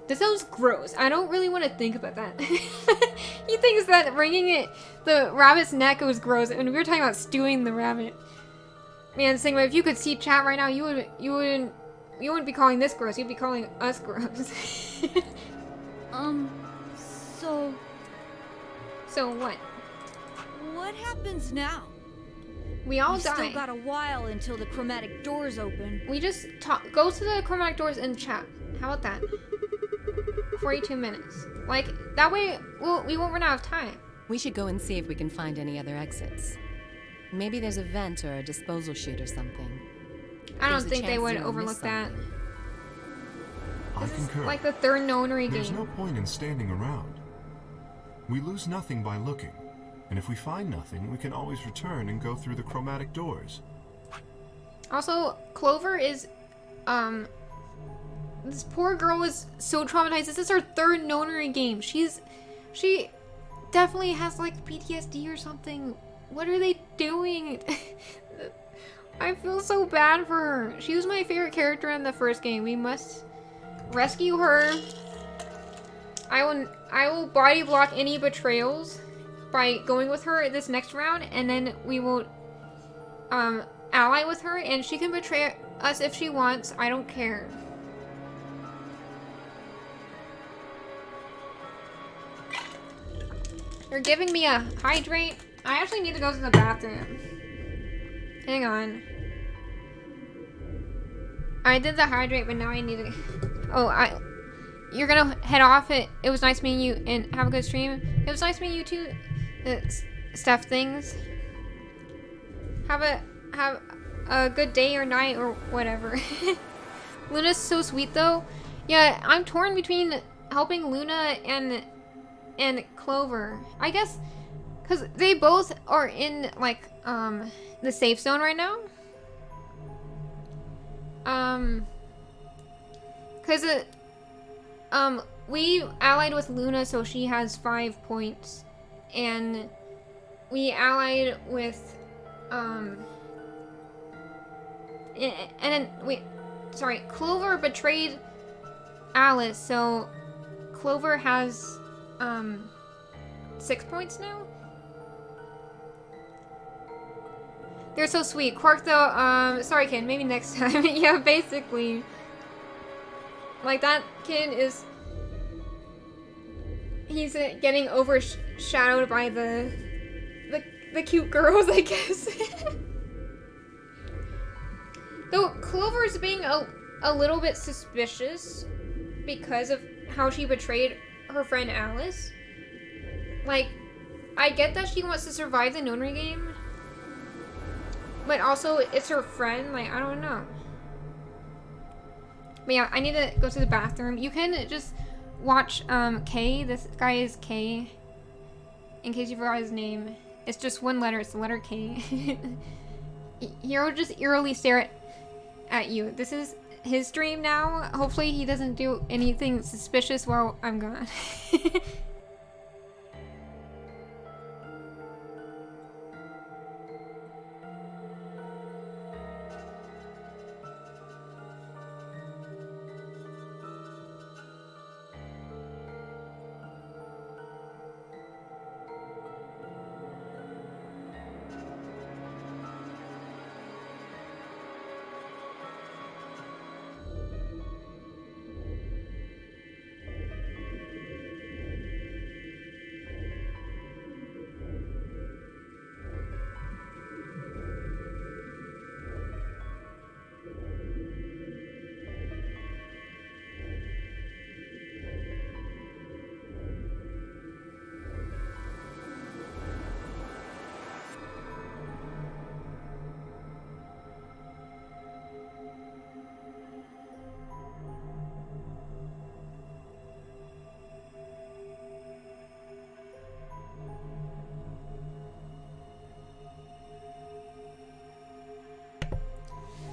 This sounds gross. I don't really want to think about that. He thinks that wringing the rabbit's neck was gross, and we were talking about stewing the rabbit. Man, Sigma, if you could see chat right now, you wouldn't be calling this gross. You'd be calling us gross. So what? What happens now? We all We've die. still got a while until the chromatic doors open. We just go to the chromatic doors and chat. How about that? 42 minutes. Like, that way we won't run out of time. We should go and see if we can find any other exits. Maybe there's a vent or a disposal chute or something. I don't think they would overlook that. I concur. Like the third nonary There's game. no point in standing around. We lose nothing by looking, and if we find nothing, we can always return and go through the chromatic doors. Also, Clover is, this poor girl is so traumatized. This is her third nonary game. She definitely has like PTSD or something. What are they doing? I feel so bad for her. She was my favorite character in the first game. We must rescue her. I will body block any betrayals by going with her this next round, and then we will ally with her, and she can betray us if she wants. I don't care. You're giving me a hydrate. I actually need to go to the bathroom. Hang on. I did the hydrate, but now I need to... Oh, you're gonna head off. It was nice meeting you, and have a good stream. It was nice meeting you too. Stuff things. Have a good day or night or whatever. Luna's so sweet though. Yeah, I'm torn between helping Luna and Clover. I guess because they both are in like the safe zone right now. Because we allied with Luna, so she has 5 points, and we allied with and then sorry, Clover betrayed Alice, so Clover has 6 points now. They're so sweet. Quark though, sorry kid, maybe next time. Yeah, basically. Like that kid is, he's getting overshadowed by the cute girls, I guess. Though Clover's being a little bit suspicious because of how she betrayed her friend Alice. Like, I get that she wants to survive the nonary game, but also it's her friend. Like, I don't know. But yeah, I need to go to the bathroom. You can just watch K. This guy is K. In case you forgot his name. It's just one letter. It's the letter K. He'll just eerily stare at you. This is his stream now. Hopefully he doesn't do anything suspicious while I'm gone.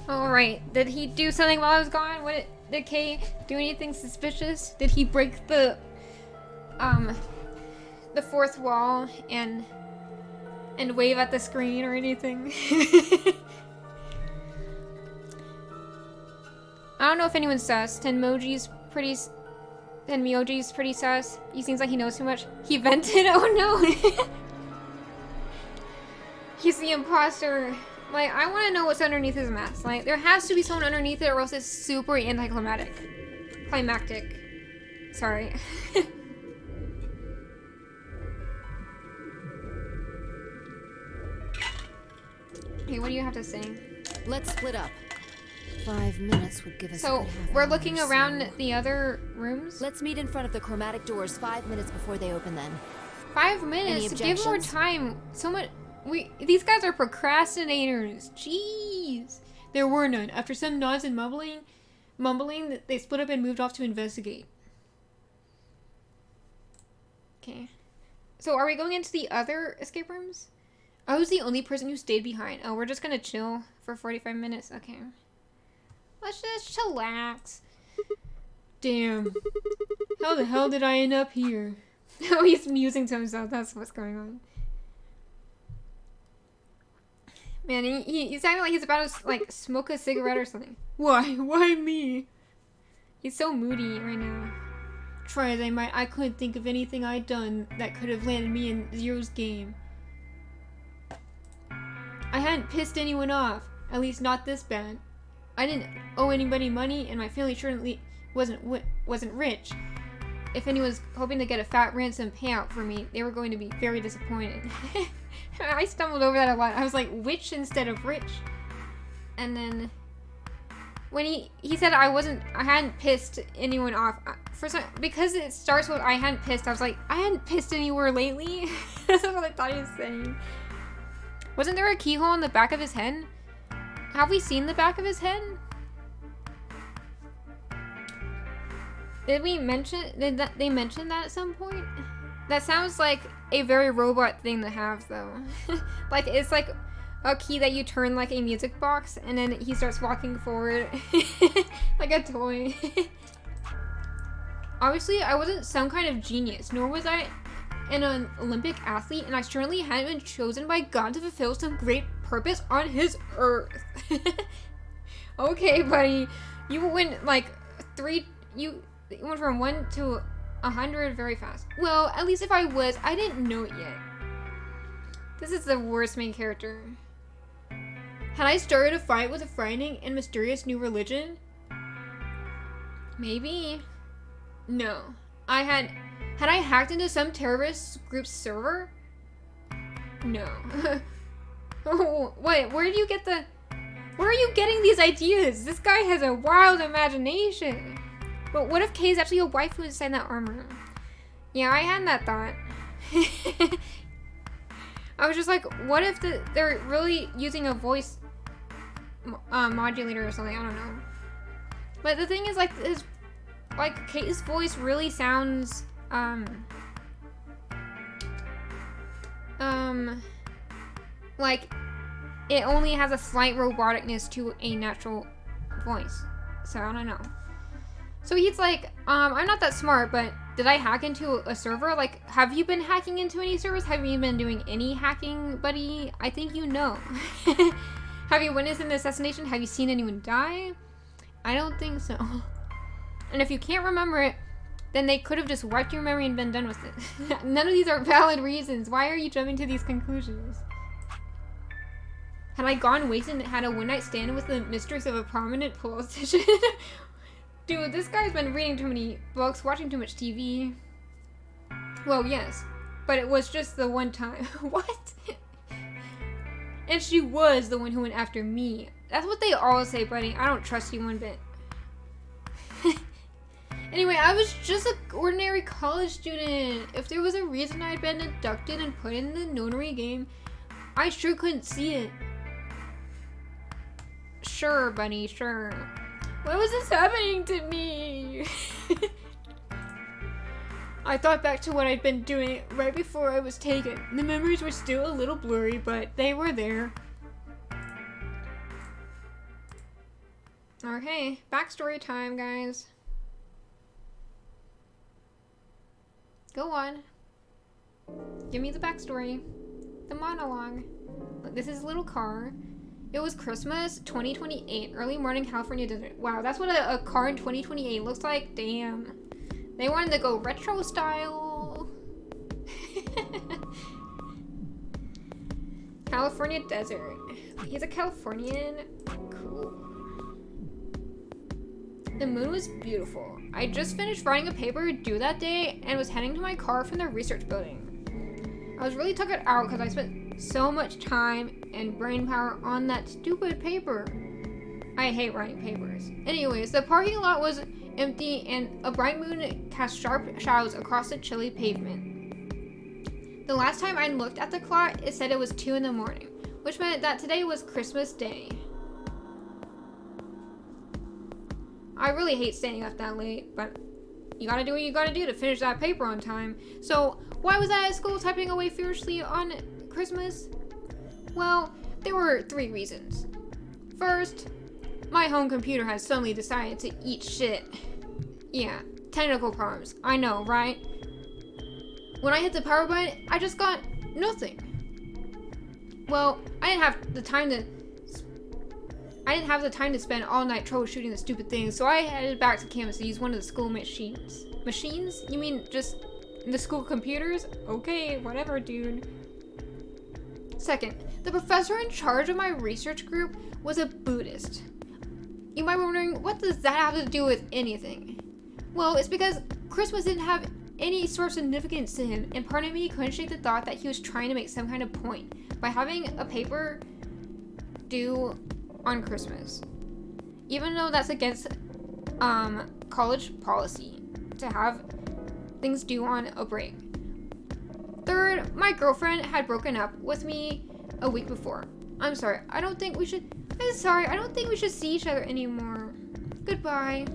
Alright, did he do something while I was gone? Did Kay do anything suspicious? Did he break the fourth wall and wave at the screen or anything? I don't know if anyone's sus. Tenmyoji's pretty sus. He seems like he knows too much. He vented? Oh no! He's the imposter. Like, I want to know what's underneath his mask. Like, there has to be someone underneath it or else it's super anticlimactic. Climactic. Sorry. Okay, what do you have to say? Let's split up. 5 minutes would give us a So, good half we're hour looking or so. around the other rooms? Let's meet in front of the chromatic doors 5 minutes before they open then. 5 minutes? Give more objections? time. So much. These guys are procrastinators. Jeez. There were none. After some nods and mumbling, they split up and moved off to investigate. Okay. So are we going into the other escape rooms? I was the only person who stayed behind. Oh, we're just gonna chill for 45 minutes. Okay. Let's just chillax. Damn. How the hell did I end up here? Oh, he's musing to himself. That's what's going on. Man, he's acting like he's about to, like, smoke a cigarette or something. Why? Why me? He's so moody right now. Try as I might, I couldn't think of anything I'd done that could have landed me in Zero's game. I hadn't pissed anyone off. At least not this bad. I didn't owe anybody money, and my family certainly wasn't rich. If anyone's hoping to get a fat ransom payout for me, they were going to be very disappointed. I stumbled over that a lot. I was like, witch instead of rich. And then when he said I hadn't pissed anyone off, because it starts with I hadn't pissed, I was like, I hadn't pissed anywhere lately. That's what I thought he was saying. Wasn't there a keyhole on the back of his head? Have we seen the back of his head? Did they mention that at some point? That sounds like a very robot thing to have, though. Like, it's like a key that you turn like a music box, and then he starts walking forward. Like a toy. Obviously, I wasn't some kind of genius, nor was I an Olympic athlete, and I certainly hadn't been chosen by God to fulfill some great purpose on his earth. Okay, buddy. You went like you went from 1 to 100 very fast. Well, at least if I was, I didn't know it yet. This is the worst main character. Had I started a fight with a frightening and mysterious new religion? Maybe. No. Had I hacked into some terrorist group's server? No. Oh, wait, where are you getting these ideas? This guy has a wild imagination. But what if Kay's actually a waifu inside that armor? Yeah, I had that thought. I was just like, what if they're really using a voice modulator or something? I don't know. But the thing is, like, Kay's voice really sounds like it only has a slight roboticness to a natural voice. So I don't know. So he's like, I'm not that smart, but did I hack into a server? Like, have you been hacking into any servers? Have you been doing any hacking, buddy? I think you know. Have you witnessed an assassination? Have you seen anyone die? I don't think so. And if you can't remember it, then they could have just wiped your memory and been done with it. None of these are valid reasons. Why are you jumping to these conclusions? Had I gone wasted and had a one-night stand with the mistress of a prominent politician? Dude, this guy's been reading too many books, watching too much TV. Well, yes, but it was just the one time. What? And she was the one who went after me. That's what they all say, buddy. I don't trust you one bit. Anyway, I was just an ordinary college student. If there was a reason I'd been abducted and put in the notary game, I sure couldn't see it. Sure, buddy, sure. Why was this happening to me? I thought back to what I'd been doing right before I was taken. The memories were still a little blurry, but they were there. Okay, backstory time, guys. Go on. Give me the backstory. The monologue. This is a little car. It was Christmas 2028, early morning California desert. Wow, that's what a car in 2028 looks like. Damn. They wanted to go retro style. California desert. He's a Californian. Cool. The moon was beautiful. I just finished writing a paper due that day and was heading to my car from the research building. I was really tuckered out because I spent so much time and brain power on that stupid paper. I hate writing papers. Anyways, the parking lot was empty and a bright moon cast sharp shadows across the chilly pavement. The last time I looked at the clock, it said it was 2 in the morning, which meant that today was Christmas Day. I really hate staying up that late, but you gotta do what you gotta do to finish that paper on time. So, why was I at school typing away furiously on Christmas? Well, there were 3 reasons. First, my home computer has suddenly decided to eat shit. Yeah, technical problems. I know, right? When I hit the power button, I just got nothing. Well, I didn't have the time to spend all night troubleshooting the stupid thing, so I headed back to campus to use one of the school machines. Machines? You mean just the school computers? Okay, whatever, dude. Second, the professor in charge of my research group was a Buddhist. You might be wondering, what does that have to do with anything? Well, it's because Christmas didn't have any sort of significance to him, and part of me couldn't shake the thought that he was trying to make some kind of point by having a paper due on Christmas. Even though that's against college policy to have things due on a break. Third, my girlfriend had broken up with me a week before. I'm sorry, I don't think we should see each other anymore. Goodbye.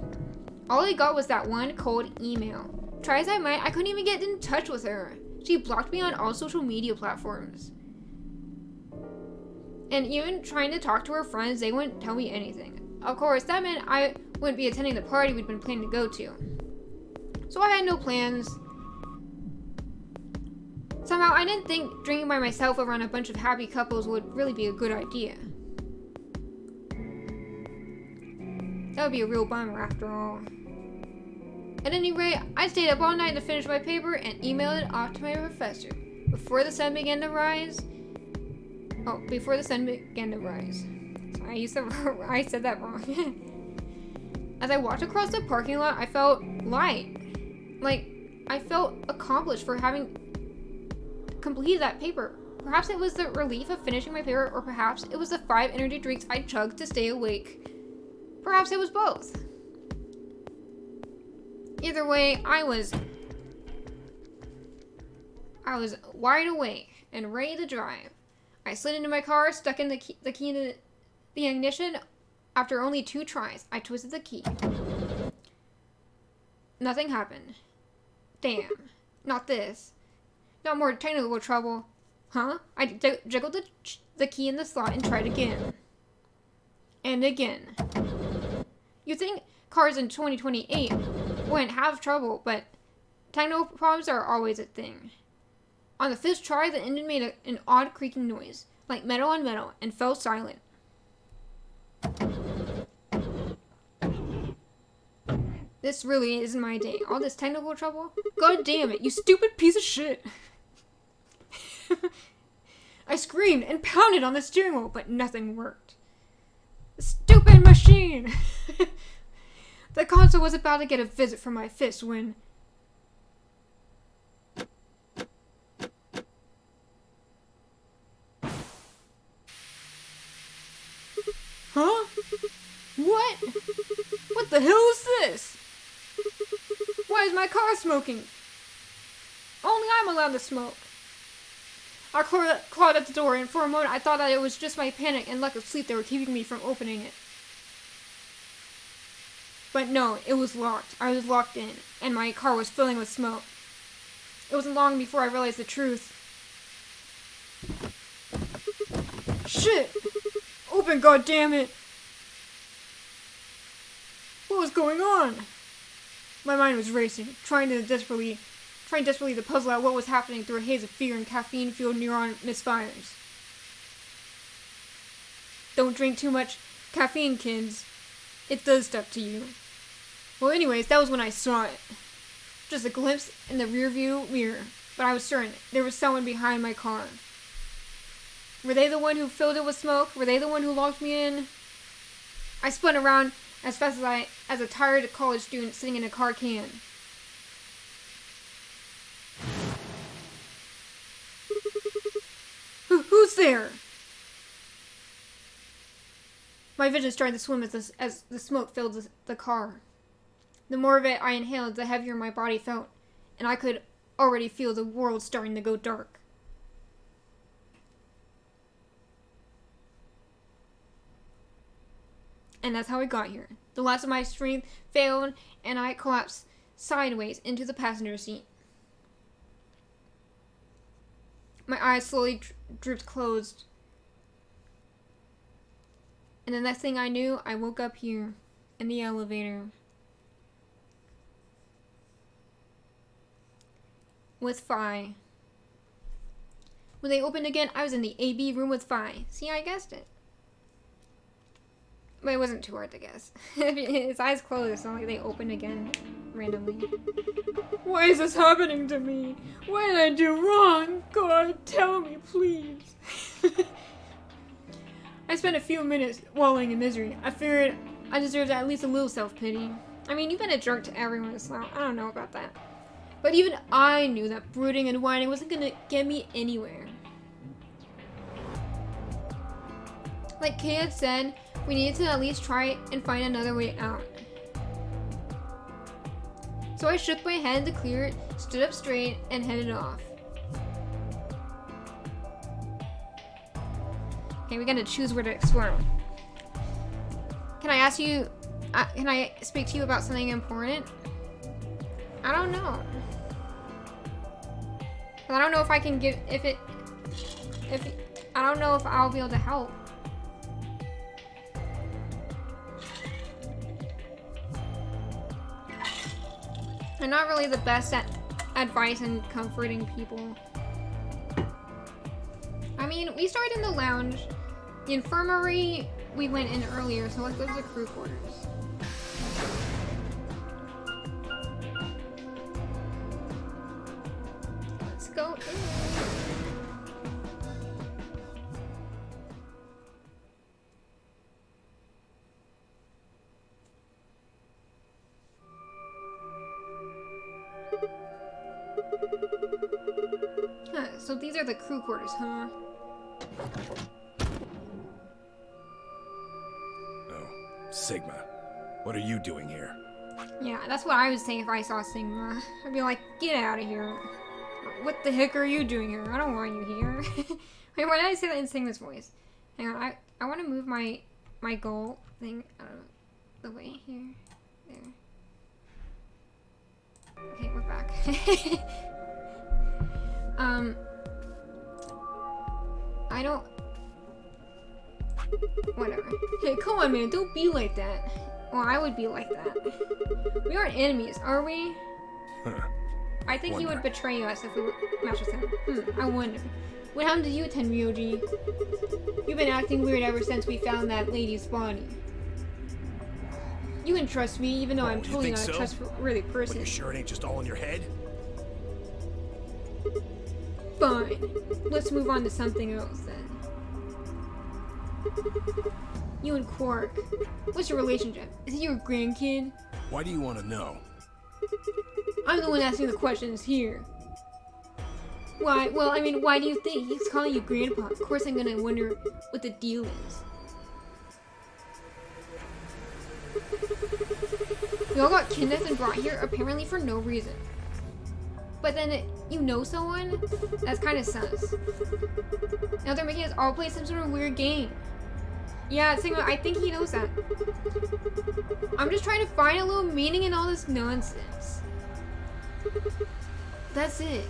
All I got was that one cold email. Try as I might, I couldn't even get in touch with her. She blocked me on all social media platforms. And even trying to talk to her friends, they wouldn't tell me anything. Of course, that meant I wouldn't be attending the party we'd been planning to go to. So I had no plans. Somehow, I didn't think drinking by myself around a bunch of happy couples would really be a good idea. That would be a real bummer after all. At any rate, I stayed up all night to finish my paper and emailed it off to my professor. Before the sun began to rise. Sorry, I said that wrong. As I walked across the parking lot, I felt light. Like, I felt accomplished for having completed that paper. Perhaps it was the relief of finishing my paper, or perhaps it was the 5 energy drinks I chugged to stay awake. Perhaps it was both. Either way, I was wide awake and ready to drive. I slid into my car, stuck in the key into the ignition. After only 2 tries, I twisted the key. Nothing happened. Damn. Not this. Not more technical trouble. Huh? I jiggled the key in the slot and tried again. And again. You'd think cars in 2028 wouldn't have trouble, but technical problems are always a thing. On the 5th try, the engine made an odd creaking noise, like metal on metal, and fell silent. This really isn't my day. All this technical trouble? God damn it, you stupid piece of shit! I screamed and pounded on the steering wheel, but nothing worked. Stupid machine! The console was about to get a visit from my fist when... Huh? What? What the hell is this? Why is my car smoking? Only I'm allowed to smoke. I clawed at the door, and for a moment I thought that it was just my panic and lack of sleep that were keeping me from opening it. But no, it was locked. I was locked in, and my car was filling with smoke. It wasn't long before I realized the truth. Shit! Open, goddammit! What was going on? My mind was racing, trying desperately to puzzle out what was happening through a haze of fear and caffeine-fueled neuron misfires. Don't drink too much caffeine, kids. It does stuff to you. Well, anyways, that was when I saw it. Just a glimpse in the rearview mirror, but I was certain there was someone behind my car. Were they the one who filled it with smoke? Were they the one who locked me in? I spun around as fast as a tired college student sitting in a car can. Who's there? My vision started to swim as the smoke filled the car. The more of it I inhaled, the heavier my body felt, and I could already feel the world starting to go dark. And that's how I got here. The last of my strength failed, and I collapsed sideways into the passenger seat. My eyes slowly drooped closed. And the next thing I knew, I woke up here, in the elevator. With Phi. When they opened again, I was in the AB room with Phi. See, I guessed it. But it wasn't too hard to guess. His eyes closed, so like they opened again randomly. Why is this happening to me? What did I do wrong? God, tell me, please. I spent a few minutes wallowing in misery. I figured I deserved at least a little self-pity. I mean, you've been a jerk to everyone, so I don't know about that. But even I knew that brooding and whining wasn't gonna get me anywhere. Like Kay had said, we needed to at least try and find another way out. So I shook my head to clear it, stood up straight, and headed off. Okay, we gotta choose where to explore. Can I ask you, can I speak to you about something important? I don't know. I don't know if I can give, I don't know if I'll be able to help. I'm not really the best at advice and comforting people. I mean, we started in the lounge. The infirmary we went in earlier, so let's go to the crew quarters. Let's go in. So these are the crew quarters, huh? Oh, Sigma. What are you doing here? Yeah, that's what I would say if I saw Sigma. I'd be like, get out of here. What the heck are you doing here? I don't want you here. Wait, why did I say that in Sigma's voice? Hang on, I want to move my goal thing out of the way here. There. Okay, we're back. I don't... Whatever. Hey, come on, man. Don't be like that. Well, I would be like that. We aren't enemies, are we? Huh. I think he would betray us if we matched with him. I wonder. What happened to you, Tenryoji? You've been acting weird ever since we found that lady's body. You can trust me, even though I'm totally not a trustworthy person. But you sure it ain't just all in your head? Fine. Let's move on to something else then. You and Quark. What's your relationship? Is he your grandkid? Why do you want to know? I'm the one asking the questions here. Why? Well, I mean, why do you think he's calling you Grandpa? Of course I'm gonna wonder what the deal is. We all got kidnapped and brought here apparently for no reason. But then, you know someone? That's kind of sus. Now they're making us all play some sort of weird game. Yeah, Sigma, I think he knows that. I'm just trying to find a little meaning in all this nonsense. That's it.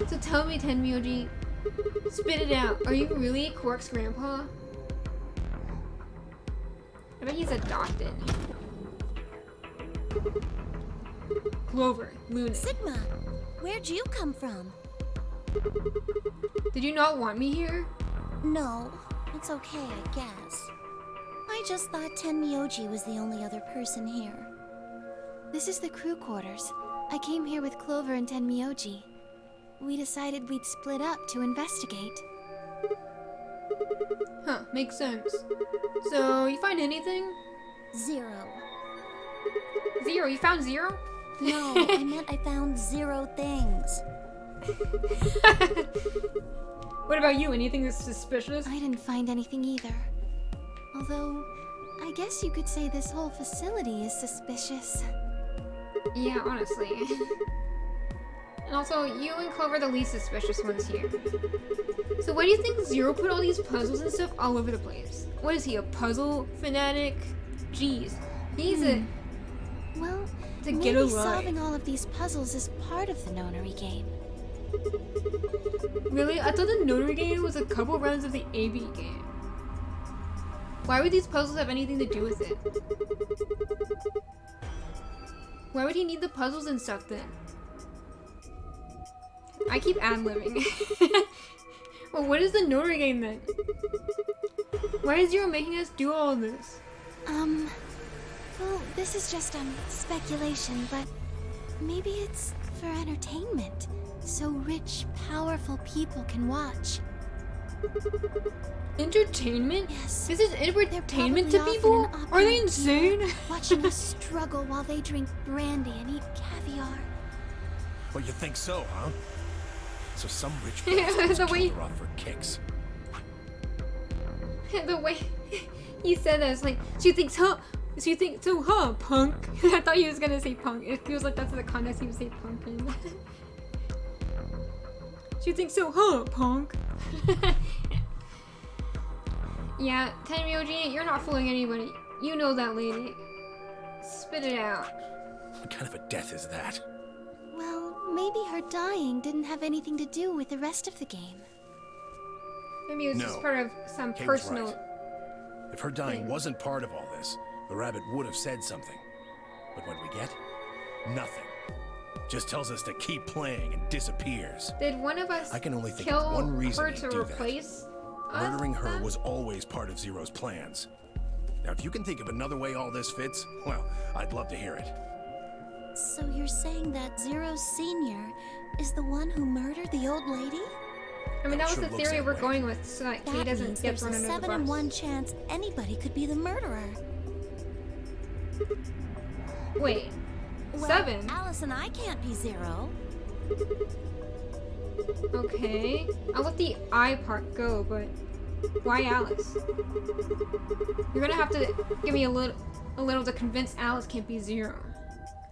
So tell me, Tenryoji, spit it out. Are you really Quark's grandpa? I bet he's adopted. Clover, Luna. Sigma, where'd you come from? Did you not want me here? No, it's okay, I guess. I just thought Tenmyoji was the only other person here. This is the crew quarters. I came here with Clover and Tenmyoji. We decided we'd split up to investigate. Huh, makes sense. So, you find anything? 0. 0? You found 0? No, I meant I found 0 things. What about you? Anything that's suspicious? I didn't find anything either. Although, I guess you could say this whole facility is suspicious. Yeah, honestly. And also, you and Clover are the least suspicious ones here. So why do you think Zero put all these puzzles and stuff all over the place? What is he, a puzzle fanatic? Jeez. He's a... Well, to maybe get a life. solving all of these puzzles is part of the nonary game. Really? I thought the notary game was a couple rounds of the AB game. Why would these puzzles have anything to do with it? Why would he need the puzzles and stuff then? I keep ad-libbing. Well, what is the notary game then? Why is Zero making us do all of this? Well, this is just, speculation, but maybe it's for entertainment. So rich, powerful people can watch. Entertainment? Yes. This is entertainment to Probably people? off in an Are they opulent insane? theater, watching us struggle while they drink brandy and eat caviar. Well, you think so, huh? So some rich Yeah, bastard the just way- killed her off for kicks. The way he said that, it's like, she thinks, huh? She thinks so, huh, punk? I thought he was gonna say punk. It feels like that's the context he would say punk in. She thinks so, huh, punk? Yeah, Tenmyoji, you're not fooling anybody. You know that lady. Spit it out. What kind of a death is that? Well, maybe her dying didn't have anything to do with the rest of the game. Maybe it was just No. part of some Kay was personal... right. If her dying wasn't part of all this, the rabbit would have said something. But what do we get? Nothing. Just tells us to keep playing and disappears. Did one of us I can only think kill of one reason her he'd to do that. replace us Murdering her then? was always part of Zero's plans. Now, if you can think of another way all this fits, well, I'd love to hear it. So you're saying that Zero Senior is the one who murdered the old lady? I mean, that was Sure the looks theory that we're way. going with, so that Kay That doesn't means get there's thrown a under the 7 in bus. 1 chance anybody could be the murderer. Wait, Well, 7? Alice and I can't be Zero. Okay. I'll let the I part go, but why Alice? You're gonna have to give me a little to convince Alice can't be Zero.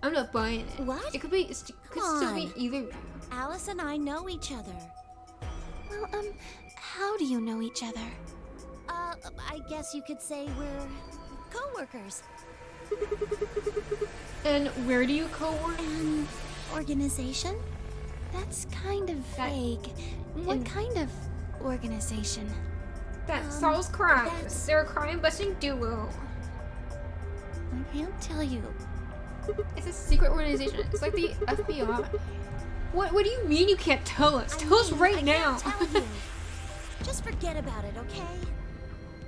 I'm not buying it. What? It could be, could still be on. either of you. Alice and I know each other. Well, how do you know each other? I guess you could say we're co-workers. And where do you co-work? An organization? That's kind of vague. What kind of organization? That solves crimes. that's- They're a crime-busting duo. I can't tell you. It's a secret organization. It's like the FBI. What do you mean you can't tell us? Tell us right I now. can't tell you. Just forget about it, okay?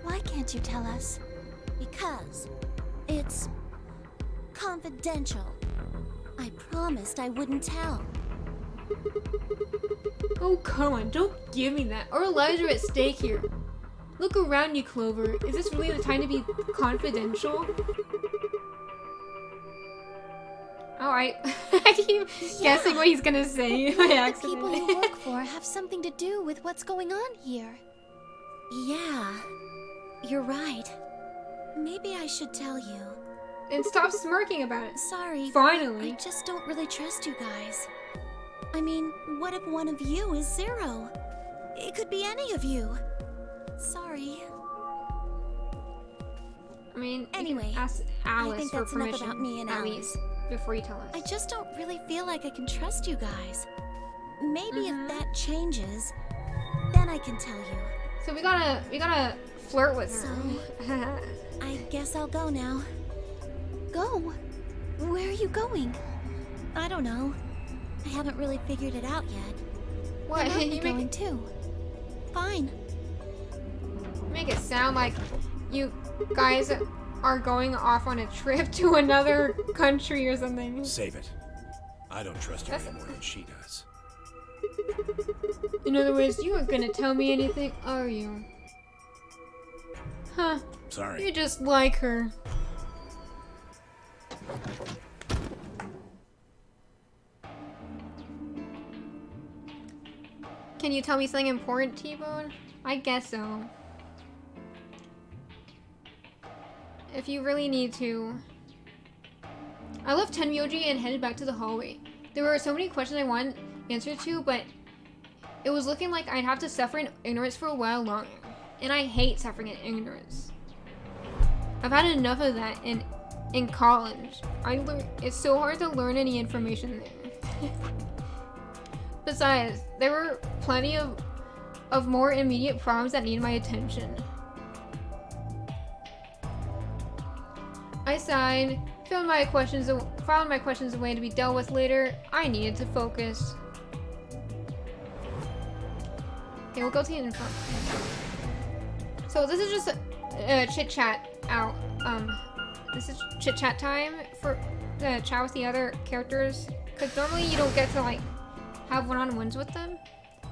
Why can't you tell us? Because it's confidential. I promised I wouldn't tell. Oh, come on. Don't give me that. Our lives are at stake here. Look around you, Clover. Is this really the time to be confidential? Alright. I keep guessing what he's gonna say by The accident. people you work for have something to do with what's going on here. Yeah, you're right. Maybe I should tell you. And stop smirking about it. Sorry. Finally. I just don't really trust you guys. I mean, what if one of you is Zero? It could be any of you. Sorry. I mean, Anyway, you can ask Alice think for that's enough permission. about me and at Alice. least, before you tell us. I just don't really feel like I can trust you guys. Maybe if that changes, then I can tell you. So we gotta flirt with So, her. I guess I'll go now. Go? Where are you going? I don't know. I haven't really figured it out yet. What? I'm You going too. Fine. make it sound like you guys are going off on a trip to another country or something. Save it. I don't trust her any more than she does. In other words, you aren't gonna tell me anything, are you? Huh. Sorry. You just like her. Can you tell me something important, T-Bone? I guess so. If you really need to. I left Tenmyoji and headed back to the hallway. There were so many questions I wanted answered to, but it was looking like I'd have to suffer in ignorance for a while longer. And I hate suffering in ignorance. I've had enough of that in college. It's so hard to learn any information there. Besides, there were plenty of more immediate problems that needed my attention. I sighed, filed my questions away to be dealt with later. I needed to focus. Okay, we'll go to the info. So this is just a chit chat out. This is chit chat time for the chat with the other characters, because normally you don't get to like have one-on-ones with them.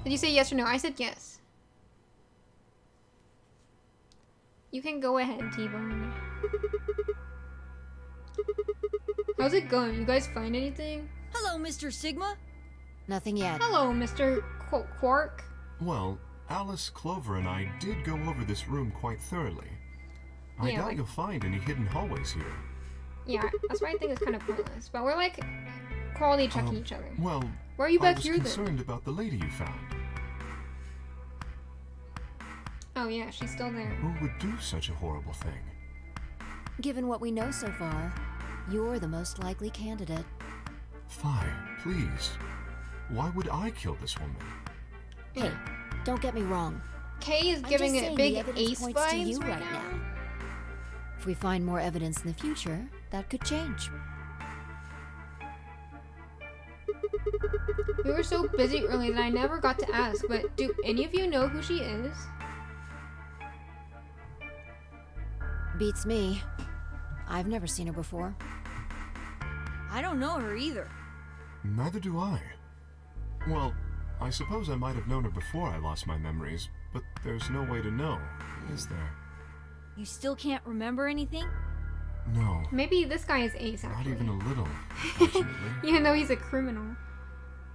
Did you say yes or no? I said yes. You can go ahead, T-Bone. How's it going? You guys find anything? Hello, Mr. Sigma. Nothing yet. Hello, Mr. Quark. Well, Alice, Clover, and I did go over this room quite thoroughly. I Yeah, doubt like- you'll find any hidden hallways here. Yeah, that's why I think it's kind of pointless. But we're like quality checking each other. Well, Why are you I back was here then? concerned about the lady you found. Oh yeah, she's still there. Who would do such a horrible thing? Given what we know so far, you're the most likely candidate. Fi, please. Why would I kill this woman? Hey, don't get me wrong. Kay is I'm giving just it saying big the evidence ace points to vibes you right right now. now. If we find more evidence in the future, that could change. We were so busy early that I never got to ask, but do any of you know who she is? Beats me. I've never seen her before. I don't know her either. Neither do I. Well, I suppose I might have known her before I lost my memories, but there's no way to know, is there? You still can't remember anything? No. Maybe this guy is Ace, Not actually. even a little, fortunately. Even though he's a criminal.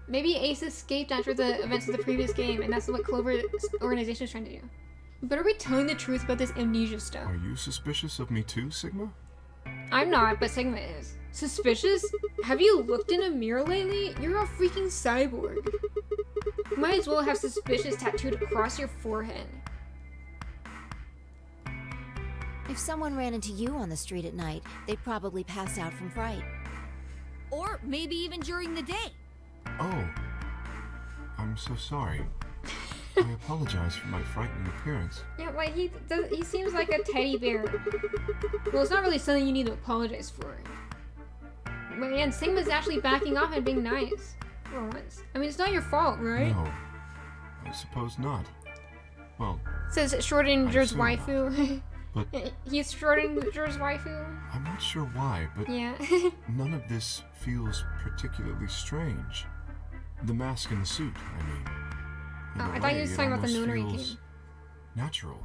Maybe Ace escaped after the events of the previous game, and that's what Clover's organization is trying to do. You better be telling the truth about this amnesia stuff. Are you suspicious of me too, Sigma? I'm not, but Sigma is. Suspicious? Have you looked in a mirror lately? You're a freaking cyborg. You might as well have suspicious tattooed across your forehead. If someone ran into you on the street at night, they'd probably pass out from fright. Or maybe even during the day. Oh. I'm so sorry. I apologize for my frightening appearance. Yeah, like he seems like a teddy bear. Well, it's not really something you need to apologize for. But man, Sigma's actually backing off and being nice for once. I mean, it's not your fault, right? No. I suppose not. Well, Says Schrodinger's assume waifu. but He's Schrodinger's waifu. I'm not sure why, but Yeah. none of this feels particularly strange. The mask and the suit, I mean. In Oh, a I thought he way, was it talking about the almost Nunnery feels game. natural.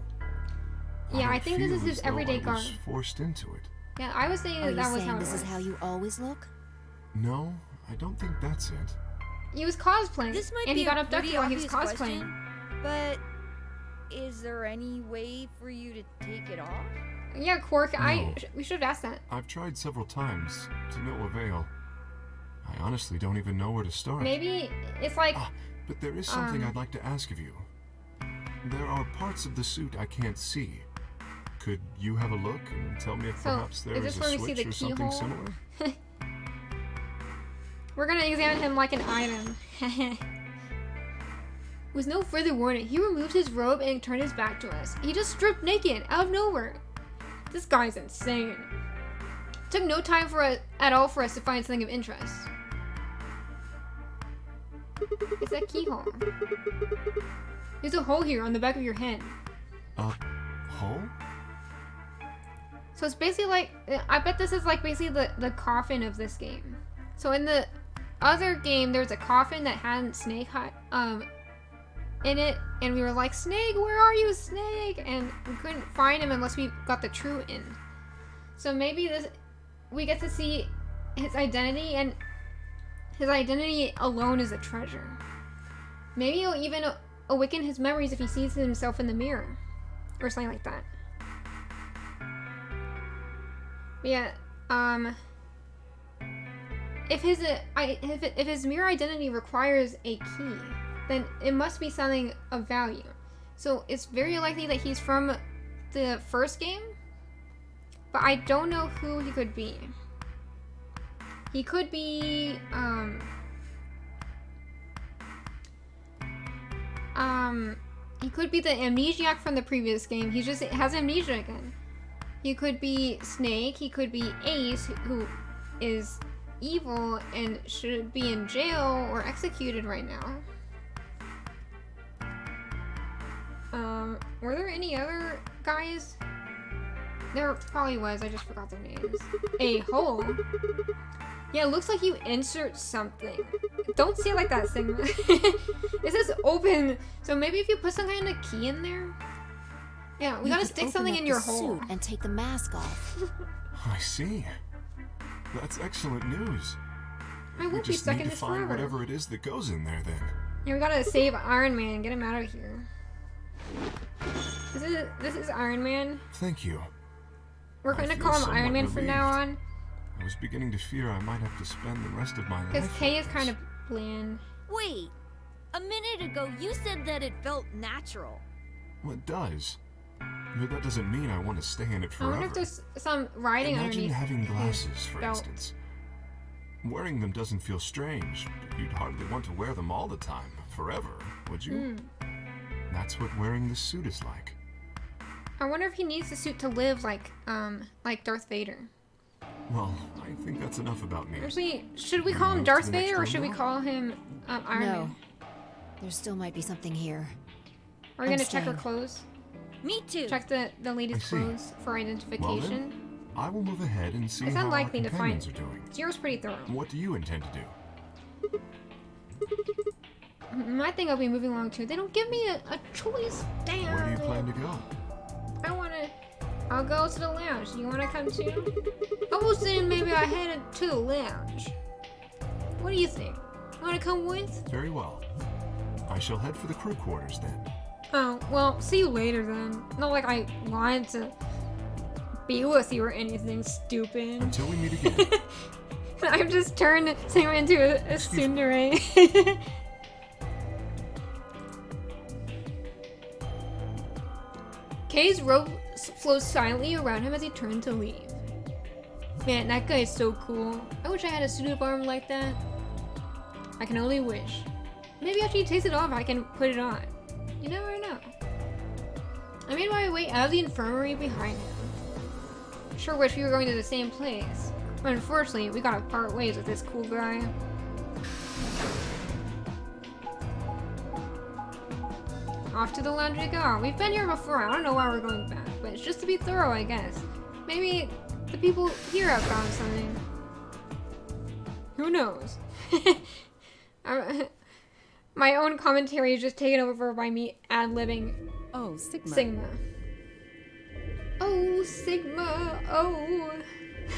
Yeah, don't I think this is feel his as though everyday I was garb. forced into it. Yeah, I was saying Are that you was saying how it this was. is how you always look? No, I don't think that's it. He was cosplaying, This might and be he got a abducted pretty while he was obvious cosplaying. question, but is there any way for you to take it off? Yeah, Quark, No. we should have asked that. I've tried several times, to no avail. I honestly don't even know where to start. Maybe it's like But there is something I'd like to ask of you. There are parts of the suit I can't see. Could you have a look and tell me if So, perhaps there is is this a where we see switch the or something keyhole? similar? We're gonna examine him like an item. With no further warning, he removed his robe and turned his back to us. He just stripped naked, out of nowhere. This guy's insane. It took no time at all for us to find something of interest. It's that keyhole. There's a hole here on the back of your head. A hole? So it's basically like, I bet this is like basically the coffin of this game. So in the other game, there's a coffin that had Snake in it, and we were like, Snake, where are you, Snake? And we couldn't find him unless we got the true end. So maybe we get to see his identity, and his identity alone is a treasure. Maybe he'll even awaken his memories if he sees himself in the mirror, or something like that. But yeah, if his mirror identity requires a key, then it must be something of value. So it's very likely that he's from the first game, but I don't know who he could be. He could be, he could be the amnesiac from the previous game. He just has amnesia again. He could be Snake. He could be Ace, who is evil and should be in jail or executed right now. Were there any other guys? There probably was, I just forgot their names. A hole? Yeah, it looks like you insert something. Don't say it like that, Sigma. It says open, so maybe if you put some kind of key in there? Yeah, we gotta stick something in your hole. And take the mask off. I see. That's excellent news. I won't be stuck in this forever. Find whatever it is that goes in there, then. Yeah, we gotta save Iron Man, get him out of here. This is Iron Man. Thank you. We're gonna call him Iron Man from now on. I was beginning to fear I might have to spend the rest of my life. Because Kay is kind of bland. Wait, a minute ago you said that it felt natural. Well, it does. But that doesn't mean I want to stay in it forever. I wonder if there's some writing underneath. Imagine having glasses, for belt. instance. Wearing them doesn't feel strange, but you'd hardly want to wear them all the time, forever, would you? That's what wearing this suit is like. I wonder if he needs the suit to live like Darth Vader. Well, I think that's enough about me. Actually, should we call him Darth Vader or should we call him Iron Man? There still might be something here. Are we gonna check her clothes? Me too. Check the lady's clothes for identification. Well, then, I will move ahead and see it's how unlikely our to find. companions are doing. Zero's pretty thorough. What do you intend to do? My thing will be moving along too. They don't give me a choice. Damn. Where do you plan to go? I'll go to the lounge. You wanna come too? I was saying maybe I headed to the lounge. What do you think? Wanna come with? Very well. I shall head for the crew quarters then. Oh, well, see you later then. Not like I wanted to be with you or anything stupid. Until we meet again. I've just turned Sigma into a tsundere. Kay's robe flows silently around him as he turned to leave. Man, that guy is so cool. I wish I had a suit of armor like that. I can only wish. Maybe after he takes it off, I can put it on. You never know. I made my way out of the infirmary behind him. Sure wish we were going to the same place. But unfortunately, we gotta part ways with this cool guy. Off to the lounge we go. We've been here before. I don't know why we're going back, but it's just to be thorough, I guess. Maybe the people here have found something. Who knows? My own commentary is just taken over by me ad-libbing. Oh, Sigma. Sigma. Oh, Sigma. Oh.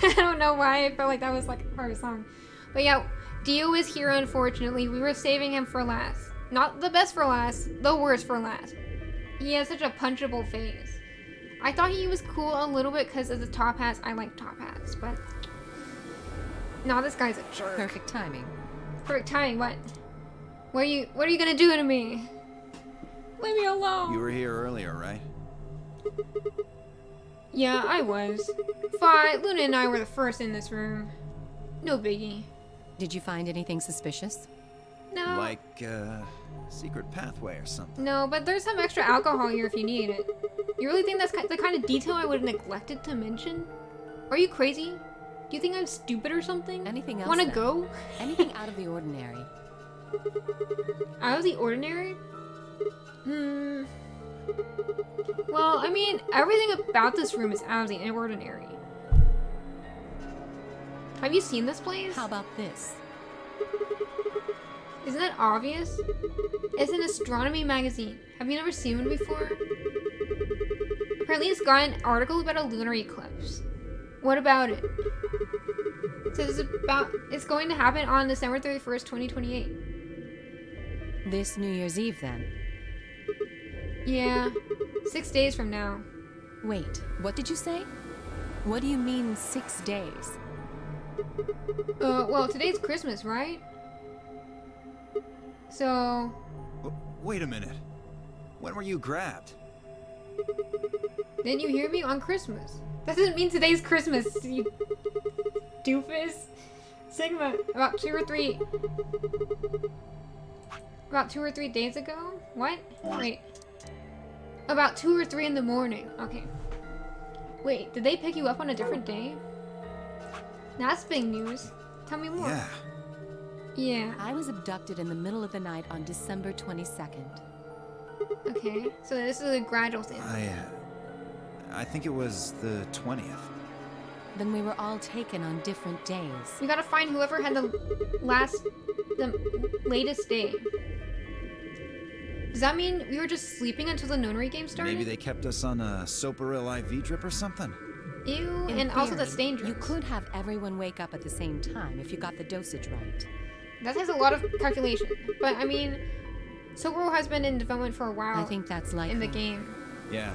I don't know why I felt like that was like a part of a song. But yeah, Dio is here, unfortunately. We were saving him for last. Not the best for last, the worst for last. He has such a punchable face. I thought he was cool a little bit because of the top hats. I like top hats, but... No, this guy's a jerk. Perfect timing. Perfect timing, what? What are you gonna do to me? Leave me alone! You were here earlier, right? Yeah, I was. Fine, Luna and I were the first in this room. No biggie. Did you find anything suspicious? No. Like, Secret pathway or something. No, but there's some extra alcohol here if you need it. You really think that's the kind of detail I would have neglected to mention? Are you crazy? Do you think I'm stupid or something? Anything else? Wanna then? go? Anything out of the ordinary? Out of the ordinary? Well, I mean, everything about this room is out of the ordinary. Have you seen this place? How about this? Isn't that obvious? It's an astronomy magazine. Have you never seen one before? Apparently it's got an article about a lunar eclipse. What about it? It says it's going to happen on December 31st, 2028. This New Year's Eve, then? Yeah, 6 days from now. Wait, what did you say? What do you mean 6 days? Well, today's Christmas, right? So... Wait a minute. When were you grabbed? Didn't you hear me? On Christmas. That doesn't mean today's Christmas, you doofus. Sigma, about 2 or 3 days ago? What? Wait. About 2 or 3 in the morning. Okay. Wait, did they pick you up on a different day? That's big news. Tell me more. Yeah. Yeah. I was abducted in the middle of the night on December 22nd. Okay, so this is a gradual thing. I think it was the 20th. Then we were all taken on different days. We gotta find whoever had the latest day. Does that mean we were just sleeping until the nunnery game started? Maybe they kept us on a Soparil IV drip or something? Ew, In and also the theory, stain drips. You could have everyone wake up at the same time if you got the dosage right. That takes a lot of calculation. But, I mean, Soparil has been in development for a while. I think that's likely. In the game. Yeah.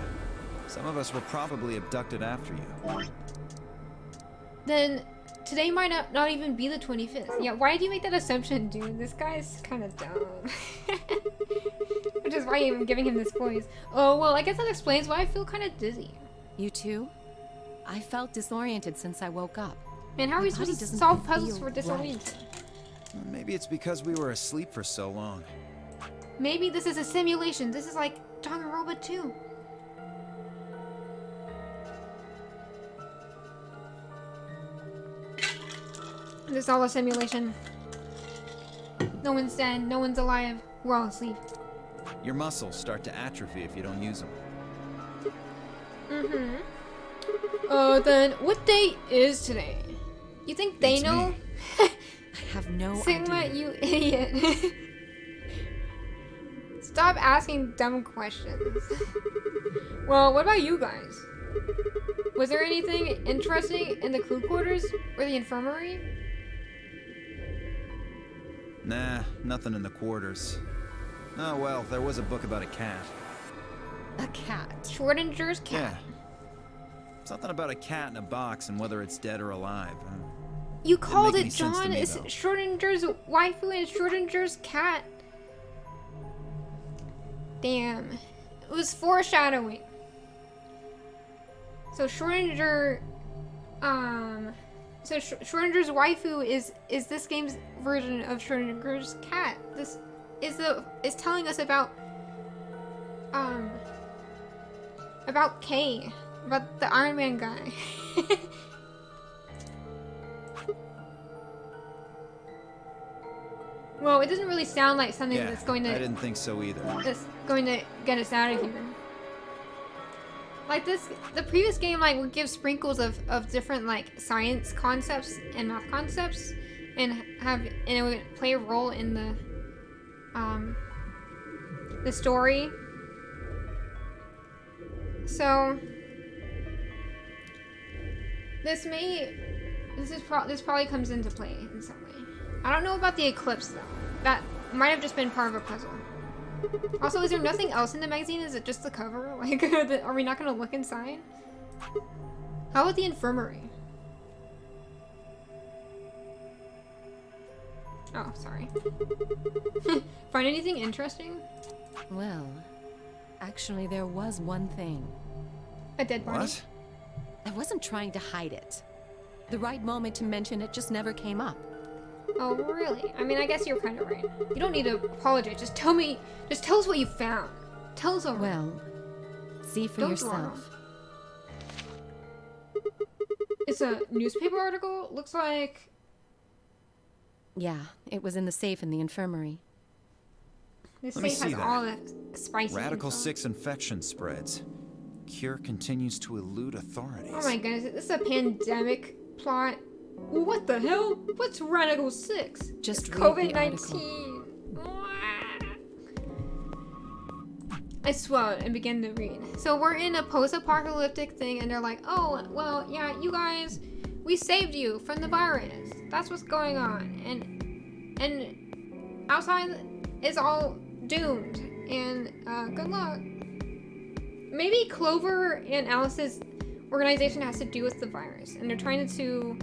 Some of us were probably abducted after you. Then, today might not even be the 25th. Yeah, why did you make that assumption, dude? This guy's kind of dumb. Which is why I'm giving him this voice. Oh, well, I guess that explains why I feel kind of dizzy. You too? I felt disoriented since I woke up. Man, how are we My body supposed to doesn't solve puzzles feel for disoriented? Maybe it's because we were asleep for so long. Maybe this is a simulation. This is like Danganronpa 2. This is all a simulation. No one's dead. No one's alive. We're all asleep. Your muscles start to atrophy if you don't use them. Mm-hmm. Then what day is today? You think they It's know? me. I have no Sigma, idea. you idiot. Stop asking dumb questions. Well, what about you guys? Was there anything interesting in the crew quarters or the infirmary? Nah, nothing in the quarters. Oh well, there was a book about a cat. A cat. Schrodinger's cat. Yeah. Something about a cat in a box and whether it's dead or alive. You called make it any sense to John. me, It's though. Schrodinger's waifu and Schrodinger's cat. Damn. It was foreshadowing. So Schrodinger, so Schrodinger's waifu is this game's version of Schrodinger's cat. This is telling us about Kay, about the Iron Man guy. Well, it doesn't really sound like something Yeah, that's going to I didn't think so either. that's going to get us out of here. Like the previous game would give sprinkles of different science concepts and math concepts, and it would play a role in the story. So this probably comes into play in some way. I don't know about the eclipse though. That might have just been part of a puzzle. Also, is there nothing else in the magazine? Is it just the cover? Are we not gonna look inside? How about the infirmary? Oh, sorry. Find anything interesting? Well, actually there was one thing. A dead body? What? I wasn't trying to hide it. The right moment to mention it just never came up. Oh, really? I mean, I guess you're kind of right. You don't need to apologize. Just tell us what you found. Tell us already. Well, see for Don't yourself. It's a newspaper article. Looks like... Yeah, it was in the safe in the infirmary. This Let me safe see has that. all the spicy Radical info. 6 infection spreads. Cure continues to elude authorities. Oh my goodness, this is a pandemic plot. What the hell? What's Radical 6? Just It's read the COVID-19. I swallowed and began to read. So we're in a post-apocalyptic thing, and they're like, oh, well, yeah, you guys, we saved you from the virus. That's what's going on. And outside is all doomed. And good luck. Maybe Clover and Alice's organization has to do with the virus, and they're trying to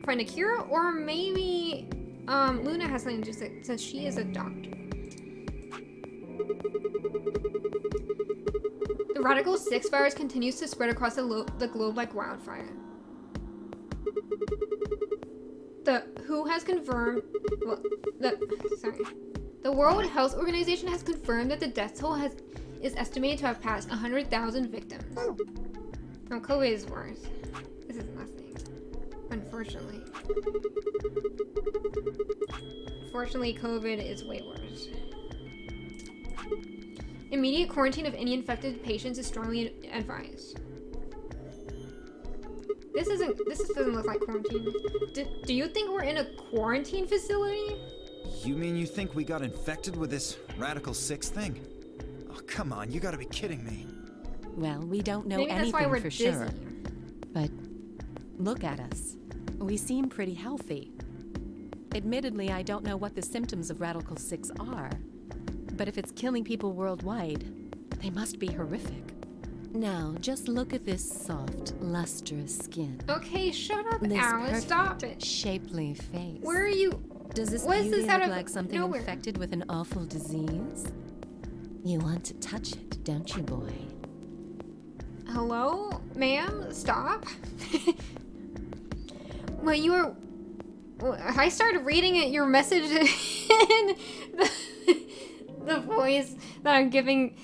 find a cure, or maybe Luna has something to do with it, since she is a doctor. The Radical 6 virus continues to spread across the globe like wildfire. The WHO has confirmed, the World Health Organization has confirmed that the death toll is estimated to have passed 100,000 victims. No, COVID is worse. This is nothing. Unfortunately. Unfortunately, COVID is way worse. Immediate quarantine of any infected patients is strongly advised. This doesn't look like quarantine. Do you think we're in a quarantine facility? You mean you think we got infected with this Radical 6 thing? Oh, come on, you gotta be kidding me. Well, we don't know Maybe that's why anything we're for dizzy. sure. But look at us. We seem pretty healthy. Admittedly, I don't know what the symptoms of Radical 6 are. But if it's killing people worldwide, they must be horrific. Now, just look at this soft, lustrous skin. Okay, shut up, This Alice. Stop perfect, it. shapely face. Where are you? Does this What is beauty this out look of like something nowhere? infected with an awful disease? You want to touch it, don't you, boy? Hello? Ma'am? Stop. Well, you were... I started reading your message in the voice that I'm giving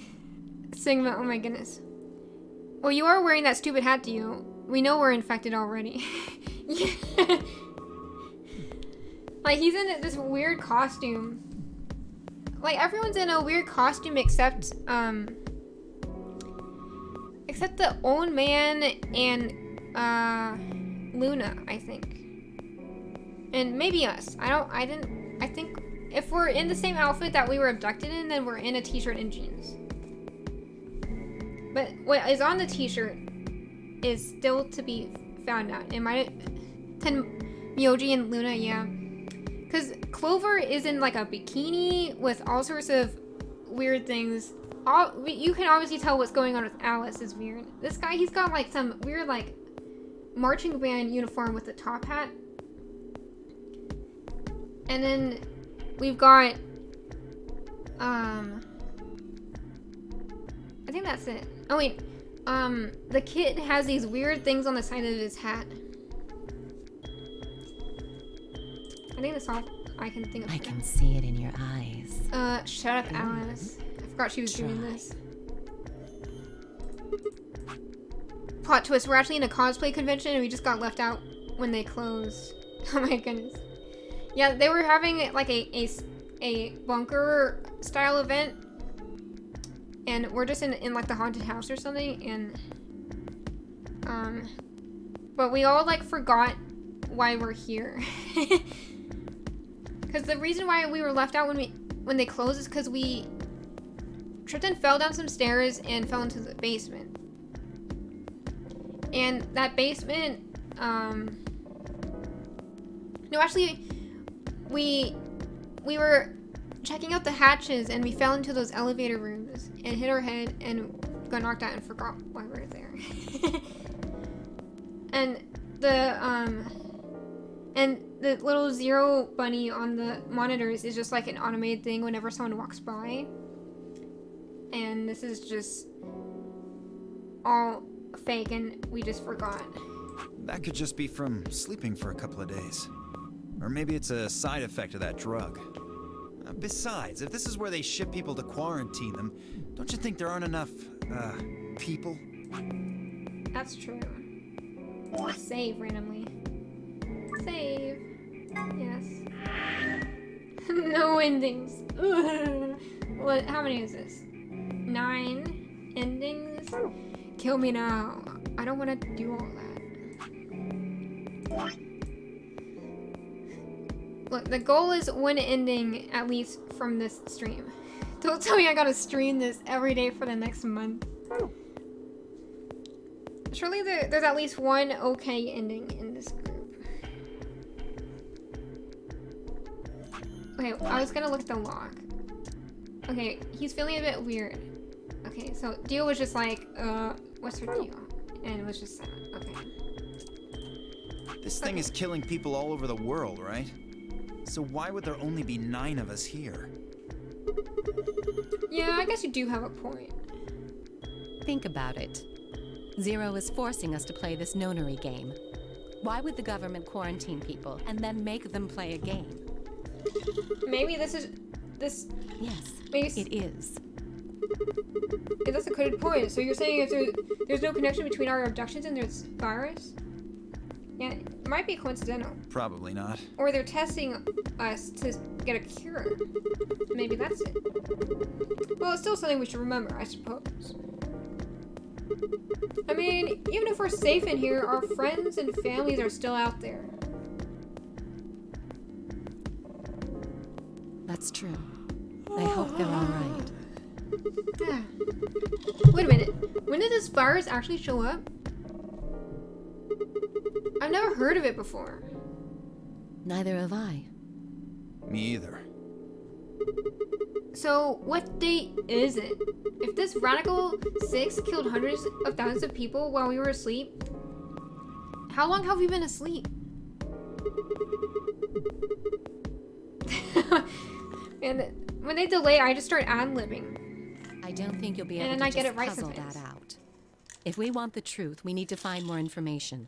Sigma. Oh my goodness. Well, you are wearing that stupid hat, do you? We know we're infected already. Yeah. Like, he's in this weird costume. Like, everyone's in a weird costume except the old man and, Luna, I think. And maybe us. I think if we're in the same outfit that we were abducted in, then we're in a t-shirt and jeans. But what is on the t-shirt is still to be found out. It might have... Myoji and Luna, yeah. Because Clover is in like a bikini with all sorts of weird things. You can obviously tell what's going on with Alice is weird. This guy, he's got like some weird like marching band uniform with a top hat. And then we've got, I think that's it. Oh wait, the kid has these weird things on the side of his hat. I think that's all I can think of. I can see it in your eyes. Shut up, Alice. I forgot she was doing this. Plot twist, we're actually in a cosplay convention and we just got left out when they closed. Oh my goodness. Yeah, they were having like a bunker style event, and we're just in like the haunted house or something, and but we all like forgot why we're here. Because the reason why we were left out when they closed is because we tripped and fell down some stairs and fell into the basement. And that basement, no, actually, we were checking out the hatches and we fell into those elevator rooms and hit our head and got knocked out and forgot why we were there. And the little zero bunny on the monitors is just like an automated thing whenever someone walks by. And this is just all fake and we just forgot. That could just be from sleeping for a couple of days. Or maybe it's a side effect of that drug. Besides, if this is where they ship people to quarantine them, don't you think there aren't enough, people? That's true. Save randomly. Save. Yes. No endings. What? How many is this? 9 endings? Kill me now. I don't want to do all that. Look, the goal is 1 ending at least from this stream. Don't tell me I gotta stream this every day for the next month. Surely there's at least 1 okay ending in this group. Okay, I was gonna look at the log. Okay, he's feeling a bit weird. Okay, so Dio was just like, what's her deal? And it was just 7. Okay. This thing is killing people all over the world, right? So why would there only be 9 of us here? Yeah, I guess you do have a point. Think about it. Zero is forcing us to play this nonary game. Why would the government quarantine people and then make them play a game? Maybe this is... this... Yes, maybe it is. Yeah, that's a good point. So you're saying if there's no connection between our abductions and this virus? Yeah, it might be coincidental. Probably not. Or they're testing us to get a cure. Maybe that's it. Well, it's still something we should remember, I suppose. I mean, even if we're safe in here, our friends and families are still out there. That's true. I hope they're all right. Wait a minute. When did this virus actually show up? I've never heard of it before. Neither have I. Me either. So, what date is it? If this Radical 6 killed hundreds of thousands of people while we were asleep, how long have we been asleep? And when they delay, I just start ad-libbing. I don't think you'll be able And to I get just it right puzzle sometimes. that out. If we want the truth, we need to find more information.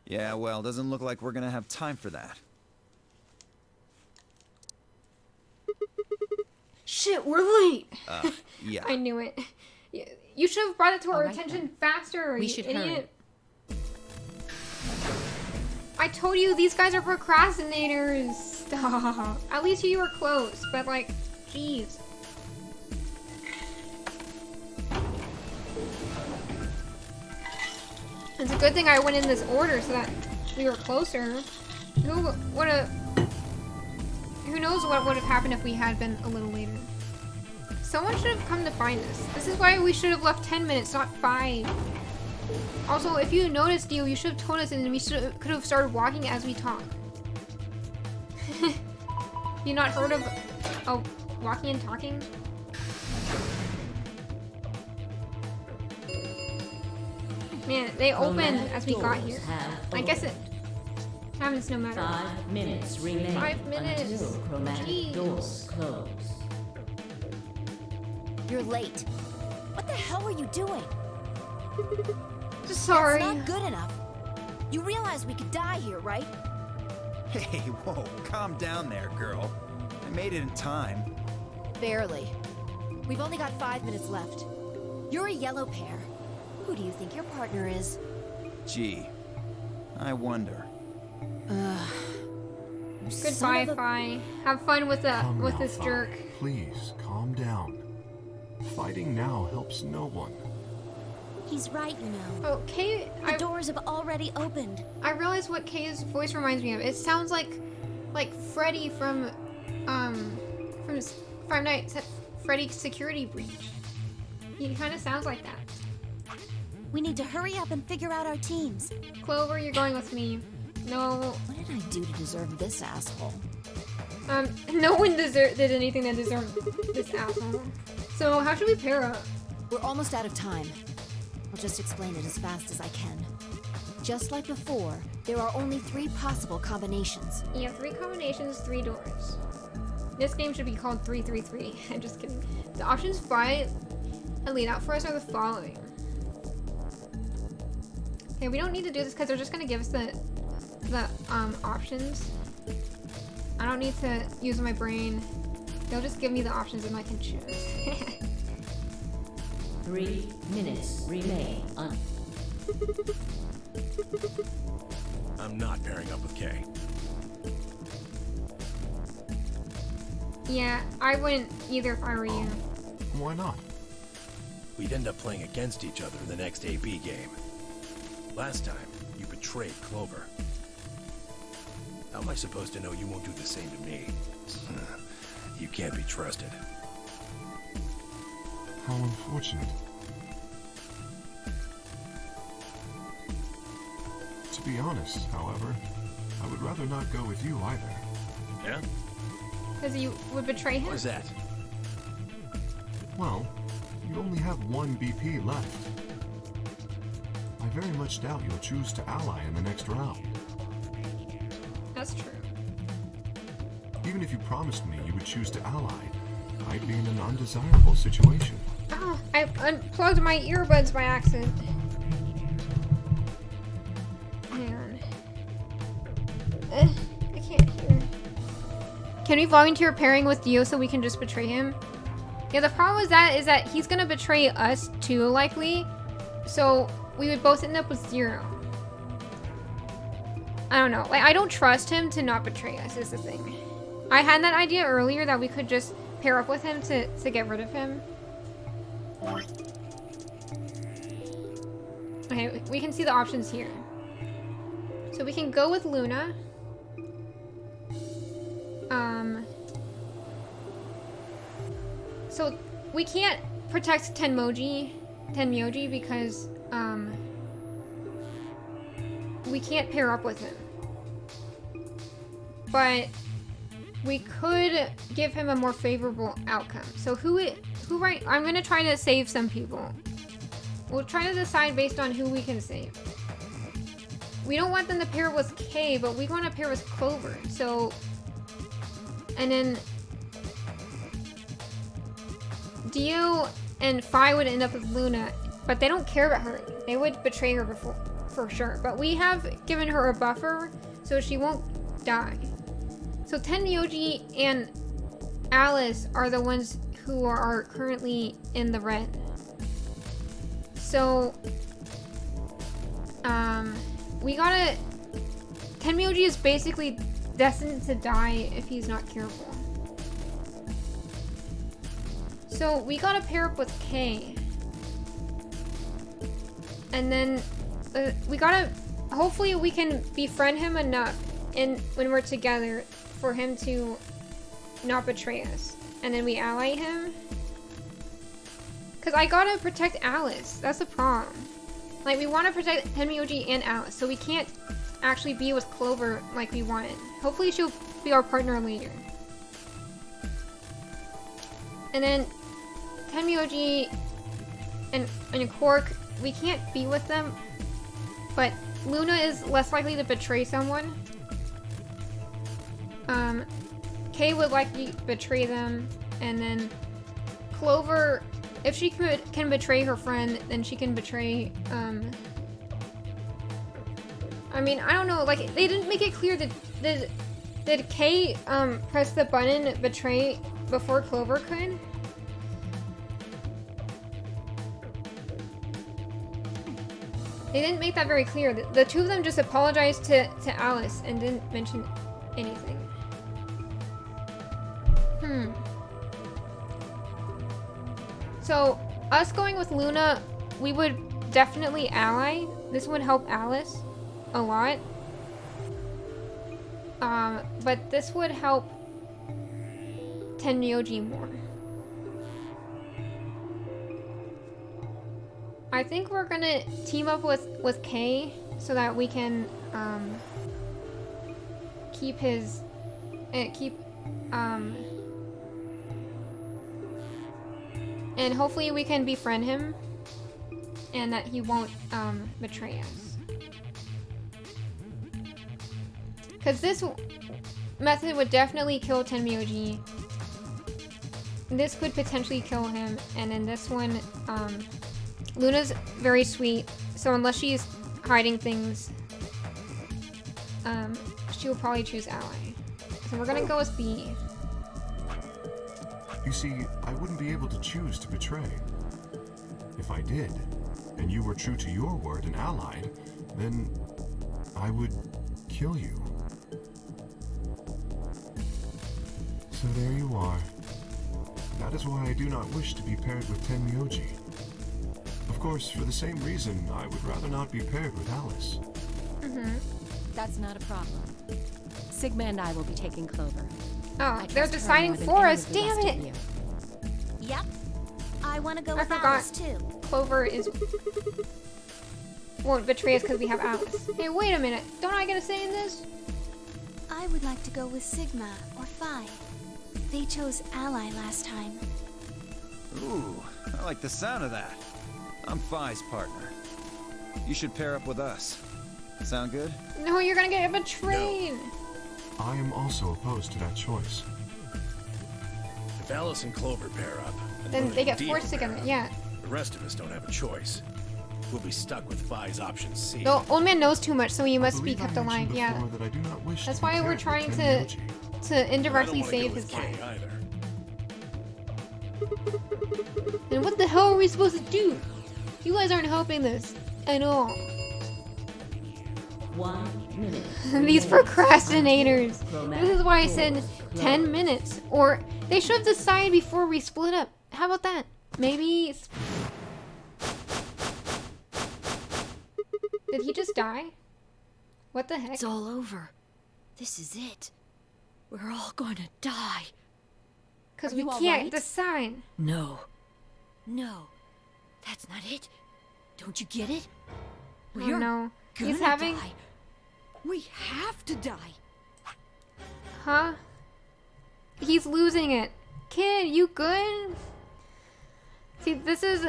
Yeah, well, doesn't look like we're gonna have time for that. Shit, we're late! Yeah. I knew it. You should have brought it to our All right, attention then. faster, We you should idiot. I told you, these guys are procrastinators. Stop. At least you were close, but like, jeez. It's a good thing I went in this order so that we were closer. Who knows what would have happened if we had been a little later. Someone should have come to find us. This is why we should have left 10 minutes, not 5. Also, if you noticed, Dio, you should have told us and we could have started walking as we talk. You not heard of walking and talking? Man, they opened as we got here. I guess it happens no matter. 5 minutes remain 5 minutes. until chromatic Jeez. doors close. You're late. What the hell are you doing? Sorry. That's not good enough. You realize we could die here, right? Hey, whoa, calm down there, girl. I made it in time. Barely. We've only got 5 minutes left. You're a yellow pair. Who do you think your partner is? Gee, I wonder. Goodbye, Fi. Have fun with Come now, this Fi. jerk. Please, calm down. Fighting now helps no one. He's right, you know. Oh, Kay, The doors have already opened. I realized what Kay's voice reminds me of. It sounds like Freddy from Five Nights at Freddy's Security Breach. He kind of sounds like that. We need to hurry up and figure out our teams. Clover, you're going with me. No, What did I do to deserve this asshole? no one did anything that deserved this asshole. So how should we pair up? We're almost out of time. I'll just explain it as fast as I can. Just like before, there are only 3 possible combinations. Yeah, 3 combinations, 3 doors. This game should be called 333. I'm just kidding. The options Fi laid out for us are the following. Okay, we don't need to do this because they're just gonna give us the options. I don't need to use my brain. They'll just give me the options and I can choose. 3 minutes remain on. I'm not pairing up with Kay. Yeah, I wouldn't either if I were you. Why not? We'd end up playing against each other in the next AB game. Last time, you betrayed Clover. How am I supposed to know you won't do the same to me? You can't be trusted. How unfortunate. To be honest, however, I would rather not go with you either. Yeah? Because you would betray him? Why's that? Well, you only have one BP left. I very much doubt you'll choose to ally in the next round. That's true. Even if you promised me you would choose to ally, I'd be in an undesirable situation. Oh, I unplugged my earbuds by accident. Hang on. I can't hear. Can we volunteer pairing with Dio so we can just betray him? Yeah, the problem with that is that he's gonna betray us too, likely. So we would both end up with 0. I don't know. Like, I don't trust him to not betray us, is the thing. I had that idea earlier that we could just pair up with him to get rid of him. Okay, we can see the options here. So we can go with Luna. So we can't protect Tenmyoji because we can't pair up with him. But we could give him a more favorable outcome. So I'm gonna try to save some people. We'll try to decide based on who we can save. We don't want them to pair with Kay, but we want to pair with Clover. So, and then Dio and Fi would end up with Luna, but they don't care about her. They would betray her before, for sure. But we have given her a buffer, so she won't die. So Tenmyoji and Alice are the ones who are currently in the red. So, Tenmyoji is basically destined to die if he's not careful. So we gotta pair up with Kay. And then hopefully we can befriend him enough when we're together for him to not betray us. And then we ally him. Cause I gotta protect Alice. That's the problem. Like, we want to protect Tenmyoji and Alice, so we can't actually be with Clover like we wanted. Hopefully she'll be our partner later. And then Tenmyoji and Quark, we can't be with them, but Luna is less likely to betray someone. Kay would likely betray them, and then Clover, if she can betray her friend, then she can betray, I mean, I don't know, like, they didn't make it clear that, did Kay, press the button betray before Clover could? They didn't make that very clear. The two of them just apologized to Alice and didn't mention anything. So, us going with Luna, we would definitely ally. This would help Alice a lot. But this would help Tenmyoji more. I think we're gonna team up with Kay so that we can keep and hopefully we can befriend him and that he won't betray us. Because this method would definitely kill Tenmyoji. This could potentially kill him, and then this one, Luna's very sweet, so unless she's hiding things, she will probably choose ally. So we're gonna go with B. You see, I wouldn't be able to choose to betray. If I did, and you were true to your word and allied, then I would kill you. So there you are. That is why I do not wish to be paired with Tenmyoji. Of course, for the same reason, I would rather not be paired with Alice. That's not a problem. Sigma and I will be taking Clover. Oh, I they're trust her deciding more than for any us. of the Damn rest it! of you. Yep. I want to go I with forgot. Alice too. Clover won't betray us because we have Alice. Hey, wait a minute. Don't I get a say in this? I would like to go with Sigma or Phi. They chose Ally last time. Ooh, I like the sound of that. I'm Phi's partner. You should pair up with us. Sound good? No, you're gonna get betrayed. I am also opposed to that choice. If Alice and Clover pair up, and Then Luna they and get Dio forced pair together. up, Yeah. the rest of us don't have a choice. We'll be stuck with Phi's option C. The old man knows too much, so he I must be believe I kept alive. mentioned Yeah. before that I do not wish That's to be why we're paired with trying to Tenmyoji. But I don't indirectly wanna save go his with Kay life. either. And what the hell are we supposed to do? You guys aren't helping this at all. 1 minute. These procrastinators. Romantic This is why I said doors 10 closed. minutes. Or they should have decided before we split up. How about that? Maybe... Did he just die? What the heck? It's all over. This is it. We're all gonna die. Because Are we you all can't right? decide. No. No. That's not it. Don't you get it? Oh We're no. He's gonna having... die. We have to die. Huh? He's losing it. Kid, you good? See, this is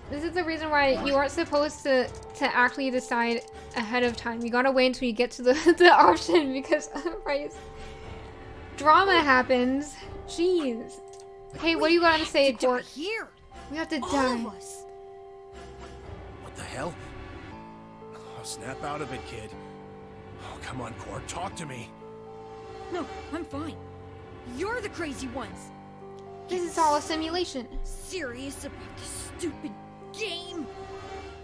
this is the reason why you aren't supposed to actually decide ahead of time. You gotta wait until you get to the option, because otherwise drama happens. Jeez. Hey, what do you gotta say, Court? Here. We have to All die. of us. What the hell? Oh, snap out of it, kid. Oh, come on, Cork, talk to me. No, I'm fine. You're the crazy ones. This is all a simulation. Serious about this stupid game?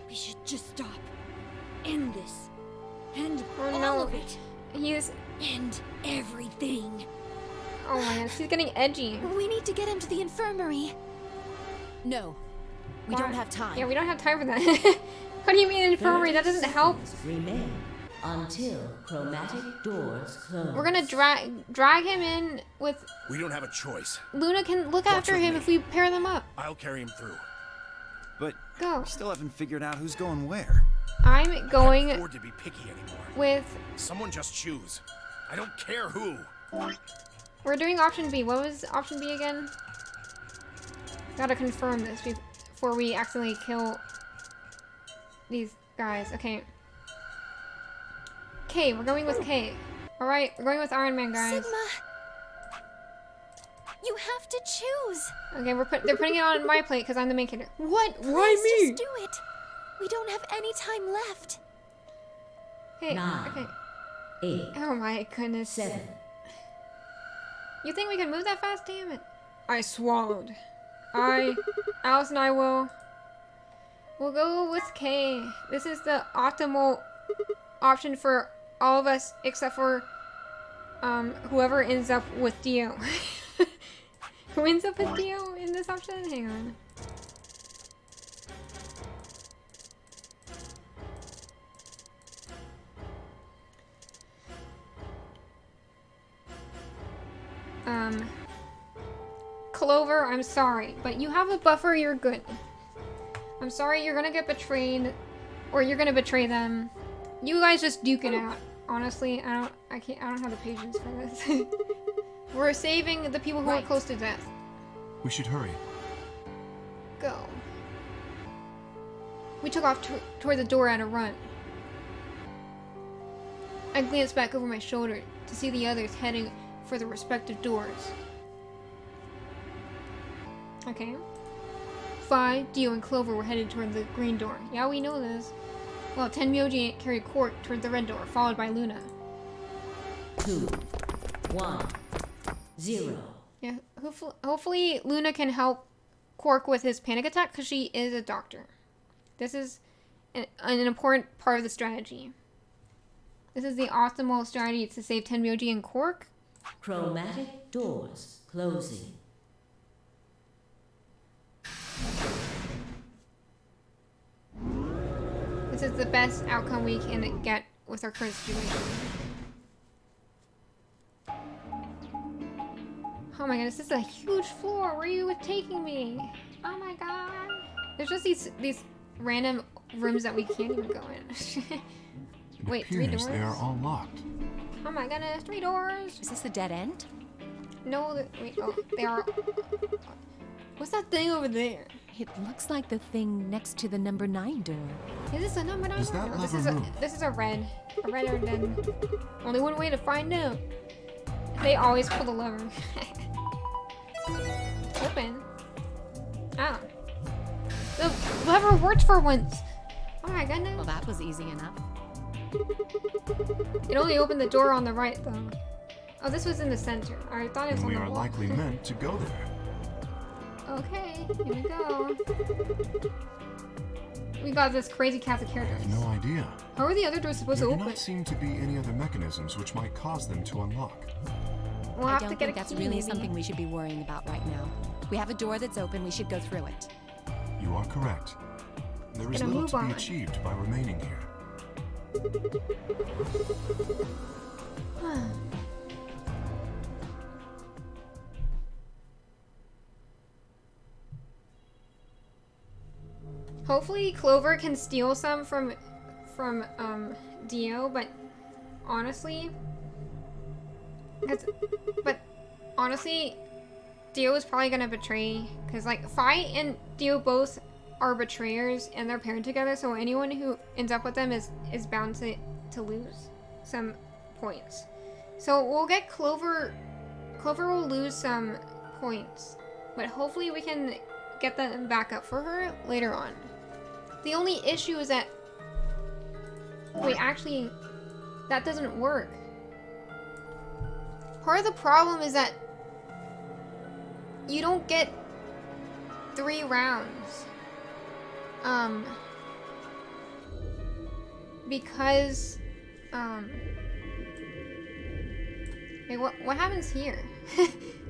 We should just stop. End this. End Oh, all no. of it. He's... End everything. Oh my gosh, he's getting edgy. We need to get him to the infirmary. No. We Why? don't have time. Yeah, we don't have time for that. What do you mean infirmary? That doesn't help. Remain until chromatic doors close. We're gonna drag him in with... We don't have a choice. Luna can look Watch after with him me. if we pair them up. I'll carry him through. But Go. we still haven't figured out who's going where. I'm I can't going afford to be picky anymore. with... Someone just choose. I don't care who. We're doing option B. What was option B again? Gotta confirm this before we accidentally kill these guys. Okay. K. We're going with K. Alright, we're going with Iron Man, guys. Sigma! You have to choose! Okay, they're putting it on my plate because I'm the main character. What? Please just do it! We don't have any time left. Hey, 9, okay. 8, Oh my goodness. 7. You think we can move that fast? Damn it. I swallowed. Alice and I we'll go with K. This is the optimal option for all of us except for whoever ends up with Dio. Who ends up with Dio in this option? Hang on. Clover, I'm sorry, but you have a buffer, you're good. I'm sorry, you're gonna get betrayed, or you're gonna betray them. You guys just duke it out. Honestly, I don't have the patience for this. We're saving the people who are close to death. We should hurry. Go. We took off toward the door at a run. I glanced back over my shoulder to see the others heading for the respective doors. Okay. Phi, Dio, and Clover were headed toward the green door. Yeah, we know this. Well, Tenmyoji carried Cork toward the red door, followed by Luna. 2, 1, 0. Yeah, hopefully Luna can help Quark with his panic attack because she is a doctor. This is an important part of the strategy. This is the optimal strategy to save Tenmyoji and Quark. Chromatic doors closing. This is the best outcome we can get with our current situation. Oh my goodness, this is a huge floor. Where are you taking me? Oh my god. There's just these random rooms that we can't even go in. Wait, 3 doors? They are all locked. Oh my goodness, 3 doors. Is this the dead end? No, wait, oh, they are. What's that thing over there? It looks like the thing next to the number 9 door. Is this a number 9 Is door? that No, lever moved? this is a red. A red or dead. Only one way to find out. They always pull the lever. Open. Oh. The lever worked for once. Oh my goodness. Well, that was easy enough. It only opened the door on the right, though. Oh, this was in the center. I thought it was And on we the are wall. likely meant to go there. Okay, here we go. We got this crazy cast of I characters. have no idea. How are the other doors supposed There to do open? not seem to be any other mechanisms which might cause them to unlock. We'll I have don't to get think a that's key, really maybe. something we should be worrying about right now. We have a door that's open, we should go through it. You are correct. There is Gonna little move to be on. achieved by remaining here. Hopefully Clover can steal some from Dio, but honestly, Dio is probably gonna betray, because like Fi and Dio both are betrayers and they're paired together, so anyone who ends up with them is bound to lose some points. So we'll get Clover will lose some points, but hopefully we can get them back up for her later on. The only issue is that, wait, actually, that doesn't work. Part of the problem is that you don't get 3 rounds. Because, wait, what happens here?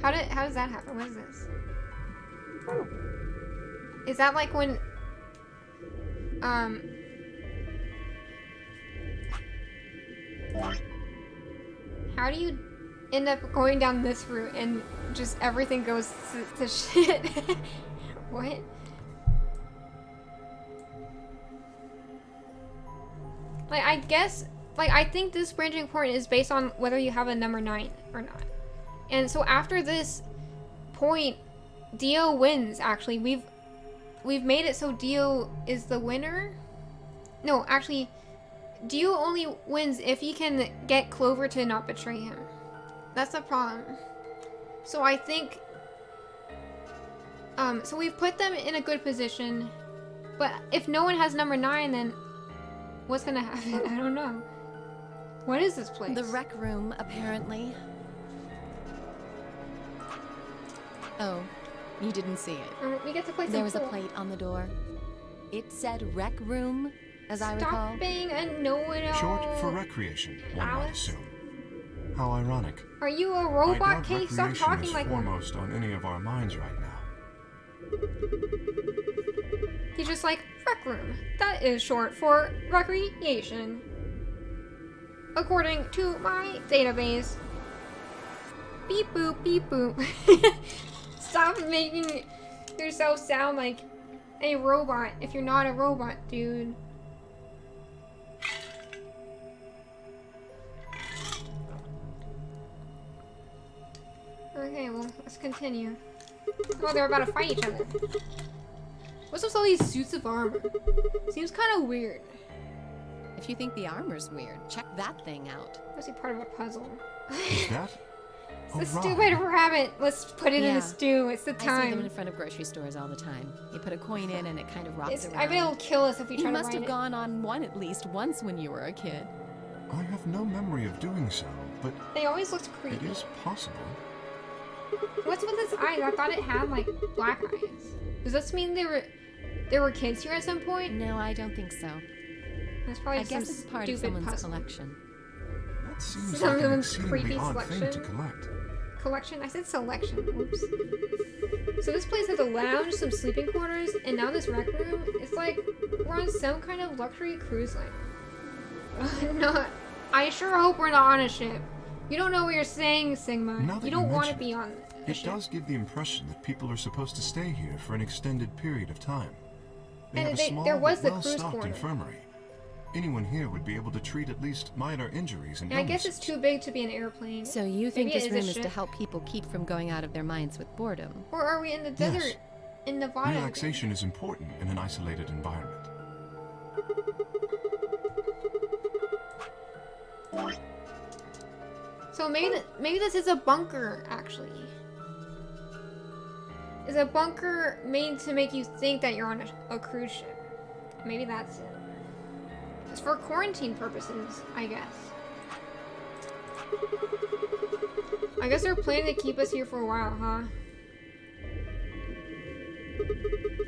How does that happen? What is this? Is that like when, how do you end up going down this route and just everything goes to shit? What? Like, I guess, like, I think this branching point is based on whether you have a number 9 or not. And so after this point, Dio wins, actually. We've made it so Dio is the winner. No, actually, Dio only wins if he can get Clover to not betray him. That's the problem. So I think, so we've put them in a good position, but if no one has number 9, then what's gonna happen? I don't know. What is this place? The rec room, apparently. Oh, you didn't see it. We get to play some There was a pool. plate on the door. It said rec room, as I recall. Stop being a know-it-all. Short for recreation, one might Alice? assume. How ironic. Are you a I robot, doubt Kate? Stop recreation talking is like one. foremost on any of our minds right now. He's just like, rec room. That is short for recreation. According to my database. Beep boop, beep boop. Stop making yourself sound like a robot if you're not a robot, dude. Okay, well, let's continue. Oh, they're about to fight each other. What's with all these suits of armor? Seems kind of weird. If you think the armor's weird, check that thing out. Must be part of a puzzle. Is that? It's the stupid rabbit. Let's put it in Yeah. a stew. It's the I see them in time. front of grocery stores all the time. You put a coin in and it kind of rocks around. I bet it'll kill us if we You try to must ride have it. gone on one at least once when you were a kid. I have no memory of doing so, but They always looked it creepy. is possible. What's with its eyes? I thought it had like black eyes. Does this mean there were kids here at some point? No, I don't think so. That's probably I some guess it's part of stupid someone's puzzle. collection. That seems Some like of an them's exceedingly creepy odd thing to selection. collect. Collection? I said selection. Oops. So this place has a lounge, some sleeping quarters, and now this rec room. It's like we're on some kind of luxury cruise liner. No, I sure hope we're not on a ship. You don't know what you're saying, Sigma. Now that You don't want to mention be on a It ship. does give the impression that people are supposed to stay here for an extended period of time. They And have a they- small there was but the cruise well-stocked corner. infirmary. Anyone here would be able to treat at least minor injuries and And I guess illnesses. it's too big to be an airplane. So you think Maybe this it room a is to ship. help people keep from going out of their minds with boredom? Or are we in the desert in Nevada? Relaxation is important in an isolated environment. So maybe this is a bunker, actually. Is a bunker made to make you think that you're on a cruise ship? Maybe that's it. It's for quarantine purposes, I guess. I guess they're planning to keep us here for a while, huh?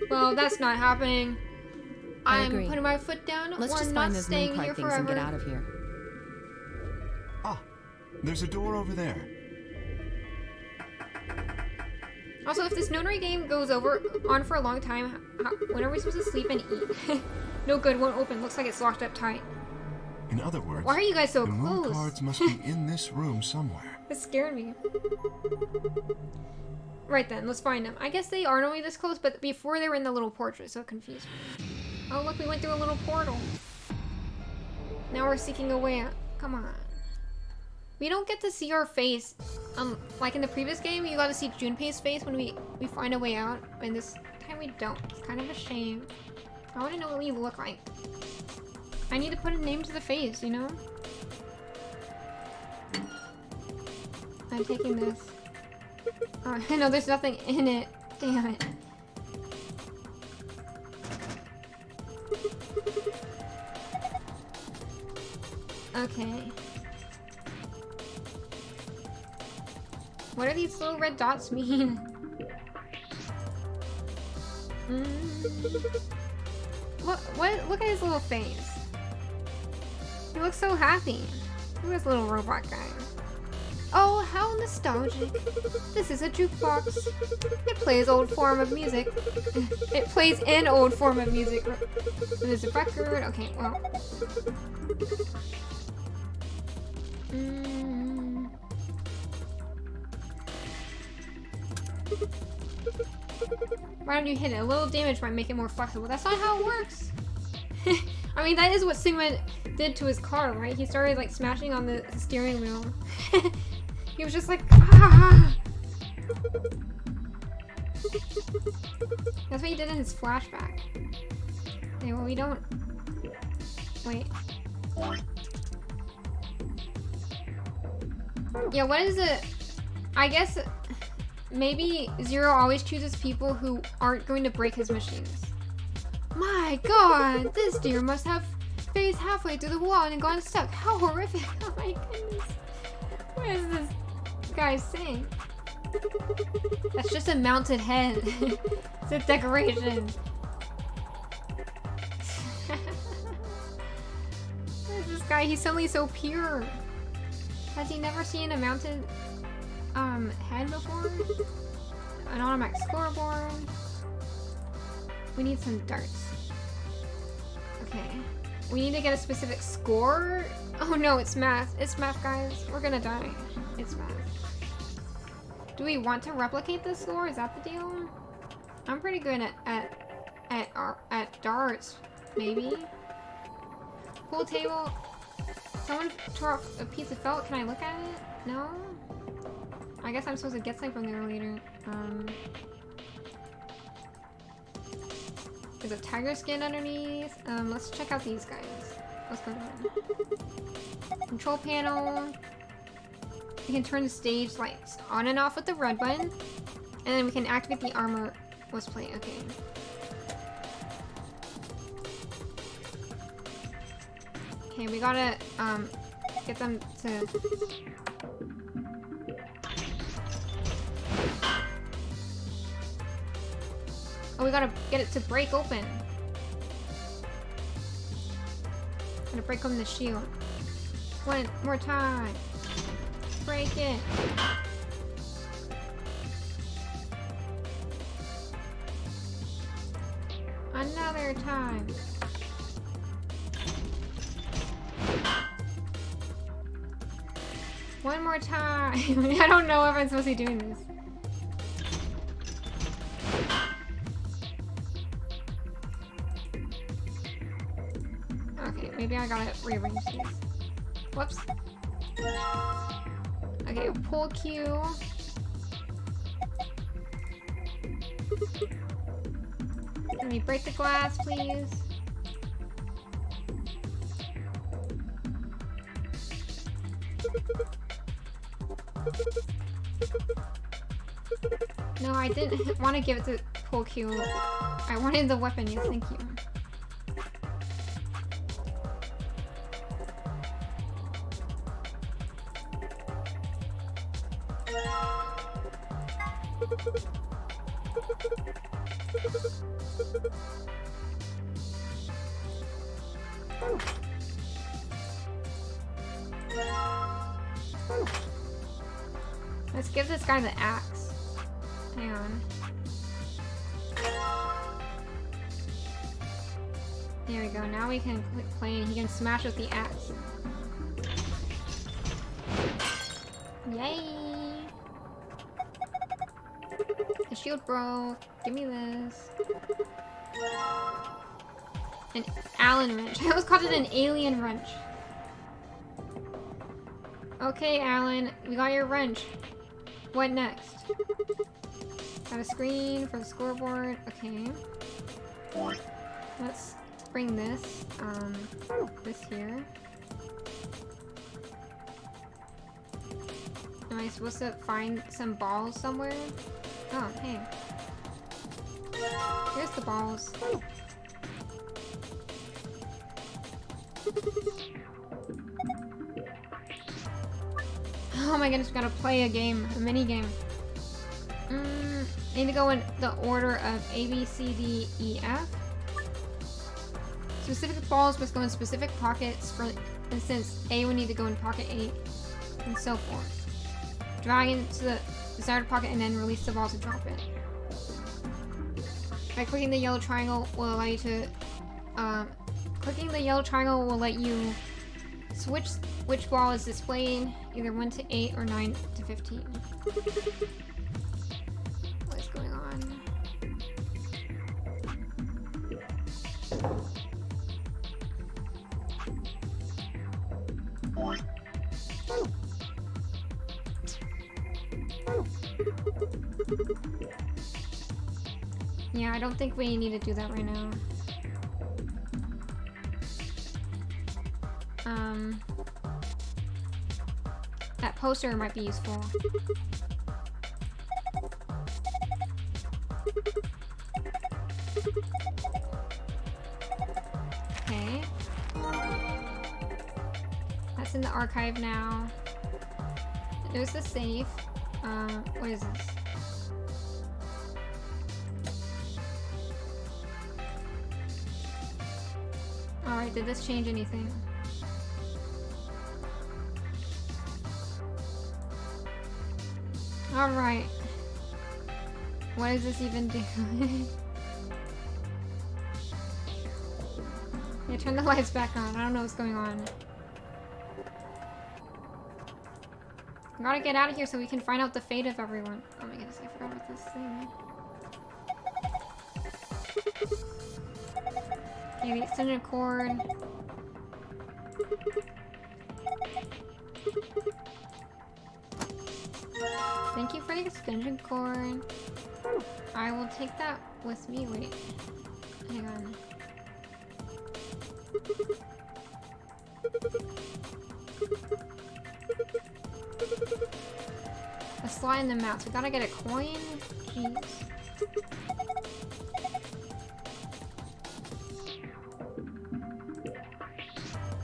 Well, that's not happening. I I'm agree. putting my foot down. Let's We're just not find those staying moon here card things forever. and get out of here. Ah, there's a door over there. Also, if this notary game goes on for a long time, when are we supposed to sleep and eat? No good, won't open. Looks like it's locked up tight. In other words, Why are you guys so the moon close? cards must be in this room somewhere. It scared me. Right then, let's find them. I guess they are only this close, but before they were in the little portrait, so it confused me. Oh, look, we went through a little portal. Now we're seeking a way out. Come on. We don't get to see our face. Like in the previous game, you got to see Junpei's face when we find a way out. And this time we don't. It's kind of a shame. I want to know what we look like. I need to put a name to the face, you know? I'm taking this. No, there's nothing in it. Damn it. Okay. What do these little red dots mean? Look at his little face. He looks so happy. Look at this little robot guy. Oh, how nostalgic. This is a jukebox. It plays old form of music. It plays an old form of music. There's a record. Okay, well. Why don't you hit it? A little damage might make it more flexible. That's not how it works. I mean, that is what Sigmund did to his car, right? He started like smashing on the steering wheel. He was just like, ah! That's what he did in his flashback. Okay, well, we don't. Wait. Yeah, what is it? I guess maybe Zero always chooses people who aren't going to break his machines. My god, this deer must have phased halfway through the wall and gone stuck. How horrific. Oh my goodness. What is this guy saying? That's just a mounted head. It's a decoration. Where's this guy? He's suddenly so pure. Has he never seen a mounted head before? An automatic scoreboard. We need some darts. Okay. We need to get a specific score. Oh no, it's math. It's math, guys. We're gonna die. It's math. Do we want to replicate this score? Is that the deal? I'm pretty good at darts, maybe. Pool table. Someone tore off a piece of felt. Can I look at it? No? I guess I'm supposed to get something from there later. There's a tiger skin underneath. Let's check out these guys. Let's go to them. Control panel. We can turn the stage lights on and off with the red button. And then we can activate the armor. Let's play. Okay. Okay, we gotta get them to Oh, we gotta get it to break open. Gotta break open the shield. One more time. Break it. Another time. One more time. I don't know if I'm supposed to be doing this. Okay, maybe I gotta rearrange these. Whoops. Okay, pull Q. Can we break the glass, please? No, I didn't want to give it to pull Q. I wanted the weapon, yes, thank you. Let's give this guy the axe. Hang on. There we go. Now we can click play and he can smash with the axe. Yay! The shield broke. Give me this. An Allen wrench. I almost called it an alien wrench. Okay, Alan, we got your wrench. What next? Got a screen for the scoreboard. Okay. Let's bring this. This here. Am I supposed to find some balls somewhere? Oh, hey. Here's the balls. Oh my goodness, we gotta play a game, a mini game. Need to go in the order of A, B, C, D, E, F. Specific balls must go in specific pockets. For instance, A would need to go in pocket 8, and so forth. Drag into the desired pocket and then release the ball to drop it. By clicking the yellow triangle will allow you to... clicking the yellow triangle will let you switch which ball is displayed, either 1 to 8 or 9 to 15. What is going on? Yeah, I don't think we need to do that right now. That poster might be useful. Okay. That's in the archive now. There's the safe. What is this? Alright, did this change anything? Alright. What does this even do? Yeah, turn the lights back on. I don't know what's going on. I gotta get out of here so we can find out the fate of everyone. Oh my goodness, I forgot about this thing. Okay, the extended cord. Thank you for the extension cord. I will take that with me. Wait. Hang on. A slide in the mouth. We gotta get a coin? Jeez.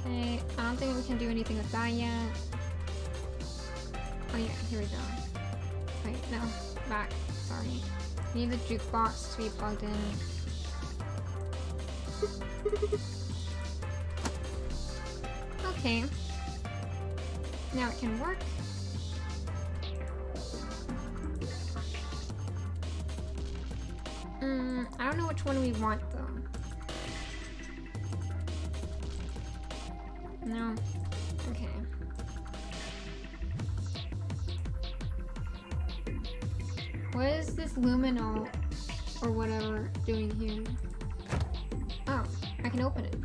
Okay, I don't think we can do anything with that yet. Oh yeah, here we go. Wait, no. Back. Sorry. Need the jukebox to be plugged in. Okay. Now it can work. I don't know which one we want though. No. Okay. What is this luminol or whatever doing here? Oh, I can open it.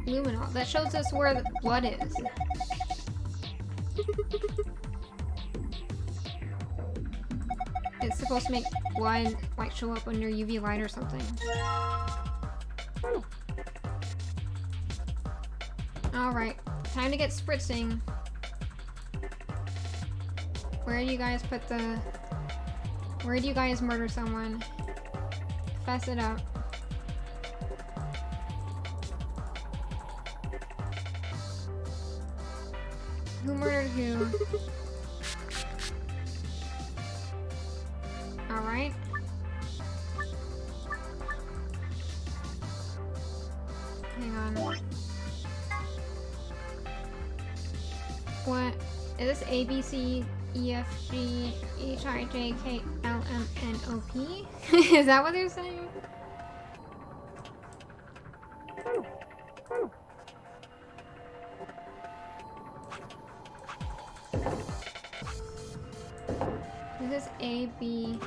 Luminol. That shows us where the blood is. It's supposed to make blood like show up under UV light or something. Alright, time to get spritzing. Where do you guys put the... Where do you guys murder someone? Fess it up. Who murdered who? Alright. Hang on. What? Is this A, B, C, E, F, G, H, I, J, K, L, M, N, O, P? Is that what they're saying? Is this A, B,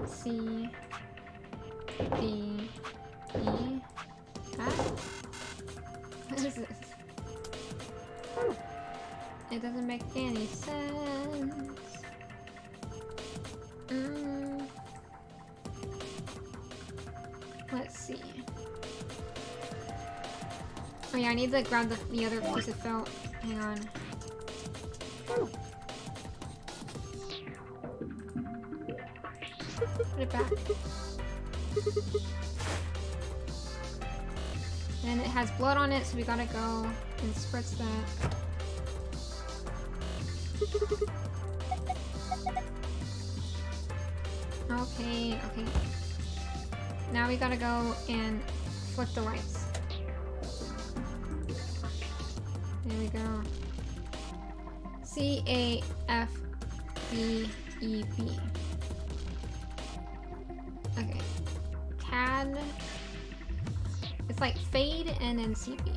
C, D, E, F? What is this? It doesn't make any sense. Let's see. Oh yeah, I need to grab the other piece of felt. Hang on. Put it back. And it has blood on it, so we gotta go and spritz that. Okay, okay. Now we gotta go and flip the lights. There we go. C, A, F, D, E, B. Okay. CAD. It's like fade and then CB.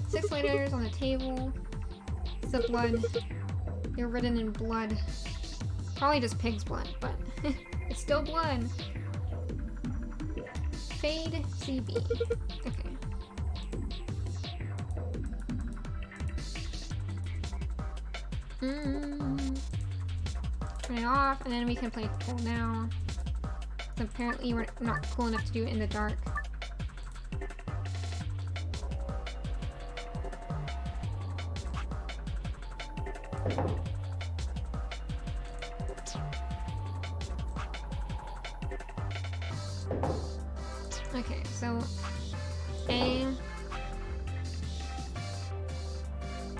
6 letters on the table. It's the blood. They're written in blood. Probably just pig's blood, but it's still blood. Fade CB. Okay. Turn it off, and then we can play cool now. So apparently we're not cool enough to do it in the dark. Okay, so A,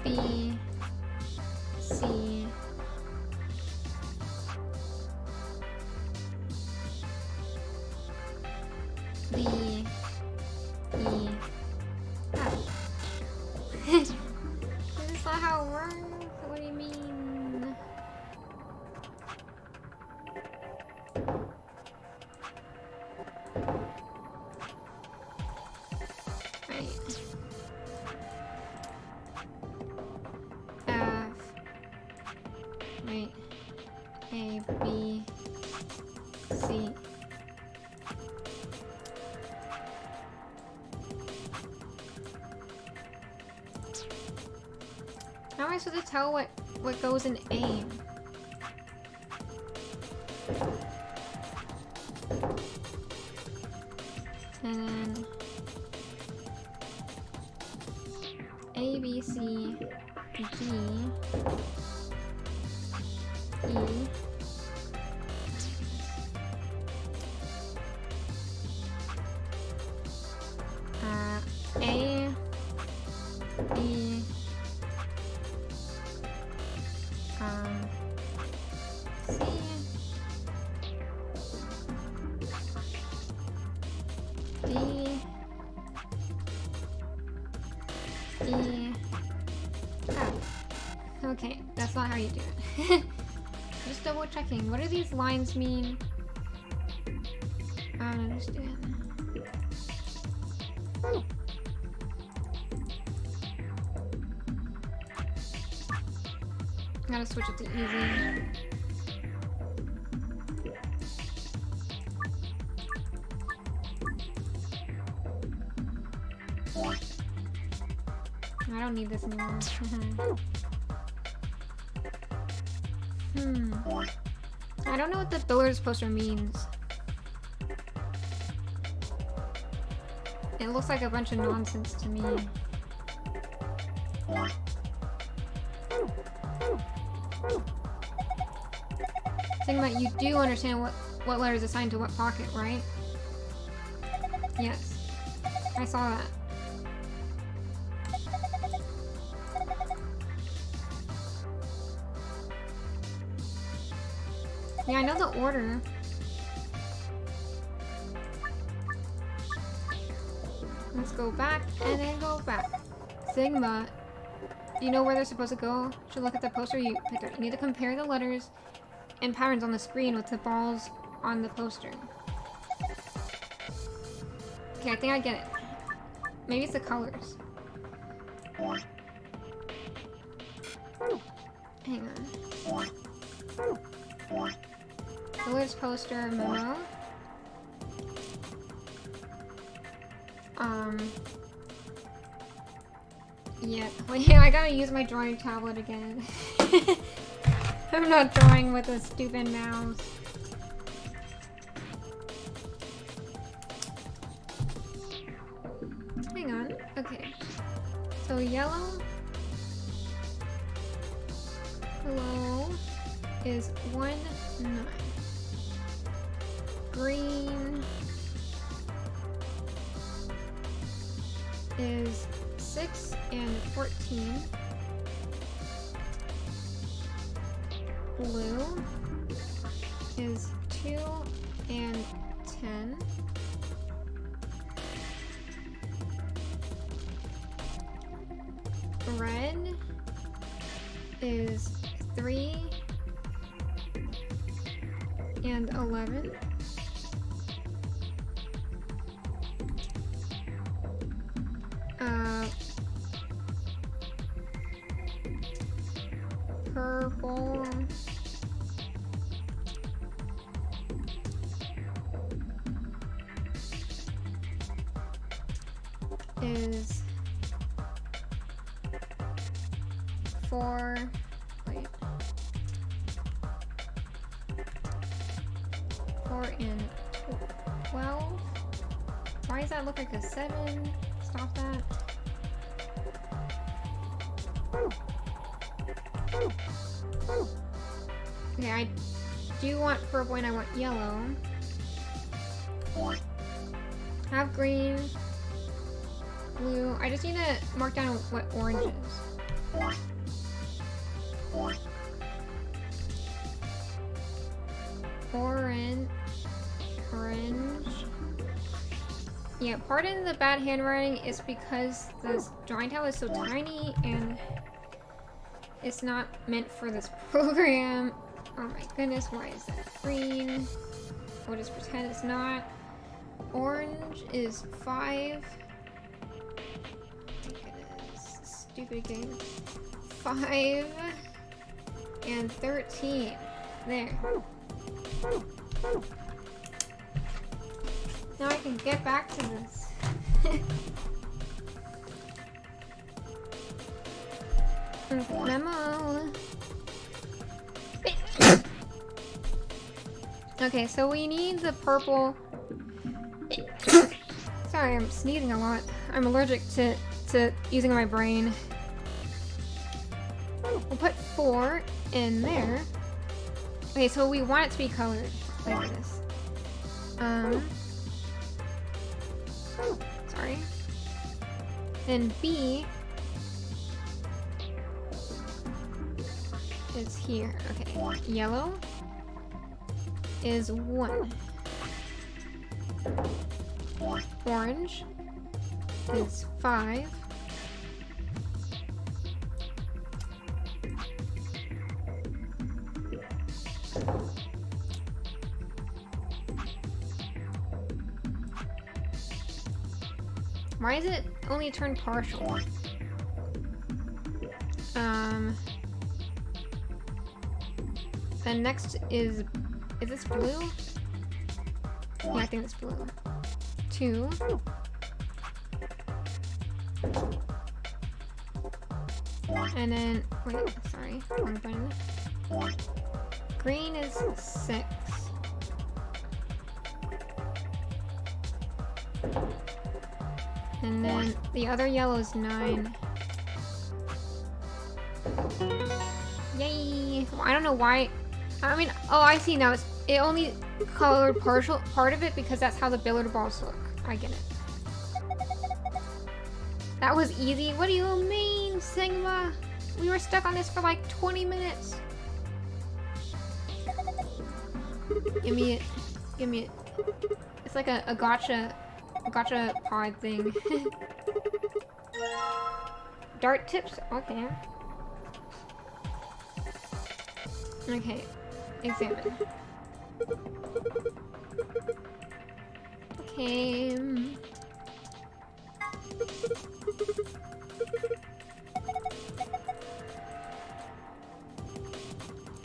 B, C, D, E, F. Is this not how it works? What do you mean? Right. F. Wait. A, B, C. How am I supposed to tell what goes in A? And then A, B, C, D, E. A, B, E, F. Okay, that's not how you do it. Just double checking. What do these lines mean? I don't understand. Gotta switch it to easy. I don't need this anymore. I don't know what the Billard's poster means. It looks like a bunch of nonsense to me. Think about you do understand what letter is assigned to what pocket, right? Yes. I saw that. Yeah, I know the order. Let's go back and then go back. Sigma. Do you know where they're supposed to go? Should look at the poster you picked up. You need to compare the letters and patterns on the screen with the balls on the poster. Okay, I think I get it. Maybe it's the colors. Hang on. Billard's poster memo. Yeah. Wait, I gotta use my drawing tablet again. I'm not drawing with a stupid mouse. Hang on. Okay. So yellow. Hello. Is 1, 9. Green is 6 and 14. Blue is 2 and 10. Red is 3 and 11. Purple is 4. Wait. 4 and 12. Why does that look like a 7? Stop that. Okay, I do want purple and I want yellow. I have green, blue. I just need to mark down what orange is. Orange. Yeah, pardon the bad handwriting. It's because this drawing tablet is so tiny and it's not meant for this program. Oh my goodness, why is that green? We'll just pretend it's not. Orange is 5. Oh my goodness, stupid game. 5 and 13. There. Now I can get back to this. Memo. Okay, so we need the purple. Sorry, I'm sneezing a lot. I'm allergic to using my brain. We'll put 4 in there. Okay, so we want it to be colored like this. Sorry. Then B is here. Okay, yellow is 1. Orange is 5. Why is it only turned partial? Then next is this blue? Yeah, I think it's blue. 2. And then, wait, sorry, wrong button. Green is 6. And then the other yellow is 9. Yay! Well, I don't know why. I mean, oh, I see now. It only colored part of it because that's how the billiard balls look. I get it. That was easy. What do you mean, Sigma? We were stuck on this for like 20 minutes. Give me it. Give me it. It's like a gotcha pod thing. Dart tips? Okay. Okay. Examine. Okay.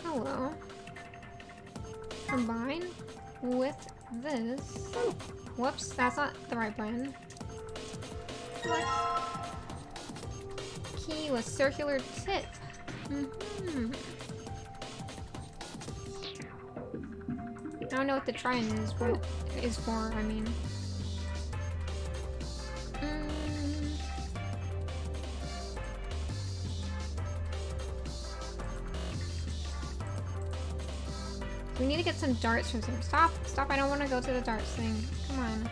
Hello. Combine with this. Whoops, that's not the right button. Select. Key with circular tip. I don't know what the trident is, but it is for, I mean. We need to get some darts from some. Stop! Stop! I don't want to go to the darts thing. Come on.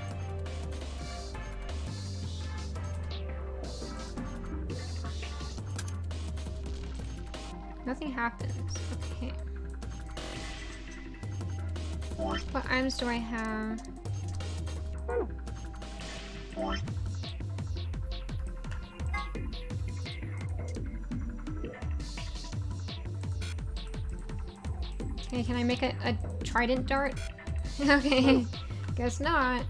Nothing happens. Okay. What items do I have? Okay, can I make a trident dart? Okay, guess not.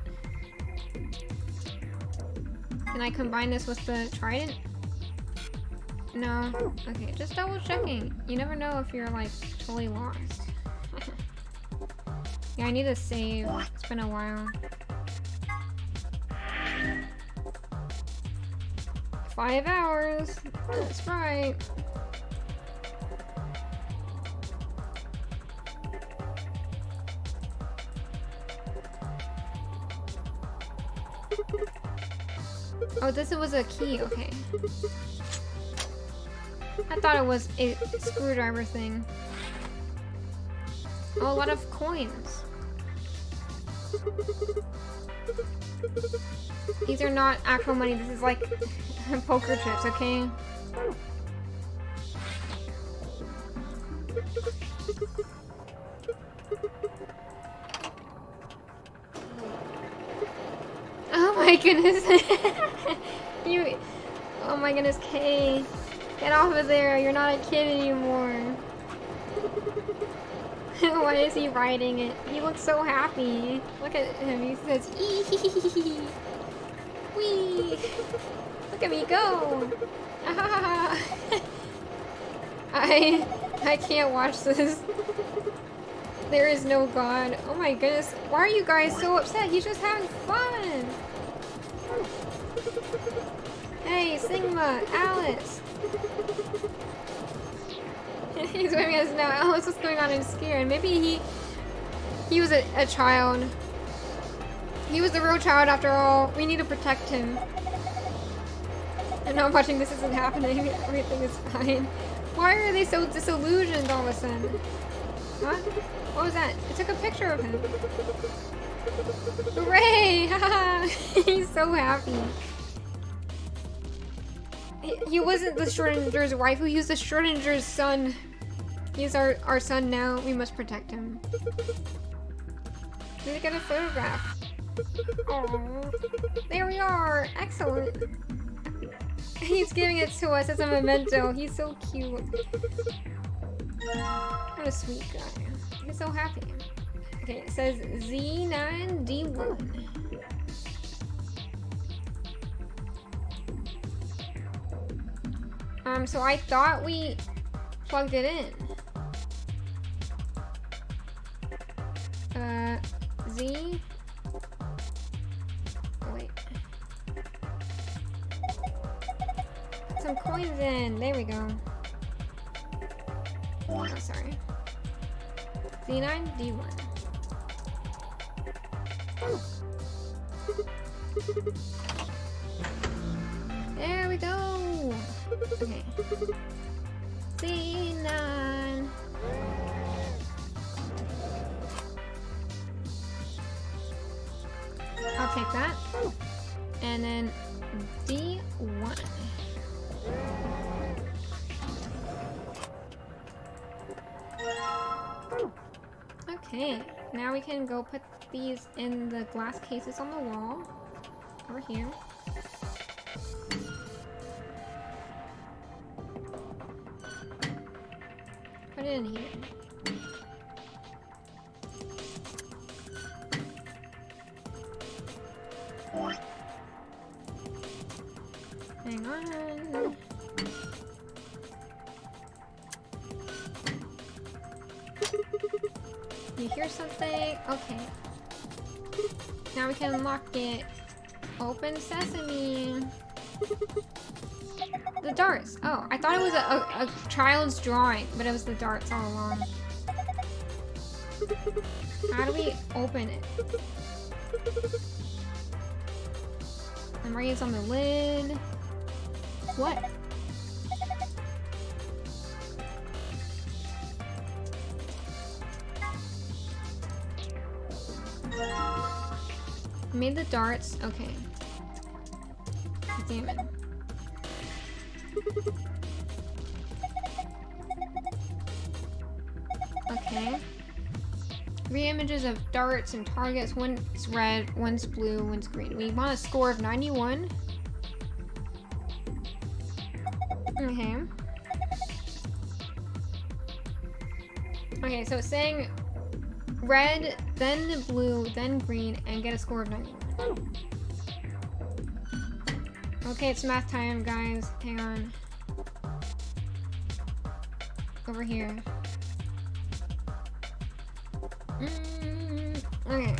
Can I combine this with the trident? No. Okay, just double checking. You never know if you're like totally lost. Yeah, I need to save. It's been a while. 5 hours. That's right. Oh, this was a key. Okay. I thought it was a screwdriver thing. Oh, a lot of coins. These are not actual money. This is like poker chips, okay? Oh my goodness. Oh my goodness, Kay. Get off of there. You're not a kid anymore. Why is he riding it? He looks so happy. Look at him. He says, "Ee, wee. Look at me go." I can't watch this. There is no God. Oh my goodness. Why are you guys so upset? He's just having fun. Hey, Sigma, Alice. He's waving at us now. Alice, what's going on? I'm scared. Maybe he was a child. He was the real child after all. We need to protect him. I'm not watching. This isn't happening. Everything is fine. Why are they so disillusioned all of a sudden? Huh? What was that? I took a picture of him. Hooray! Haha! He's so happy. He wasn't the Schrodinger's wife. He was the Schrodinger's son. He's our son now. We must protect him. Need to get a photograph. Oh, there we are. Excellent. He's giving it to us as a memento. He's so cute. What a sweet guy. He's so happy. Okay, it says Z9D1. So I thought we plugged it in. Z. Oh, wait. Put some coins in. There we go. Oh, sorry. Z9D1. There we go. Okay. Z9. I'll take that. And then D1. Okay, now we can go put these in the glass cases on the wall. Over here. Put it in here. Hang on. You hear something? Okay. Now we can unlock it. Open sesame. The darts. Oh, I thought it was a child's drawing, but it was the darts all along. How do we open it? The Maria's on the lid. What? Made the darts. Okay. Damn it. Okay. 3 images of darts and targets. One's red, one's blue, one's green. We want a score of 91. Okay. Okay, so it's saying red, then blue, then green, and get a score of 91. Okay, it's math time, guys. Hang on. Over here. Okay.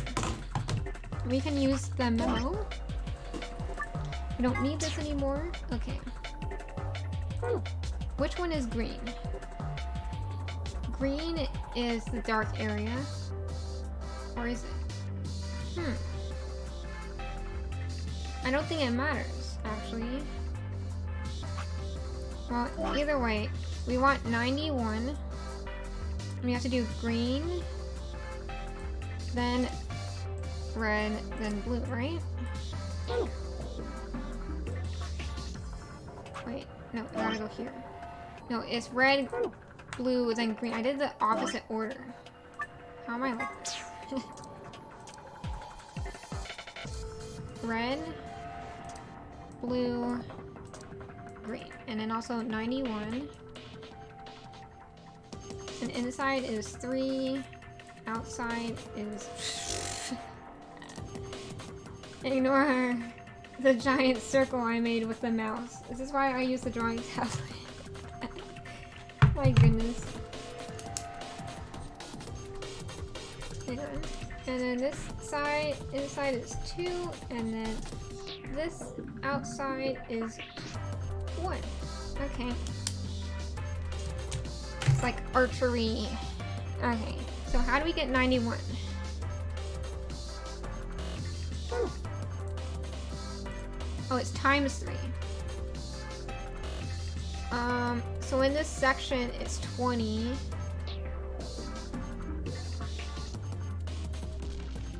We can use the memo. We don't need this anymore. Okay. Which one is green? Green is the dark area. Or is it? I don't think it matters, actually. Well, either way, we want 91. We have to do green, then red, then blue, right? Wait, no, I gotta go here. No, it's red, blue, then green. I did the opposite order. How am I like this? Red, blue, green, and then also 91. And inside is 3, outside is... Ignore the giant circle I made with the mouse. This is why I use the drawing tablet. My goodness. Hang on. And then this side, inside is 2, and then this outside is 1. Okay. It's like archery. Okay, so how do we get 91? Oh, it's times 3. So in this section, it's 20.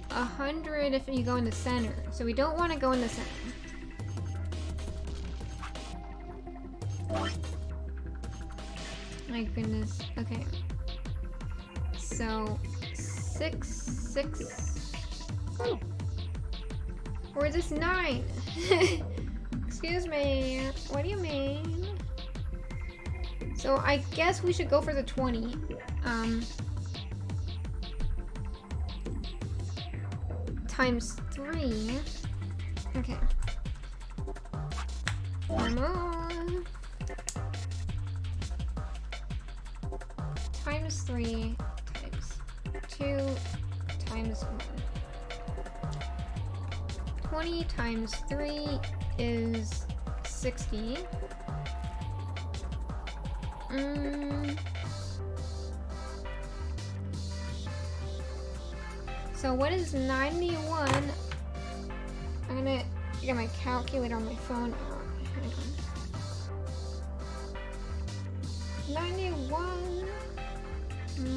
100 if you go in the center. So we don't want to go in the center. My goodness. Okay. So 6, 6. Or is this 9? Excuse me. What do you mean? So I guess we should go for the 20. times 3. Okay. Come on. Times 3 times 2 times 1. 20 times 3 is 60. So what is 91? I'm gonna get my calculator on my phone out. Hang on. 91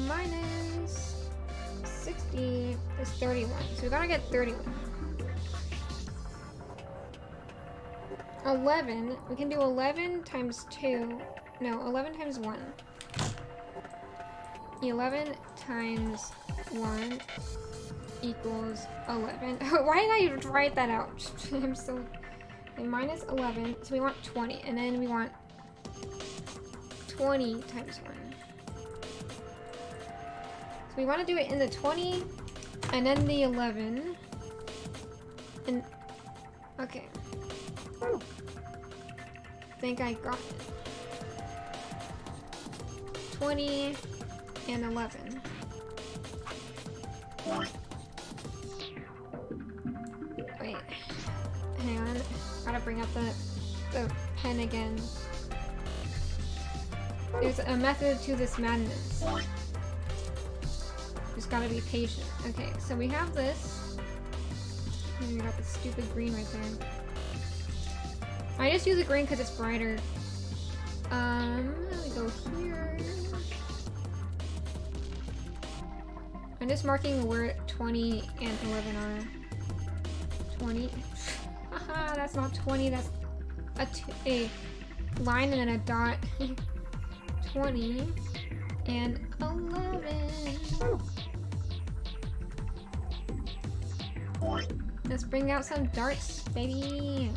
minus 60 is 31. So we gotta get 31. 11. We can do 11 times 2. No, 11 times 1. 11 times 1 equals 11. Why did I write that out? I'm so... Okay, minus 11. So we want 20. And then we want 20 times 1. So we want to do it in the 20 and then the 11. And... Okay. I think I got it. 20 and 11. Wait. Hang on. Gotta bring up the pen again. There's a method to this madness. Just gotta be patient. Okay, so we have this. And we got the stupid green right there. I just use the green because it's brighter. We go here. I'm just marking where 20 and 11 are. 20. Haha, that's not 20, that's a line and then a dot. 20 and 11. Let's bring out some darts, baby.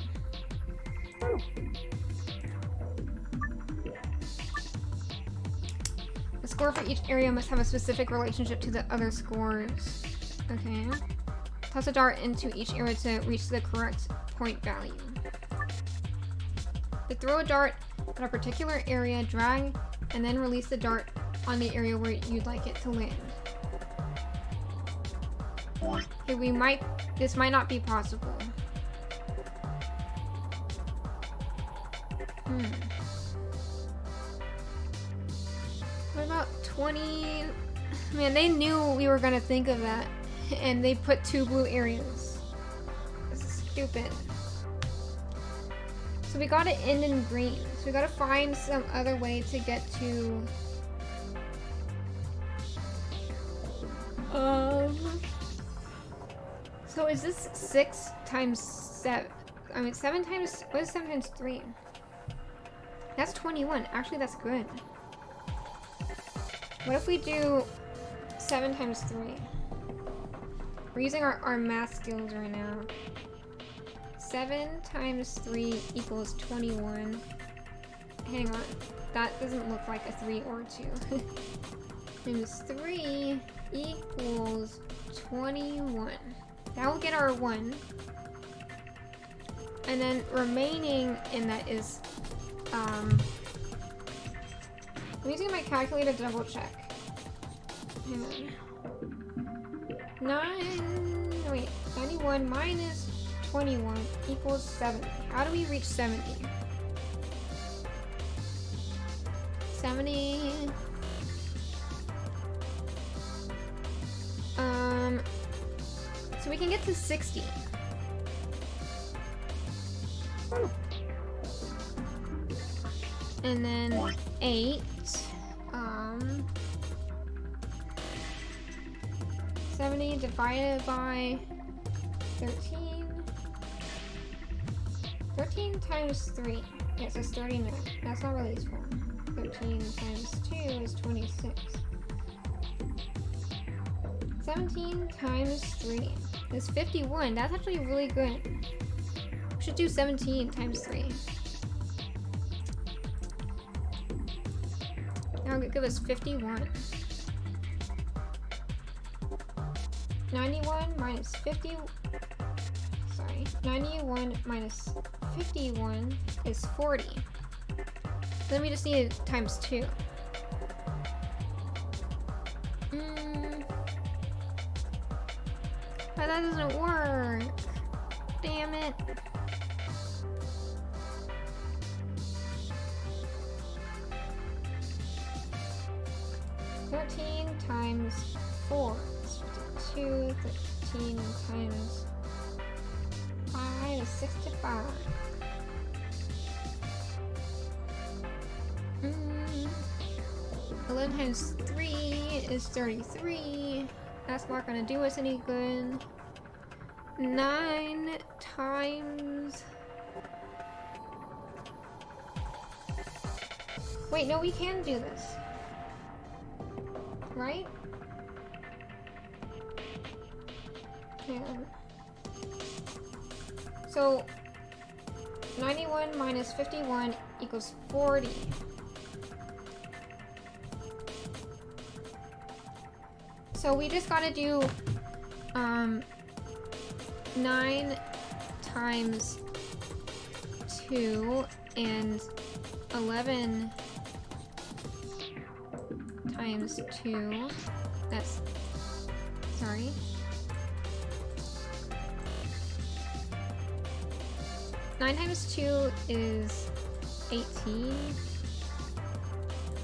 The score for each area must have a specific relationship to the other scores. Okay. Toss a dart into each area to reach the correct point value. To throw a dart at a particular area, drag and then release the dart on the area where you'd like it to land. Okay, this might not be possible. What about 20? Man, they knew we were gonna think of that, and they put 2 blue areas. This is stupid. So we gotta end in green. So we gotta find some other way to get to... So is this 6 times 7? I mean 7 times... What is 7 times 3? That's 21. Actually, that's good. What if we do 7 times 3? We're using our math skills right now. 7 times 3 equals 21. Hang on. That doesn't look like a 3 or 2. Times 3 equals 21. That will get our 1. And then remaining in that is... I'm using my calculator to double check. Hang on. 91 minus 21 equals 70. How do we reach 70? 70. So we can get to 60. And then 8. 70 divided by 13. 13 times 3. Yes, it's 39. That's not really useful. 13 times 2 is 26. 17 times 3 is 51. That's actually really good. We should do 17 times 3. That'll give us 51. 91 minus 50. Sorry. 91 minus 51 is 40. Then we just need times 2. But that doesn't work. Damn it. Times 4 is 52. 13 times 5 is 65. 11 times 3 is 33. That's not gonna do us any good. 9 times... Wait, no, we can do this. Right? Hang on. So, 91 minus 51 equals 40. So we just gotta do 9 times 2 and 11 times 2. That's, sorry. Nine times 2 is 18.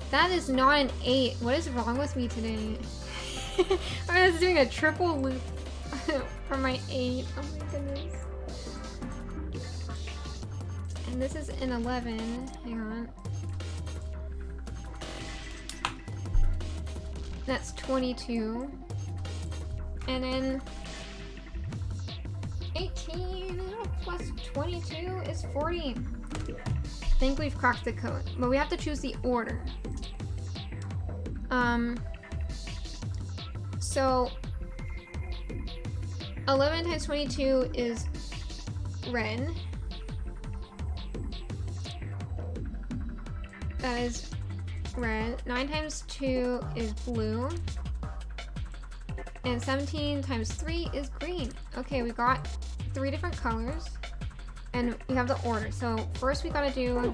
That is not an 8. What is wrong with me today? I was doing a triple loop for my 8. Oh my goodness. And this is an 11. Hang on. That's 22. And then 18 plus 22 is 40. I think we've cracked the code, but we have to choose the order. So 11 times 22 is red. That is red. 9 times 2 is blue. And 17 times 3 is green. Okay, we got 3 different colors. And we have the order. So first we gotta do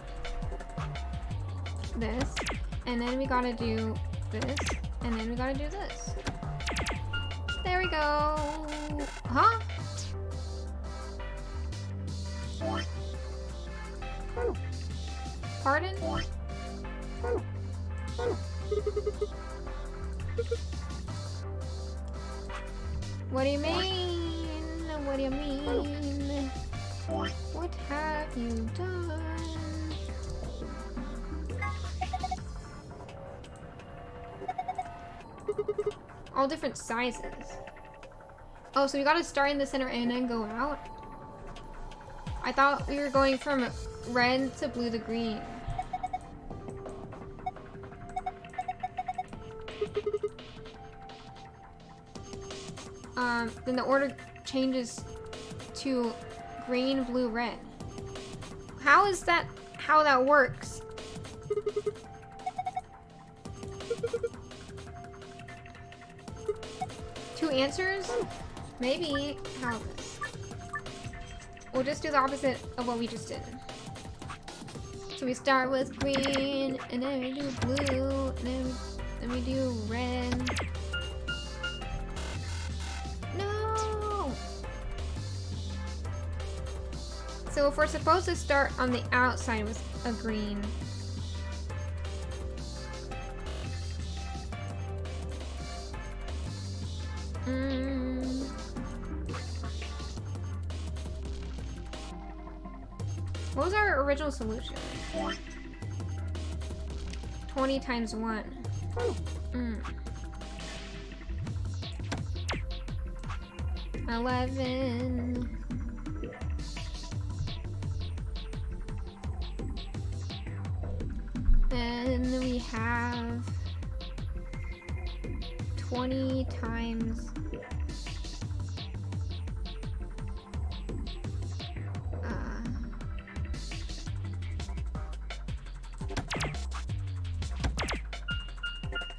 this. And then we gotta do this. And then we gotta do this. There we go. Huh? Pardon? What do you mean? What do you mean? What have you done? All different sizes. Oh, so we gotta start in the center and then go out? I thought we were going from red to blue to green. Then the order changes to green, blue, red. How is that how that works? Two answers? Maybe. How this? We'll just do the opposite of what we just did. So we start with green, and then we do blue, and then we do red. No! So if we're supposed to start on the outside with a green, what was our original solution? 20 times 1. 11. Then we have 20 times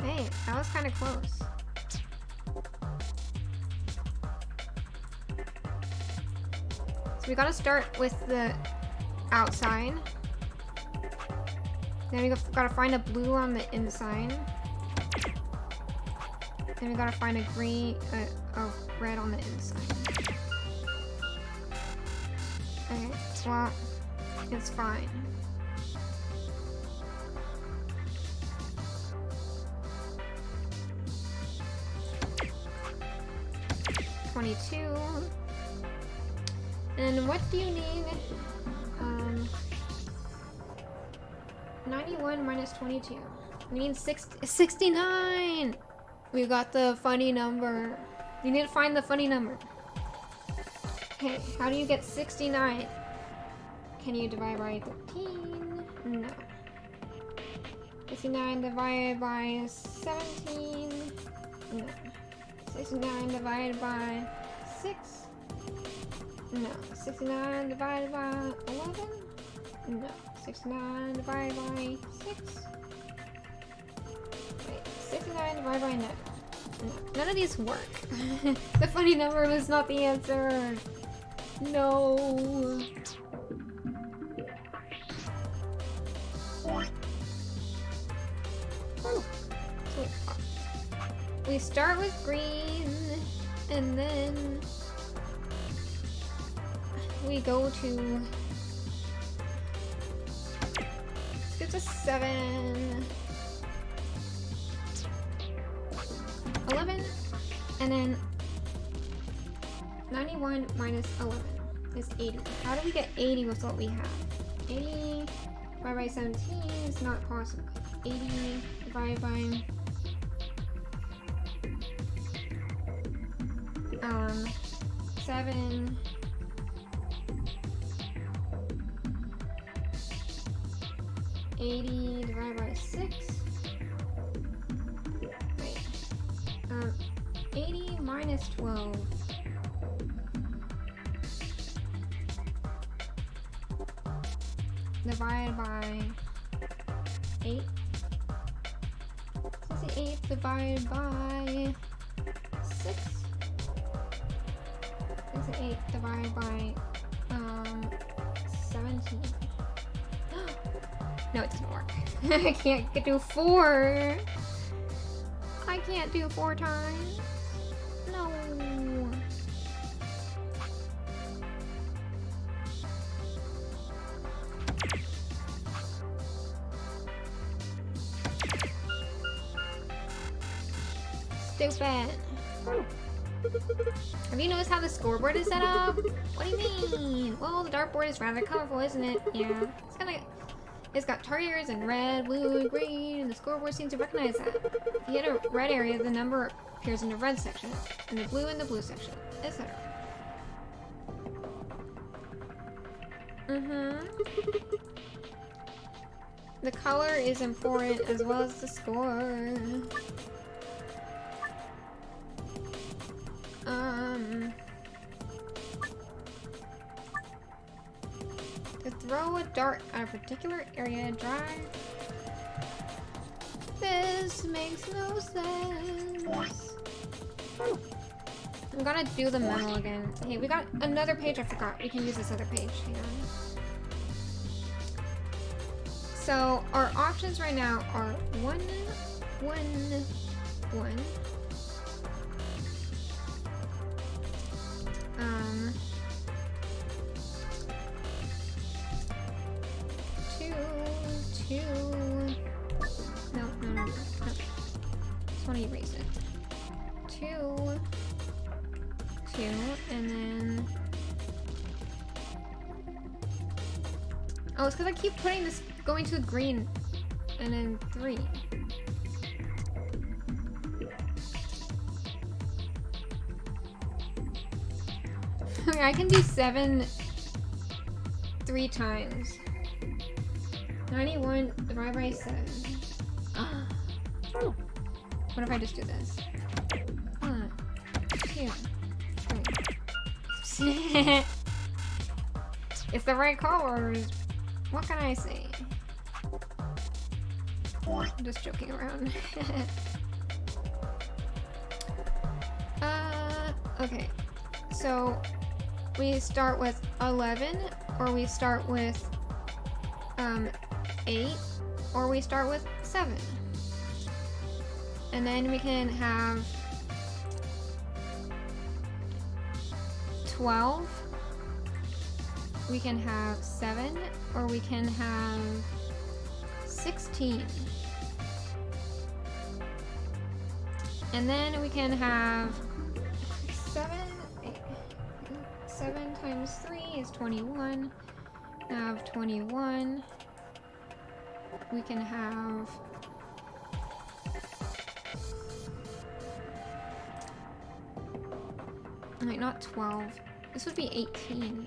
hey, that was kind of close. we gotta start with the outside. Then we gotta find a blue on the inside. Then we gotta find a green, a red on the inside. Okay, well, it's fine. $22. And what do you need? 91 minus 22. We need 69! We got the funny number. You need to find the funny number. Okay, how do you get 69? Can you divide by 13? No. 69 divided by 17? No. 69 divided by 6? No. 69 divided by 11? No. 69 divided by 6? Wait, 69 divided by 9. No, none of these work. The funny number was not the answer. No. We start with green, and then we go to, let's get to 7, 11, and then 91 minus 11 is 80. How do we get 80 with what we have? 80 divided by 17 is not possible. 80 divided by 7. $80 divided by 6. Wait. 80 minus 12. Divided by 8. So it's 8 divided by 6. It's 8 divided by 17. No, it doesn't work. I can't do 4. I can't do 4 times. No. Stupid. Have you noticed how the scoreboard is set up? What do you mean? Well, the dartboard is rather colorful, isn't it? Yeah. It's got targets in red, blue, and green, and the scoreboard seems to recognize that. If you hit a red area, the number appears in the red section, and the blue in the blue section, etc. The color is important as well as the score. To throw a dart at a particular area, drive. This makes no sense. I'm gonna do the memo again. Hey, we got another page I forgot. We can use this other page. Hang on. So our options right now are 1, 1, 1. 2, 2. No. Just want to erase it. 2, 2, and then. Oh, it's because I keep putting this going to green, and then 3. I can do 7 3 times. 91 divided by 7. What if I just do this? 1, 2, 3. It's the right colors. What can I say? I'm just joking around. Okay. So we start with 11, or we start with 8, or we start with 7. And then we can have 12, we can have 7, or we can have 16. And then we can have 7 times 3 is 21. Have 21. We can have wait, not 12. This would be 18.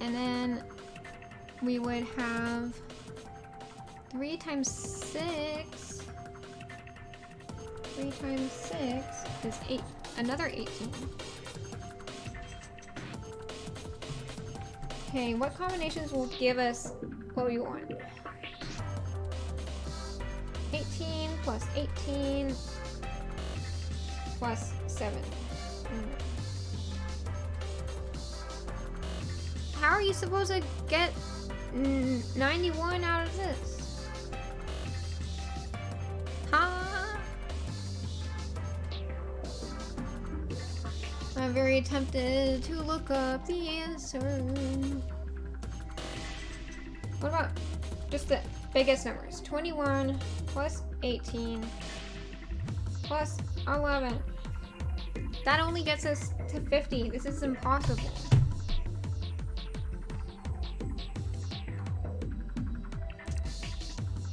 And then we would have 3 times 6. 3 times 6 is 8. Another 18. Okay, what combinations will give us what we want? 18 plus 18 plus 7. How are you supposed to get 91 out of this? Huh? I'm very tempted to look up the answer. What about just the biggest numbers? 21 plus 18 plus 11. That only gets us to 50. This is impossible.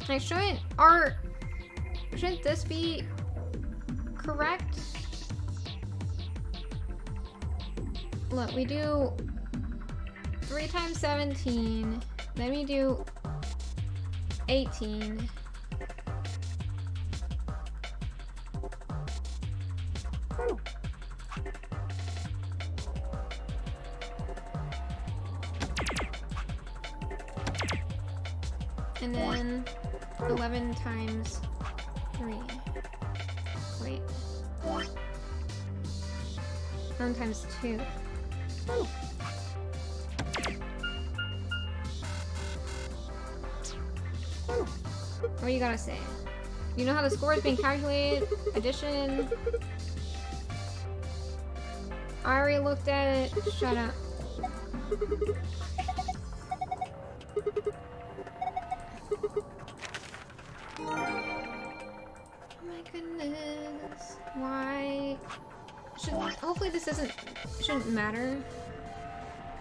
Like, shouldn't this be correct? Look, we do 3 times 17, then we do 18. And then 11 times 3. Wait. 11 times 2. What do you gotta say? You know how the score is being calculated? Addition. I already looked at it. Shut up. Goodness, why hopefully this shouldn't matter.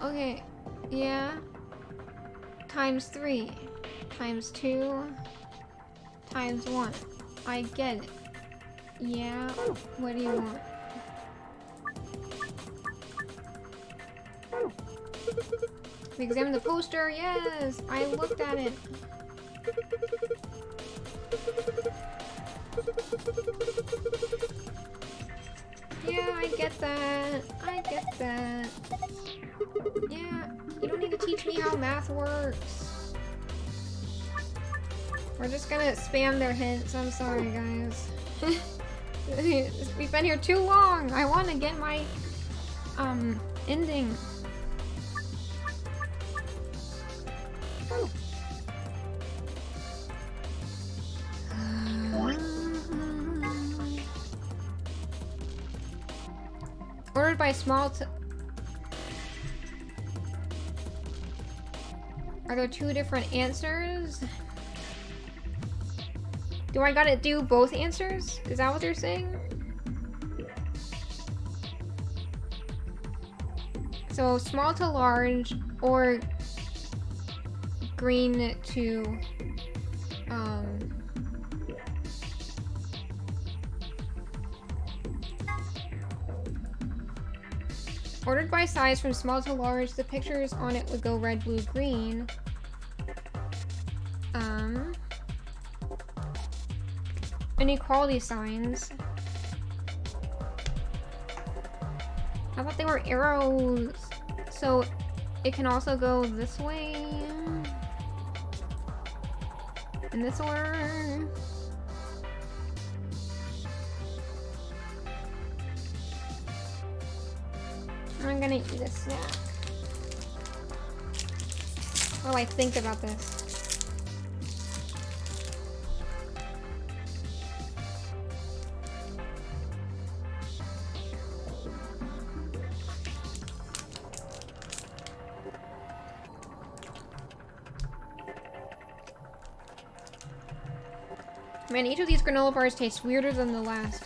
Okay, yeah, times 3 times 2 times 1. I get it. Yeah, what do you want? We examined the poster. Yes, I looked at it. Yeah, I get that. I get that. Yeah, you don't need to teach me how math works. We're just gonna spam their hints. I'm sorry, guys. We've been here too long. I want to get my ending. Ordered by small to... Are there 2 different answers? Do I gotta do both answers? Is that what they're saying? So small to large or green to ordered by size from small to large, the pictures on it would go red, blue, green. Inequality signs. I thought they were arrows. So it can also go this way. In this order. I'm gonna eat a snack while I think about this. Man, each of these granola bars tastes weirder than the last.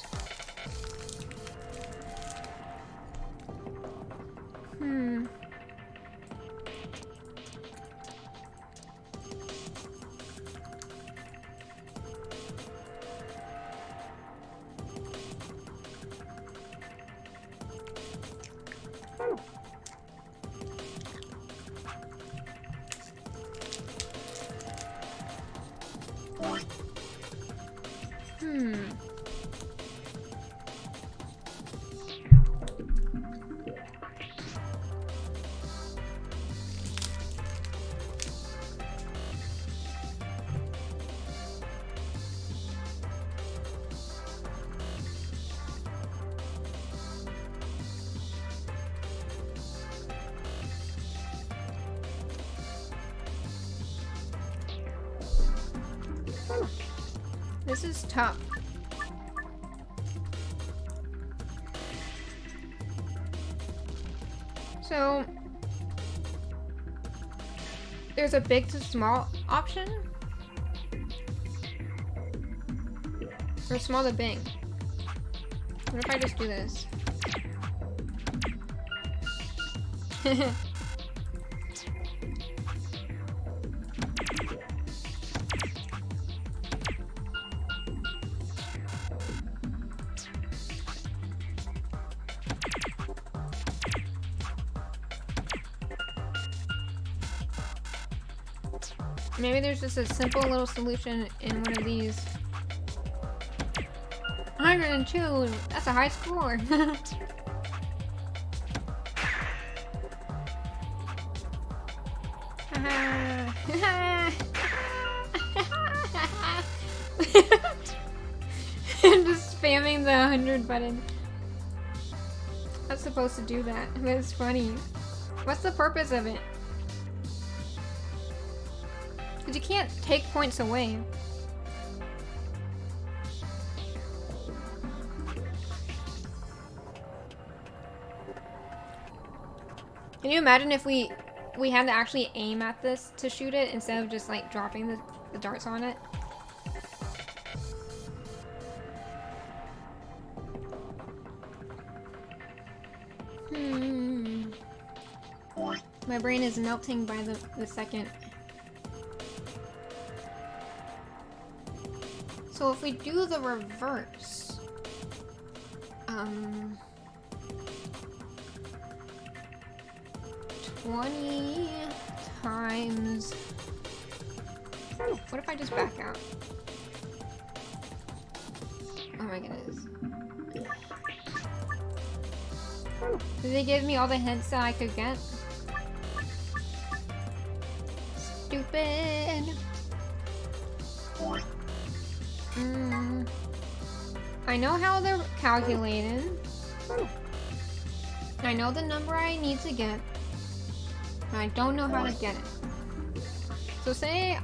This is tough. So, there's a big to small option? Or small to big? What if I just do this? Maybe there's just a simple little solution in one of these. 102! That's a high score! I'm just spamming the 100 button. That's supposed to do that. That's funny. What's the purpose of it? Because you can't take points away. Can you imagine if we had to actually aim at this to shoot it instead of just like dropping the darts on it? My brain is melting by the second. So if we do the reverse, 20 times, what if I just back out? Oh my goodness. Did they give me all the hints that I could get? Stupid. I know how they're calculated. I know the number I need to get. I don't know how to get it. So say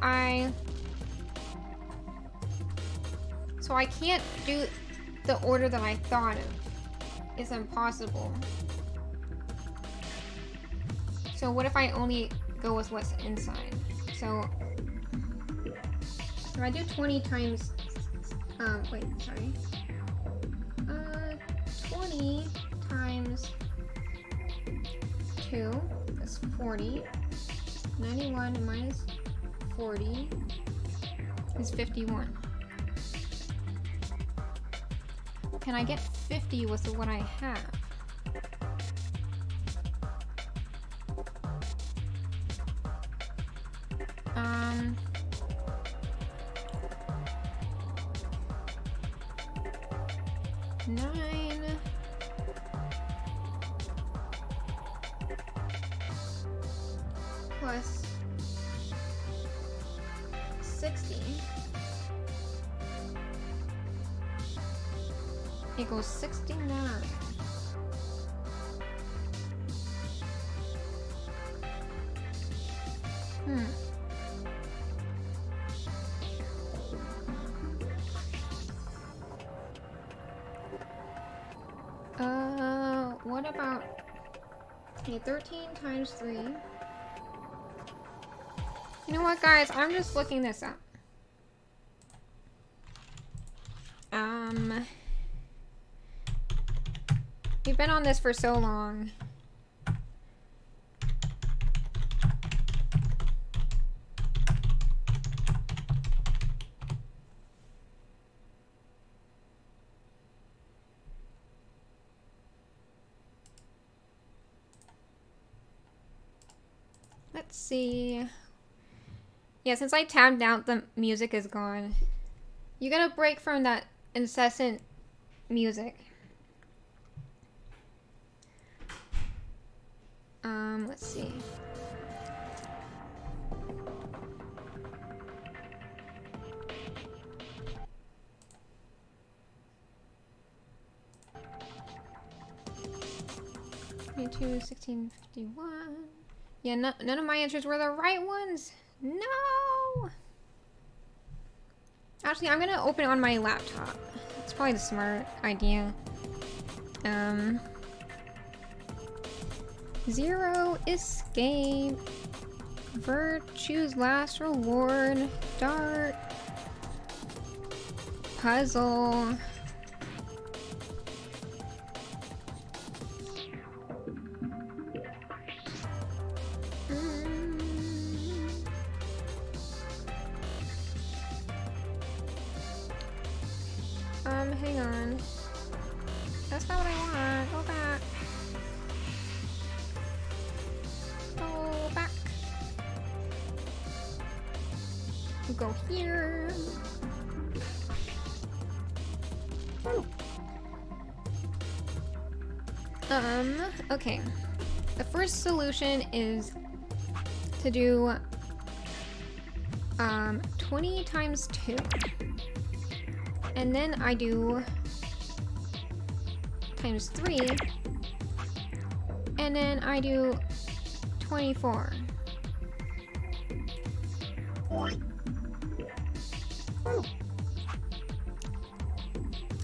So I can't do the order that I thought of. It's impossible. So what if I only go with what's inside? So if I do 20 times, wait, sorry. 20 times 2, that's 40. 91 minus 40 is 51. Can I get 50 with what I have? Nine plus 60 equals 69. What about... Okay, 13 times 3. You know what, guys? I'm just looking this up. We've been on this for so long. Let's see. Yeah, since I tabbed out, the music is gone. You get a break from that incessant music. Let's see. Two 1651. Yeah, none of my answers were the right ones. No. Actually, I'm gonna open it on my laptop. It's probably the smart idea. Zero escape. Virtue's last reward. Dart. Puzzle. Hang on. That's not what I want. Go back. Go back. We'll go here. Okay. The first solution is to do 20 times 2. And then I do times 3. And then I do 24.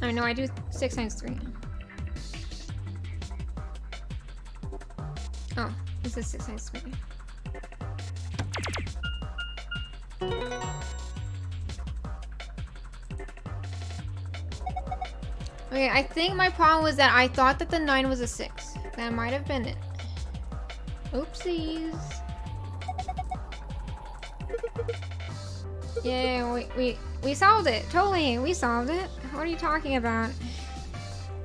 Oh no, I do 6 times 3. Oh, this is 6 times 3. Okay, I think my problem was that I thought that the 9 was a 6. That might have been it. Oopsies. Yeah, we solved it. Totally, we solved it. What are you talking about?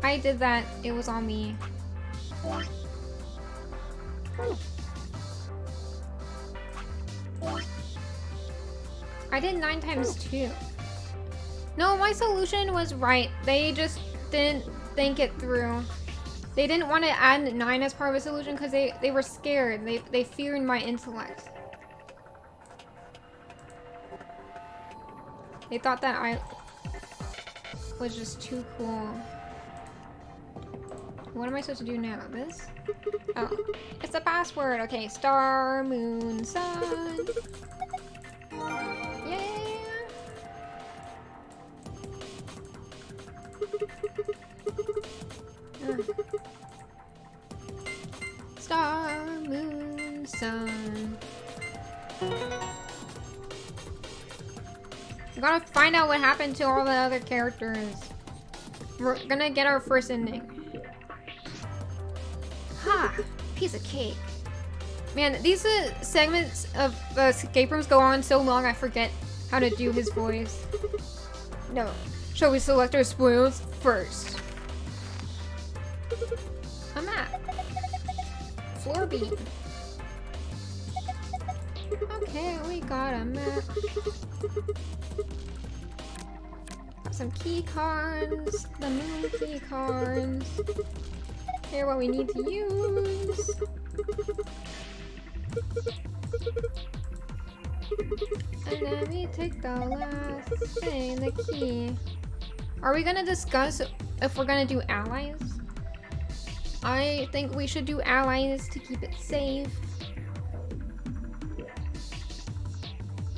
I did that. It was on me. I did 9 times 2. No, my solution was right. They just didn't think it through. They didn't want to add 9 as part of a solution because they were scared. They feared my intellect. They thought that I was just too cool. What am I supposed to do now? This? Oh, it's a password. Okay, star, moon, sun. Yeah. Star, moon, sun. We gotta find out what happened to all the other characters. We're gonna get our first ending. Ha! Piece of cake. Man, these segments of the escape rooms go on so long I forget how to do his voice. No. Shall we select our spoils first? A map. Floor beam. Okay, we got a map. Got some key cards. The moon key cards. Here, what we need to use. And then we take the last thing, the key. Are we gonna discuss if we're gonna do allies? I think we should do allies to keep it safe.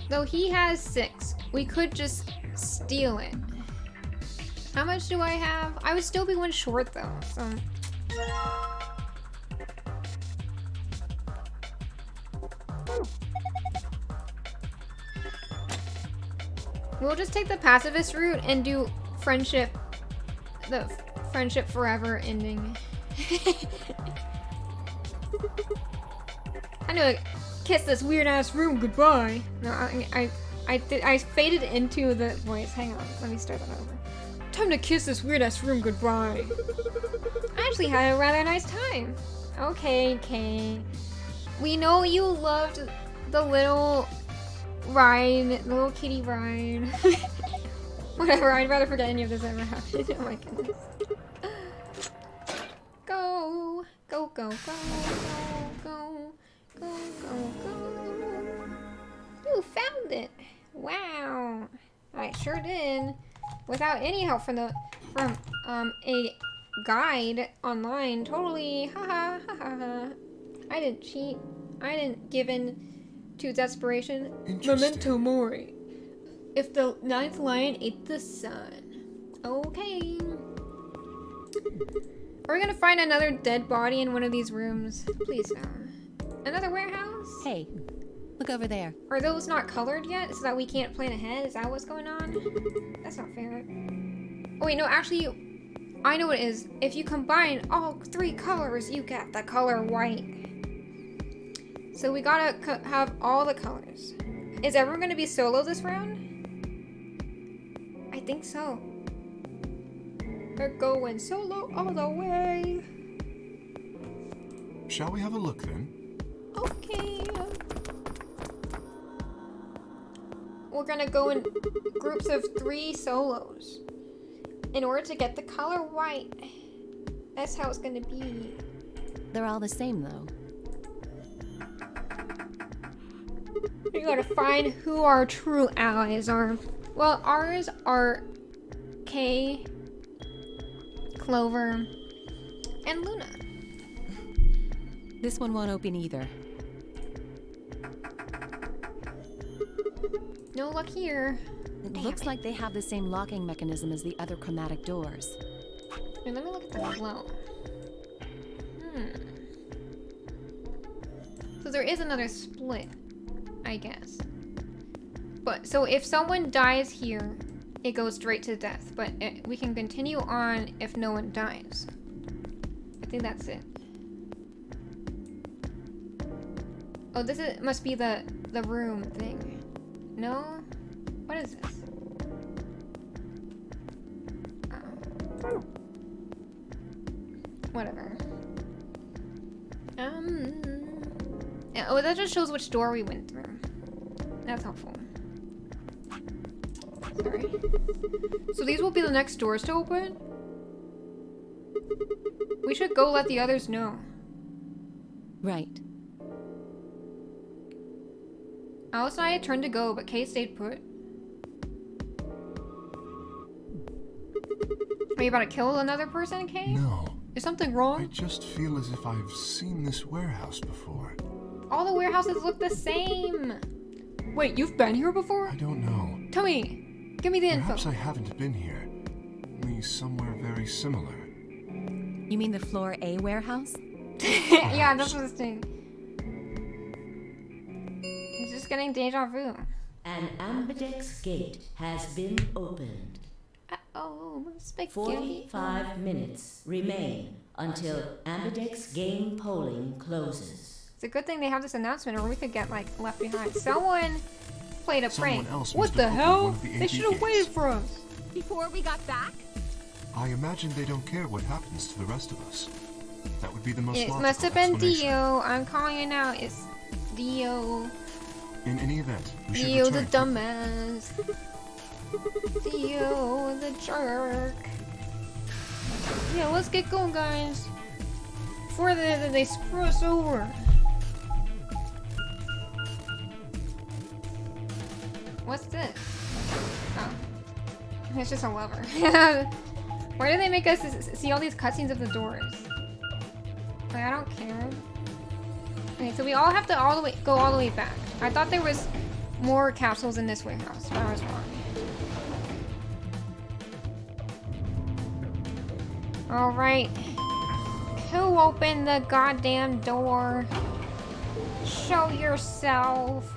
Though he has 6, we could just steal it. How much do I have? I would still be 1 short though, so. We'll just take the pacifist route and do friendship, the friendship forever ending. I know, kiss this weird ass room goodbye. No, I faded into the voice. Hang on, let me start that over. Time to kiss this weird ass room goodbye. I actually had a rather nice time. Okay, Kay. We know you loved the little ride, the little kitty ride. Whatever, I'd rather forget any of this ever happened. Oh my goodness. Go, go, go, go, go, go, go, go, go. You found it. Wow. I sure did. Without any help from a guide online. Totally. Ha ha ha ha ha. I didn't cheat. I didn't give in to desperation. Memento mori. If the 9th lion ate the sun. Okay. Are we gonna find another dead body in one of these rooms? Please no. Another warehouse? Hey, look over there. Are those not colored yet so that we can't plan ahead? Is that what's going on? That's not fair. Oh wait, no, actually, I know what it is. If you combine all 3 colors, you get the color white. So we gotta have all the colors. Is everyone gonna be solo this round? I think so. We're going solo all the way. Shall we have a look then? Okay. We're gonna go in groups of 3 solos in order to get the color white. That's how it's gonna be. They're all the same though. We gotta find who our true allies are. Well, ours are Kay, Clover, and Luna. This one won't open either. No luck here. It looks like they have the same locking mechanism as the other chromatic doors. Here, let me look at the flow. So there is another split, I guess. But, so if someone dies here, it goes straight to death. But we can continue on if no one dies. I think that's it. Oh, this must be the room thing. No? What is this? Oh. Whatever. Yeah, oh, that just shows which door we went through. That's helpful. Sorry. So these will be the next doors to open? We should go let the others know. Right. Alice and I turned to go, but Kay stayed put. Are you about to kill another person, Kay? No. Is something wrong? I just feel as if I've seen this warehouse before. All the warehouses look the same. Wait, you've been here before? I don't know. Tell me. Give me the info. Perhaps I haven't been here. Only somewhere very similar. You mean the floor A warehouse? Yeah, that's what it's doing. He's just getting deja vu. An ambidex gate has been opened. Uh-oh, spaghetti. 45 minutes remain until ambidex game polling closes. It's a good thing they have this announcement, or we could get, like, left behind. Someone played a prank. Else What the hell? They should have waited gates. for us. Before we got back? I imagine they don't care what happens to the rest of us. That would be the most It logical must have been explanation. Dio. I'm calling it out. It's Dio. In any event, we should Dio the return. dumbass. Dio the jerk. Yeah, let's get going, guys. Before they screw us over. What's this? Oh. It's just a lever. Why do they make us see all these cutscenes of the doors? Like, I don't care. Okay, so we all have to go all the way back. I thought there was more capsules in this warehouse. I was wrong. Alright. Who opened the goddamn door? Show yourself.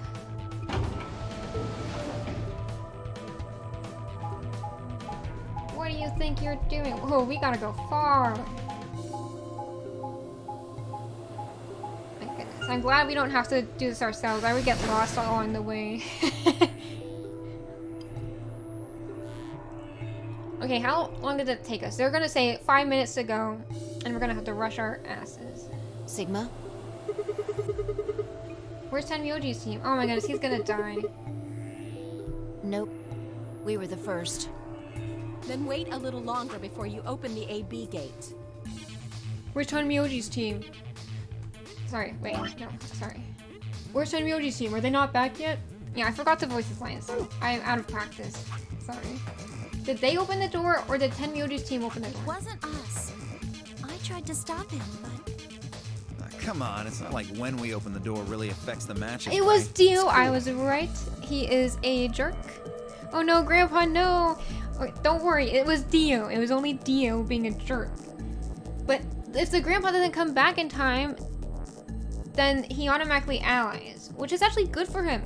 What do you think you're doing? Oh, we gotta go far. My goodness. I'm glad we don't have to do this ourselves. I would get lost along the way. Okay, how long did it take us? They're gonna say 5 minutes to go, and we're gonna have to rush our asses. Sigma? Where's Tenmyoji's team? Oh my goodness, he's gonna die. Nope. We were the first. Then wait a little longer before you open the AB gate. Where's Tenmyoji's team? Sorry, wait, no, sorry. Where's Tenmyoji's team? Are they not back yet? Yeah, I forgot to voice his lines. I'm out of practice. Sorry. Did they open the door, or did Tenmyoji's team open the door? It wasn't us. I tried to stop him, but... Come on, it's not like when we open the door really affects the matches. It was right? Dio, cool. I was right. He is a jerk. Oh no, Grandpa, no! Oh, don't worry, it was Dio. It was only Dio being a jerk. But if the Grandpa doesn't come back in time, then he automatically allies, which is actually good for him.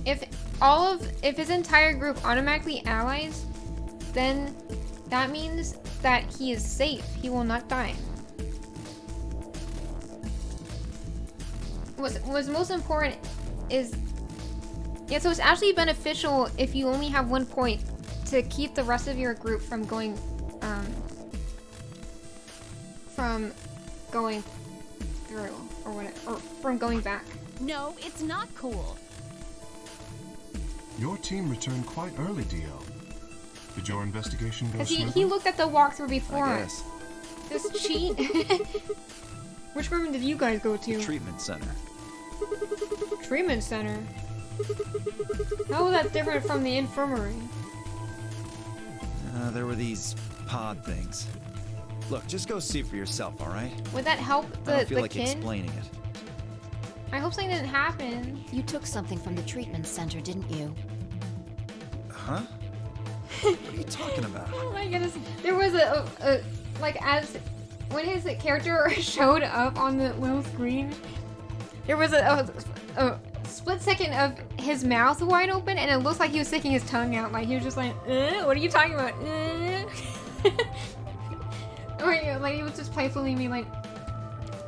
If his entire group automatically allies, then that means that he is safe. He will not die. What's most important is, yeah, so it's actually beneficial if you only have 1 point to keep the rest of your group from going through or whatever, or from going back. No, it's not cool. Your team returned quite early, Dio. Did your investigation go Because smoothly? he looked at the walkthrough before I us. guess. This cheat. Which room did you guys go to? Treatment center. Treatment center? How was that different from the infirmary? There were these pod things. Look, just go see for yourself, all right? Would that help I don't feel the like kid? explaining it. I hope something didn't happen. You took something from the treatment center, didn't you? Huh? What are you talking about? Oh my goodness. There was a like, when his character showed up on the little screen, there was a split second of his mouth wide open, and it looks like he was sticking his tongue out. Like, he was just like, what are you talking about? Or like, he was just playfully being like,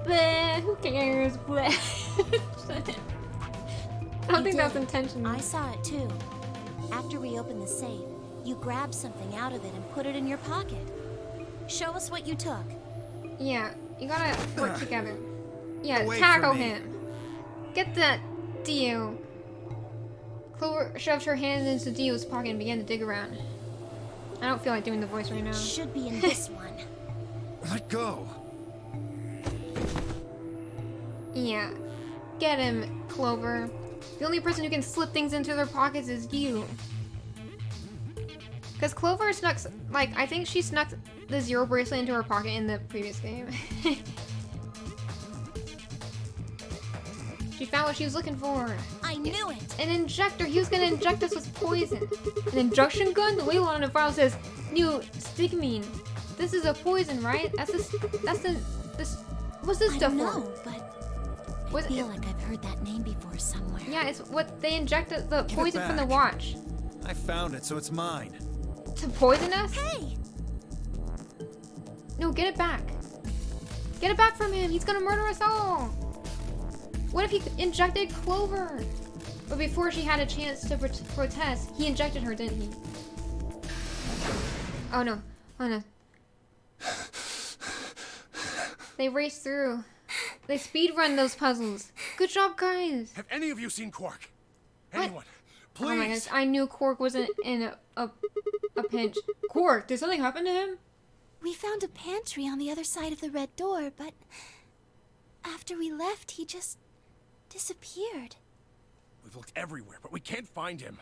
bleh, who cares? Bleh. I don't think that's intentional. I saw it too. After we opened the safe, you grabbed something out of it and put it in your pocket. Show us what you took. Yeah, you gotta work together. Yeah, Away tackle from me. him. Get that Dio. Clover shoved her hand into Dio's pocket and began to dig around. I don't feel like doing the voice right now. Should be in this one. Let go. Yeah. Get him, Clover. The only person who can slip things into their pockets is you. Because Clover snuck, like, I think she snuck the Zero bracelet into her pocket in the previous game. She found what she was looking for. I knew it! An injector. He was gonna inject us with poison. An injection gun? The label on the file says new stigmine. This is a poison, right? What's this I stuff know, for? but I feel like I've heard that name before somewhere. Yeah, it's what they injected the Give it poison from the back. watch. I found it, so it's mine. To poison us? Hey! No, get it back. Get it back from him. He's gonna murder us all. What if he injected Clover? But before she had a chance to protest, he injected her, didn't he? Oh no. Oh no. They raced through. They speedrun those puzzles. Good job, guys. Have any of you seen Quark? What? Anyone? Oh my Please. goodness, I knew Quark wasn't in a pinch. Quark, did something happen to him? We found a pantry on the other side of the red door, but after we left, he just disappeared. We've looked everywhere, but we can't find him.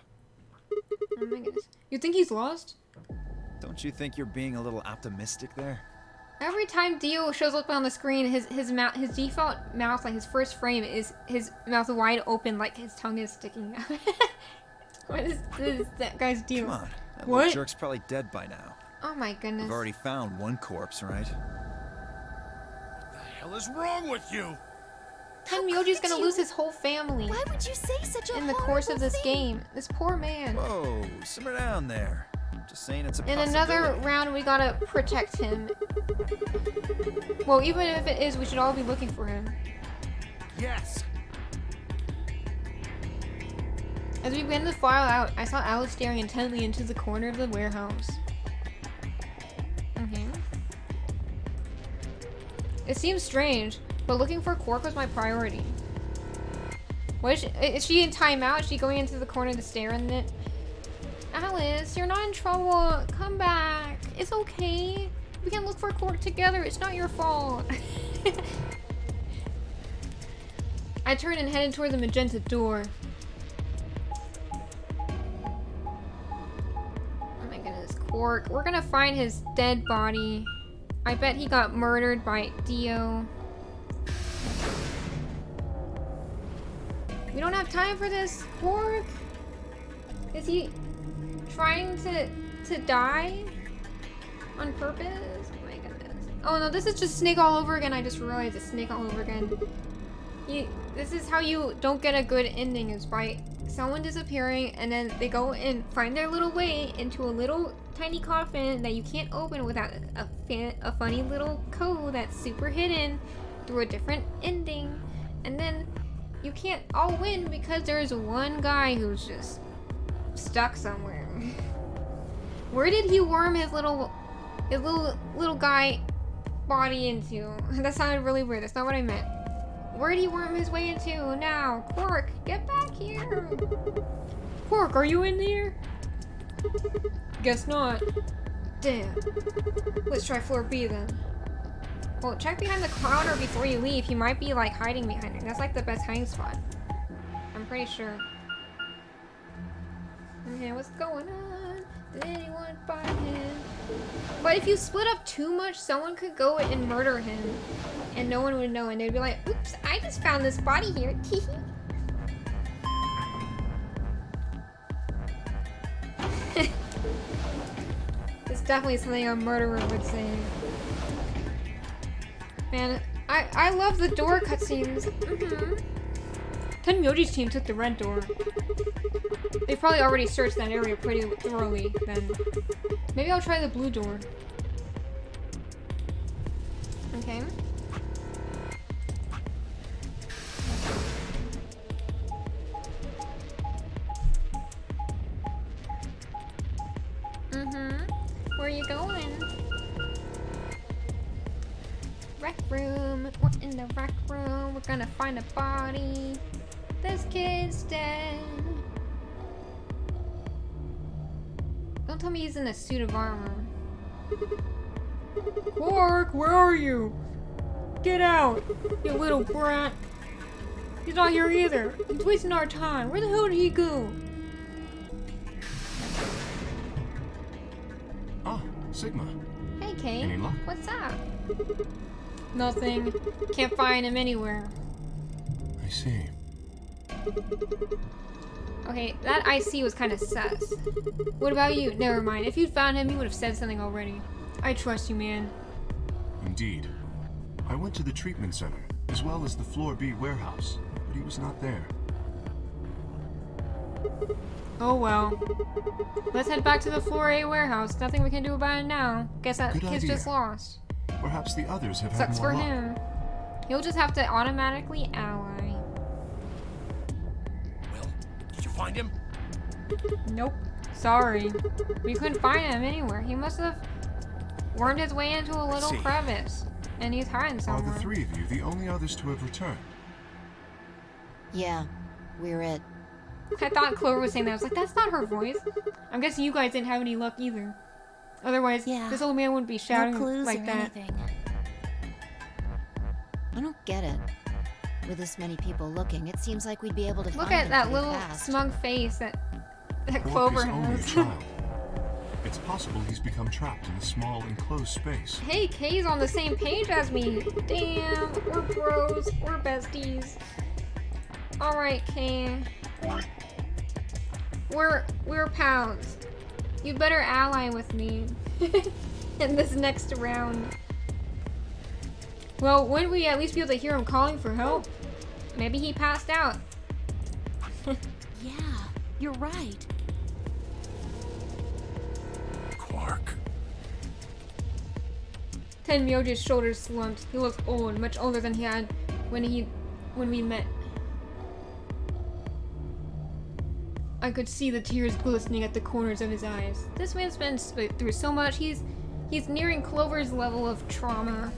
Oh my goodness. You think he's lost? Don't you think you're being a little optimistic there? Every time Dio shows up on the screen, his mouth, his default mouth, like his first frame, is his mouth wide open, like his tongue is sticking out. What is that guy's deal? Come on. That What? little jerk's probably dead by now. Oh my goodness. We've already found one corpse, right? What the hell is wrong with you? Tenmyoji's gonna lose his whole family. Why would you say such a in the course of horrible this thing? game? This poor man. Whoa, simmer down there. Just saying it's a In possibility. another round, we gotta protect him. Well, even if it is, we should all be looking for him. Yes. As we begin to file out, I saw Alice staring intently into the corner of the warehouse. Okay. It seems strange, but looking for Quark was my priority. What is she in timeout? Is she going into the corner to stare in it? Alice, you're not in trouble. Come back. It's okay. We can look for Quark together. It's not your fault. I turned and headed toward the magenta door. Oh my goodness, Quark. We're gonna find his dead body. I bet he got murdered by Dio. We don't have time for this, Quark. Is he trying to die on purpose? Oh my goodness. Oh no, this is just Snake all over again. I just realized it's Snake all over again. This is how you don't get a good ending, is by someone disappearing and then they go and find their little way into a little tiny coffin that you can't open without a funny little code that's super hidden through a different ending. And then you can't all win because there's one guy who's just stuck somewhere. Where did he worm his little guy body into? That sounded really weird. That's not what I meant. Where did he worm his way into now? Quark, get back here. Quark, are you in there? Guess not. Damn. Let's try floor B then. Well, check behind the counter before you leave. He might be like hiding behind it. That's like the best hiding spot. I'm pretty sure. Okay, what's going on? Did anyone find him? But if you split up too much, someone could go and murder him. And no one would know. And they'd be like, oops, I just found this body here. It's definitely something a murderer would say. Man, I love the door cutscenes. Tenmyoji's team took the red door. They probably already searched that area pretty thoroughly then. Maybe I'll try the blue door. Okay. Where are you going? Rec room. We're in the rec room. We're gonna find a body. This kid's dead. Don't tell me he's in a suit of armor. Quark, where are you? Get out, you little brat. He's not here either. He's wasting our time. Where the hell did he go? Ah, Sigma. Hey, Kate. Any luck? What's up? Nothing. Can't find him anywhere. I see. Okay, that IC was kind of sus. What about you? Never mind. If you'd found him, you would have said something already. I trust you, man. Indeed. I went to the treatment center, as well as the Floor B warehouse, but he was not there. Oh well. Let's head back to the Floor A warehouse. Nothing we can do about it now. Guess that Good kid's idea. just lost. Perhaps the others have Sucks had more for luck. him. He'll just have to automatically ally. Well, did you find him? Nope. Sorry. We couldn't find him anywhere. He must have wormed his way into a little see. crevice. And he's hiding Are somewhere. the three of you the only others to have returned? Yeah, we're it. I thought Clover was saying that. I was like, that's not her voice. I'm guessing you guys didn't have any luck either. Otherwise, Yeah. this old man wouldn't be shouting No clues like or that. anything. I don't get it. With this many people looking, it seems like we'd be able to Look find at them that pretty little fast. smug face that Quark Clover is only a has. child. It's possible he's become trapped in a small enclosed space. Hey, Kay's on the same page as me. Damn, we're bros. We're besties. Alright, Kay. We're pals. You better ally with me in this next round. Well, wouldn't we at least be able to hear him calling for help? Maybe he passed out. Yeah, you're right. Quark. Tenmyoji's shoulders slumped. He looked old, much older than he had when we met. I could see the tears glistening at the corners of his eyes. This man's been through so much. He's nearing Clover's level of trauma.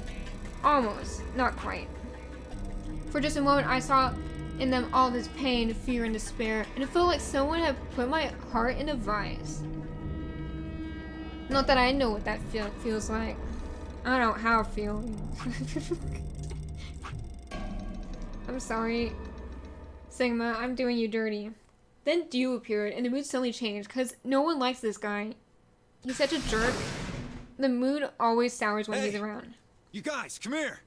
Almost. Not quite. For just a moment, I saw in them all this pain, fear, and despair, and it felt like someone had put my heart in a vise. Not that I know what that feels like. I don't have feelings. I'm sorry, Sigma, I'm doing you dirty. Then Dew appeared, and the mood suddenly changed, because no one likes this guy. He's such a jerk. The mood always sours when he's around. You guys, come here.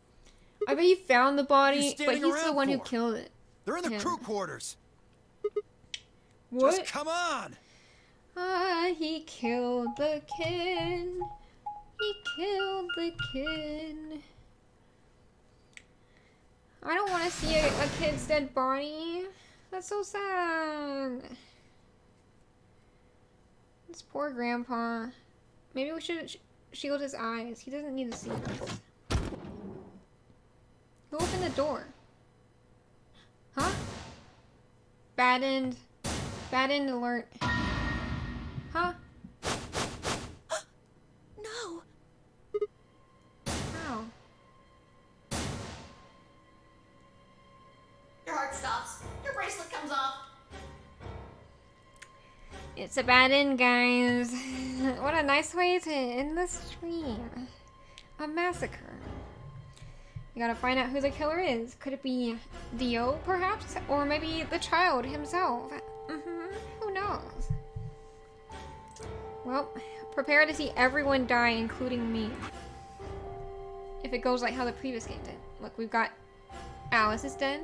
I bet he found the body, but he's the one who killed it. They're in the crew quarters. What? Just come on. He killed the kid. He killed the kid. I don't want to see a kid's dead body. That's so sad. This poor grandpa. Maybe we should shield his eyes. He doesn't need to see this. Who opened the door? Huh? Bad end. Bad end alert. Huh? No. How? Your heart stops. Your bracelet comes off. It's a bad end, guys. What a nice way to end the stream. A massacre. You gotta find out who the killer is. Could it be Dio, perhaps? Or maybe the child himself? Who knows? Well, prepare to see everyone die, including me. If it goes like how the previous game did. Look, we've got Alice is dead.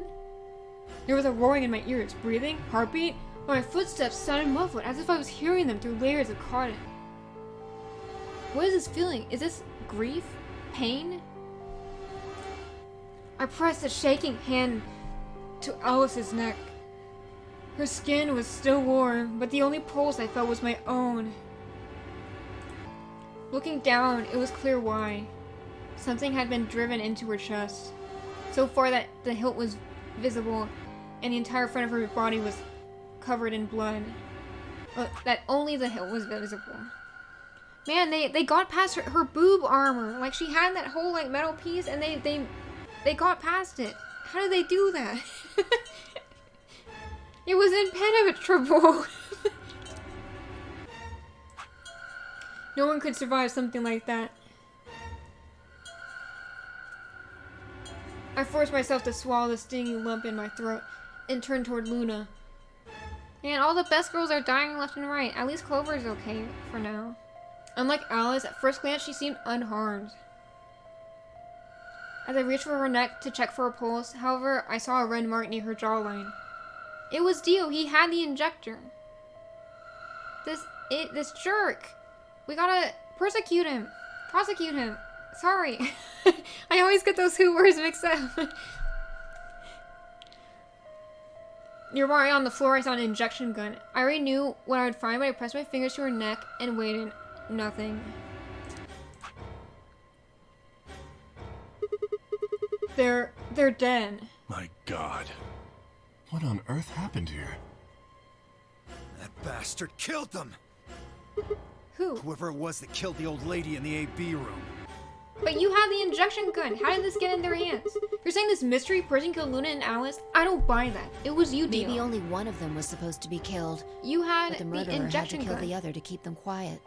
There was a roaring in my ears, breathing, heartbeat. My footsteps sounded muffled, as if I was hearing them through layers of cotton. What is this feeling? Is this grief? Pain? I pressed a shaking hand to Alice's neck. Her skin was still warm, but the only pulse I felt was my own. Looking down, it was clear why. Something had been driven into her chest, so far that the hilt was visible, and the entire front of her body was covered in blood. That only the hilt was visible. Man, they got past her boob armor. Like, she had that whole, like, metal piece, and they got past it. How did they do that? It was impenetrable. No one could survive something like that. I forced myself to swallow the stinging lump in my throat and turned toward Luna. Man, all the best girls are dying left and right. At least Clover is okay for now. Unlike Alice, at first glance she seemed unharmed. As I reached for her neck to check for a pulse, however, I saw a red mark near her jawline. It was Dio. He had the injector. This jerk. We gotta persecute him. Prosecute him. Sorry. I always get those two words mixed up. Nearby on the floor, I saw an injection gun. I already knew what I would find, but I pressed my fingers to her neck and waited. Nothing. They're dead. My God. What on earth happened here? That bastard killed them! Who? Whoever it was that killed the old lady in the AB room. But you have the injection gun. How did this get in their hands? You're saying this mystery person killed Luna and Alice? I don't buy that. It was you, Dio. Maybe only one of them was supposed to be killed. You had but the the murderer injection had to kill gun. the other to keep them quiet.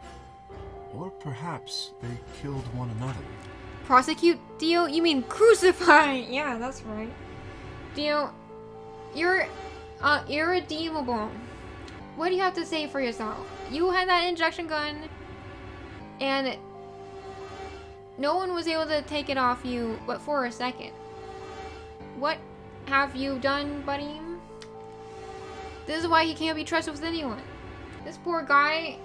Or perhaps they killed one another. Prosecute, Dio? You mean crucify? Yeah, that's right. Dio, you're irredeemable. What do you have to say for yourself? You had that injection gun. And no one was able to take it off you but for a second. What have you done, buddy? This is why he can't be trusted with anyone. This poor guy,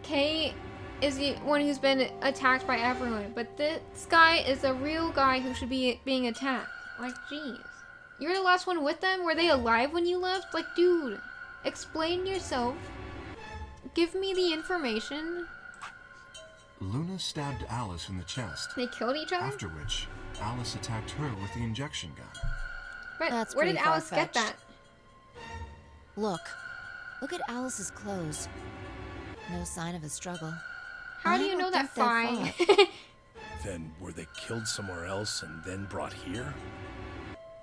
Kay, is the one who's been attacked by everyone. But this guy is a real guy who should be being attacked. Like, jeez. You're the last one with them? Were they alive when you left? Like, dude, explain yourself. Give me the information. Luna stabbed Alice in the chest. They killed each other? After which, Alice attacked her with the injection gun. But That's where did pretty Alice get far-fetched. that? Look at Alice's clothes. No sign of a struggle. How do I you know don't that, think they're Fi? Then were they killed somewhere else and then brought here?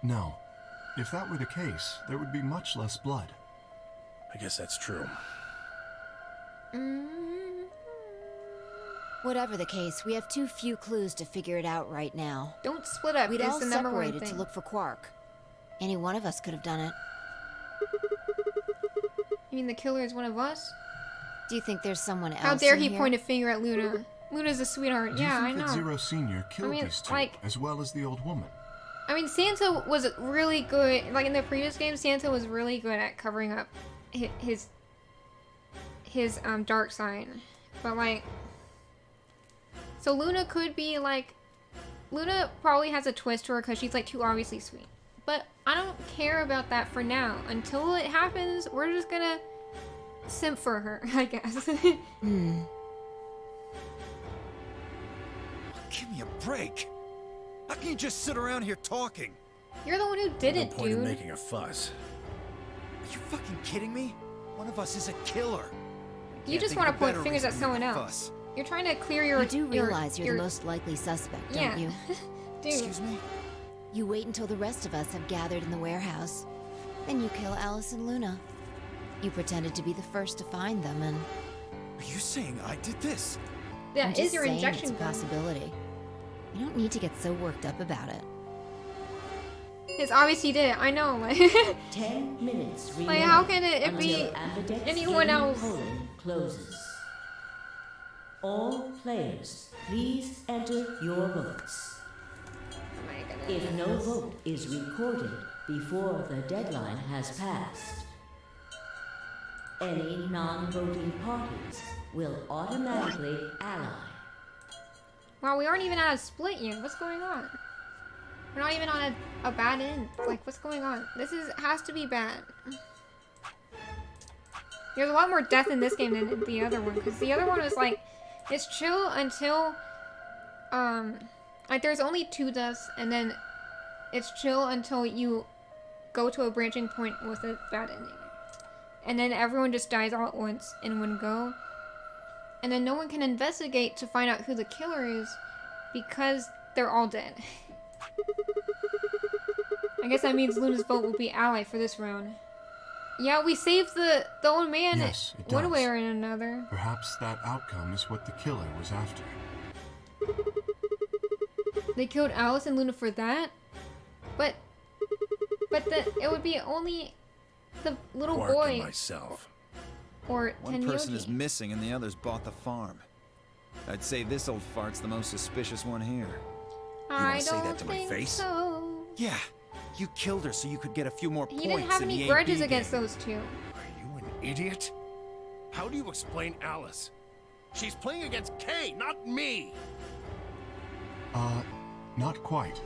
No. If that were the case, there would be much less blood. I guess that's true. Whatever the case, we have too few clues to figure it out right now. Don't split up. We'd It's all the number one separated thing. to look for Quark. Any one of us could have done it. You mean the killer is one of us? Do you think there's someone else? How dare in he here? point a finger at Luna? Luna's a sweetheart. Do you Yeah, I think know. that Zero Senior killed I mean, these two, like- as well as the old woman? I mean, Santa was really good. Like in the previous game, Santa was really good at covering up his dark side. But like, so Luna could be like, Luna probably has a twist to her because she's like too obviously sweet. But I don't care about that for now. Until it happens, we're just gonna simp for her, I guess. Give me a break. How can you just sit around here talking? You're the one who did No it, point in dude. making a fuss. Are you fucking kidding me? One of us is a killer. You just want to point fingers at someone else. You're trying to clear your. You do realize you're the most likely suspect, don't Yeah. you? Dude. Excuse me? You wait until the rest of us have gathered in the warehouse. Then you kill Alice and Luna. You pretended to be the first to find them, and Are you saying I did this? That I'm is just your saying injection it's a gun. possibility. You don't need to get so worked up about it. It's obvious he did it. I know. Like, 10 minutes like remaining how can it be until Ambidextr's anyone else? polling closes. All players, please enter your votes. Oh my goodness. If no vote is recorded before the deadline has passed, any non-voting parties will automatically ally. Wow, we aren't even at a split yet. What's going on? We're not even on a bad end. Like, what's going on? This has to be bad. There's a lot more death in this game than the other one, because the other one was like, it's chill until, like there's only 2 deaths, and then it's chill until you go to a branching point with a bad ending. And then everyone just dies all at once in one go. And then no one can investigate to find out who the killer is because they're all dead. I guess that means Luna's vote will be ally for this round. Yeah, we saved the old man Yes, it one does. way or another. Perhaps that outcome is what the killer was after. They killed Alice and Luna for that? But it would be only the little Quark boy and myself. or One person is Tenyoji. missing and the others bought the farm. I'd say this old fart's the most suspicious one here. I wanna say that don't to my think face? so. Yeah, you killed her so you could get a few more He points didn't have in any the grudges AB against game. those two. Are you an idiot? How do you explain Alice? She's playing against Kay, not me! Not quite.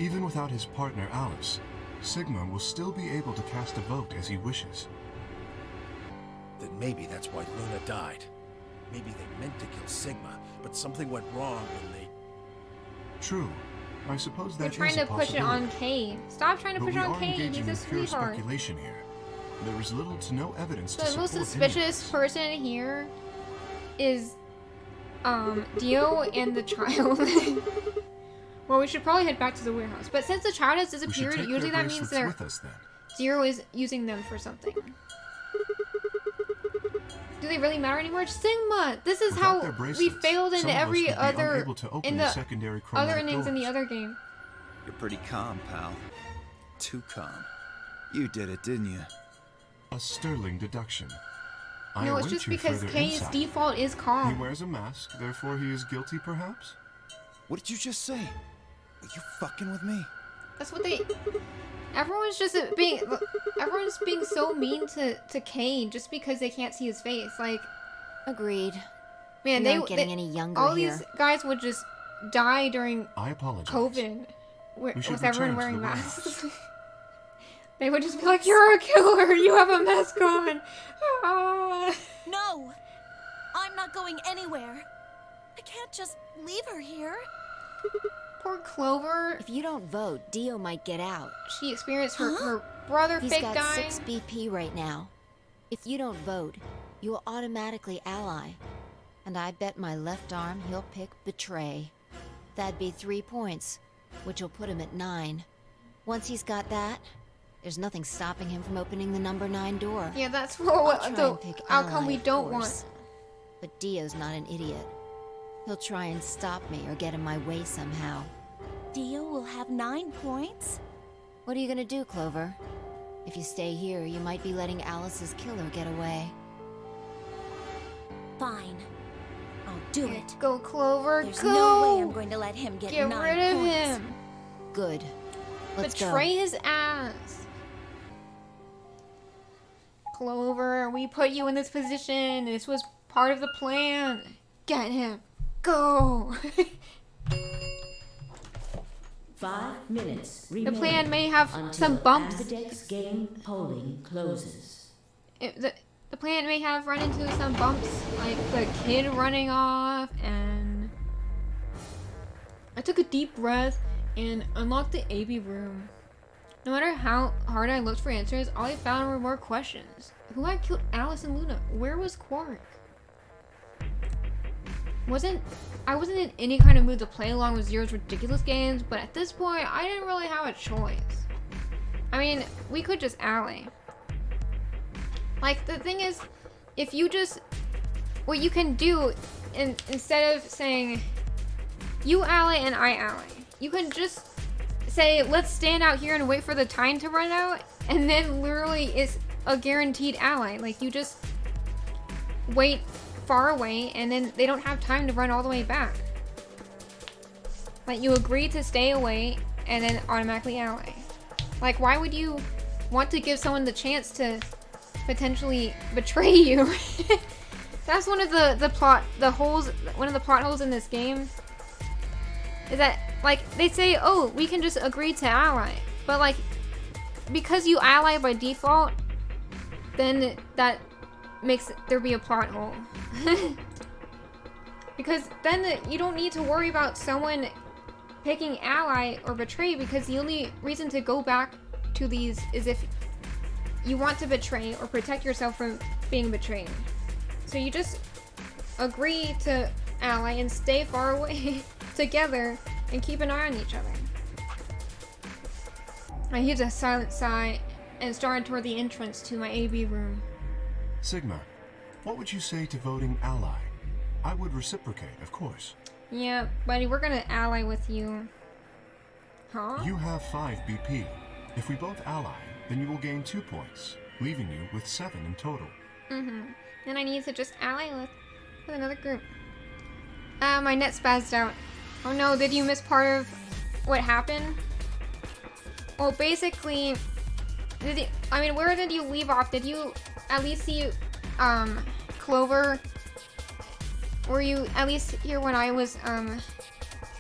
Even without his partner Alice, Sigma will still be able to cast a vote as he wishes. Then maybe that's why Luna died. Maybe they meant to kill Sigma, but something went wrong and they... True. I suppose You're that is trying a to push it on possibility. Kay. Stop trying to But push we it on are Kay. engaging He's a in pure sweetheart. speculation here. There is little to no evidence to The most support suspicious person here is Dio and the child. Well, we should probably head back to the warehouse. But since the child has We should disappeared, take usually their that means bracelets with us then. Zero is using them for something. Do they really matter anymore? Sigma! This is Without their how we bracelets, failed in some of us every would be other unable to open in the the secondary other chromatic endings in the doors. other game. You're pretty calm, pal. Too calm. You did it, didn't you? A sterling deduction. No, it's await just your because further Kay's insight. default is calm. He wears a mask, therefore he is guilty, perhaps? What did you just say? Are you fucking with me? That's what they. Everyone's just everyone's being so mean to Kane just because they can't see his face. Like, Agreed. man, We aren't getting any younger all here. these guys would just die during I apologize. COVID We should with everyone return to wearing the masks. They would just be like, "You're a killer. You have a mask on." Ah. No! I'm not going anywhere. I can't just leave her here. Poor Clover. If you don't vote, Dio might get out. She experienced her brother He's fake got dying. 6 BP right now. If you don't vote, you will automatically ally. And I bet my left arm he'll pick Betray. That'd be 3 points, which will put him at 9. Once he's got that, there's nothing stopping him from opening the number 9 door. Yeah, that's I'll what try the and pick outcome ally, we of don't course. want. But Dio's not an idiot. He'll try and stop me or get in my way somehow. Dio will have 9 points? What are you gonna do, Clover? If you stay here, you might be letting Alice's killer get away. Fine. I'll do it. Go, Clover, There's go! no way I'm going to let him get Get 9 rid of points. him. Good. Let's Betray go. his ass. Clover, we put you in this position. This was part of the plan. Get him. Go. 5 minutes The remain plan may have until some bumps. Ambidex game polling closes. The plan may have run into some bumps, like the kid running off, and I took a deep breath and unlocked the AB room. No matter how hard I looked for answers, all I found were more questions. Who had killed Alice and Luna? Where was Quark? I wasn't in any kind of mood to play along with Zero's ridiculous games, but at this point, I didn't really have a choice. I mean, we could just ally. Like, the thing is, if you just... What you can do, instead of saying, you ally and I ally, you can just say, let's stand out here and wait for the time to run out, and then literally it's a guaranteed ally. Like, you just wait far away, and then they don't have time to run all the way back. Like, you agree to stay away, and then automatically ally. Like, why would you want to give someone the chance to potentially betray you? That's one of the plot holes in this game. Is that, like, they say, oh, we can just agree to ally. But, like, because you ally by default, then that makes there be a plot hole. Because then you don't need to worry about someone picking ally or betray, because the only reason to go back to these is if you want to betray or protect yourself from being betrayed. So you just agree to ally and stay far away together and keep an eye on each other. I heaved a silent sigh and started toward the entrance to my AB room. Sigma, what would you say to voting ally? I would reciprocate, of course. Yeah, buddy, we're gonna ally with you. Huh? You have 5 BP. If we both ally, then you will gain 2 points, leaving you with 7 in total. Mm-hmm. And I need to just ally with another group. My net spazzed out. Oh no, did you miss part of what happened? Well, basically, where did you leave off? Did you at least see, Clover? Were you at least here when I was,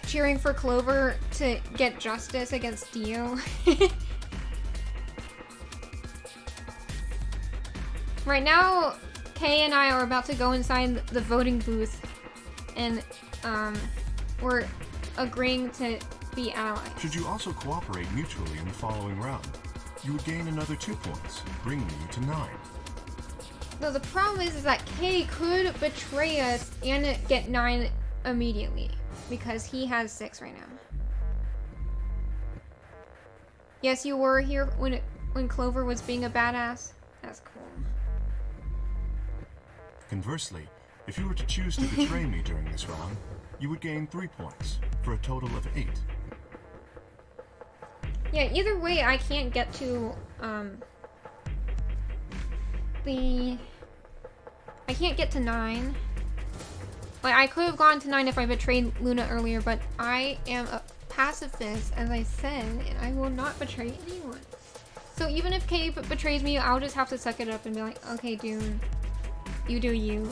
cheering for Clover to get justice against Dio? Right now, Kay and I are about to go inside the voting booth, and, we're agreeing to be allies. Should you also cooperate mutually in the following round, you would gain another 2 points, bringing you to 9. No, the problem is that Kay could betray us and get 9 immediately, because he has 6 right now. Yes, you were here when Clover was being a badass. That's cool. Conversely, if you were to choose to betray me during this round, you would gain 3 points, for a total of 8. Yeah, either way, I can't get to, the I can't get to 9. Like, I could have gone to 9 if I betrayed Luna earlier, but I am a pacifist, as I said, and I will not betray anyone. So even if Kay betrays me, I'll just have to suck it up and be like, okay, dude, you do you.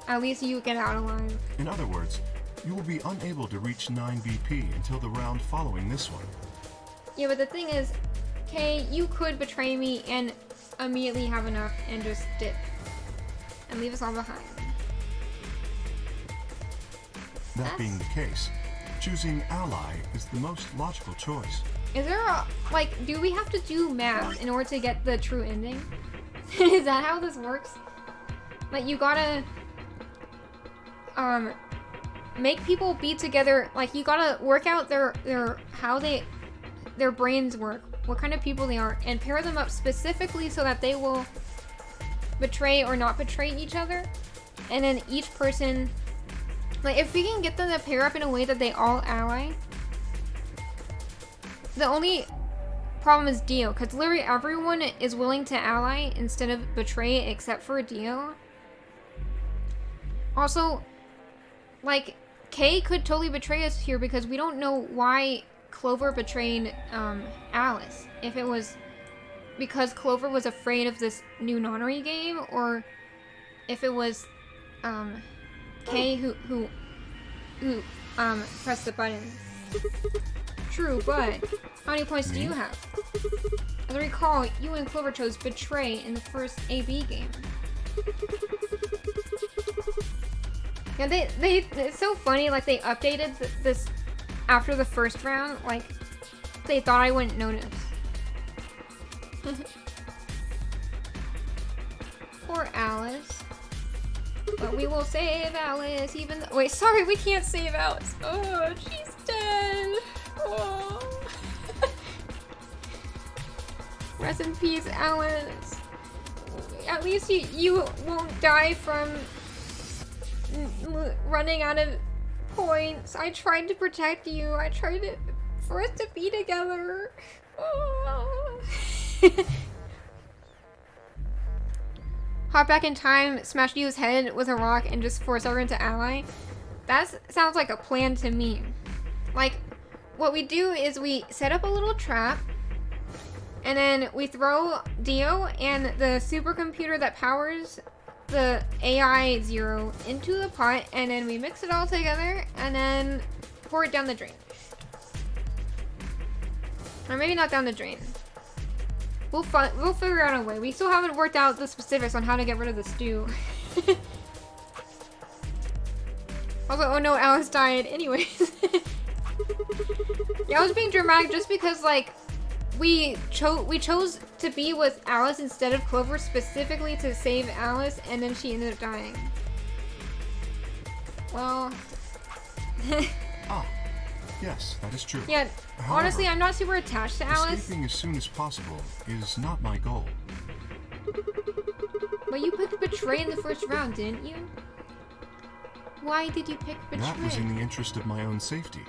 At least you get out alive. In other words, you will be unable to reach 9 BP until the round following this one. Yeah, but the thing is, Kay, you could betray me and immediately have enough and just dip. And leave us all behind. That being the case, choosing ally is the most logical choice. Is there a, like, do we have to do math in order to get the true ending? Is that how this works? Like, you gotta, make people be together, like, you gotta work out how their brains work, what kind of people they are, and pair them up specifically so that they will betray or not betray each other. And then each person, like, if we can get them to pair up in a way that they all ally. The only problem is Dio, because literally everyone is willing to ally instead of betray except for Dio. Also, like, Kay could totally betray us here because we don't know why Clover betrayed Alice. If it was because Clover was afraid of this new nonary game, or if it was Kay who pressed the button. True, but how many points do you have? As I recall, you and Clover chose Betray in the first AB game. Yeah, it's so funny, like, they updated this after the first round, like, they thought I wouldn't notice. Poor Alice. But we will save Alice, even though— wait, sorry, we can't save Alice. Oh, she's dead. Oh. Rest in peace, Alice. At least you won't die from running out of points. I tried to protect you. I tried for us to be together. Oh. Hop back in time, smash Dio's head with a rock, and just force everyone to ally. That sounds like a plan to me. Like, what we do is we set up a little trap, and then we throw Dio and the supercomputer that powers the AI Zero into the pot, and then we mix it all together, and then pour it down the drain. Or maybe not down the drain. We'll figure out a way. We still haven't worked out the specifics on how to get rid of the stew. Also, oh no, Alice died. Anyways. Yeah, I was being dramatic just because, like, we chose to be with Alice instead of Clover specifically to save Alice, and then she ended up dying. Well. Yes, that is true. Yeah, However, honestly, I'm not super attached to Alice. Escaping as soon as possible is not my goal. But you picked Betray in the first round, didn't you? Why did you pick Betray? That was in the interest of my own safety.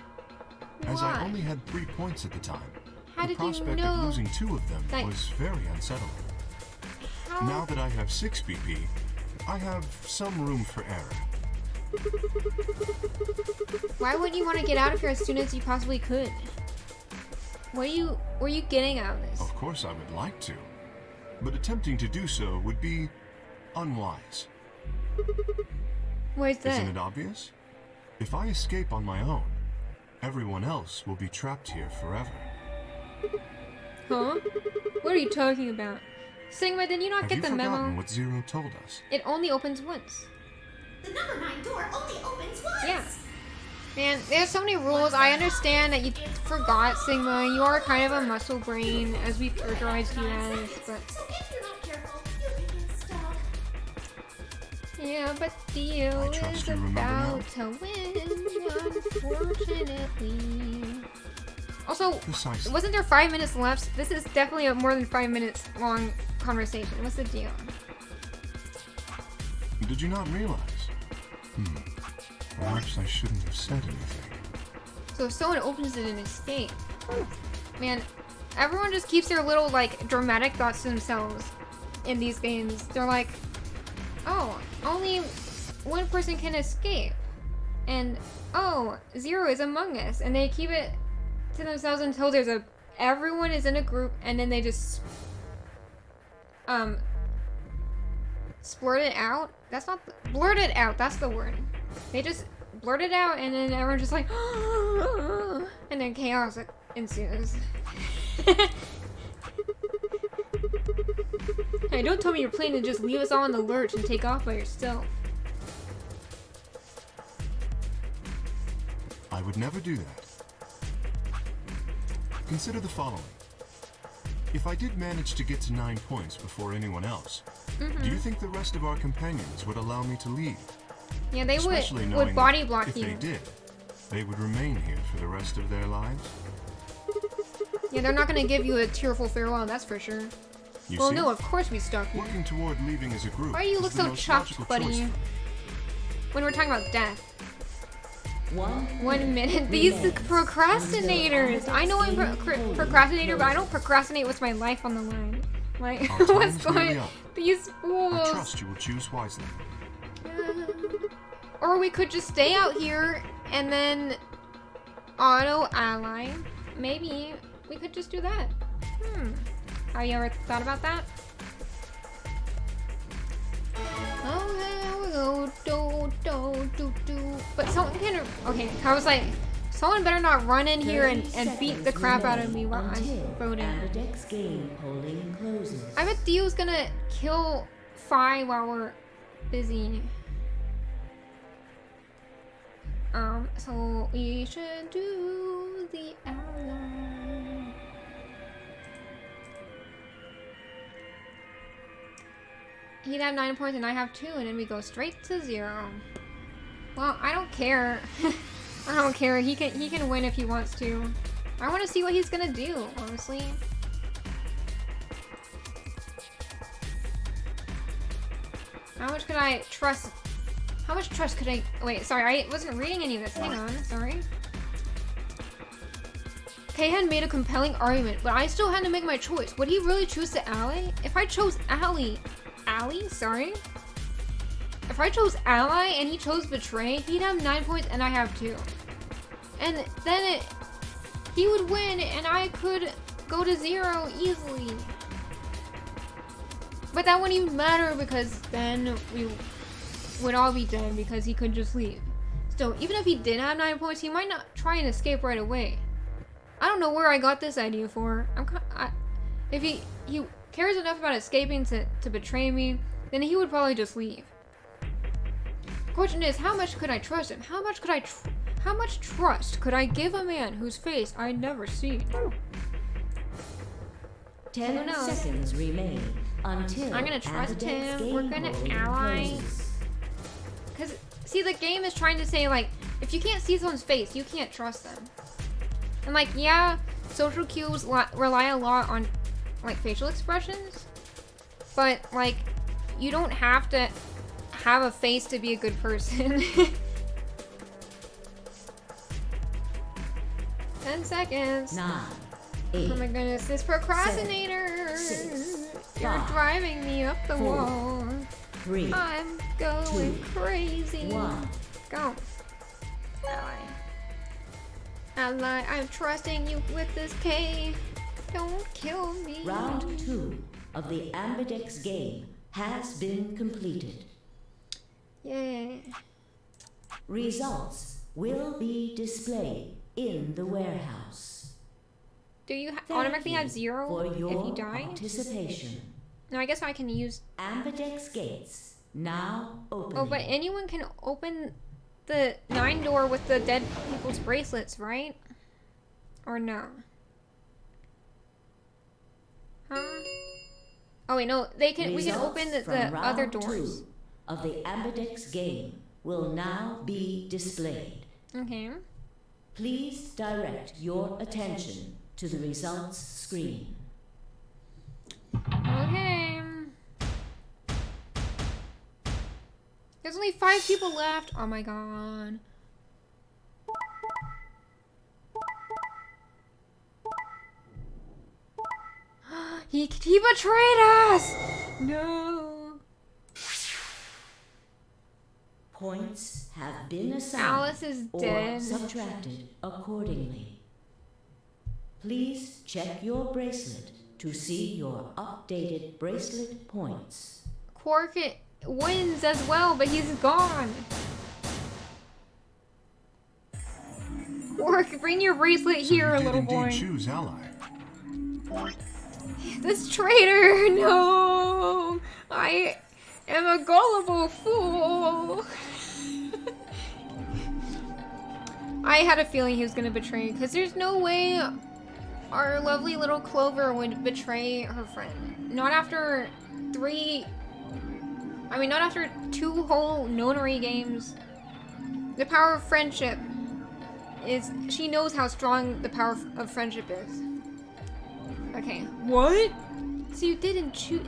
As I only had 3 points at the time, the prospect of losing 2 of them was very unsettling. Now that I have 6 BP, I have some room for error. Why wouldn't you want to get out of here as soon as you possibly could? What were you getting out of this? Of course I would like to, but attempting to do so would be unwise. Why is that? Isn't it obvious? If I escape on my own, everyone else will be trapped here forever. Huh? What are you talking about? Sigma, did you not get the memo? Have you forgotten what Zero told us? It only opens once. The number 9 door only opens once! Yeah. Man, there's so many rules. I understand that you forgot, Sigma. You are kind of a muscle brain, as we've characterized you as, but... So if you're not careful, you can get stuck. Yeah, but Dio is about to win, unfortunately. Also, wasn't there 5 minutes left? This is definitely a more than 5 minutes long conversation. What's the deal? Did you not realize? Perhaps I shouldn't have said anything. So if someone opens it and escape. Man, everyone just keeps their little, like, dramatic thoughts to themselves in these games. They're like, oh, only one person can escape. And, oh, Zero is among us. And they keep it to themselves until everyone is in a group, and then they just, splurt it out. Blurt it out, that's the word. They just blurt it out, and then everyone's just like, and then chaos ensues. Hey, don't tell me you're planning to just leave us all in the lurch and take off by yourself. I would never do that. Consider the following. If I did manage to get to 9 points before anyone else, do you think the rest of our companions would allow me to leave? Yeah, they Especially would knowing body that block if you. they did, they would remain here for the rest of their lives. Yeah, they're not gonna give you a tearful farewell, that's for sure. You Well, see, no, of course we stuck here. working toward leaving as a group. Why do you is look the so most chuffed, logical buddy? choice. When we're talking about death. 1 minute. These procrastinators. I know I'm procrastinator, but I don't procrastinate with my life on the line. Like, Our what's time's nearly going? up. These I fools. trust you will choose wisely. Or we could just stay out here and then auto ally. Maybe we could just do that. Have you ever thought about that? Okay, here we go. Do. But someone can. Okay, I was like, someone better not run in here and beat the crap out of me while I'm voting. Ambidex game polling closes. I bet Theo's gonna kill Phi while we're busy. So we should do the ally. He'd have 9 points and I have 2, and then we go straight to 0. Well, I don't care. I don't care. He can win if he wants to. I want to see what he's gonna do, honestly. How much could I trust? How much trust could I? Wait, sorry, I wasn't reading any of this. Hang on, sorry. Kay had made a compelling argument, but I still had to make my choice. Would he really choose to ally? If I chose ally, sorry. If I chose ally and he chose betray, he'd have 9 points and I have 2. And then he would win and I could go to 0 easily. But that wouldn't even matter because then we would all be dead because he could just leave. Still, even if he did have 9 points, he might not try and escape right away. I don't know where I got this idea for. If he cares enough about escaping to betray me, then he would probably just leave. The question is, how much could I trust him? How much trust could I give a man whose face I'd never seen? 10 seconds remain until I'm gonna trust Ambidex him. We're game gonna polling ally. closes. Because, see, the game is trying to say, like, if you can't see someone's face, you can't trust them. And, like, yeah, social cues rely a lot on, like, facial expressions. But, like, you don't have to have a face to be a good person. 10 seconds. 9, 8, Oh my goodness, this procrastinator! 6, You're 5, driving me up the 4, wall. 3, I'm going 2, crazy. 1. Go. Ally, I'm trusting you with this K. Don't kill me. Round 2 of the Ambidex game has been completed. Yay. Results will be displayed in the warehouse. Do you Thank automatically you have 0 for if your you die? participation. No, I guess I can use... Ambidex gates now open. Oh, but anyone can open the 9 door with the dead people's bracelets, right? Or no? Huh? Oh wait, no, we can open the other doors. 2 of the Ambidex game will now be displayed. Okay. Please direct your attention to the results screen. Okay. There's only 5 people left. Oh my god. He betrayed us! No. Points have been assigned Alice is or dead. subtracted accordingly. Please check your bracelet to see your updated bracelet points. Quark wins as well, but he's gone. Quark, bring your bracelet here, you did little boy. indeed choose ally. This traitor, no! I am a gullible fool. I had a feeling he was gonna betray, because there's no way our lovely little Clover would betray her friend. Not after not after 2 whole nonary games. The power of friendship is, she knows how strong the power of friendship is. Okay, what? So you did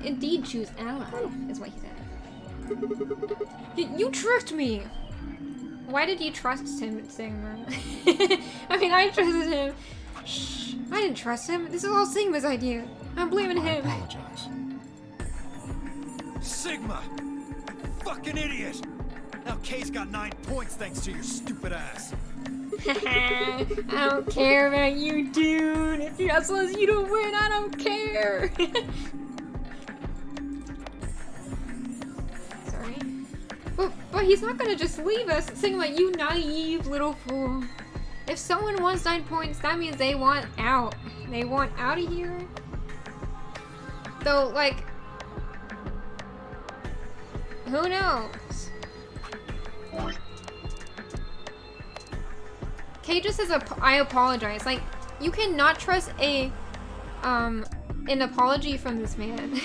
indeed choose ally, is what he said. You tricked me! Why did you trust him saying that? I mean, I trusted him. Shh, I didn't trust him. This is all Sigma's idea. I'm blaming him. I apologize. Sigma! Fucking idiot! Now Kay's got 9 points thanks to your stupid ass. I don't care about you, dude. As long as you don't win, I don't care. Sorry. But he's not gonna just leave us. Sigma, you naive little fool. If someone wants 9 points, that means they want out. They want out of here. Though, like, who knows? Kay just says, I apologize. Like, you cannot trust an apology from this man.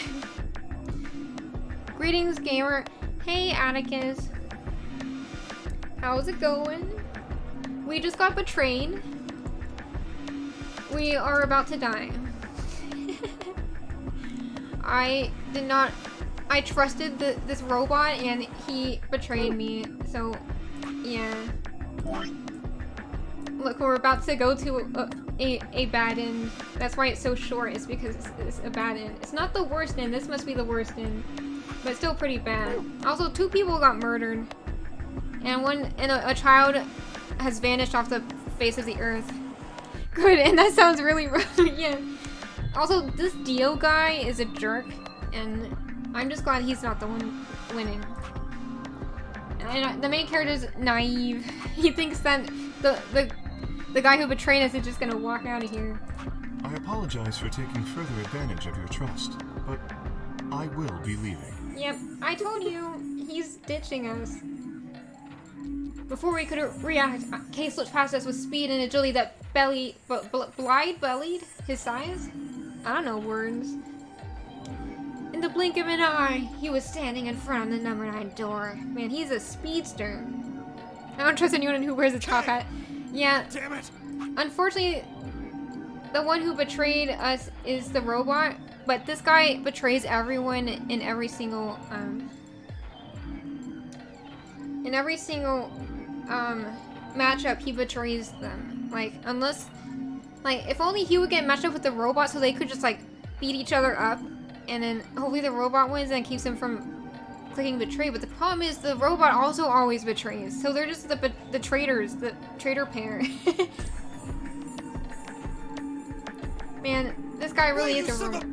Greetings, gamer. Hey, Atticus. How's it going? We just got betrayed. We are about to die. I trusted this robot and he betrayed me, so yeah. Look, we're about to go to a bad end. That's why it's so short, it's because it's a bad end. It's not the worst end, this must be the worst end. But still pretty bad. Also, 2 people got murdered. And a child has vanished off the face of the earth. Good, and that sounds really rough, yeah. Also, this Dio guy is a jerk, and I'm just glad he's not the one winning. And the main character is naive. He thinks that the guy who betrayed us is just gonna walk out of here. I apologize for taking further advantage of your trust, but I will be leaving. Yep, I told you, he's ditching us. Before we could react, Kay slipped past us with speed and agility that blind-bellied his size? I don't know words. In the blink of an eye, he was standing in front of the number 9 door. Man, he's a speedster. I don't trust anyone who wears a top hat. Yeah. Damn it! Unfortunately, the one who betrayed us is the robot, but this guy betrays everyone in every single matchup. He betrays them. Like, unless, like, if only he would get matched up with the robot so they could just like beat each other up, and then hopefully the robot wins and keeps him from clicking betray. But the problem is the robot also always betrays, so they're just the traitors, the traitor pair. Man, this guy really is a robot.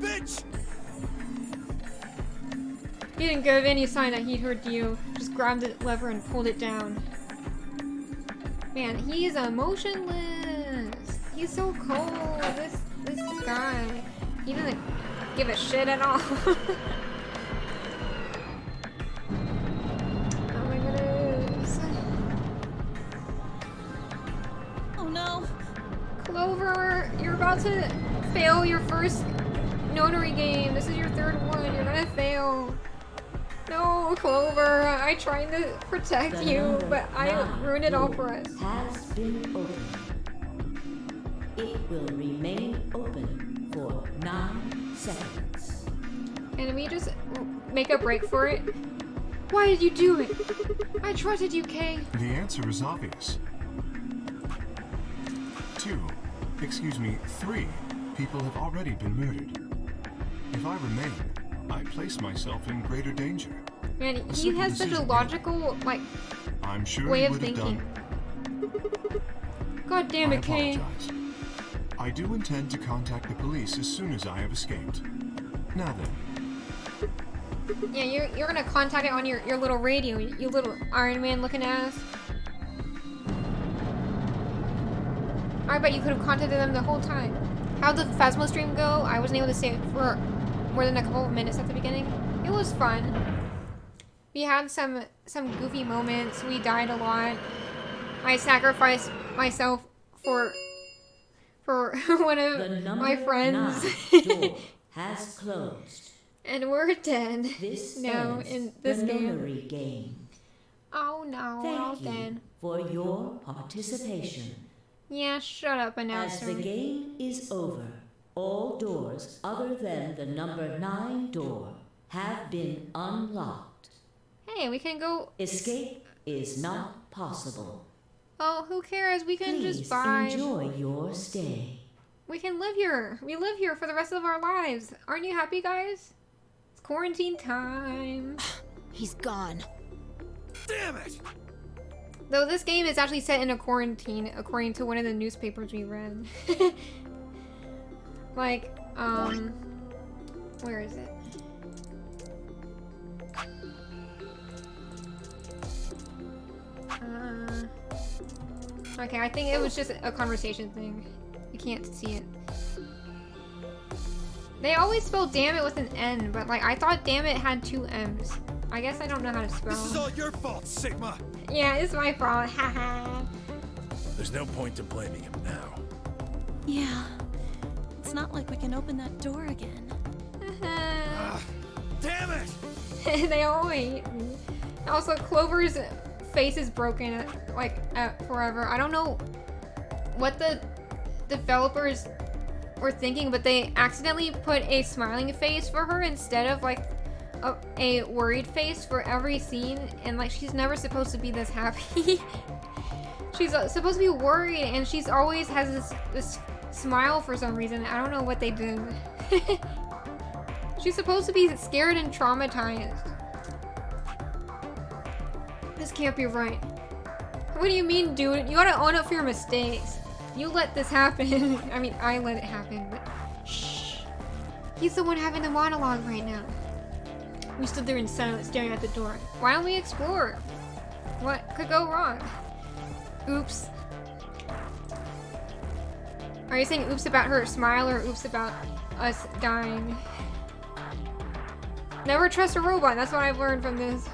He didn't give any sign that he'd heard you. Just grabbed the lever and pulled it down. Man, he's emotionless. He's so cold. This guy. He doesn't give a shit at all. Oh my goodness. Oh no. Clover, you're about to fail your first notary game. This is your 3rd one. You're gonna fail. No, Clover, I tried to protect you, but I ruined it all for us. Has been opened. It will remain open for 9 seconds. Can we just make a break for it? Why did you do it? I trusted you, Kay. The answer is obvious. 3 people have already been murdered. If I remain, I place myself in greater danger. Man, he has such a logical, like, I'm sure way he of would have thinking. done. God damn I it, Kay. apologize. I do intend to contact the police as soon as I have escaped. Now then, Yeah, you're gonna contact it on your little radio, you little Iron Man looking ass. I bet you could have contacted them the whole time. How'd the Phasmo stream go? I wasn't able to stay for more than a couple of minutes at the beginning. It was fun. We had some goofy moments. We died a lot. I sacrificed myself for one of The my friends. 9 door has closed. And we're dead This now ends in this the game. memory game. Oh no, we're all Thank you dead. for your participation. Yeah, shut up, As announcer. the game is over, all doors other than the number 9 door have been unlocked. Hey, we can go. Escape is not possible. Oh, who cares? We can Please just buy. enjoy your stay. We can live here. We live here for the rest of our lives. Aren't you happy, guys? It's quarantine time. He's gone. Damn it! Though this game is actually set in a quarantine, according to one of the newspapers we read. Like, where is it? Okay, I think it was just a conversation thing. You can't see it. They always spell damn it with an N, but like I thought damn it had 2 M's. I guess I don't know how to spell. This is all your fault, Sigma! Yeah, it's my fault. Haha. There's no point in blaming him now. Yeah. It's not like we can open that door again. Damn it! They all hate me. Also, Clover's face is broken forever. I don't know what the developers were thinking, but they accidentally put a smiling face for her instead of like a worried face for every scene, and like she's never supposed to be this happy. She's supposed to be worried, and she's always has this smile for some reason. I don't know what they did. She's supposed to be scared and traumatized. This can't be right. What do you mean, dude? You gotta own up for your mistakes. You let this happen. I mean, I let it happen, but shh. He's the one having the monologue right now. We stood there in silence, staring at the door. Why don't we explore? What could go wrong? Oops. Are you saying oops about her smile or oops about us dying? Never trust a robot, that's what I've learned from this.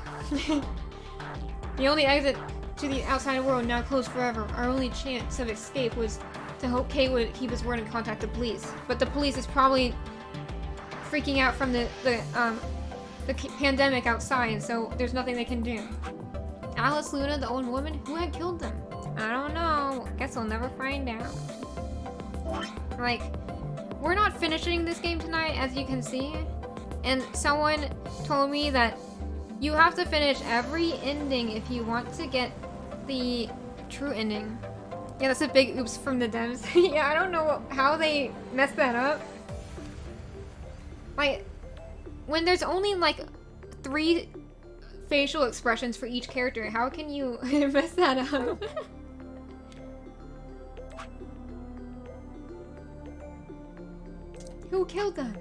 The only exit to the outside world now closed forever. Our only chance of escape was to hope Kay would keep his word and contact the police. But the police is probably freaking out from the pandemic outside, so there's nothing they can do. Alice Luna, the old woman, who had killed them? I don't know. Guess we'll never find out. Like, we're not finishing this game tonight, as you can see. And someone told me that you have to finish every ending if you want to get the true ending. Yeah, that's a big oops from the devs. Yeah, I don't know how they messed that up. Like, when there's only like 3 facial expressions for each character, how can you mess that up? Who killed them?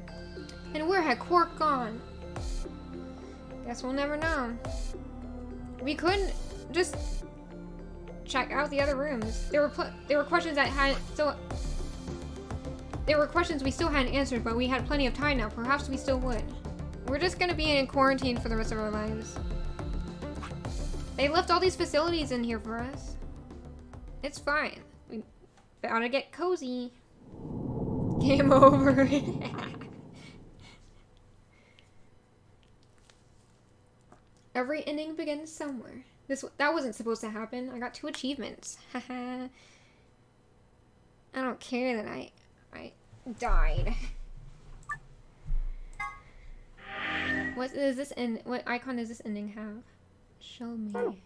And where had Quark gone? Guess we'll never know. We couldn't just check out the other rooms. There were questions that had there were questions we still hadn't answered, but we had plenty of time now. Perhaps we still would. We're just gonna be in quarantine for the rest of our lives. They left all these facilities in here for us. It's fine. We gotta get cozy. Game over. Every ending begins somewhere. That wasn't supposed to happen. I got 2 achievements. Haha. I don't care that I died. What icon does this ending have? Show me.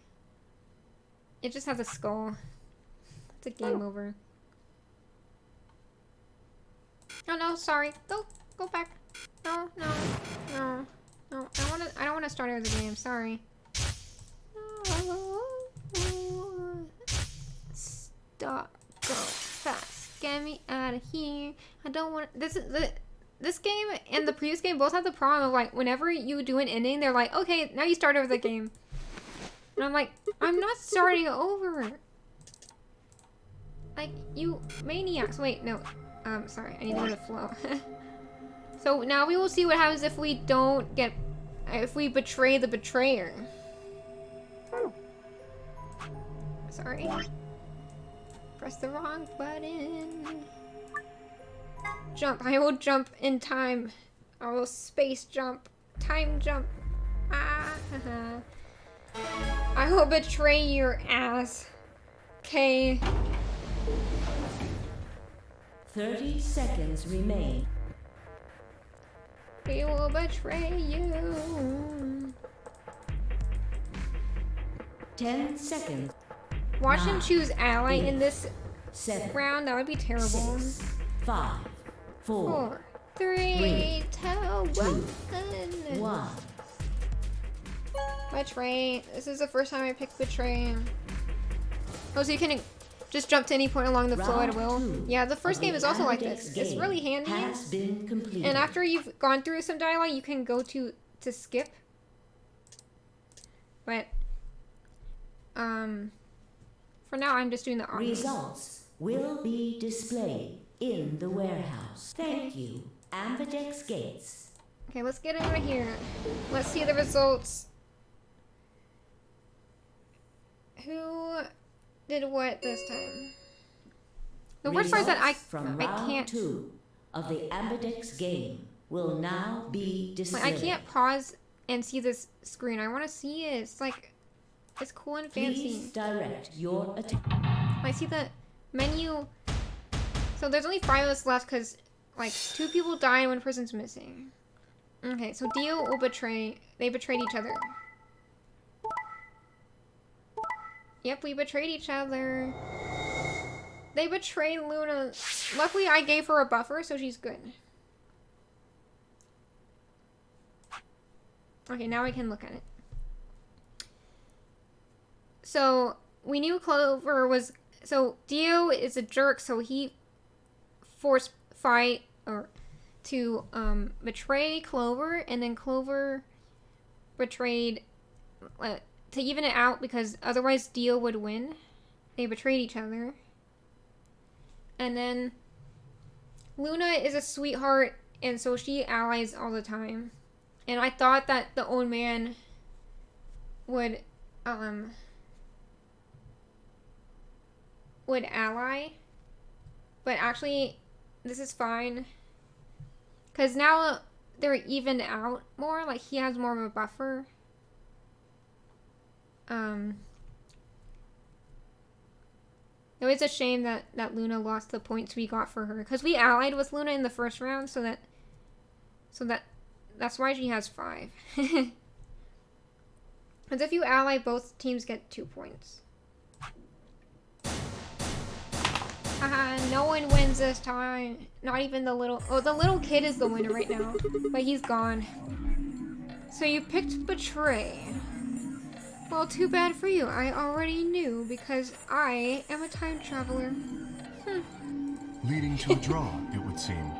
It just has a skull. It's a game over. Oh no, sorry. Go back. No. I don't wanna to start over the game. Sorry. Stop. Go fast. Get me out of here. I don't want. This game and the previous game both have the problem of like whenever you do an ending, they're like, okay, now you start over the game. And I'm like, I'm not starting over. Like, you maniacs. Wait, no. Sorry, I need to go to flow. So now we will see what happens if we don't get, if we betray the betrayer. Sorry. Press the wrong button. Jump. I will jump in time. I will space jump. Time jump. Ah. I will betray your ass. Okay. 30 seconds remain. We will betray you. 10 seconds. Watch him 9, choose ally 8, in this 7, round. That would be terrible. 6, 5, 4, 3, 2, 1. 1. Betray. This is the first time I picked betray. Oh, so you can just jump to any point along the flow at will. Yeah, the first game is also like this. It's really handy. Has been completed. And after you've gone through some dialogue, you can go to skip. But for now, I'm just doing the army. Results will be displayed in the warehouse. Thank you, Ambidex Gates. Okay, let's get over here. Let's see the results. Who did what this time? The worst part is that I can't. 2 of the Ambidex game will now be displayed. Like, I can't pause and see this screen. I want to see it. It's like, it's cool and fancy. Please direct your attention. I see the menu. So there's only 5 of us left because, like, 2 people died and 1 person's missing. Okay, so Dio will betray. They betrayed each other. Yep, we betrayed each other. They betrayed Luna. Luckily, I gave her a buffer, so she's good. Okay, now I can look at it. So, we knew Clover was... So, Dio is a jerk, so he forced fight or to betray Clover, and then Clover betrayed... to even it out, because otherwise Dio would win. They betrayed each other. And then Luna is a sweetheart, and so she allies all the time. And I thought that the old man would ally, but actually this is fine, because now they're evened out more. Like, he has more of a buffer. It was a shame that Luna lost the points we got for her, because we allied with Luna in the first round, so that's why she has 5. Because if you ally, both teams get 2 points. Haha, no one wins this time. Not even the little... Oh, the little kid is the winner right now, but he's gone. So you picked Betray. Well, too bad for you. I already knew, because I am a time traveler. Leading to a draw, it would seem.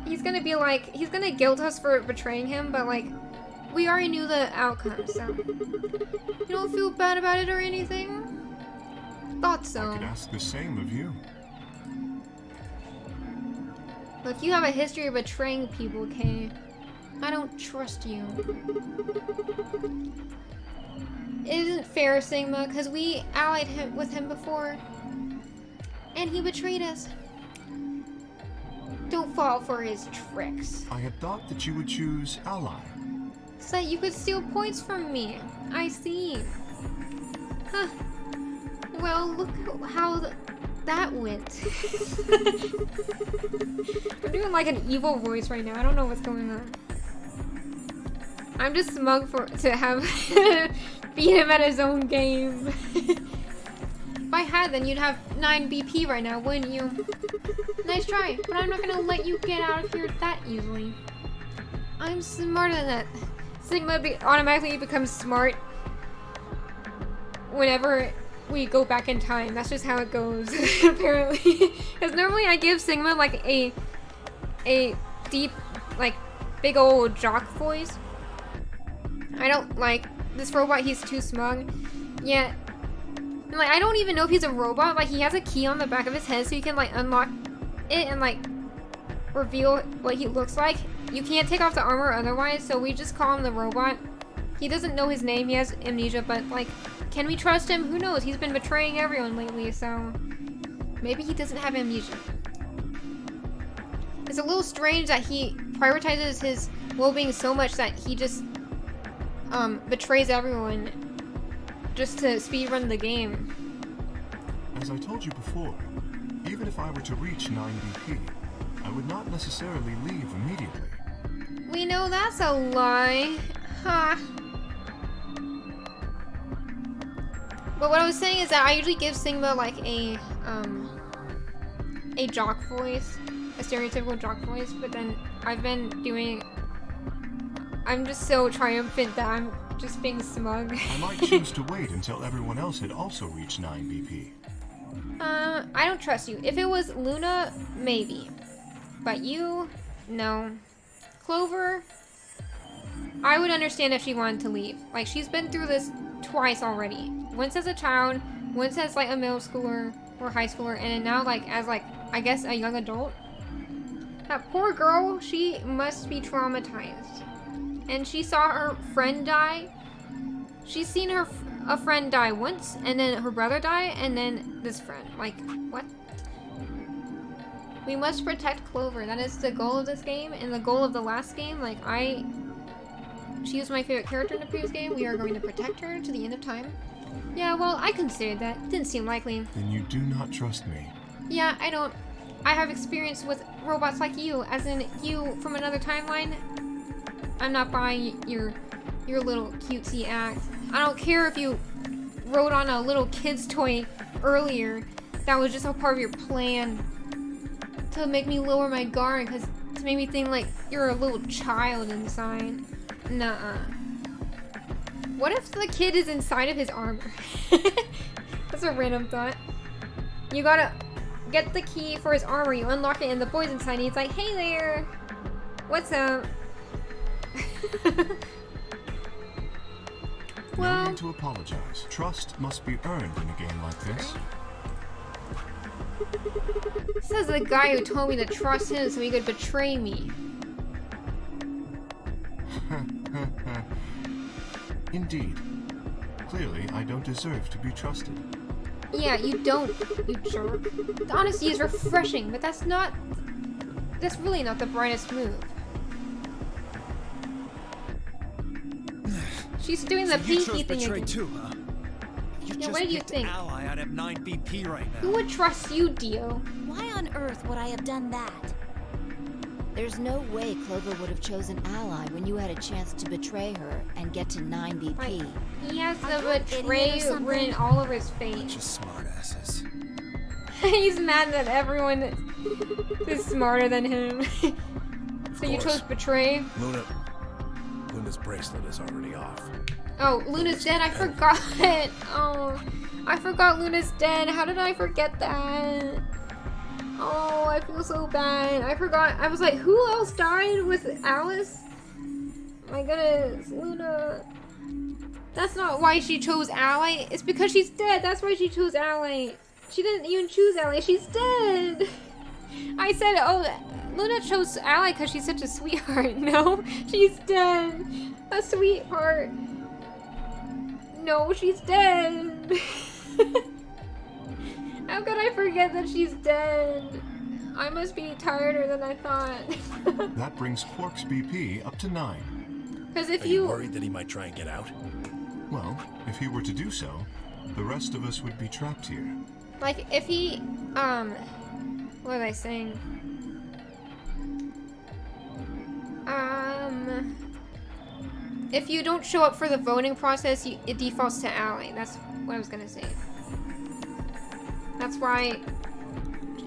He's gonna be like, he's gonna guilt us for betraying him, but like, we already knew the outcome, so. You don't feel bad about it or anything? Thought so. I could ask the same of you. Look, you have a history of betraying people, Kay. I don't trust you. It isn't fair, Sigma, because we allied with him before. And he betrayed us. Don't fall for his tricks. I had thought that you would choose ally. So that you could steal points from me. I see. Huh. Well, look how that went. I'm doing like an evil voice right now. I don't know what's going on. I'm just smug to have beat him at his own game. If I had, then you'd have 9 BP right now, wouldn't you? Nice try, but I'm not gonna let you get out of here that easily. I'm smarter than that. Sigma automatically becomes smart whenever we go back in time. That's just how it goes, apparently. Because normally I give Sigma like a deep, like, big old jock voice. I don't like this robot. He's too smug. Yeah. And, like, I don't even know if he's a robot. Like, he has a key on the back of his head so you can, like, unlock it and, like, reveal what he looks like. You can't take off the armor otherwise, so we just call him the robot. He doesn't know his name. He has amnesia, but, like, can we trust him? Who knows? He's been betraying everyone lately, so maybe he doesn't have amnesia. It's a little strange that he prioritizes his well-being so much that he just betrays everyone just to speedrun the game. As I told you before, even if I were to reach 9 BP, I would not necessarily leave immediately. We know that's a lie. Ha. But what I was saying is that I usually give Sigma like a jock voice, a stereotypical jock voice, but then I'm just so triumphant that I'm just being smug. I might choose to wait until everyone else had also reached 9 BP. I don't trust you. If it was Luna, maybe. But you, no. Clover, I would understand if she wanted to leave. Like, she's been through this twice already. Once as a child, once as like a middle schooler or high schooler, and then now like as like, I guess, a young adult. That poor girl, she must be traumatized. And she saw her friend die. She's seen a friend die once, and then her brother die, and then this friend. Like, what? We must protect Clover. That is the goal of this game, and the goal of the last game. Like, she was my favorite character in the previous game. We are going to protect her to the end of time. Yeah, well, I considered that. Didn't seem likely. Then you do not trust me. Yeah, I don't. I have experience with robots like you, as in you from another timeline. I'm not buying your little cutesy act. I don't care if you rode on a little kid's toy earlier. That was just a part of your plan to make me lower my guard, because to make me think like you're a little child inside. Nuh-uh. What if the kid is inside of his armor? That's a random thought. You gotta get the key for his armor, you unlock it, and the boy's inside, and he's like, hey there! What's up? Well, no need to apologize. Trust must be earned in a game like this. Says the guy who told me to trust him so he could betray me. Indeed. Clearly, I don't deserve to be trusted. Yeah, you don't, you jerk. The honesty is refreshing, but that's really not the brightest move. She's doing the pinky thing again. Too, huh? Yeah, what did you think? Ally, I'd have 9 BP right now. Who would trust you, Dio? Why on earth would I have done that? There's no way Clover would have chosen Ally when you had a chance to betray her and get to 9 BP. Like, he has the betray written all over his face. Bunch of smartasses. He's mad that everyone is smarter than him. So you chose betray? Luna's bracelet is already off. Oh, Luna's dead. I forgot. Oh, I forgot Luna's dead. How did I forget that? Oh, I feel so bad. I forgot. I was like, who else died with Alice? My goodness, Luna. That's not why she chose Ally. It's because she's dead. That's why she chose Ally. She didn't even choose Ally. She's dead. I said, oh, Luna chose Ally because she's such a sweetheart. No, she's dead. A sweetheart. No, she's dead. How could I forget that she's dead? I must be tireder than I thought. That brings Quark's BP up to 9. Because if Are you worried that he might try and get out? Well, if he were to do so, the rest of us would be trapped here. Like, if he, what was I saying? If you don't show up for the voting process, it defaults to Ally. That's what I was gonna say. That's why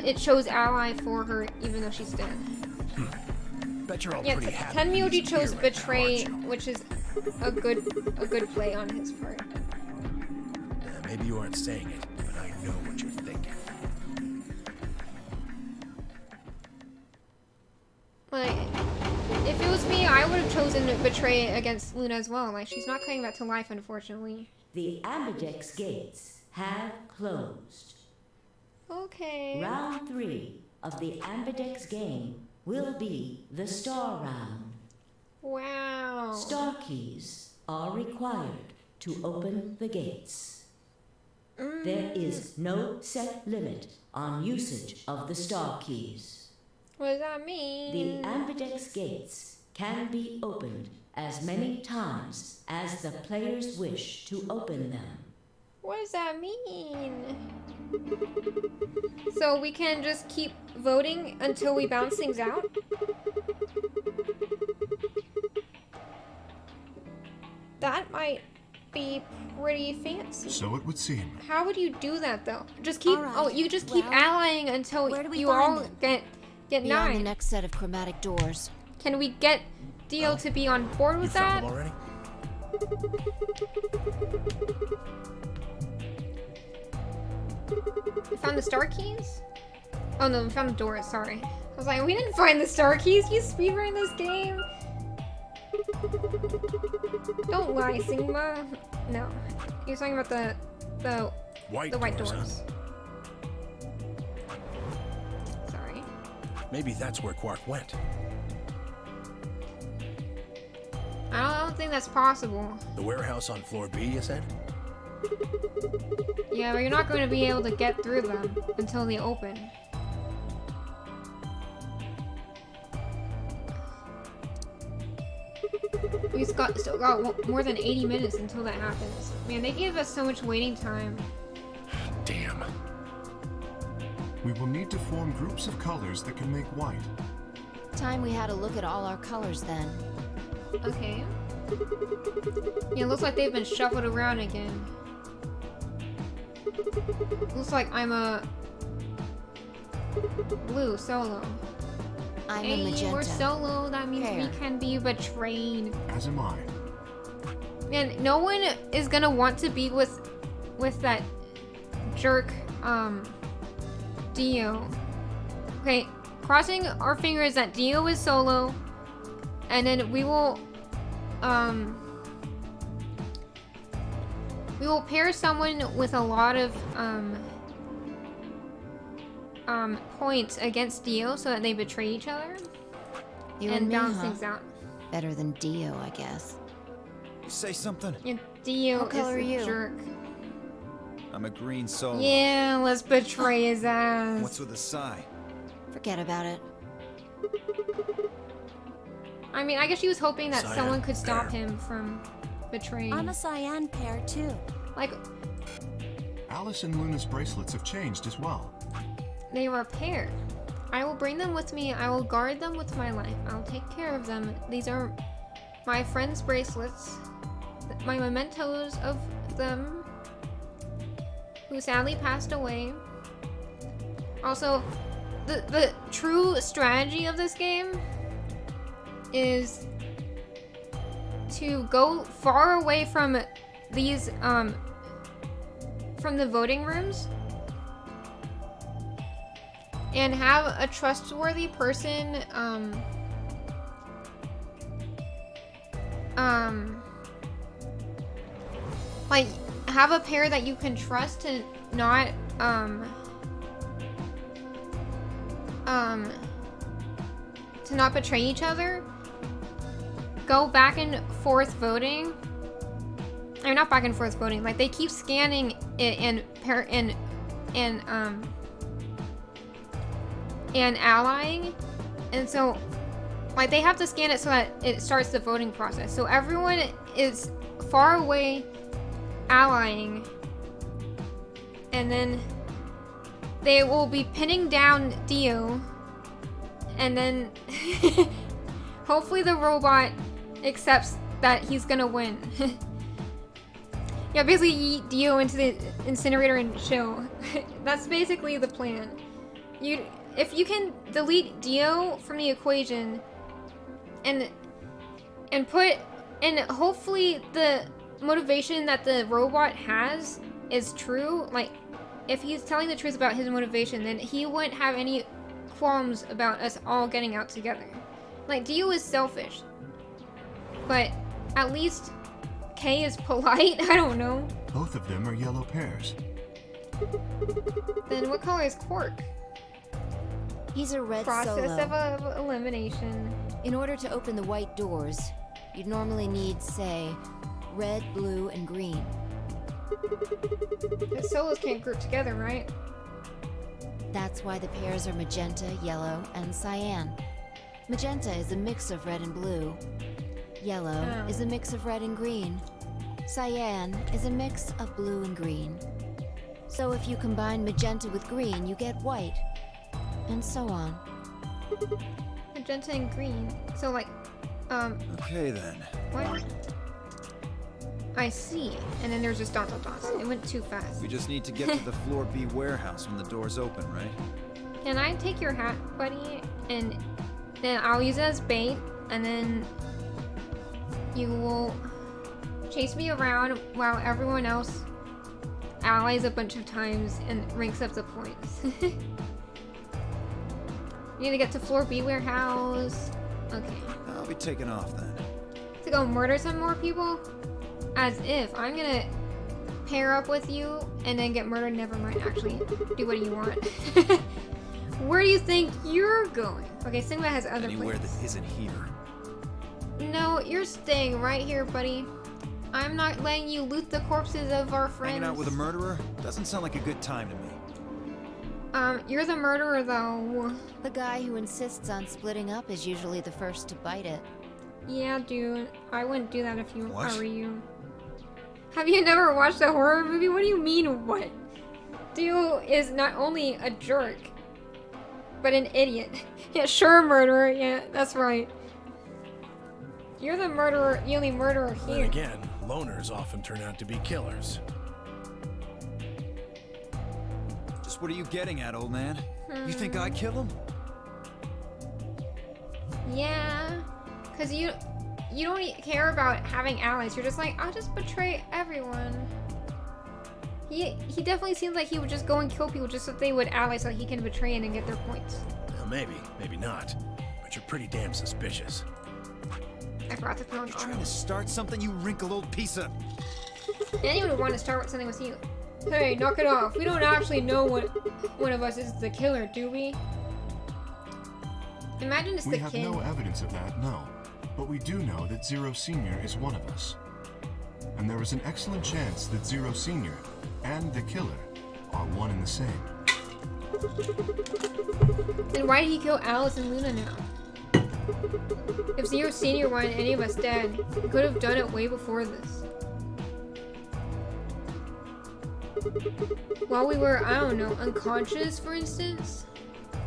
it shows Ally for her, even though she's dead. Bet you're all Yeah, pretty happy. Tenmyoji he's chose here right Betray, now, aren't you? which is a good play on his part. Maybe you aren't saying it, but I know what you're thinking. Like, if it was me, I would have chosen to betray against Luna as well. Like, she's not coming back to life, unfortunately. The Ambidex gates have closed. Okay. Round 3 of the Ambidex game will be the Star Round. Wow. Star keys are required to open the gates. There is no set limit on usage of the Star keys. What does that mean? The Ambidex gates can be opened as many times as the players wish to open them. What does that mean? So we can just keep voting until we bounce things out? That might be pretty fancy. So it would seem. How would you do that though? Just keep you just keep well, allying until where do we you find all them? get Beyond the 9. next set of chromatic doors. Can we get Dio to be on board with You that? found them already? We found the star keys? Oh no, we found the doors, sorry. I was like, we didn't find the star keys. You speedrun this game? Don't lie, Sigma. No. You're talking about the white doors. Huh? Sorry. Maybe that's where Quark went. I don't think that's possible. The warehouse on floor B, you said? Yeah, but you're not going to be able to get through them until they open. We've still got more than 80 minutes until that happens. Man, they give us so much waiting time. Damn. We will need to form groups of colors that can make white. Time we had a look at all our colors then. Okay. Yeah, it looks like they've been shuffled around again. Looks like I'm a blue solo. I'm a Hey, magenta. we're solo. That means Pear. we can be betrayed. As am I. Man, no one is gonna want to be with that jerk, Dio. Okay, crossing our fingers that Dio is solo, and then we will pair someone with a lot of points against Dio so that they betray each other You and me, balance huh? things out. Better than Dio, I guess. Say something. And Dio What color is are the you? jerk. I'm a green solo. Yeah, let's betray his ass. What's with the sigh? Forget about it. I mean, I guess she was hoping that Cyan someone could stop pair. him from betraying. I'm a cyan pair too. Like, Alice and Luna's bracelets have changed as well. they were a pair. I will bring them with me. I will guard them with my life. I'll take care of them. These are my friend's bracelets. My mementos of them, who sadly passed away. Also, the true strategy of this game is to go far away from these, from the voting rooms and have a trustworthy person, like, have a pair that you can trust to not, to not betray each other. Go back and forth voting. I mean, not back and forth voting. Like, they keep scanning it and allying, and so, like, they have to scan it so that it starts the voting process. So everyone is far away allying, and then they will be pinning down Dio, and then hopefully the robot accepts that he's gonna win. Yeah, basically yeet Dio into the incinerator and chill. That's basically the plan. If you can delete Dio from the equation and put And hopefully the motivation that the robot has is true. Like, if he's telling the truth about his motivation, then he wouldn't have any qualms about us all getting out together. Like, Dio is selfish. But at least Kay is polite. I don't know. Both of them are yellow pears. Then what color is Quark? He's a red Process solo. of elimination. In order to open the white doors, you'd normally need, say, red, blue, and green. The solos can't group together, right? That's why the pairs are magenta, yellow, and cyan. Magenta is a mix of red and blue. Yellow Oh. is a mix of red and green. Cyan is a mix of blue and green. So if you combine magenta with green, you get white. And so on. Magenta and green. So like, Okay then. what? I see. And then there's just dots, dots, dots. It went too fast. We just need to get to the floor B warehouse when the doors open, right? Can I take your hat, buddy? And then I'll use it as bait, and then you will chase me around while everyone else allies a bunch of times and ranks up the points. You need to get to floor B warehouse. Okay. I'll be taking off then. To go murder some more people? As if. I'm gonna pair up with you and then get murdered. Never mind, actually. Do what you want. Where do you think you're going? Okay, Sigma has other Anywhere plans. that isn't here. No, you're staying right here, buddy. I'm not letting you loot the corpses of our friends. Hanging out with a murderer? Doesn't sound like a good time to me. You're the murderer, though. The guy who insists on splitting up is usually the first to bite it. Yeah, dude. I wouldn't do that if What? I were you. Have you never watched a horror movie? What do you mean, what? Dio is not only a jerk, but an idiot. Yeah, sure, murderer. Yeah, that's right. You're the murderer, the only murderer Then here. again, loners often turn out to be killers. Just what are you getting at, old man? You think I kill him? Yeah, because you don't care about having allies. You're just like, I'll just betray everyone. He definitely seems like he would just go and kill people just so they would ally so he can betray and then get their points. Well, maybe not. But you're pretty damn suspicious. I forgot to put on You trying auto. to start something, you wrinkled old piece of... Anyone would want to start with something with you. Hey, knock it off. We don't actually know what one of us is the killer, do we? Imagine it's We the have kid. no evidence of that, no. But we do know that Zero Senior is one of us. And there is an excellent chance that Zero Senior and the killer are one and the same. Then why did he kill Alice and Luna now? If Zero Senior wanted any of us dead, he could have done it way before this. While we were, I don't know, unconscious, for instance?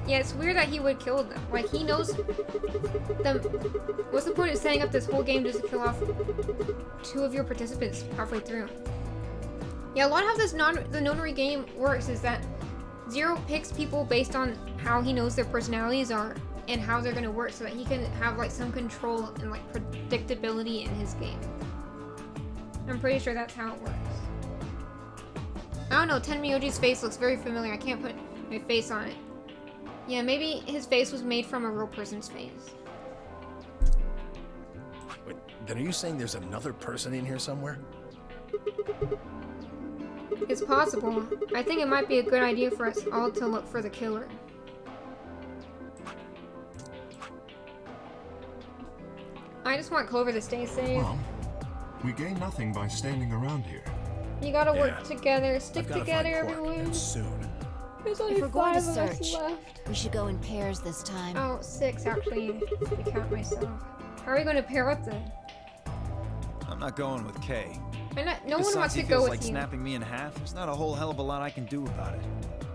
Yeah, it's weird that he would kill them. Like, he knows them. What's the point of setting up this whole game just to kill off 2 of your participants halfway through? Yeah, a lot of how this the notary game works is that Zero picks people based on how he knows their personalities are and how they're gonna work so that he can have like some control and like predictability in his game. I'm pretty sure that's how it works. I don't know, Tenmyoji's face looks very familiar. I can't put my face on it. Yeah, maybe his face was made from a real person's face. Wait, then are you saying there's another person in here somewhere? It's possible. I think it might be a good idea for us all to look for the killer. I just want Clover to stay safe. Well, we gain nothing by standing around here. You gotta work Yeah. together, stick I've gotta together, find Quark, everyone. and soon. There's only If we're going to 5 of us search, left. we should go in pairs this time. Oh, 6 actually, if I count myself. How are we going to pair up then? I'm not going with Kay. No one wants he to go feels with like you. snapping me in half. There's not a whole hell of a lot I can do about it.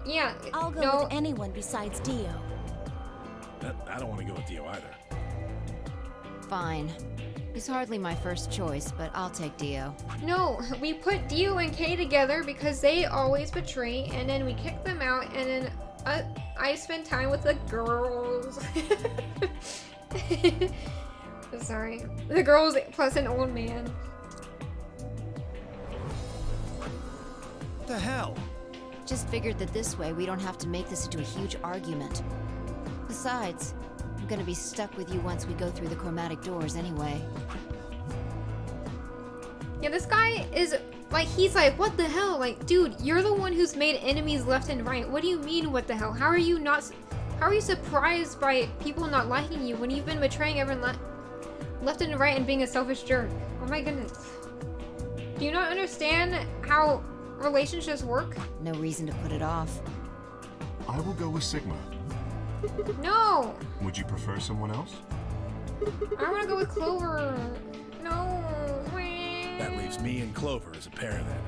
Yeah, I'll go no, with anyone besides Dio. I don't want to go with Dio either. Fine. He's hardly my first choice, but I'll take Dio. no, we put Dio and Kay together because they always betray, and then we kick them out, and then I spend time with the girls. sorry. The girls plus an old man. What the hell? Just figured that this way we don't have to make this into a huge argument. Besides, I'm gonna be stuck with you once we go through the chromatic doors anyway. Yeah, this guy is like, he's like, what the hell? Like, dude, you're the one who's made enemies left and right. What do you mean, what the hell? How are you surprised by people not liking you when you've been betraying everyone left and right and being a selfish jerk? Oh my goodness. Do you not understand how relationships work? No reason to put it off. I will go with Sigma. No! Would you prefer someone else? I want to go with Clover. No. That leaves me and Clover as a pair then.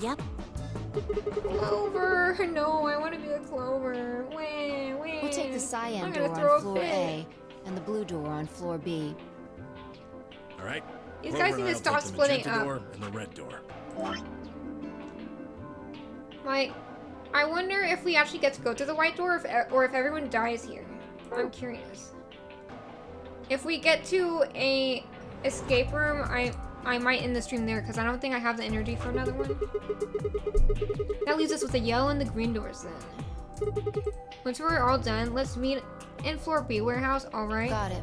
Yep. Clover. No, I want to be with Clover. We'll take the cyan I'm door gonna throw on floor a fit. A and the blue door on floor B. All right. These Clover guys and need to I'll stop take the splitting magenta up. door and the red door. Like, I wonder if we actually get to go to the white door or if everyone dies here. I'm curious. If we get to a escape room, I might end the stream there because I don't think I have the energy for another one. That leaves us with the yellow and the green doors then. Once we're all done, let's meet in floor B warehouse, alright? Got it.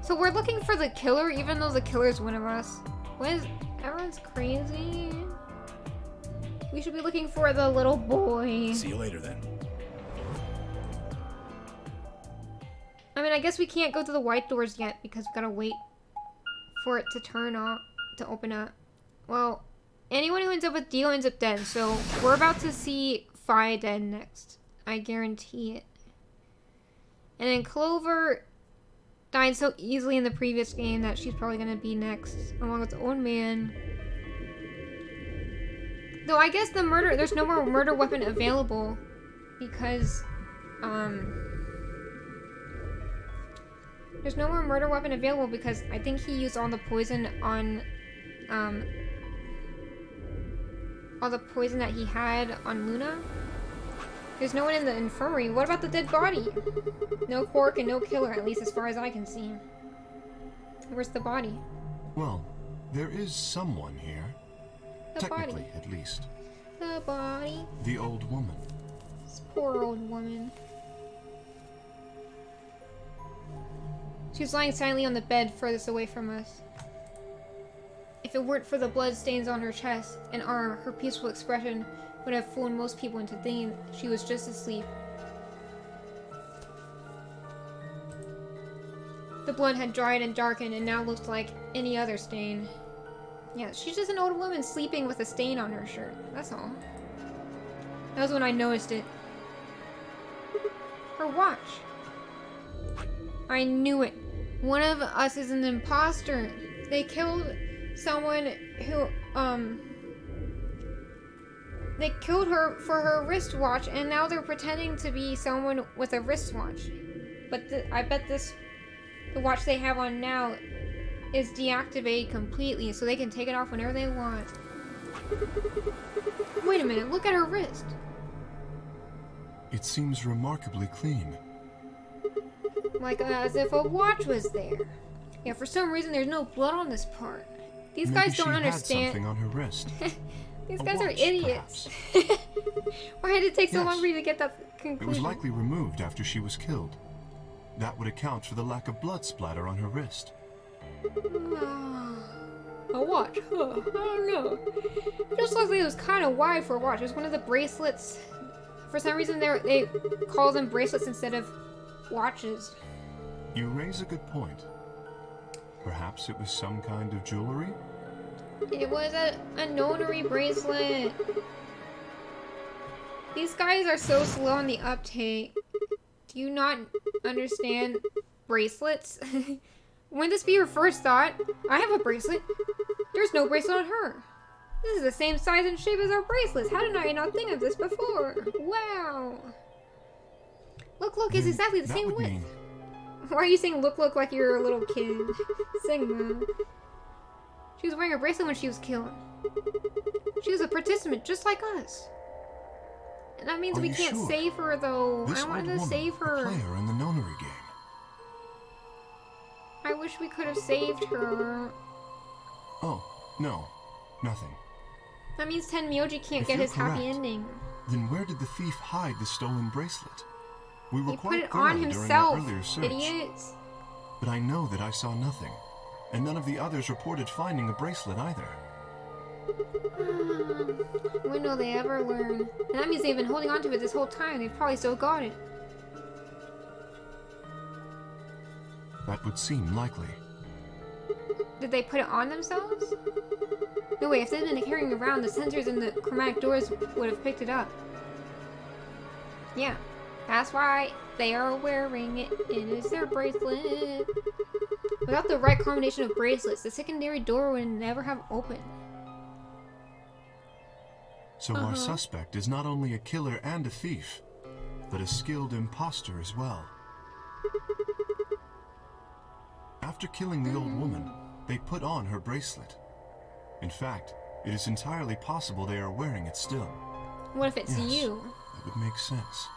So we're looking for the killer even though the killer's one of us. What is... Everyone's crazy. We should be looking for the little boy. See you later then. I mean, I guess we can't go to the white doors yet because we gotta wait for it to turn off, to open up. Well, anyone who ends up with Dio ends up dead, so we're about to see Fi dead next. I guarantee it. And then Clover died so easily in the previous game that she's probably gonna be next, along with the old man. Though I guess there's no more murder weapon available because, there's no more murder weapon available because I think he used all the poison on, all the poison that he had on Luna. There's no one in the infirmary. What about the dead body? No Quark and no killer, at least as far as I can see. Where's the body? Well, there is someone here. The Technically, body. at least. The body. The old woman. This poor old woman. She was lying silently on the bed furthest away from us. If it weren't for the blood stains on her chest and arm, her peaceful expression would have fooled most people into thinking she was just asleep. The blood had dried and darkened and now looked like any other stain. Yeah, she's just an old woman sleeping with a stain on her shirt. That's all. That was when I noticed it. Her watch. I knew it. One of us is an imposter. They killed someone who, they killed her for her wristwatch, and now they're pretending to be someone with a wristwatch. But I bet the watch they have on now is deactivated completely, so they can take it off whenever they want. Wait a minute, look at her wrist. It seems remarkably clean. Like, as if a watch was there. Yeah, for some reason there's no blood on this part. These guys don't Maybe she understand. had something on her wrist. These A guys are watch, idiots. Why did it take so long for you to get that conclusion? It was likely removed after she was killed. That would account for the lack of blood splatter on her wrist. A watch? Huh, I don't know. It just looks like it was kind of wide for a watch. It was one of the bracelets. For some reason, they call them bracelets instead of watches. You raise a good point. Perhaps it was some kind of jewelry? It was a notary bracelet. These guys are so slow on the uptake. Do you not understand bracelets? Wouldn't this be your first thought? I have a bracelet. There's no bracelet on her. This is the same size and shape as our bracelets. How did I not think of this before? Wow. Look, it's exactly the same width. Why are you saying look like you're a little kid? Sigma. She was wearing a bracelet when she was killed. She was a participant just like us. And that means we can't save her though. This I wanted old to save her. A player in the nonary game. I wish we could have saved her. Oh, no. Nothing. That means Tenmyoji can't If get you're his happy correct, ending. Then where did the thief hide the stolen bracelet? We were He put quite it thorough on during himself, our earlier search. idiots. But I know that I saw nothing, and none of the others reported finding a bracelet either. When will they ever learn? And that means they've been holding on to it this whole time. They've probably still got it. That would seem likely. Did they put it on themselves? No way, if they'd been carrying it around, the sensors in the chromatic doors would have picked it up. Yeah, that's why they are wearing it. It is their bracelet. Without the right combination of bracelets, the secondary door would never have opened. So our suspect is not only a killer and a thief, but a skilled imposter as well. After killing the old woman, they put on her bracelet. In fact, it is entirely possible they are wearing it still. What if it's you? That would make sense.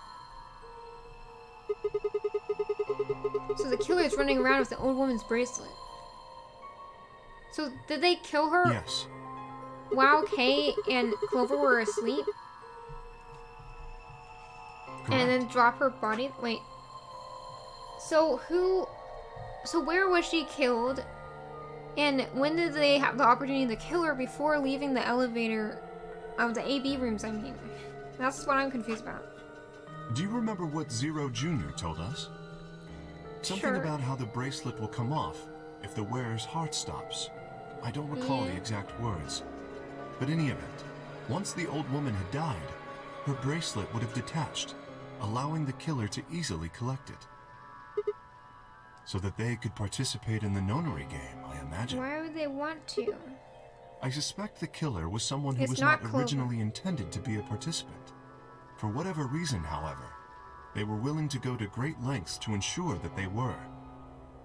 So the killer is running around with the old woman's bracelet. So did they kill her? Yes. While Kay and Clover were asleep? Correct. And then drop her body? Wait. So where was she killed? And when did they have the opportunity to kill her before leaving the elevator? The AB rooms, I mean. That's what I'm confused about. Do you remember what Zero Jr. told us? Something about how the bracelet will come off if the wearer's heart stops. I don't recall the exact words. But in any event, once the old woman had died, her bracelet would have detached, allowing the killer to easily collect it. So that they could participate in the nonary game, I imagine. Why would they want to? I suspect the killer was someone who It's was not not Clover. originally intended to be a participant. For whatever reason, however, they were willing to go to great lengths to ensure that they were.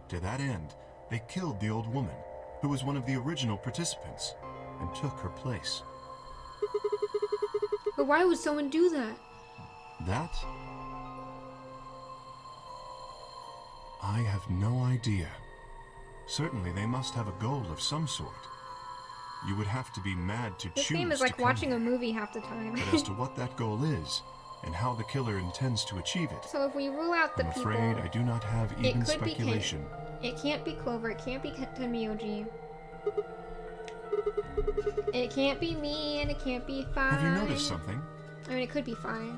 To that end, they killed the old woman, who was one of the original participants, and took her place. But why would someone do that? That? I have no idea. Certainly they must have a goal of some sort. You would have to be mad to This choose game is to like come watching here. a movie half the time. But as to what that goal is, and how the killer intends to achieve it, So if we rule out the I'm people, afraid I do not have it even could be speculation. Kay. It can't be Clover. It can't be Tenmyoji. It can't be me, and it can't be Fi. Have you noticed something? I mean, it could be Fi.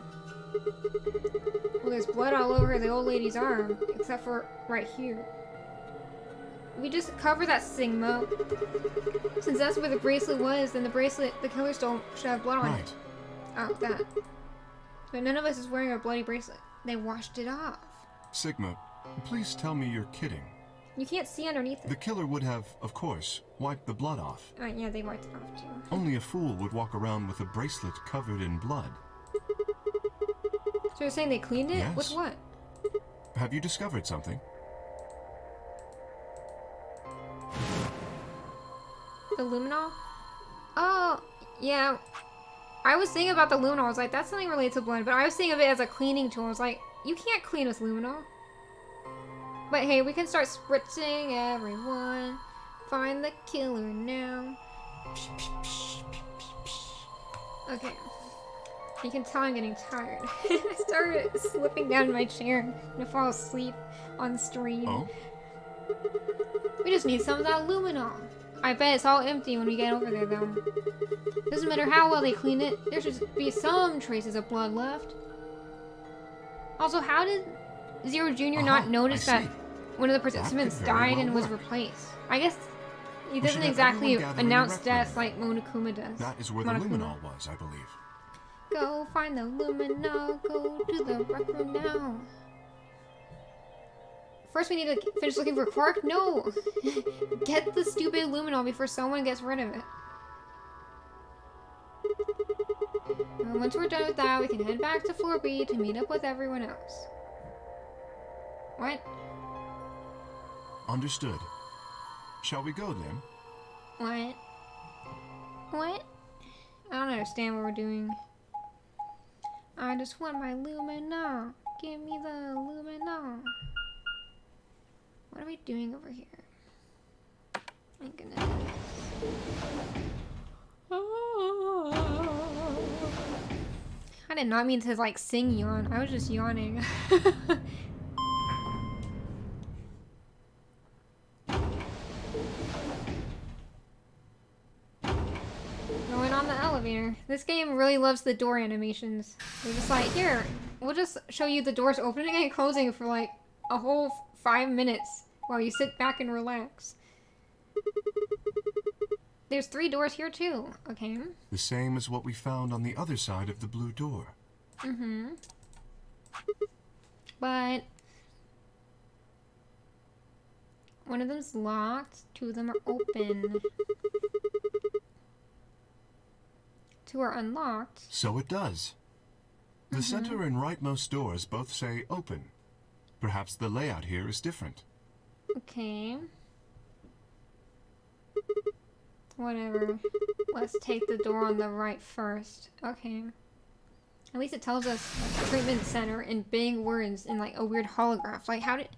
Well, there's blood all over the old lady's arm, except for right here. We just cover that Sigma. Since that's where the bracelet was, then the killer still should have blood on it. Right. Oh, that. But none of us is wearing a bloody bracelet. They washed it off. Sigma, please tell me you're kidding. You can't see underneath it. The killer would have, of course, wiped the blood off. Yeah, they wiped it off too. Only a fool would walk around with a bracelet covered in blood. So you're saying they cleaned it? Yes. With what? Have you discovered something? The luminol? Oh, yeah. I was thinking about the luminol. I was like, that's something related to blood. But I was thinking of it as a cleaning tool. I was like, you can't clean with luminol. But hey, we can start spritzing everyone. Find the killer now. Okay. You can tell I'm getting tired. I started slipping down in my chair and to fall asleep on stream. Oh? We just need some of that luminol. I bet it's all empty when we get over there, though. Doesn't matter how well they clean it, there should be some traces of blood left. Also, how did Zero Jr. not notice that one of the participants died and was replaced? I guess he doesn't exactly announce death like Monokuma does. That is where the luminol was, I believe. Go find the luminol, go to the rec room now. First we need to finish looking for Quark? No! Get the stupid luminol before someone gets rid of it. And once we're done with that, we can head back to floor B to meet up with everyone else. What? Understood. Shall we go then? What? What? I don't understand what we're doing. I just want my luminol. Give me the luminol. What are we doing over here? My goodness. I did not mean to like sing yawn. I was just yawning. Going on the elevator. This game really loves the door animations. They're just like, here, we'll just show you the doors opening and closing for like a whole 5 minutes while you sit back and relax. There's 3 doors here too. Okay. The same as what we found on the other side of the blue door. Mm-hmm. But one of them's locked, 2 of them are open. 2 are unlocked. So it does. The center and rightmost doors both say open. Perhaps the layout here is different. Okay. Whatever. Let's take the door on the right first. Okay. At least it tells us treatment center in big words in like a weird holograph. Like how did...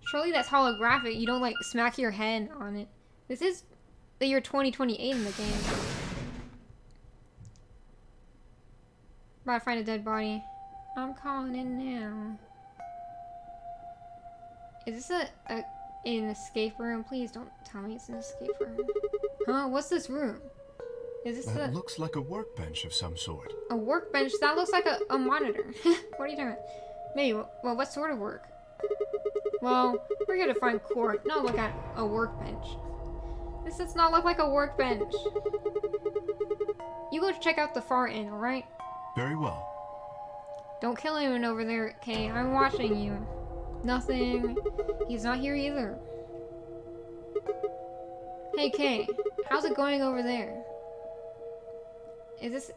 Surely that's holographic. You don't like smack your head on it. This is the year 2028 in the game. About to find a dead body. I'm calling in now. Is this an escape room? Please don't tell me it's an escape room. Huh? What's this room? Is this That looks like a workbench of some sort. a workbench? That looks like a monitor. What are you talking about? Maybe. Well, what sort of work? Well, we're here to find Quark, not look at a workbench. This does not look like a workbench. You go check out the far end, alright? Very well. Don't kill anyone over there, Kay. I'm watching you. Nothing. He's not here either. Hey, Kay. How's it going over there? Is this...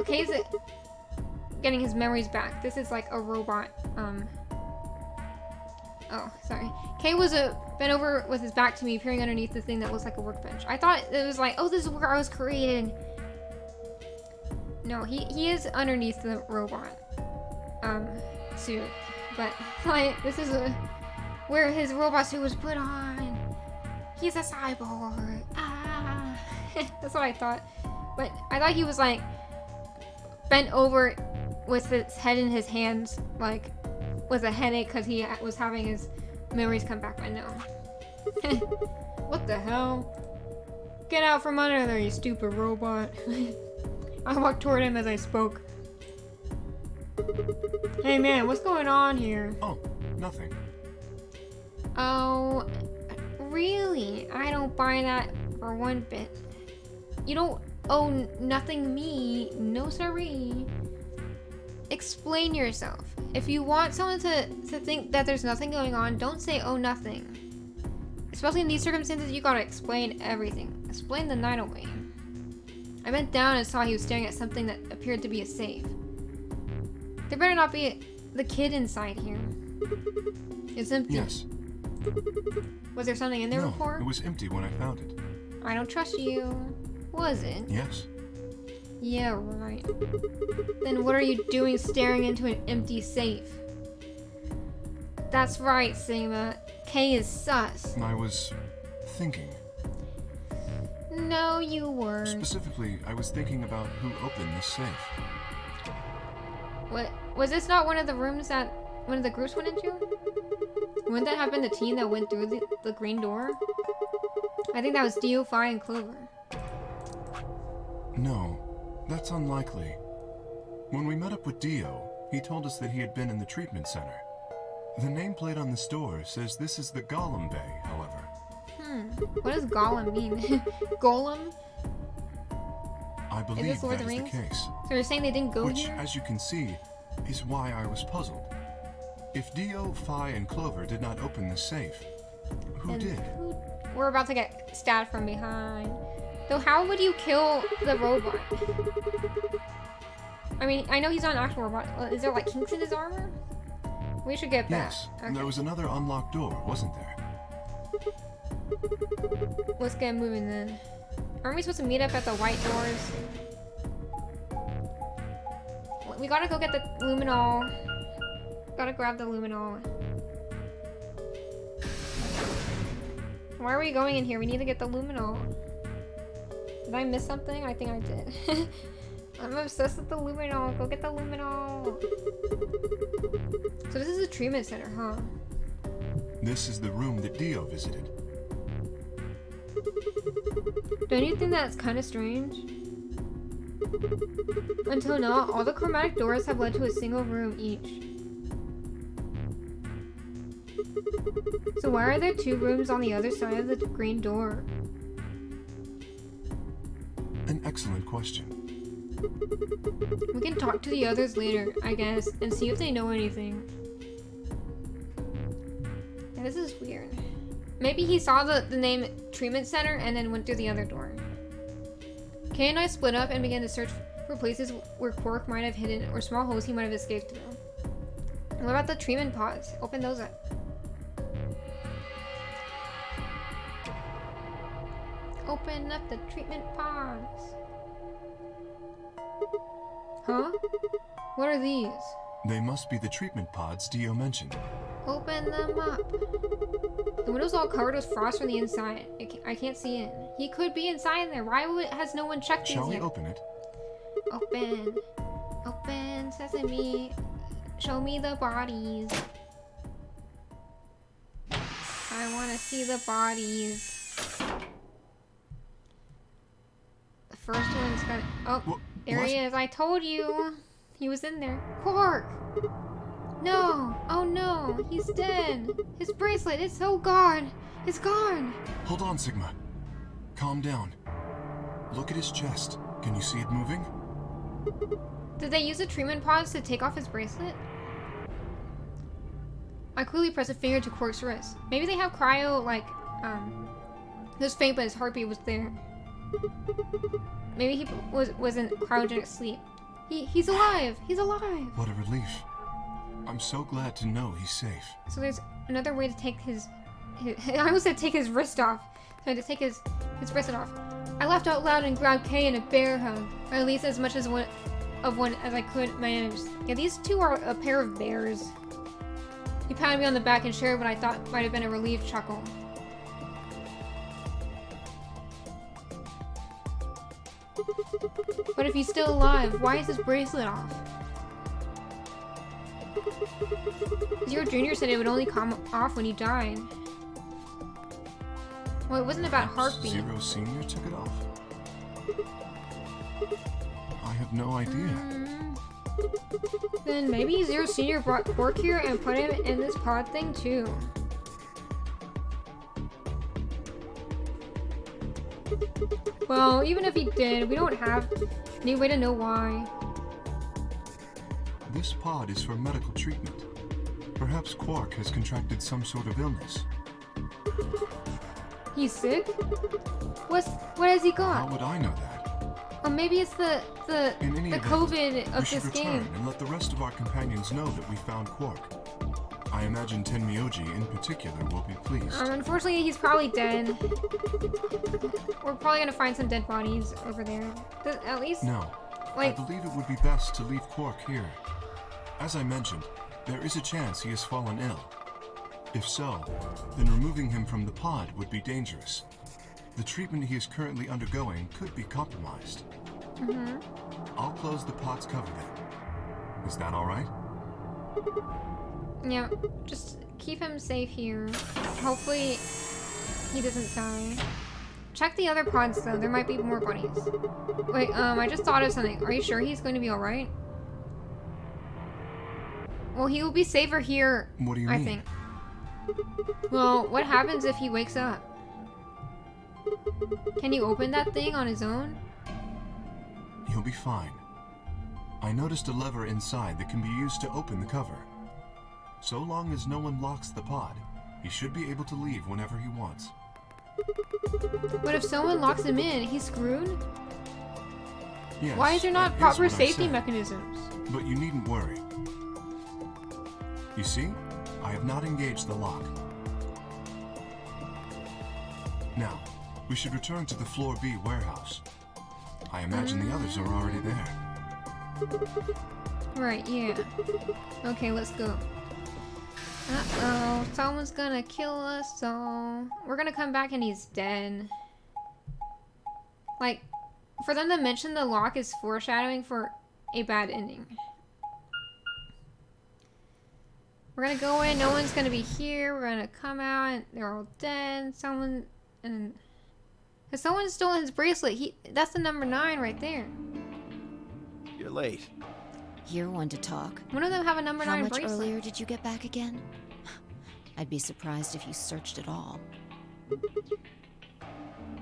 Okay, is it... Getting his memories back. This is like a robot, Oh, sorry. Kay was bent over with his back to me, peering underneath the thing that looks like a workbench. I thought it was like, oh, this is where I was created. No, he is underneath the robot, suit. But, like, this is where his robot suit was put on. He's a cyborg. Ah. That's what I thought. But I thought he was, like, bent over with his head in his hands, like, with a headache because he was having his memories come back. I know. What the hell? Get out from under there, you stupid robot. I walked toward him as I spoke. Hey man, what's going on here? Oh, nothing. Oh, really? I don't buy that for one bit. You don't owe nothing me. No siree. Explain yourself. If you want someone to think that there's nothing going on, don't say oh nothing. Especially in these circumstances, you gotta explain everything. Explain the night away. I bent down and saw he was staring at something that appeared to be a safe. There better not be the kid inside here. It's empty. Yes. Was there something in there No, before? it was empty when I found it. I don't trust you. Was it? Yes. Yeah, right. Then what are you doing staring into an empty safe? That's right, Sigma. K is sus. I was thinking. No, you weren't. Specifically, I was thinking about who opened this safe. What? Was this not one of the rooms that one of the groups went into? Wouldn't that have been the team that went through the green door? I think that was Dio, Phi, and Clover. No, that's unlikely. When we met up with Dio, he told us that he had been in the treatment center. The nameplate on this door says this is the Golem Bay, however. What does Golem mean? Golem? I believe Lord that of the is the Rings? case. So you're saying they didn't go Which, here? as you can see, is why I was puzzled. If Dio, Phi, and Clover did not open the safe, who And did? We're about to get stabbed from behind. Though how would you kill the robot? I mean, I know he's not an actual robot. Is there like kinks in his armor? We should get back. Yes, Okay. there was another unlocked door, wasn't there? Let's get moving then. Aren't we supposed to meet up at the white doors? We gotta go get the luminol. Gotta grab the luminol. Why are we going in here? We need to get the luminol. Did I miss something? I think I did. I'm obsessed with the luminol. Go get the luminol. So this is a treatment center, huh? This is the room that Dio visited. Don't you think that's kind of strange? Until now, all the chromatic doors have led to a single room each. So why are there 2 rooms on the other side of the green door? An excellent question. We can talk to the others later, I guess, and see if they know anything. Yeah, this is weird. Maybe he saw the name treatment center and then went through the other door. Kay and I split up and began to search for places where Quark might have hidden or small holes he might have escaped through. What about the treatment pods? Open those up. Open up the treatment pods. Huh? What are these? They must be the treatment pods Dio mentioned. Open them up. The window's all covered with frost from the inside. I can't see in. He could be inside there. Why has no one checked these Shall we yet? open it? Open. Open, sesame. Show me the bodies. I want to see the bodies. The first one's got... Oh, there he is. I told you. He was in there. Quark! No! Oh no! He's dead! His bracelet is so gone! It's gone! Hold on, Sigma. Calm down. Look at his chest. Can you see it moving? Did they use the treatment pods to take off his bracelet? I quickly pressed a finger to Quark's wrist. Maybe they have cryo, like, it was faint, but his heartbeat was there. Maybe he was in cryogenic sleep. He's alive! He's alive! What a relief. I'm so glad to know he's safe. So there's another way to take his I almost said take his wrist off. So I had to take his bracelet off. I laughed out loud and grabbed Kay in a bear hug. Or at least as much as one as I could manage. Yeah, these two are a pair of bears. He patted me on the back and shared what I thought might have been a relieved chuckle. But if he's still alive, why is his bracelet off? Zero Jr. said it would only come off when he died. Well, it wasn't about heartbeat. Zero Senior took it off? I have no idea. Then maybe Zero Senior brought Quark here and put him in this pod thing too. Well, even if he did, we don't have any way to know why. This pod is for medical treatment. Perhaps Quark has contracted some sort of illness. He's sick? What has he got? How would I know that? Or maybe it's the COVID of we should this return game. and let the rest of our companions know that we found Quark. I imagine Tenmyoji in particular will be pleased. Unfortunately, he's probably dead. We're probably gonna find some dead bodies over there. At least... No. Like... I believe it would be best to leave Quark here. As I mentioned, there is a chance he has fallen ill. If so, then removing him from the pod would be dangerous. The treatment he is currently undergoing could be compromised. Mm-hmm. I'll close the pod's cover then. Is that alright? Yeah, just keep him safe here. Hopefully he doesn't die. Check the other pods though, there might be more bodies. Wait, I just thought of something. Are you sure he's going to be alright? Well, he will be safer here, what do you I mean? think. Well, what happens if he wakes up? Can he open that thing on his own? He'll be fine. I noticed a lever inside that can be used to open the cover. So long as no one locks the pod, he should be able to leave whenever he wants. But if someone locks him in, he's screwed? Yes, Why is there not that is proper what I safety said. mechanisms? But you needn't worry. You see, I have not engaged the lock. Now, we should return to the Floor B warehouse. I imagine the others are already there. Right, yeah. Okay, let's go. Uh-oh, someone's gonna kill us all. We're gonna come back and he's dead. Like, for them to mention the lock is foreshadowing for a bad ending. We're gonna go in, no one's gonna be here, we're gonna come out, and they're all dead. Cause someone stole his bracelet. That's the number 9 right there. You're late. You're one to talk. One of them have a number 9 How much bracelet. earlier did you get back again? I'd be surprised if you searched at all.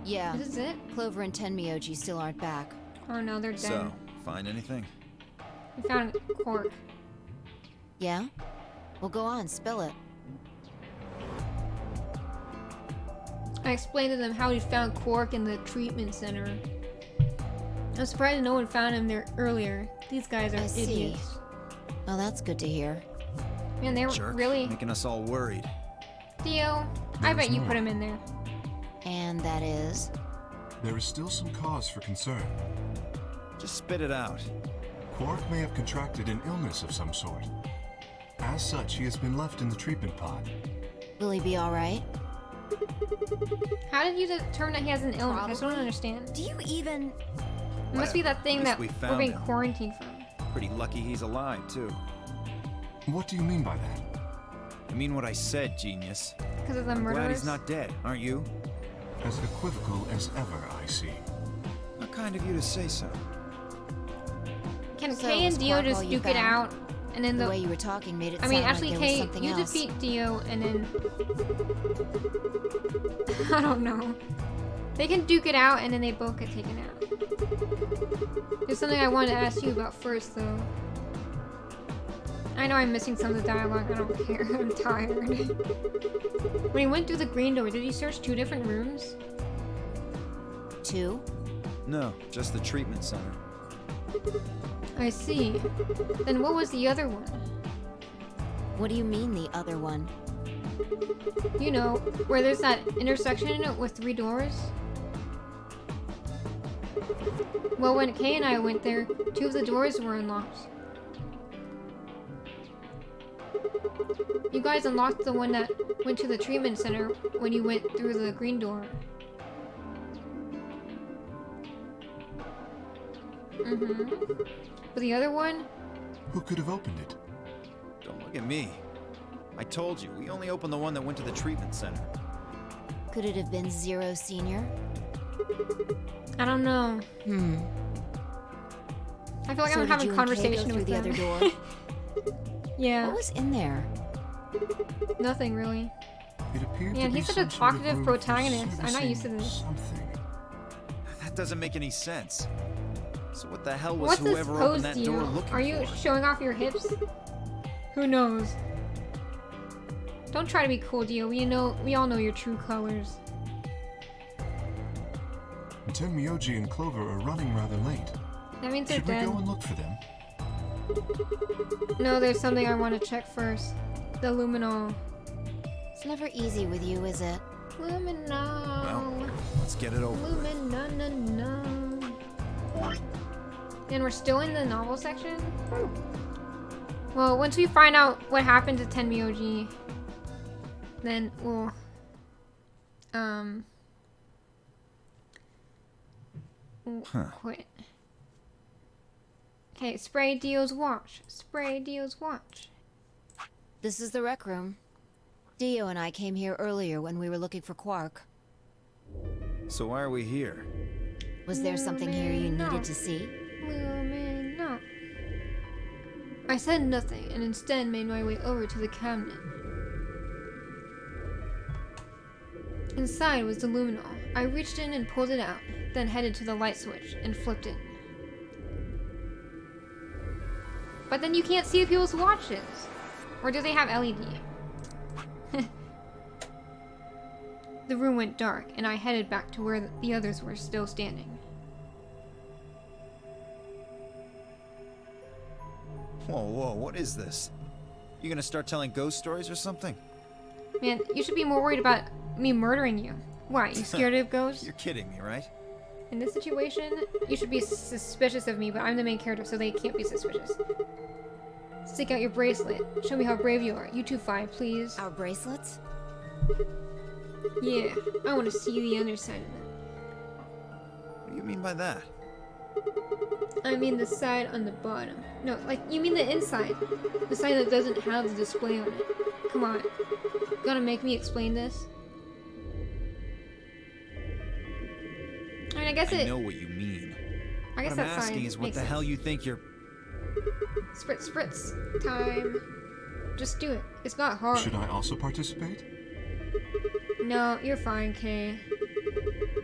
Yeah. This is it? Clover and Tenmyoji still aren't back. Oh no, they're dead. So, find anything? We found a cork. Yeah? Well, go on, spill it. I explained to them how we found Quark in the treatment center. I'm surprised no one found him there earlier. These guys are I see. idiots. Well, that's good to hear. Man, they were Jerk, really... making us all worried. Theo, I bet you put him in there. And that is? There is still some cause for concern. Just spit it out. Quark may have contracted an illness of some sort. As such, he has been left in the treatment pod. Will he be alright? How did you determine that he has an illness? I still don't understand. Do you even... It must be that thing At least that we we're found being him. quarantined from. Pretty lucky he's alive, too. What do you mean by that? I mean what I said, genius. Because of the I'm glad murderers? he's not dead, aren't you? As equivocal as ever, I see. Not kind of you to say so. Can So Kay and was Dio Quark just all you duke it found? out? And then The way you were talking made it I sound mean, like actually, there was Kay, something you else. defeat Dio, and then... I don't know. They can duke it out, and then they both get taken out. There's something I wanted to ask you about first, though. I know I'm missing some of the dialogue. I don't care. I'm tired. When he went through the green door, did he search 2 different rooms? 2? No, just the treatment center. I see. Then what was the other one? What do you mean, the other one? You know, where there's that intersection in it with 3 doors? Well, when Kay and I went there, 2 of the doors were unlocked. You guys unlocked the one that went to the treatment center when you went through the green door. But the other one? Who could have opened it? Don't look at me. I told you, we only opened the one that went to the treatment center. Could it have been Zero Senior? I don't know. I feel like So I'm did having you a and Kay conversation go with through the them. other door? Yeah. What was in there? Nothing really. It appeared Man, to be he's such a some sort of talkative room for protagonist. I'm not used to servicing this. Something. That doesn't make any sense. So what the hell was What's this whoever pose, opened that Dio? door looking Are you for? showing off your hips? Who knows? Don't try to be cool, Dio. We all know your true colors. Tenmyoji and Clover are running rather late. That means they're Should we dead. go and look for them? No, there's something I want to check first. The luminol. It's never easy with you, is it? Luminol. Well, let's get it over with. Luminol. And we're still in the novel section? Well, once we find out what happened to Tenmyoji, then we'll quit. Okay, spray Dio's watch. Spray Dio's watch. This is the rec room. Dio and I came here earlier when we were looking for Quark. So why are we here? Was there something here you needed to see? Lumino. I said nothing and instead made my way over to the cabinet. Inside was the luminol. I reached in and pulled it out, then headed to the light switch and flipped it. But then you can't see people's watches. Or do they have LED? The room went dark, and I headed back to where the others were still standing. Whoa, what is this? You gonna start telling ghost stories or something? Man, you should be more worried about me murdering you. Why, you scared of ghosts? You're kidding me, right? In this situation, you should be suspicious of me, but I'm the main character, so they can't be suspicious. Stick out your bracelet. Show me how brave you are. You two five, please. Our bracelets? Yeah, I want to see the other side of it. What do you mean by that? I mean the side on the bottom. No, like, you mean the inside. The side that doesn't have the display on it. Come on. You gonna make me explain this? I mean, I guess I know what you mean. I guess what that I'm asking side is what makes the hell sense. you think you're... Spritz, spritz. Time. Just do it. It's not hard. Should I also participate? No, you're fine, Kay.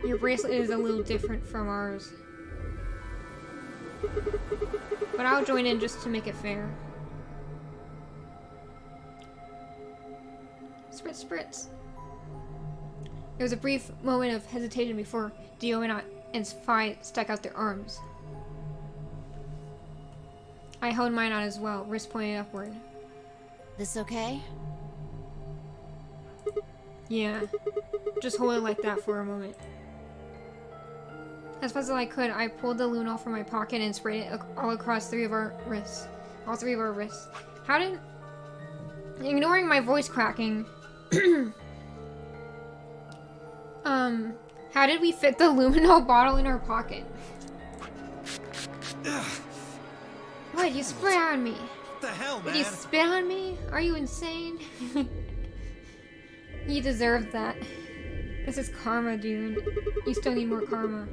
Your bracelet is a little different from ours. But I'll join in just to make it fair. Spritz, spritz. There was a brief moment of hesitation before Dio and Phi stuck out their arms. I held mine out as well, wrist pointed upward. This okay? Yeah. Just hold it like that for a moment. As fast as I could, I pulled the Luno from my pocket and sprayed it all across three of our wrists. All three of our wrists. How did... Ignoring my voice cracking... how did we fit the Lumino bottle in our pocket? What, you spit on me? What the hell, man? Did you spit on me? Are you insane? You deserve that. This is karma, dude. You still need more karma.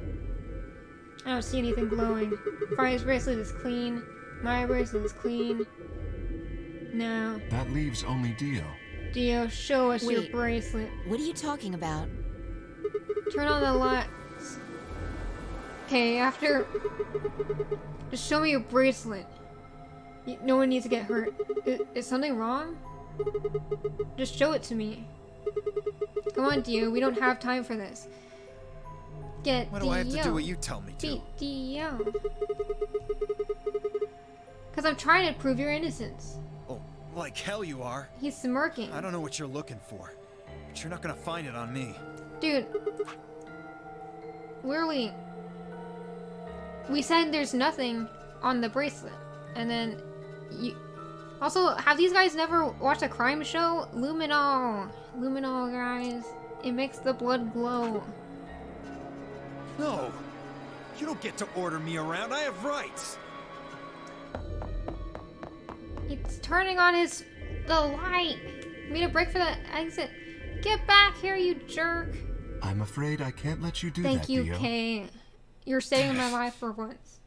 I don't see anything glowing. Fire's bracelet is clean. My bracelet is clean. No. That leaves only Dio. Dio, show us your Wait. bracelet. What are you talking about? Turn on the lights. Okay, after... Just show me your bracelet. No one needs to get hurt. Is something wrong? Just show it to me. Come on, Dio. We don't have time for this. Get Why Dio. do I have to do what you tell me to? Beat Dio. Because I'm trying to prove your innocence. Oh, like hell you are. He's smirking. I don't know what you're looking for, but you're not gonna find it on me. Dude. Literally. We said there's nothing on the bracelet. And then you... Also, have these guys never watched a crime show? Luminol. Luminol, guys. It makes the blood glow. No! You don't get to order me around. I have rights. It's turning on the light. Made a break for the exit. Get back here, you jerk. I'm afraid I can't let you do Thank that, you, Dio. Kay. You're saving my life for once.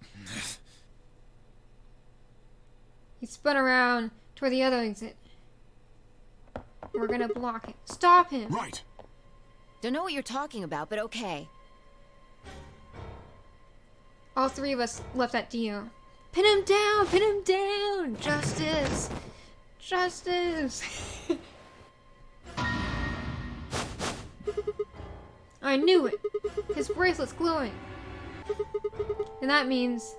He spun around toward the other exit. We're gonna block it. Stop him! Right! Don't know what you're talking about, but okay. All three of us left at Dio. Pin him down! Pin him down! Justice! Justice! I knew it! His bracelet's glowing. And that means...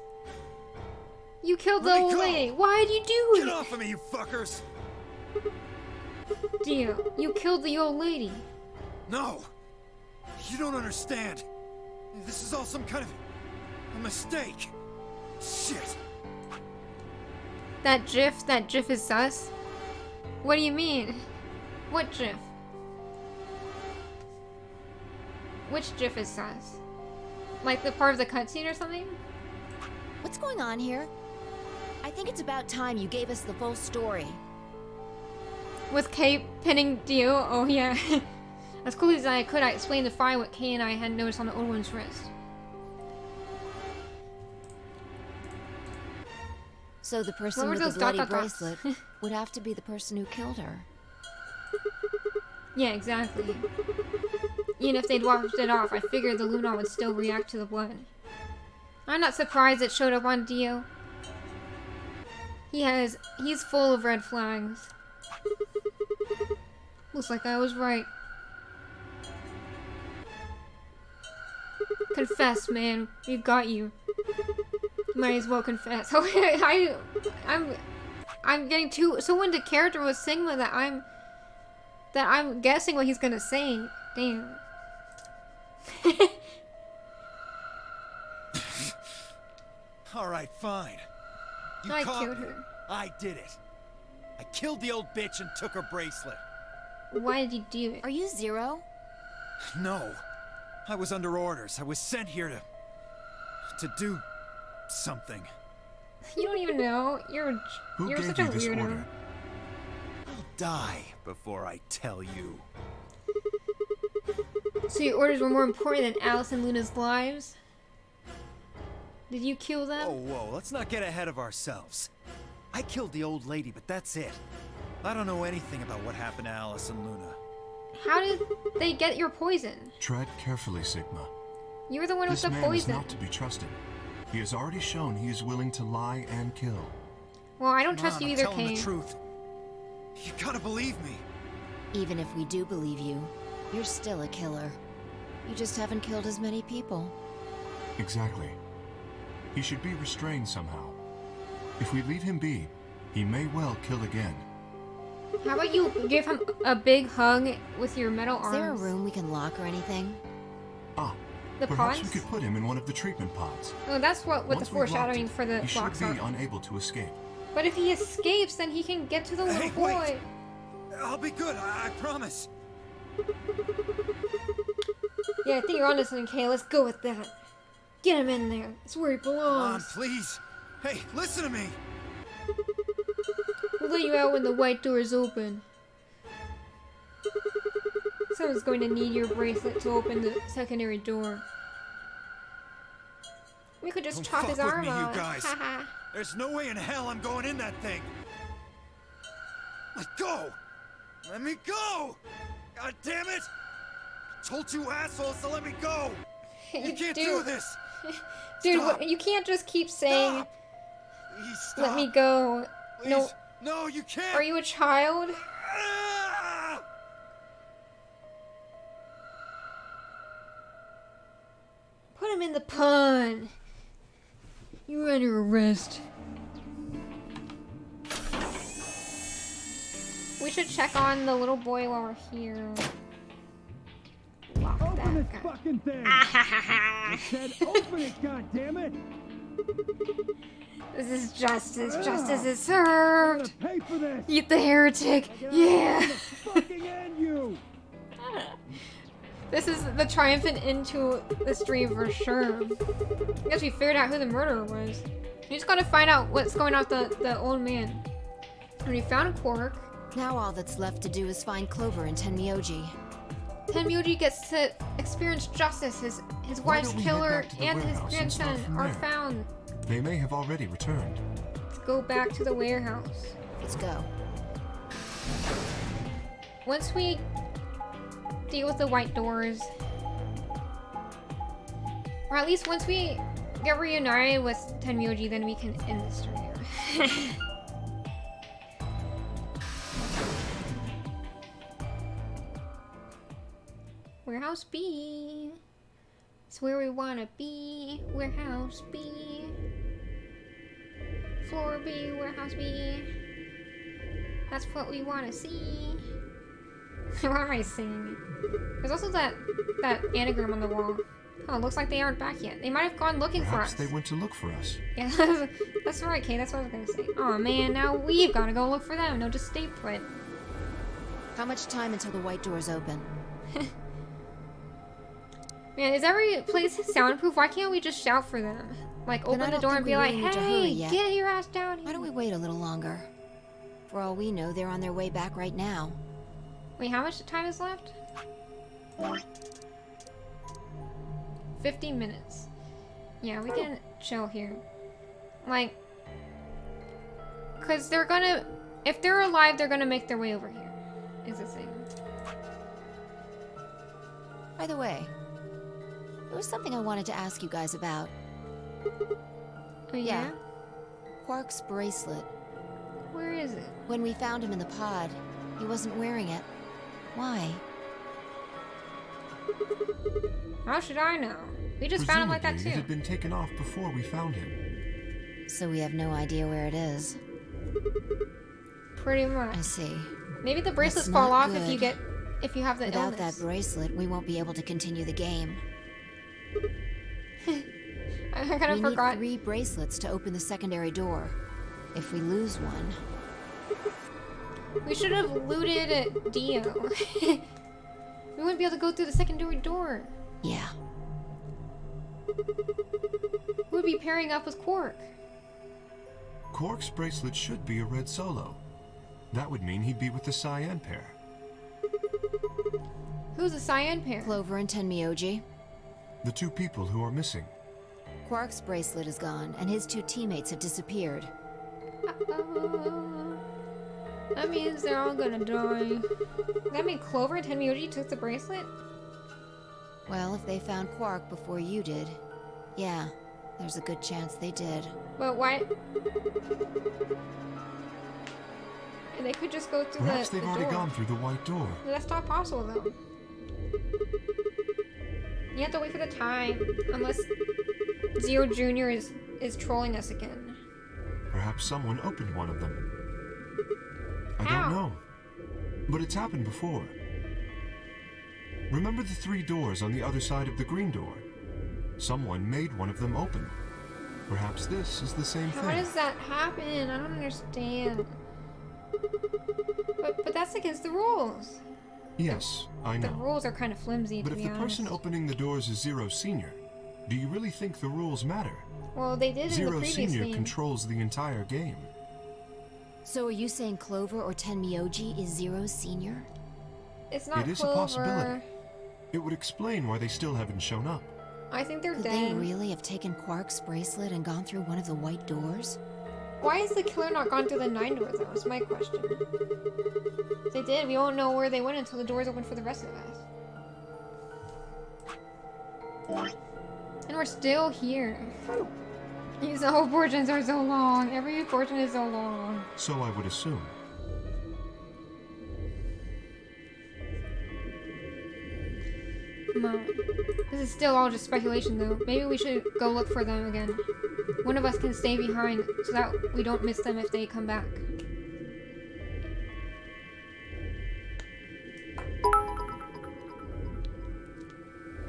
You killed the Let me old go. lady! Why'd you do it? Get off of me, you fuckers! Dio, you killed the old lady. No! You don't understand. This is all some kind of a mistake. Shit. That GIF is sus? What do you mean? What GIF? Which GIF is sus? Like the part of the cutscene or something? What's going on here? I think it's about time you gave us the full story. With Kay pinning Dio? Oh yeah. As cool as I could, I explained to Phi what Kay and I had noticed on the old one's wrist. So the person What were with the those bloody dot, dot, dots? bracelet would have to be the person who killed her. Yeah, exactly. Even if they'd washed it off, I figured the Lunar would still react to the blood. I'm not surprised it showed up on Dio. He's full of red flags. Looks like I was right. Confess, man. We've got you. Might as well confess. Oh, I'm getting so into character with Sigma that I'm guessing what he's gonna say. Damn. All right, fine. You I caught killed me. her. I did it. I killed the old bitch and took her bracelet. Why did you do it? Are you Zero? No. I was under orders. I was sent here to do something. You don't even know. Who You're gave such a you this weirdo. order? I'll die before I tell you. So your orders were more important than Alice and Luna's lives? Did you kill them? Oh, whoa, let's not get ahead of ourselves. I killed the old lady, but that's it. I don't know anything about what happened to Alice and Luna. How did they get your poison? Tread carefully, Sigma. You were the one with This the man is poison. not to be trusted. He has already shown he is willing to lie and kill. Well, I don't Come trust on, you I'm either, telling Kane. the truth. You gotta believe me. Even if we do believe you, you're still a killer. You just haven't killed as many people. Exactly. He should be restrained somehow. If we leave him be, he may well kill again. How about you give him a big hug with your metal arms? Is there a room we can lock or anything? Ah, The perhaps pods? we could put him in one of the treatment pods. Oh, that's what Once the we've locked foreshadowing it, for the he should blocks be are. unable to escape. But if he escapes, then he can get to the little Hey, boy. wait. I'll be good, I promise. Yeah, I think you're onto something, Kay. Let's go with that. Get him in there. It's where he Come on, belongs. please. Hey, listen to me. We'll let you out when the white door is open. Someone's going to need your bracelet to open the secondary door. We could just Don't chop fuck his with arm me, you off. guys. Haha. There's no way in hell I'm going in that thing. Let go. Let me go. God damn it. I told you assholes to let me go. You can't do this. Dude, Stop. you can't just keep saying, Stop. Please stop. let me go. Please. No. No, you can't. Are you a child? Ah! Put him in the pun. You're under arrest. We should check on the little boy while we're here. Lock Open this that guy. fucking thing! I said open it, goddammit! This is justice. Justice is served. Pay for this! Eat the heretic. Yeah. Fucking end you! This is the triumphant end to the stream for sure. I guess we figured out who the murderer was. You just gotta find out what's going on with the old man. And we found Quark. Now all that's left to do is find Clover and Tenmyoji. Tenmyoji gets to experience justice. His Why wife's don't we head killer back to the and his warehouse and start grandson from are there? found. They may have already returned. Let's go back to the warehouse. Let's go. Once we deal with the white doors, or at least once we get reunited with Tenmyoji, then we can end the stream. Warehouse B. It's where we wanna be. Warehouse B. Floor B, warehouse B. That's what we wanna see. What am I singing? There's also that anagram on the wall. Oh, looks like they aren't back yet. They might have gone looking Perhaps for us. they went to look for us. Yeah, that's right, Kay. That's what I was gonna say. Oh man, now we've gotta go look for them. No, just stay put. How much time until the white doors open? Man, is every place soundproof? Why can't we just shout for them? Like, Then I open the don't door think and we be like, really need to hurry hey, yet. get your ass down here. Why don't we wait a little longer? For all we know, they're on their way back right now. Wait, how much time is left? 50 minutes. Yeah, we can chill here. Like, because they're gonna... If they're alive, they're gonna make their way over here. Is the thing. By the way, there was something I wanted to ask you guys about. Oh, yeah? Quark's bracelet. Where is it? When we found him in the pod, he wasn't wearing it. Why? How should I know? We just found him like that, Presumably, it too. had been taken off before we found him. So we have no idea where it is. Pretty much. I see. Maybe the bracelets That's fall not off good. if you have the Without illness. that bracelet, we won't be able to continue the game. I kind of We forgot. need 3 bracelets to open the secondary door. If we lose one... We should have looted Dio. We wouldn't be able to go through the secondary door. Yeah. We'd be pairing up with Quark. Quark's bracelet should be a red solo. That would mean he'd be with the cyan pair. Who's the cyan pair? Clover and Tenmyoji. The two people who are missing. Quark's bracelet is gone, and his two teammates have disappeared. That means they're all gonna die. Does that mean Clover and Tenmyoji took the bracelet? Well, if they found Quark before you did, yeah, there's a good chance they did. But why? And they could just go through Perhaps the they've already door. gone through the white door. That's not possible, though. You have to wait for the time, unless Zero Jr. is trolling us again. Perhaps someone opened one of them. I How? don't know. But it's happened before. Remember the 3 doors on the other side of the green door? Someone made one of them open. Perhaps this is the same How thing. does that happen? I don't understand. But that's against the rules. Yes, I The know. rules are kind of flimsy, But to if be the honest. person opening the doors is Zero Senior, do you really think the rules matter? Well, they did in the Zero previous Senior game. controls the entire game. So are you saying Clover or Tenmyoji is Zero Senior? It's not It is Clover. a possibility. It would explain why they still haven't shown up. I think they're Could dead. they really have taken Quark's bracelet and gone through one of the white doors? Why has the killer not gone through the 9 doors? That was my question. If they did, we won't know where they went until the doors open for the rest of us. And we're still here. These whole portions are so long. Every portion is so long. So I would assume. Come on. This is still all just speculation, though. Maybe we should go look for them again. One of us can stay behind so that we don't miss them if they come back.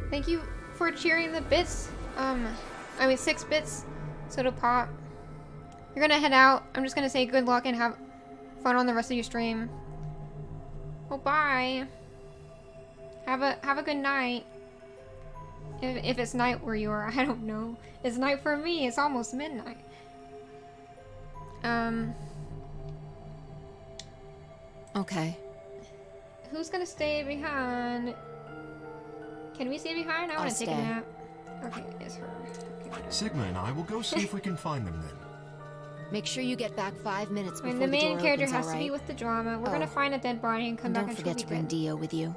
Thank you for cheering the bits. 6 bits. Soda Pop. You're gonna head out. I'm just gonna say good luck and have fun on the rest of your stream. Oh, bye. Have a good night. If it's night where you are, I don't know. It's night for me. It's almost midnight. Okay. Who's gonna stay behind? Can we stay behind? I I'll want to take a stay. nap. Okay, it's her. Okay. Sigma and I will go see if we can find them then. Make sure you get back 5 minutes I before mean, the main door character opens, has to all be right? with the drama. We're gonna Oh. find a dead body and come And back don't and forget to bring Dio with you.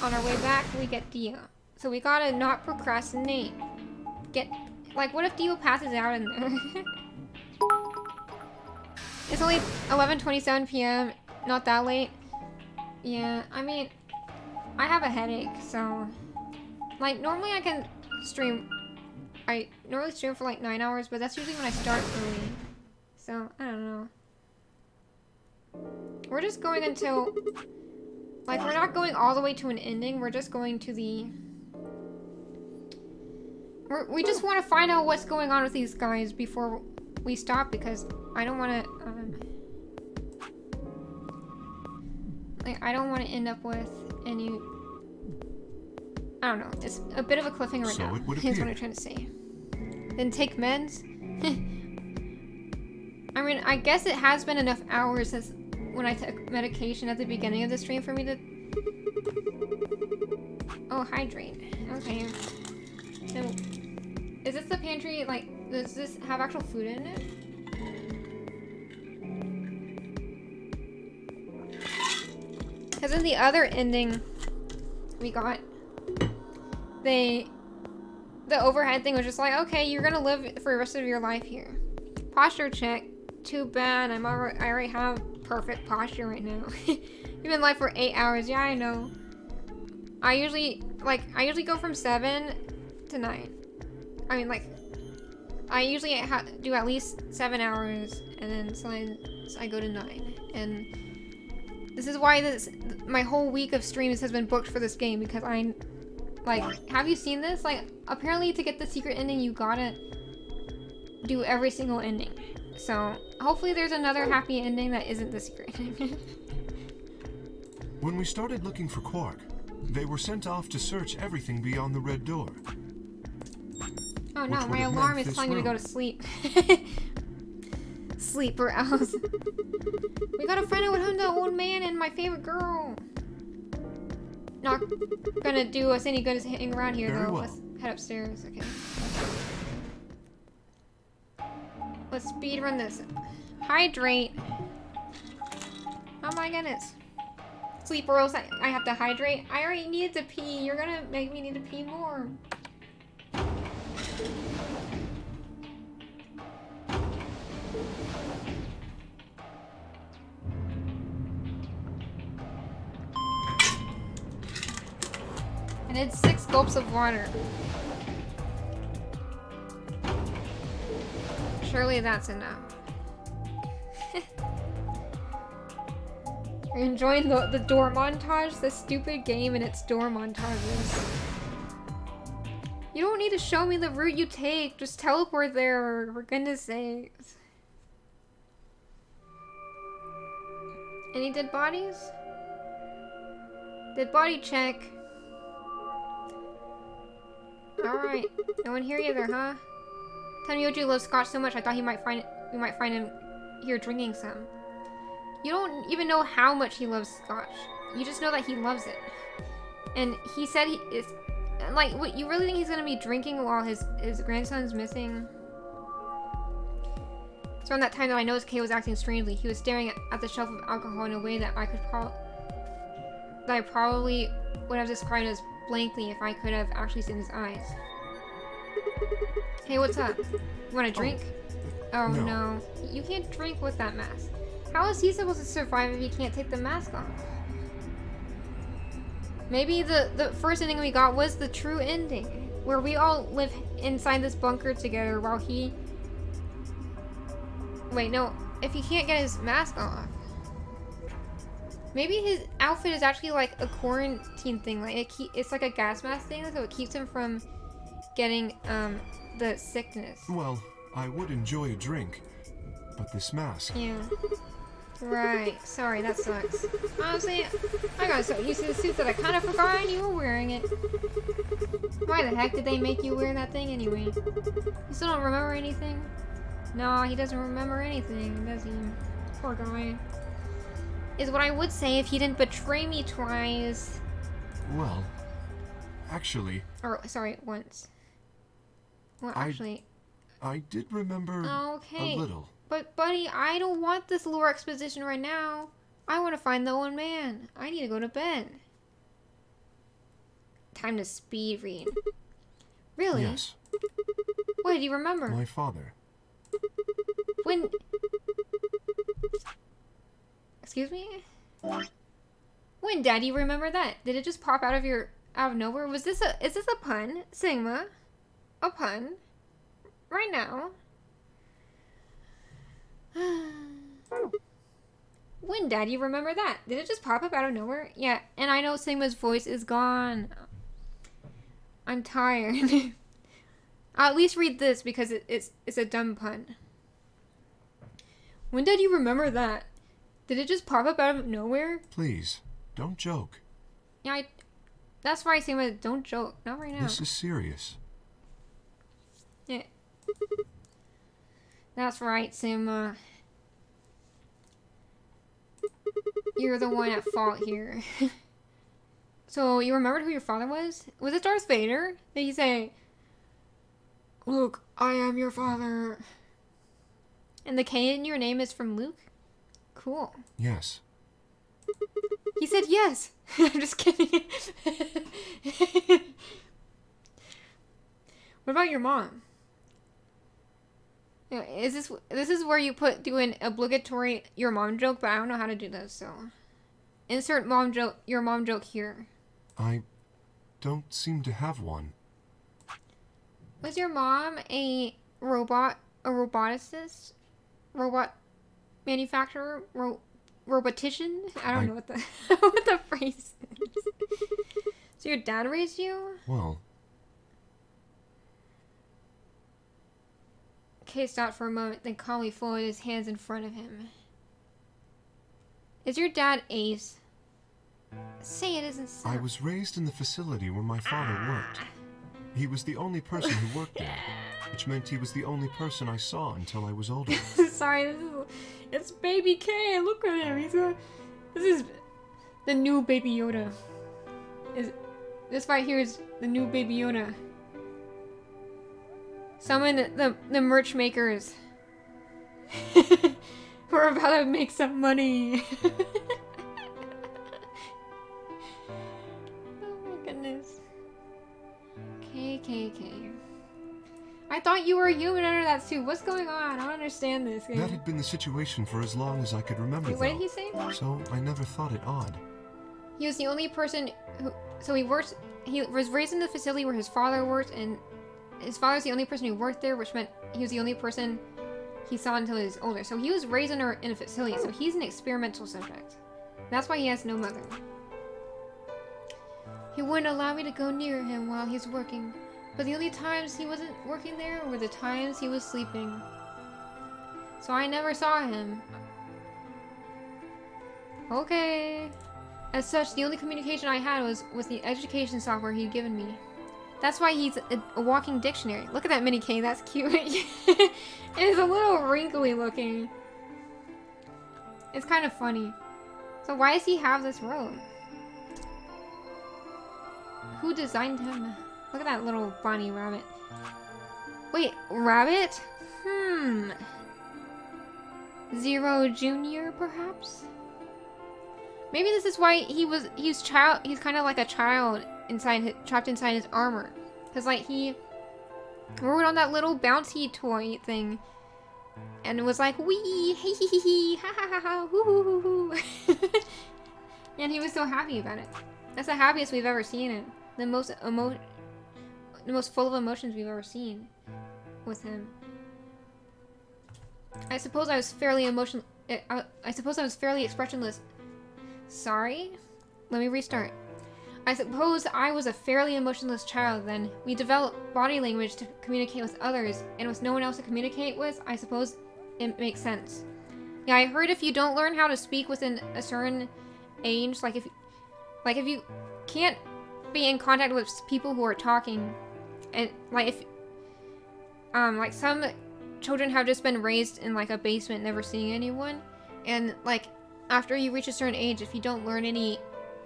On our way back, we get Dio. So we gotta not procrastinate. What if Dio passes out in there? It's only 11:27 p.m. Not that late. Yeah, I mean, I have a headache, so... normally I can stream... I normally stream for 9 hours, but that's usually when I start early. So, I don't know. We're just going until... we're not going all the way to an ending, we're just going to the... We just want to find out what's going on with these guys before we stop, because I don't want to... I don't want to end up with any... I don't know. It's a bit of a cliffhanger right So now. it would Is what appear. I'm trying to say. Then take meds? I mean, I guess it has been enough hours since when I took medication at the beginning of the stream for me to... Oh, hydrate. Okay. So, is this the pantry? Does this have actual food in it? Because in the other ending we got, the overhead thing was just like, okay, you're gonna live for the rest of your life here. Posture check. Too bad. I already have perfect posture right now. You've been live for 8 hours. Yeah, I know. I usually go from 7 to 9. I mean, I usually do at least 7 hours, and then sometimes I go to 9. And this is why my whole week of streams has been booked for this game, because have you seen this? Apparently to get the secret ending, you gotta do every single ending. So hopefully there's another happy ending that isn't the secret ending. When we started looking for Quark, they were sent off to search everything beyond the red door. Oh no, Which would my have alarm meant is this telling me to go room. to sleep. Sleep or else. We gotta find out what happened to the old man and my favorite girl. Not gonna do us any good as hanging around here Very though. well. Let's head upstairs, okay. Let's speed run this. Hydrate. Oh my goodness. Sleep or else I have to hydrate. I already needed to pee. You're gonna make me need to pee more. I did 6 gulps of water. Surely that's enough. Are you enjoying the door montage? The stupid game and its door montages. You don't need to show me the route you take. Just teleport there, for goodness sakes. Any dead bodies? Dead body check. Alright. No one here either, huh? Tanmyoji loves scotch so much I thought we might find him here drinking some. You don't even know how much he loves scotch. You just know that he loves it. And he said he is like, what, you really think he's gonna be drinking while his grandson's missing? It's around that time that I noticed Kay was acting strangely. He was staring at the shelf of alcohol in a way that I probably would have described as blankly if I could have actually seen his eyes. Hey, what's up? You want a drink? Oh no. You can't drink with that mask. How is he supposed to survive if he can't take the mask off? Maybe the first ending we got was the true ending, where we all live inside this bunker together while he... Wait, no. If he can't get his mask off. Maybe his outfit is actually like a quarantine thing. Like it's like a gas mask thing, so it keeps him from getting the sickness. Well, I would enjoy a drink, but this mask... Yeah. Right. Sorry, that sucks. Honestly, I got so used to the suit that I kind of forgot you were wearing it. Why the heck did they make you wear that thing anyway? You still don't remember anything? No, he doesn't remember anything, does he? Poor guy. Is what I would say if he didn't betray me twice. Well, actually... Or, sorry, once. Well, actually... I did remember okay. a little. But, buddy, I don't want this lore exposition right now. I want to find the old man. I need to go to bed. Time to speed read. Really? Yes. What did you remember? My father. When... Excuse me? When, Dad, you remember that? Did it just pop out of nowhere? Is this a pun? Sigma? A pun? Right now? When, Dad, you remember that? Did it just pop up out of nowhere? Yeah, and I know Sigma's voice is gone. I'm tired. I'll at least read this because it's a dumb pun. When did you remember that? Did it just pop up out of nowhere? Please, don't joke. Yeah, that's why I say don't joke. Not right now. This is serious. Yeah. That's right, Sigma. You're the one at fault here. So, you remembered who your father was? Was it Darth Vader? Did he say, Luke, I am your father? And the K in your name is from Luke? Cool. Yes. He said yes. I'm just kidding. What about your mom? This is where you do an obligatory your mom joke, but I don't know how to do this, so insert your mom joke here. I don't seem to have one. Was your mom a roboticist? Robot manufacturer? Robotician? I don't know what the what the phrase is. So your dad raised you? Well... K stopped for a moment, then calmly folded his hands in front of him. Is your dad Ace? Say it isn't so. I was raised in the facility where my father worked. He was the only person who worked there, which meant he was the only person I saw until I was older. Sorry, it's Baby K. Look at him. This is the new Baby Yoda. This right here is the new Baby Yoda. Summon the merch makers. We're about to make some money. Oh my goodness. KKK. I thought you were a human under that suit. What's going on? I don't understand this. That had been the situation for as long as I could remember. Wait, what did he say? So I never thought it odd. He was the only person who. So he was raised in the facility where his father worked, and his father's the only person who worked there, which meant he was the only person he saw until he was older. So he was raised in a facility, so he's an experimental subject. That's why he has no mother. He wouldn't allow me to go near him while he's working, but the only times he wasn't working there were the times he was sleeping. So I never saw him. Okay. As such, the only communication I had was with the education software he'd given me. That's why he's a walking dictionary. Look at that mini K, that's cute. It is a little wrinkly looking. It's kind of funny. So why does he have this robe? Who designed him? Look at that little bunny rabbit. Wait, rabbit? Zero Jr., perhaps? Maybe this is why he's kind of like a child trapped inside his armor. Cause like he rode on that little bouncy toy thing and it was like wee hee hee hee hee ha ha ha ha hoo hoo hoo hoo. And he was so happy about it. That's the happiest we've ever seen him. The most full of emotions we've ever seen with him. I suppose I was fairly expressionless. Sorry? Let me restart. I suppose I was a fairly emotionless child then. We developed body language to communicate with others, and with no one else to communicate with, I suppose it makes sense. Yeah, I heard if you don't learn how to speak within a certain age, like if you can't be in contact with people who are talking, and like some children have just been raised in like a basement, never seeing anyone, and like after you reach a certain age, if you don't learn any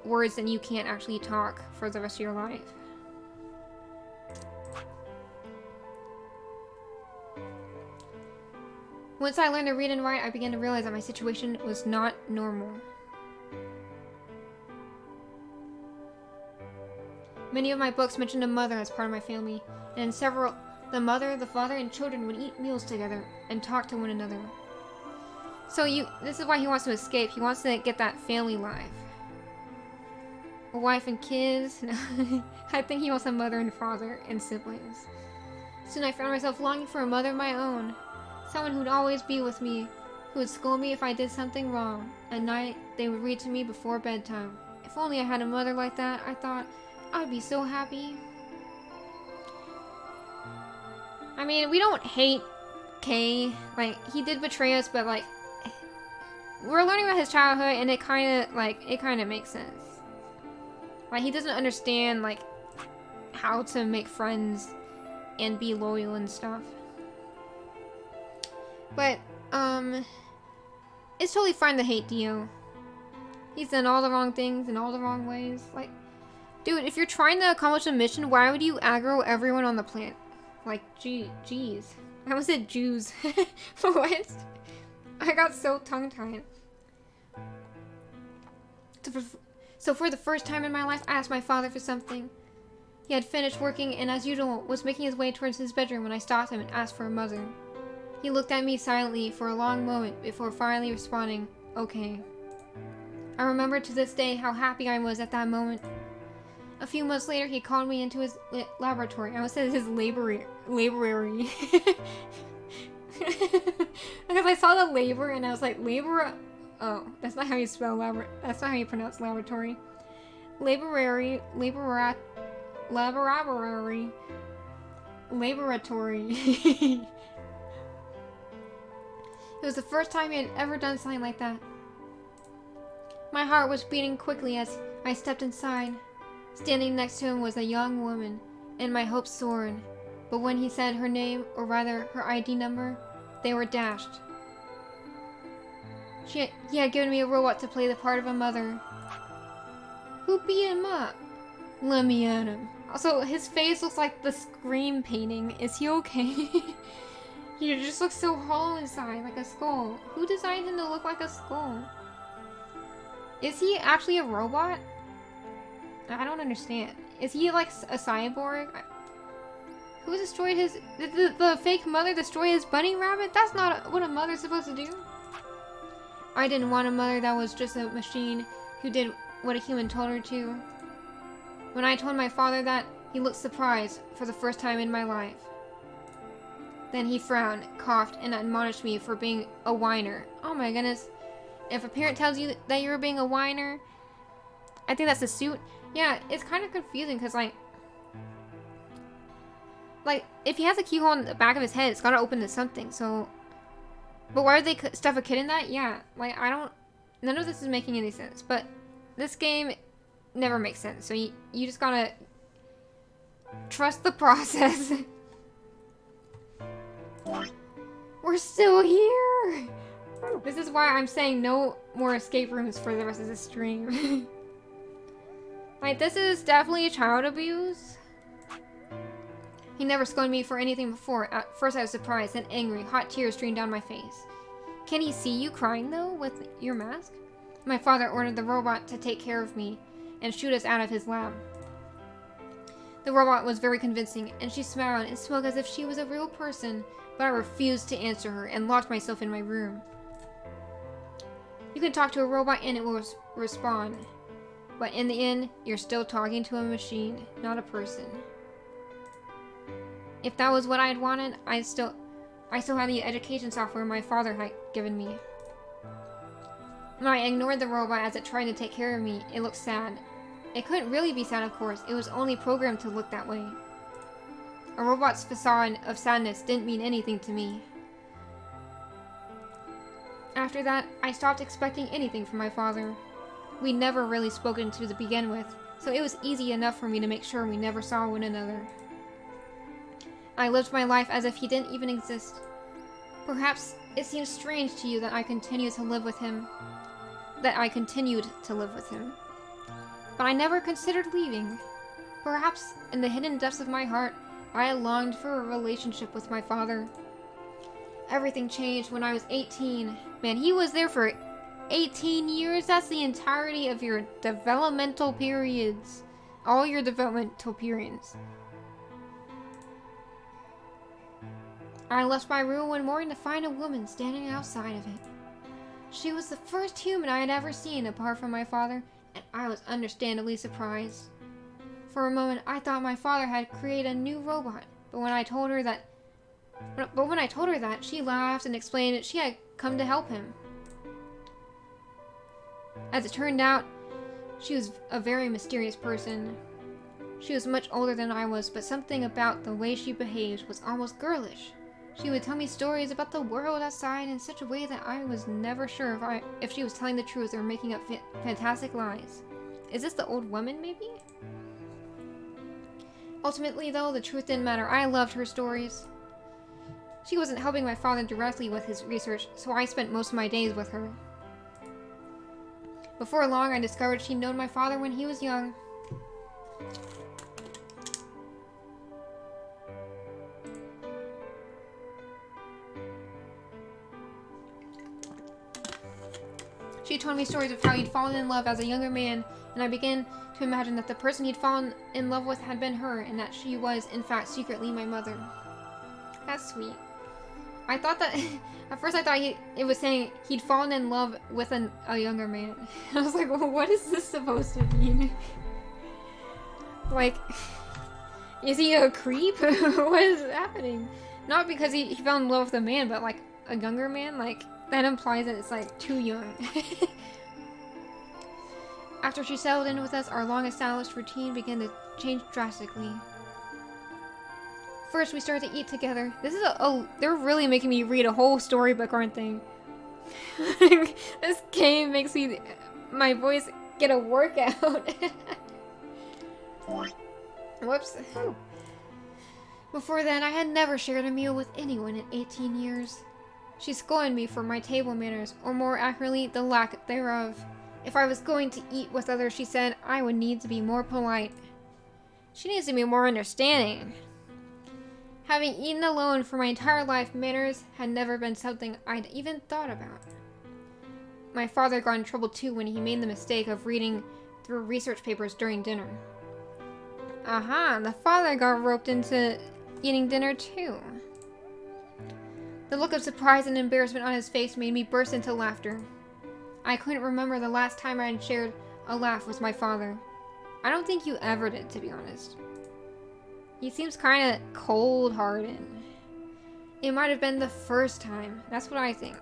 words, then you can't actually talk for the rest of your life. Once I learned to read and write, I began to realize that my situation was not normal. Many of my books mentioned a mother as part of my family, and in several, the mother, the father, and children would eat meals together and talk to one another. So this is why he wants to escape. He wants to get that family life. A wife and kids. I think he wants a mother and father and siblings. Soon I found myself longing for a mother of my own. Someone who'd always be with me, who would scold me if I did something wrong. At night, they would read to me before bedtime. If only I had a mother like that, I thought, I'd be so happy. I mean, we don't hate Kay. Like, he did betray us, but like, we're learning about his childhood, and it kind of makes sense. Like, he doesn't understand, like, how to make friends and be loyal and stuff. But, it's totally fine to hate Dio. He's done all the wrong things in all the wrong ways. Like, dude, if you're trying to accomplish a mission, why would you aggro everyone on the planet? Like, jeez. I almost said Jews. What? I got so tongue-tied. So for the first time in my life, I asked my father for something. He had finished working and, as usual, was making his way towards his bedroom when I stopped him and asked for a mother. He looked at me silently for a long moment before finally responding, okay. I remember to this day how happy I was at that moment. A few months later, he called me into his laboratory. I almost said his laboratory. Because I saw the labor and I was like, labor. Oh, that's not how you spell that's not how you pronounce laboratory. Laboratory. It was the first time he had ever done something like that. My heart was beating quickly as I stepped inside. Standing next to him was a young woman, and my hopes soared. But when he said her name, or rather her ID number, they were dashed. He had given me a robot to play the part of a mother. Who beat him up? Let me at him. Also, his face looks like the Scream painting. Is he okay? He just looks so hollow inside, like a skull. Who designed him to look like a skull? Is he actually a robot? I don't understand. Is he like a cyborg? Who destroyed his... the fake mother destroy his bunny rabbit? That's not what a mother's supposed to do. I didn't want a mother that was just a machine who did what a human told her to. When I told my father that, he looked surprised for the first time in my life. Then he frowned, coughed, and admonished me for being a whiner. Oh my goodness. If a parent tells you that you're being a whiner, I think that's a suit. Yeah, it's kind of confusing because like, if he has a keyhole in the back of his head, it's gotta open to something, so... But why would they stuff a kid in that? Yeah, like, none of this is making any sense, but this game never makes sense, so you just gotta trust the process. We're still here! This is why I'm saying no more escape rooms for the rest of the stream. Like, this is definitely child abuse. He never scolded me for anything before. At first I was surprised, then angry. Hot tears streamed down my face. Can he see you crying, though, with your mask? My father ordered the robot to take care of me and shoot us out of his lab. The robot was very convincing, and she smiled and spoke as if she was a real person, but I refused to answer her and locked myself in my room. You can talk to a robot and it will respond, but in the end, you're still talking to a machine, not a person. If that was what I had wanted, I still had the education software my father had given me. When I ignored the robot as it tried to take care of me, it looked sad. It couldn't really be sad, of course. It was only programmed to look that way. A robot's facade of sadness didn't mean anything to me. After that, I stopped expecting anything from my father. We'd never really spoken to begin with, so it was easy enough for me to make sure we never saw one another. I lived my life as if he didn't even exist. Perhaps it seems strange to you that I continued to live with him. But I never considered leaving. Perhaps in the hidden depths of my heart, I had longed for a relationship with my father. Everything changed when I was 18. Man, he was there for 18 years? That's the entirety of your developmental periods. All your developmental periods. I left my room one morning to find a woman standing outside of it. She was the first human I had ever seen apart from my father, and I was understandably surprised. For a moment, I thought my father had created a new robot, but when I told her that, she laughed and explained that she had come to help him. As it turned out, she was a very mysterious person. She was much older than I was, but something about the way she behaved was almost girlish. She would tell me stories about the world outside in such a way that I was never sure if she was telling the truth or making up fantastic lies. Is this the old woman, maybe? Ultimately, though, the truth didn't matter. I loved her stories. She wasn't helping my father directly with his research, so I spent most of my days with her. Before long, I discovered she'd known my father when he was young. She told me stories of how he'd fallen in love as a younger man, and I began to imagine that the person he'd fallen in love with had been her, and that she was, in fact, secretly my mother. That's sweet. I thought that... At first I thought it was saying he'd fallen in love with a younger man. I was like, well, what is this supposed to mean? Like, is he a creep? What is happening? Not because he fell in love with a man, but like a younger man? Like, that implies that it's like too young. After she settled in with us, our long-established routine began to change drastically. First, we started to eat together. This is they're really making me read a whole storybook, aren't they? This game makes my voice get a workout. Whoops. Before then, I had never shared a meal with anyone in 18 years. She scorned me for my table manners, or more accurately, the lack thereof. If I was going to eat with others, she said, I would need to be more polite. She needs to be more understanding. Having eaten alone for my entire life, manners had never been something I'd even thought about. My father got in trouble too when he made the mistake of reading through research papers during dinner. Aha, the father got roped into eating dinner too. The look of surprise and embarrassment on his face made me burst into laughter. I couldn't remember the last time I had shared a laugh with my father. I don't think you ever did, to be honest. He seems kind of cold-hearted. It might have been the first time. That's what I think.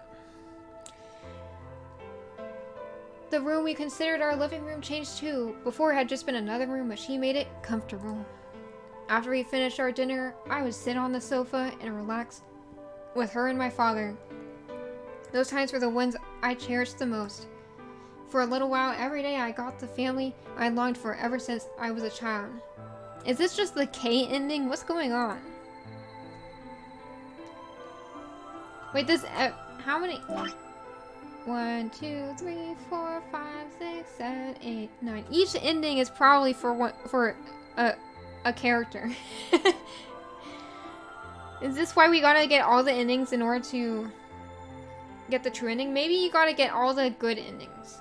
The room we considered our living room changed too. Before it had just been another room, but she made it comfortable. After we finished our dinner, I would sit on the sofa and relax with her and my father. Those times were the ones I cherished the most. For a little while, every day I got the family I longed for ever since I was a child. Is this just the K ending? What's going on? Wait, how many? 1, 2, 3, 4, 5, 6, 7, 8, 9. Each ending is probably for a character. Is this why we gotta get all the endings in order to get the true ending? Maybe you gotta get all the good endings.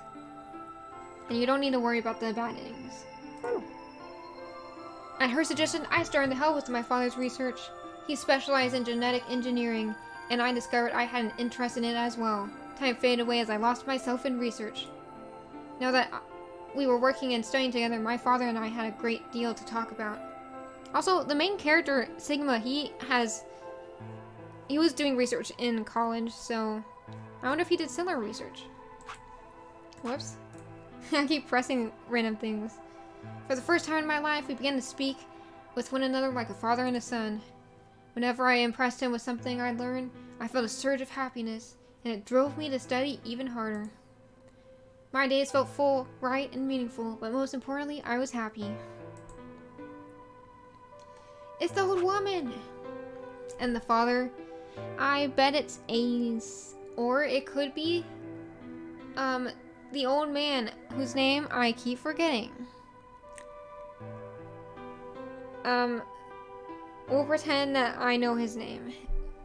And you don't need to worry about the bad endings. At her suggestion, I started to help with my father's research. He specialized in genetic engineering, and I discovered I had an interest in it as well. Time faded away as I lost myself in research. Now that we were working and studying together, my father and I had a great deal to talk about. Also, the main character, Sigma, he was doing research in college, so I wonder if he did similar research. Whoops. I keep pressing random things. For the first time in my life, we began to speak with one another like a father and a son. Whenever I impressed him with something I'd learned, I felt a surge of happiness, and it drove me to study even harder. My days felt full, bright, and meaningful, but most importantly, I was happy. It's the old woman! And the father, I bet it's Ace. Or it could be, the old man, whose name I keep forgetting. We'll pretend that I know his name.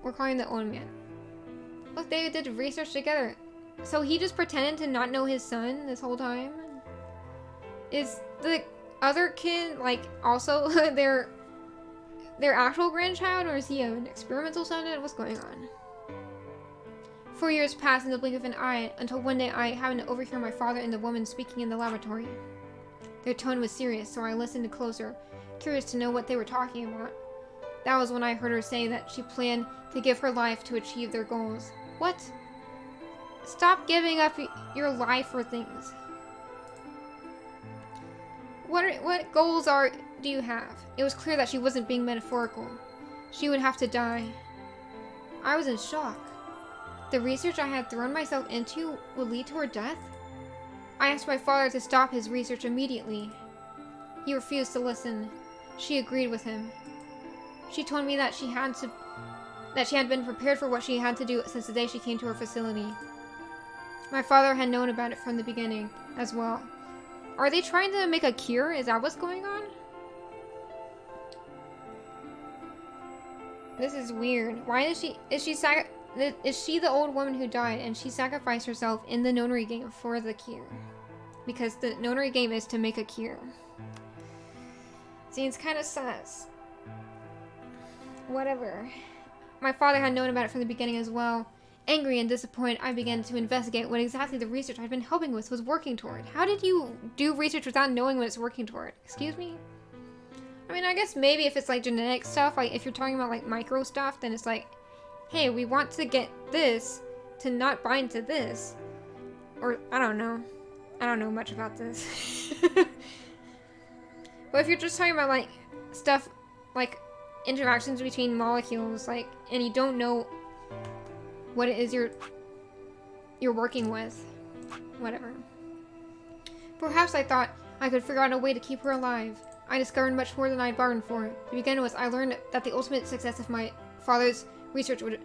We're calling the old man. Look, they did research together. So he just pretended to not know his son this whole time? Is the other kid, like, also their actual grandchild, or is he an experimental son? What's going on? 4 years passed in the blink of an eye, until one day I happened to overhear my father and the woman speaking in the laboratory. Their tone was serious, so I listened closer, curious to know what they were talking about. That was when I heard her say that she planned to give her life to achieve their goals. What? Stop giving up your life for things. What goals do you have? It was clear that she wasn't being metaphorical. She would have to die. I was in shock. The research I had thrown myself into would lead to her death? I asked my father to stop his research immediately. He refused to listen. She agreed with him. She told me that she had been prepared for what she had to do since the day she came to her facility. My father had known about it from the beginning as well. Are they trying to make a cure? Is that what's going on? This is weird. Why is she the old woman who died and she sacrificed herself in the nonary game for the cure? Because the nonary game is to make a cure. Seems kind of sus. Whatever. My father had known about it from the beginning as well. Angry and disappointed, I began to investigate what exactly the research I'd been helping with was working toward. How did you do research without knowing what it's working toward? Excuse me? I mean, I guess maybe if it's like genetic stuff, like if you're talking about like micro stuff, then it's like, hey, we want to get this to not bind to this. Or, I don't know. I don't know much about this. But if you're just talking about like stuff, like interactions between molecules, like, and you don't know what it is you're you're working with. Whatever. Perhaps I thought I could figure out a way to keep her alive. I discovered much more than I had bargained for. To begin with, I learned that the ultimate success of my father's research would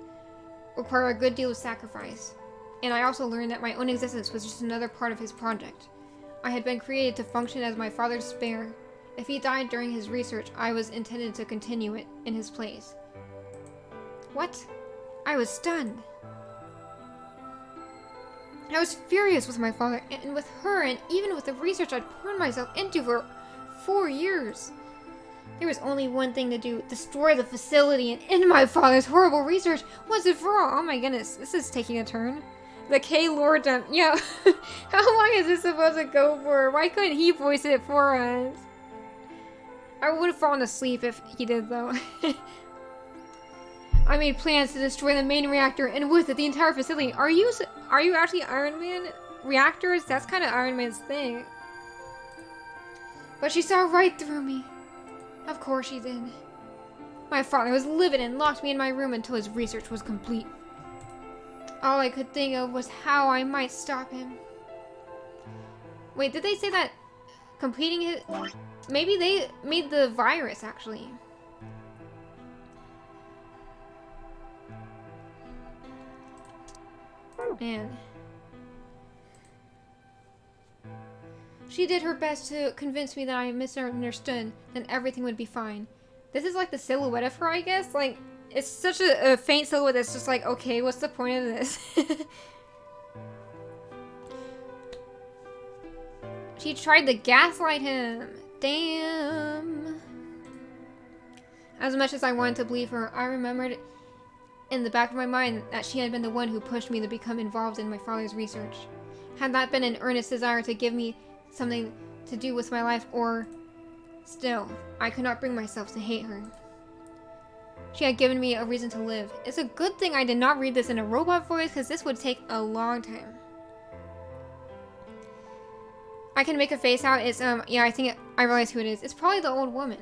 require a good deal of sacrifice. And I also learned that my own existence was just another part of his project. I had been created to function as my father's spare. If he died during his research, I was intended to continue it in his place. What? I was stunned. I was furious with my father, and with her, and even with the research I'd poured myself into for 4 years. There was only one thing to do: destroy the facility and end my father's horrible research once and for all. Oh my goodness, this is taking a turn. The K Lord dump. Yeah, how long is this supposed to go for? Why couldn't he voice it for us? I would have fallen asleep if he did, though. I made plans to destroy the main reactor and with it the entire facility. Are you actually Iron Man? Reactors? That's kind of Iron Man's thing. But she saw right through me. Of course she did. My father was livid and locked me in my room until his research was complete. All I could think of was how I might stop him. Wait, did they say that completing his... Maybe they made the virus, actually. Man. She did her best to convince me that I misunderstood, then everything would be fine. This is like the silhouette of her, I guess? Like, it's such a faint silhouette that's just like, okay, what's the point of this? She tried to gaslight him. Damn. As much as I wanted to believe her, I remembered in the back of my mind that she had been the one who pushed me to become involved in my father's research. Had that been an earnest desire to give me something to do with my life, or... Still, I could not bring myself to hate her. She had given me a reason to live. It's a good thing I did not read this in a robot voice, because this would take a long time. I can make a face out. It's, yeah, I think I realize who it is. It's probably the old woman.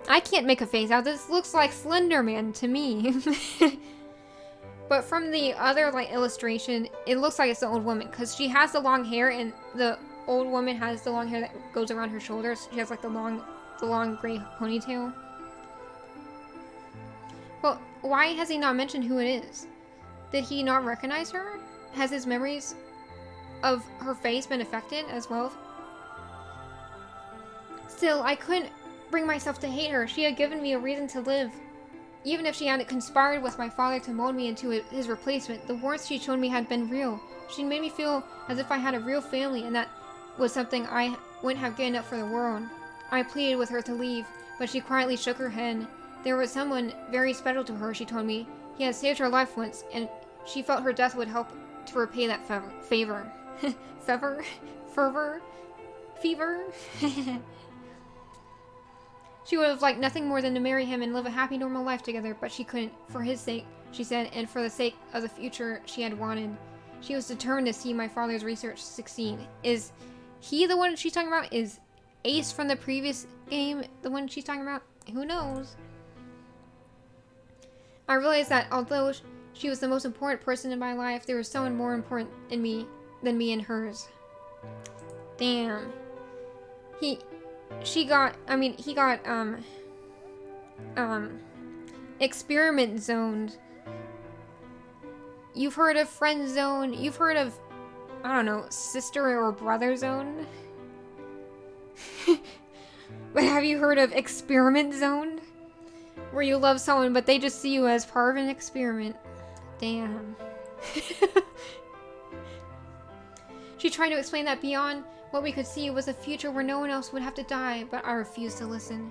I can't make a face out. This looks like Slender Man to me. But from the other, like, illustration, it looks like it's the old woman, because she has the long hair, and the old woman has the long hair that goes around her shoulders. She has, like, the long gray ponytail. Well, why has he not mentioned who it is? Did he not recognize her? Has his memories of her face been affected as well? Still, I couldn't bring myself to hate her. She had given me a reason to live. Even if she had conspired with my father to mold me into his replacement, the warmth she showed me had been real. She made me feel as if I had a real family, and that was something I wouldn't have given up for the world. I pleaded with her to leave, but she quietly shook her head. There was someone very special to her, she told me. He had saved her life once, and she felt her death would help to repay that favor. Fervor? Fever? She would have liked nothing more than to marry him and live a happy, normal life together, but she couldn't. For his sake, she said, and for the sake of the future she had wanted. She was determined to see my father's research succeed. Is he the one she's talking about? Is Ace from the previous game the one she's talking about? Who knows? I realized that although she was the most important person in my life, there was someone more important in me than me in hers. Damn. He got experiment zoned. You've heard of friend zone. You've heard of, I don't know, sister or brother zone. But have you heard of experiment zone? Where you love someone, but they just see you as part of an experiment. Damn. She tried to explain that beyond what we could see was a future where no one else would have to die, but I refused to listen.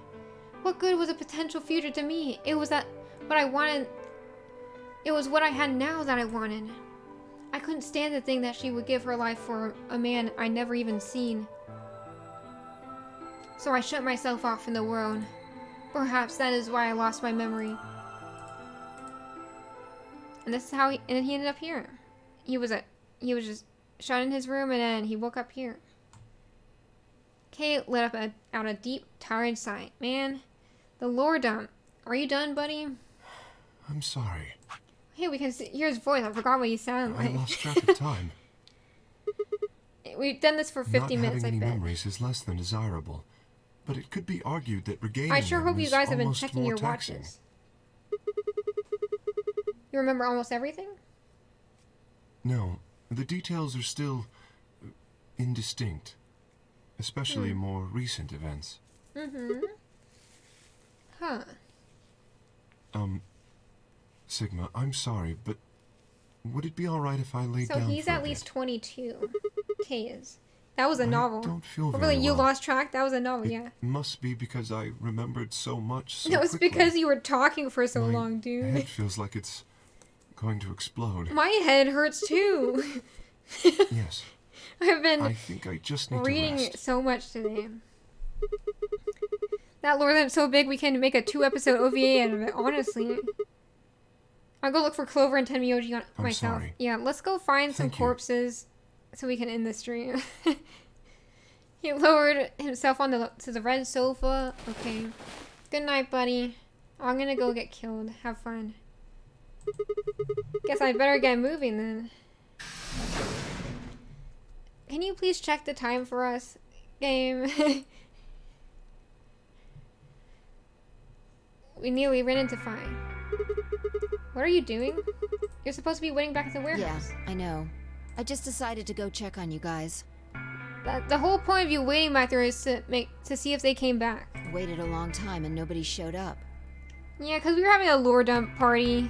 What good was a potential future to me? It was what I wanted. It was what I had now that I wanted. I couldn't stand to think that she would give her life for a man I'd never even seen. So I shut myself off from the world. Perhaps that is why I lost my memory. And this is how he ended up here. He was just shut in his room, and then he woke up here. Kay let out a deep, tired sigh. Man, the lore dump. Are you done, buddy? I'm sorry. Hey, we can hear his voice. I forgot what he sounded I like. lost track of time. We've done this for 50 minutes, I Not having bet. any memories is less than desirable, but it could be argued that regaining I sure them hope you is guys have been almost checking more your taxing. watches. You remember almost everything? No, the details are still indistinct, especially more recent events. Huh. Sigma, I'm sorry, but would it be alright if I laid So down he's for a at least bit? 22. K is. That was a I novel. don't feel Oh, very really, you well. lost track? That was a novel, It yeah. must be because I remembered so much so No, it's quickly. because you were talking for so My long, dude. head feels like it's going to explode. My head hurts too. Yes. I've been I think I just need reading to rest. so much today. That lore that's so big we can make a 2-episode OVA out of it, honestly. I'll go look for Clover and Tenmyoji on I'm myself. sorry. Yeah, let's go find some Thank you. corpses so we can end the stream. He lowered himself to the red sofa. Okay. Good night, buddy. I'm gonna go get killed. Have fun. Guess I better get moving then. Can you please check the time for us, game? We nearly ran into fine. What are you doing? You're supposed to be waiting back at the Yeah, warehouse. I know. I just decided to go check on you guys. The whole point of you waiting back there is to see if they came back. I waited a long time and nobody showed up. Yeah, because we were having a lore dump party.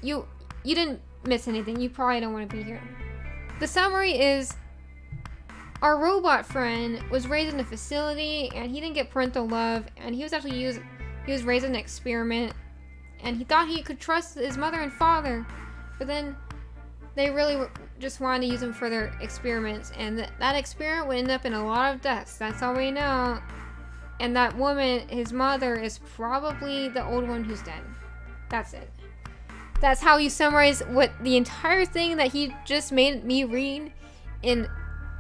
You didn't miss anything. You probably don't want to be here. The summary is our robot friend was raised in a facility and he didn't get parental love and he was raised in an experiment and he thought he could trust his mother and father, but then they really just wanted to use him for their experiments, and that experiment would end up in a lot of deaths. That's all we know. And that woman, his mother, is probably the old one who's dead. That's it. That's how you summarize what the entire thing that he just made me read in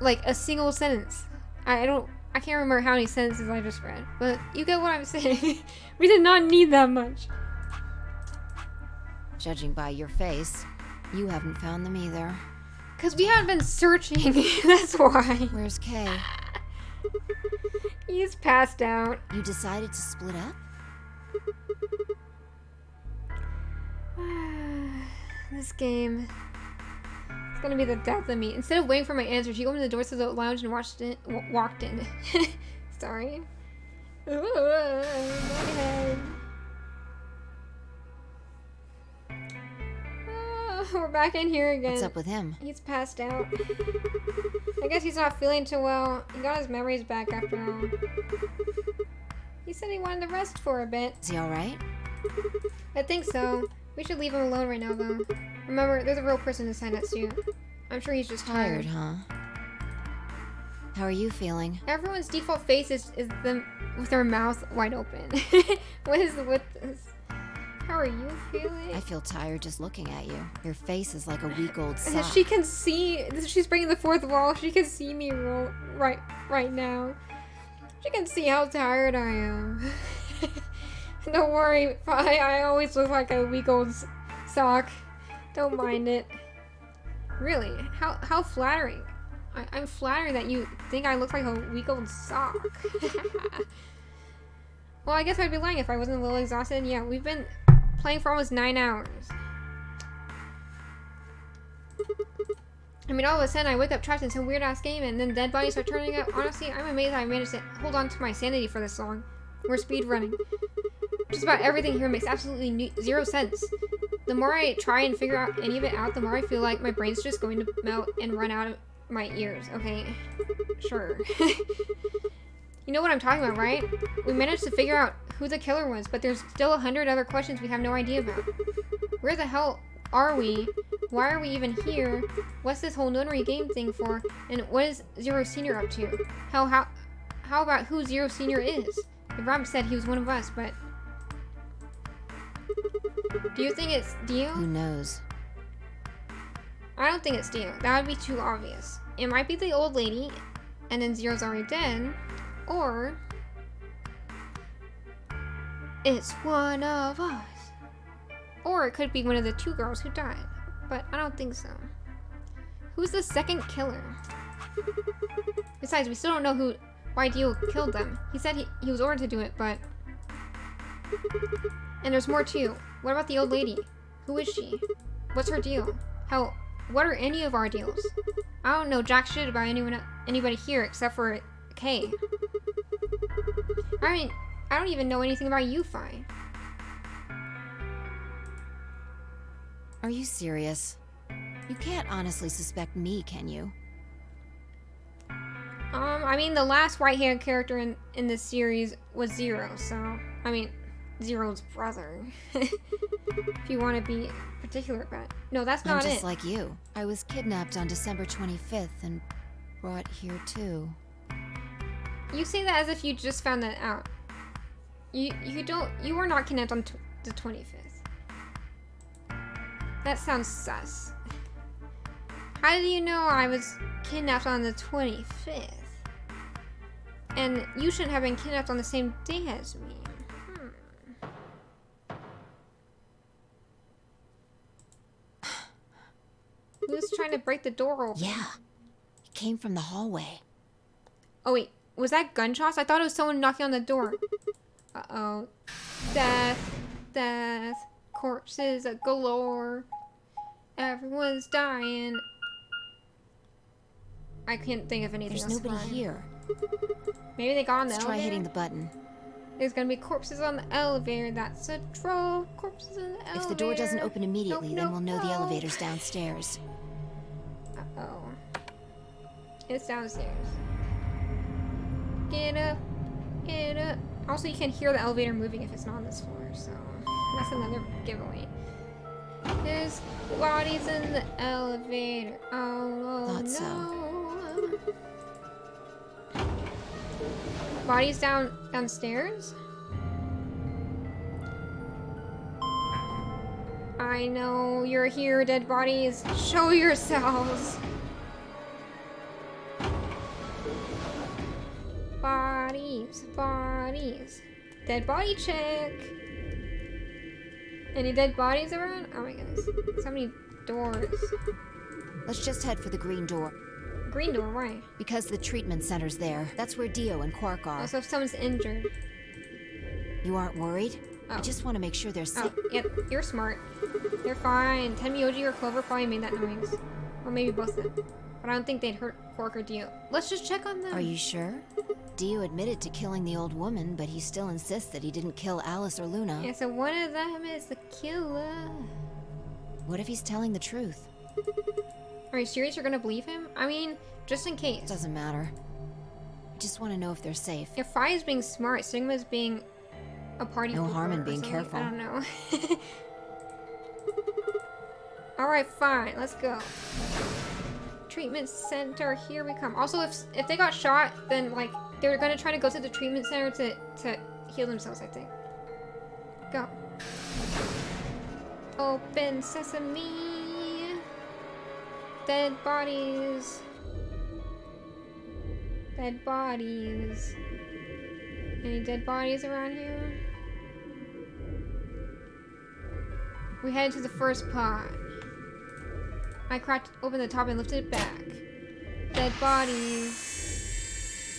like a single sentence. I can't remember how many sentences I just read, but you get what I'm saying. We did not need that much. Judging by your face, you haven't found them either. Because we haven't been searching, that's why. Where's Kay? He's passed out. You decided to split up? This game. It's gonna be the death of me. Instead of waiting for my answer, she opened the doors to the lounge and walked in. Sorry. Ooh, my head. We're back in here again. What's up with him? He's passed out. I guess he's not feeling too well. He got his memories back after all. He said he wanted to rest for a bit. Is he alright? I think so. We should leave him alone right now, though. Remember, there's a real person inside that suit. I'm sure he's just tired. Huh? How are you feeling? Everyone's default face is them with their mouth wide open. What is with this? How are you feeling? I feel tired just looking at you. Your face is like a week-old sock. She can see. She's breaking the fourth wall. She can see me right now. She can see how tired I am. Don't worry. I always look like a week-old sock. Don't mind it. Really? How flattering. I'm flattered that you think I look like a week-old sock. Well, I guess I'd be lying if I wasn't a little exhausted. Yeah, we've been playing for almost 9 hours. I mean, all of a sudden I wake up trapped in some weird-ass game and then dead bodies start turning up. Honestly, I'm amazed I managed to hold on to my sanity for this long. We're speedrunning. Just about everything here makes absolutely zero sense. The more I try and figure out any of it out, the more I feel like my brain's just going to melt and run out of my ears, okay? Sure. You know what I'm talking about, right? We managed to figure out who the killer was, but there's still 100 other questions we have no idea about. Where the hell are we? Why are we even here? What's this whole notary game thing for? And what is Zero Senior up to? Hell, how about who Zero Senior is? Rob said he was one of us, but... Do you think it's Dio? Who knows? I don't think it's Dio. That would be too obvious. It might be the old lady, and then Zero's already dead, or... it's one of us. Or it could be one of the 2 girls who died. But I don't think so. Who's the second killer? Besides, we still don't know why Dio killed them. He said he was ordered to do it, but... And there's more too. What about the old lady? Who is she? What's her deal? Hell, what are any of our deals? I don't know jack shit about anybody here except for Kay. I mean, I don't even know anything about you, Fi. Are you serious? You can't honestly suspect me, can you? I mean, the last white-haired character in this series was Zero, so... I mean, Zero's brother. If you want to be particular about it. No, that's not it. I'm just like you. I was kidnapped on December 25th and brought here too. You say that as if you just found that out. You were not kidnapped on the 25th. That sounds sus. How did you know I was kidnapped on the 25th? And you shouldn't have been kidnapped on the same day as me. Who's trying to break the door open? Yeah. It came from the hallway. Oh wait, was that gunshots? I thought it was someone knocking on the door. Uh-oh. Death. Death. Corpses galore. Everyone's dying. I can't think of anything else. There's nobody here. Maybe they got on the elevator? Let's try hitting the button. There's gonna be corpses on the elevator. That's a troll. Corpses in the elevator. If the door doesn't open immediately, then we'll know the elevator's downstairs. Uh-oh. It's downstairs. Get up. Get up. Also, you can hear the elevator moving if it's not on this floor, so that's another giveaway. There's bodies in the elevator. Oh, Thought no. so. Bodies downstairs? I know you're here, dead bodies. Show yourselves. Bodies, bodies. Dead body check. Any dead bodies around? Oh my goodness. So many doors. Let's just head for the green door. Green door, why? Because the treatment center's there. That's where Dio and Quark are. Also, if someone's injured. You aren't worried? Oh. I just want to make sure they're safe. Oh, yeah, you're smart. You're fine. Tenmyoji or Clover probably made that noise. Or maybe both of them. But I don't think they'd hurt Quark or Dio. Let's just check on them. Are you sure? Dio admitted to killing the old woman, but he still insists that he didn't kill Alice or Luna. Yeah, so one of them is the killer. What if he's telling the truth? Are you serious you're gonna believe him? I mean, just in case. Doesn't matter. I just want to know if they're safe. If Fi is being smart, Sigma's being a party No pooper harm in or being something. careful. I don't know. Alright, fine. Let's go. Treatment center, here we come. Also, if they got shot, then, like, they're gonna try to go to the treatment center to heal themselves, I think. Go. Open sesame. Dead bodies. Dead bodies. Any dead bodies around here? We headed to the first pod. I cracked open the top and lifted it back. Dead bodies.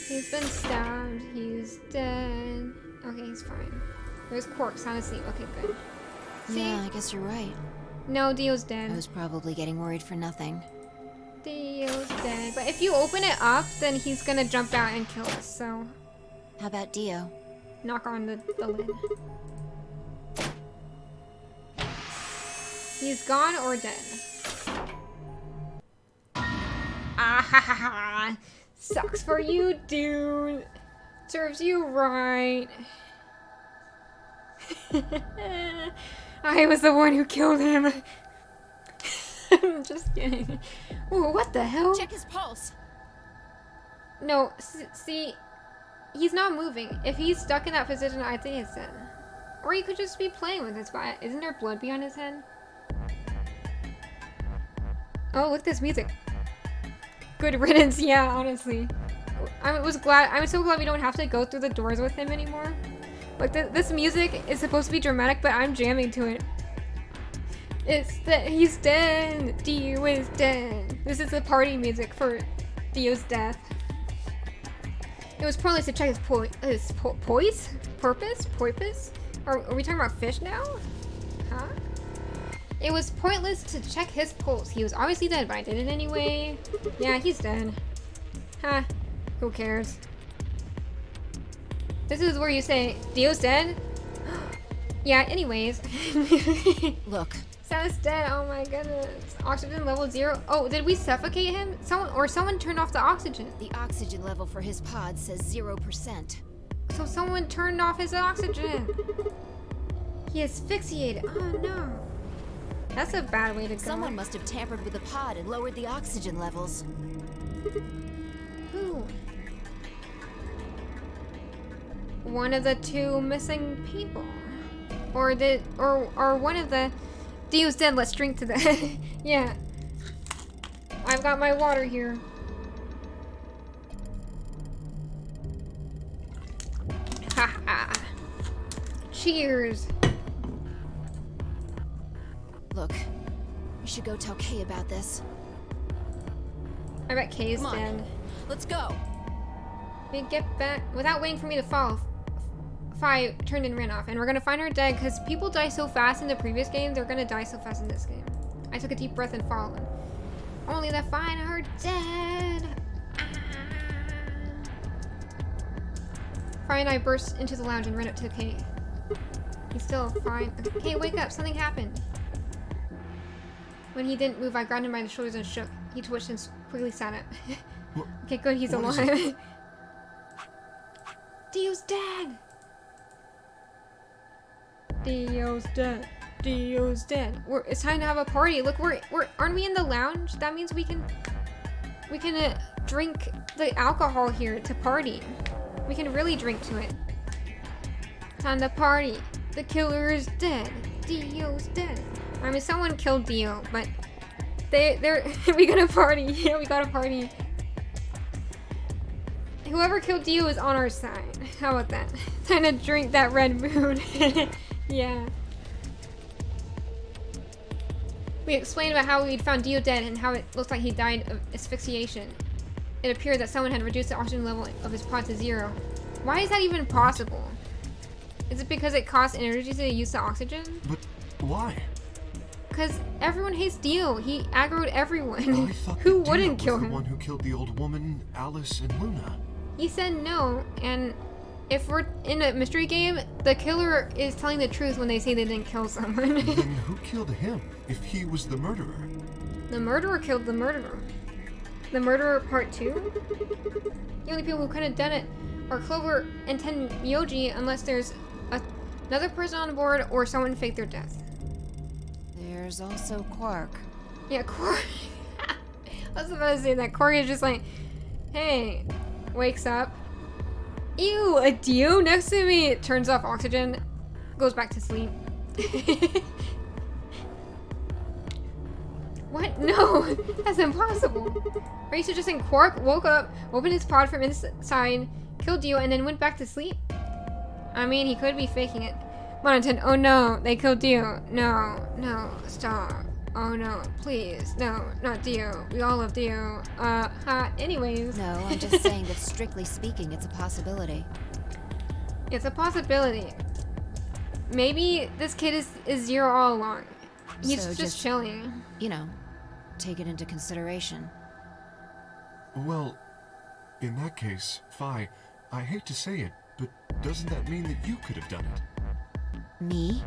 He's been stabbed. He's dead. Okay, he's fine. There's Quark, sound asleep. Okay, good. See? Yeah, I guess you're right. No, Dio's dead. I was probably getting worried for nothing. Dio's dead. But if you open it up, then he's gonna jump out and kill us, so... How about Dio? Knock on the lid. He's gone or dead? Ah ha ha ha! Sucks for you, dude! Serves you right. I was the one who killed him. I'm just kidding. Ooh, what the hell? Check his pulse. No, see, he's not moving. If he's stuck in that position, I think it's dead. Or he could just be playing with his body. Isn't there blood behind his head? Oh, look at this music. Good riddance, yeah, honestly. I'm so glad we don't have to go through the doors with him anymore. Like, this music is supposed to be dramatic, but I'm jamming to it. It's that he's dead. Dio is dead. This is the party music for Dio's death. It was pointless to check his porpoise? Are we talking about fish now? Huh? It was pointless to check his pulse. He was obviously dead, but I did it anyway. Yeah, he's dead. Huh. Who cares? This is where you say, Dio's dead? Yeah, anyways. Look. Sam's dead. Oh my goodness. Oxygen level 0. Oh, did we suffocate him? Someone turned off the oxygen. The oxygen level for his pod says 0%. So someone turned off his oxygen. He asphyxiated. Oh no. That's a bad way to go. Someone must have tampered with the pod and lowered the oxygen levels. Who? One of the two missing people. Or one of the Dio's dead, let's drink to that. Yeah. I've got my water here. Haha. Cheers. Look, we should go tell Kay about this. I bet Kay's dead. Let's go. We get back without waiting for me to fall. Fi turned and ran off, and we're gonna find her dead because people die so fast in the previous game. They're gonna die so fast in this game. I took a deep breath and followed. Only to find her dead. Fi and I burst into the lounge and ran up to Kay. He's still fine. Kay, wake up! Something happened. When he didn't move, I grabbed him by the shoulders and shook. He twitched and quickly sat up. Okay, good. He's alive. Dio's dead. Dio's dead. Dio's dead. It's time to have a party. Look, aren't we in the lounge? That means we can drink the alcohol here to party. We can really drink to it. Time to party. The killer is dead. Dio's dead. I mean, someone killed Dio, but we gotta party. Yeah, we gotta party. Whoever killed Dio is on our side. How about that? Time to drink that red moon. Yeah. We explained about how we'd found Dio dead and how it looked like he died of asphyxiation. It appeared that someone had reduced the oxygen level of his pod to 0. Why is that even possible? Is it because it costs energy to use the oxygen? But why? Because everyone hates Dio. He aggroed everyone. I thought Who that wouldn't Dio kill was him? the one who killed the old woman, Alice, and Luna. He said no, and if we're in a mystery game, the killer is telling the truth when they say they didn't kill someone. Then who killed him, if he was the murderer? The murderer killed the murderer. The murderer part 2? The only people who could have done it are Clover and Ten Myoji unless there's another person on board or someone faked their death. There's also Quark. Yeah, Quark. I was about to say that. Quark is just like, hey, wakes up. Ew, a Dio next to me. Turns off oxygen, goes back to sleep. What? No, that's impossible. Are you suggesting Quark woke up, opened his pod from inside, killed Dio, and then went back to sleep? I mean, he could be faking it. Monotone, oh no, they killed Dio. No, stop. Oh no, please, no, not Dio. We all love Dio. Anyways. No, I'm just saying that strictly speaking, it's a possibility. It's a possibility. Maybe this kid is 0 all along. He's So just chilling. You know, take it into consideration. Well, in that case, Fi, I hate to say it, but doesn't that mean that you could have done it? Me?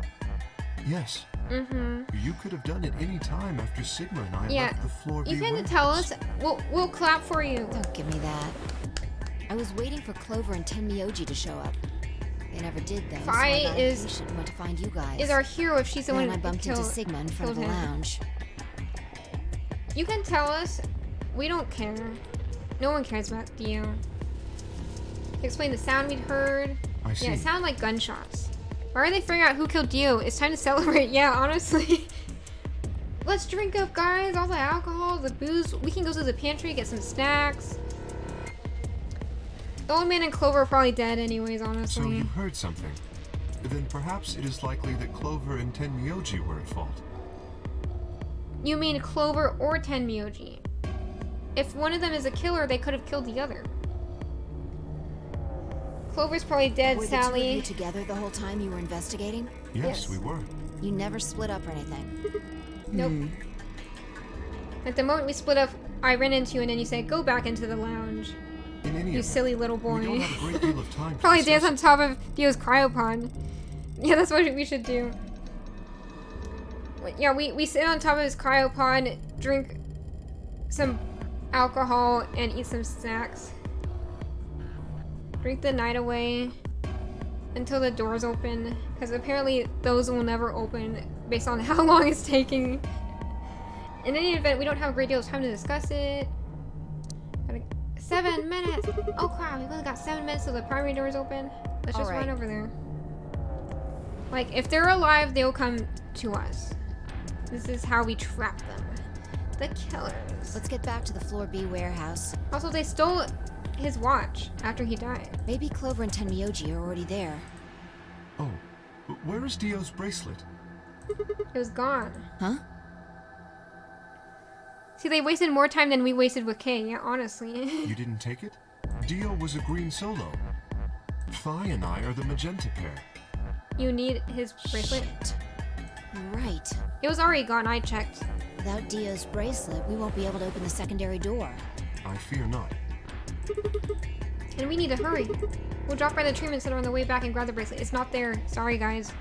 Yes. Mm-hmm. You could have done it any time after Sigma and I left the floor. You can tell us. We'll clap for you. Don't give me that. I was waiting for Clover and Ten Myoji to show up. They never did, though. Fi so I got is impatient and went to find you guys. Is our hero if she's the one Then I who bumped into Sigma in front of the killed him. lounge. You can tell us. We don't care. No one cares about Dio. Explain the sound we'd heard. I see. Yeah, it sounded like gunshots. Why are they figuring out who killed Dio? It's time to celebrate. Yeah, honestly. Let's drink up, guys. All the alcohol, the booze. We can go to the pantry, get some snacks. The old man and Clover are probably dead anyways, honestly. So you heard something. Then perhaps it is likely that Clover and Ten Myoji were at fault. You mean Clover or Tenmyoji? If one of them is a killer, they could have killed the other. Clover's probably dead, Were the two of Sally. you together the whole time you were investigating? Yes, we were. You never split up or anything? Nope. At the moment we split up, I ran into you and then you said, go back into the lounge. In any You event, silly little boy. we don't have a great deal of time to Probably dance discuss on top of Dio's cryopod. Yeah, that's what we should do. Yeah, we sit on top of his cryopod, drink some alcohol, and eat some snacks. Drink the night away until the doors open, because apparently those will never open based on how long it's taking. In any event, we don't have a great deal of time to discuss it. 7 minutes! Oh crap, we've only got 7 minutes till the primary doors open. Let's just run over there. Like, if they're alive, they'll come to us. This is how we trap them. The killers. Let's get back to the Floor B warehouse. Also, they stole his watch after he died. Maybe Clover and Tenmyoji are already there. Oh, where is Dio's bracelet? It was gone. Huh? See, they wasted more time than we wasted with Kay, yeah, honestly. You didn't take it? Dio was a green solo. Phi and I are the magenta pair. You need his bracelet? Shit. Right. It was already gone, I checked. Without Dio's bracelet, we won't be able to open the secondary door. I fear not. And we need to hurry. We'll drop by the treatment center on the way back and grab the bracelet. It's not there. Sorry, guys.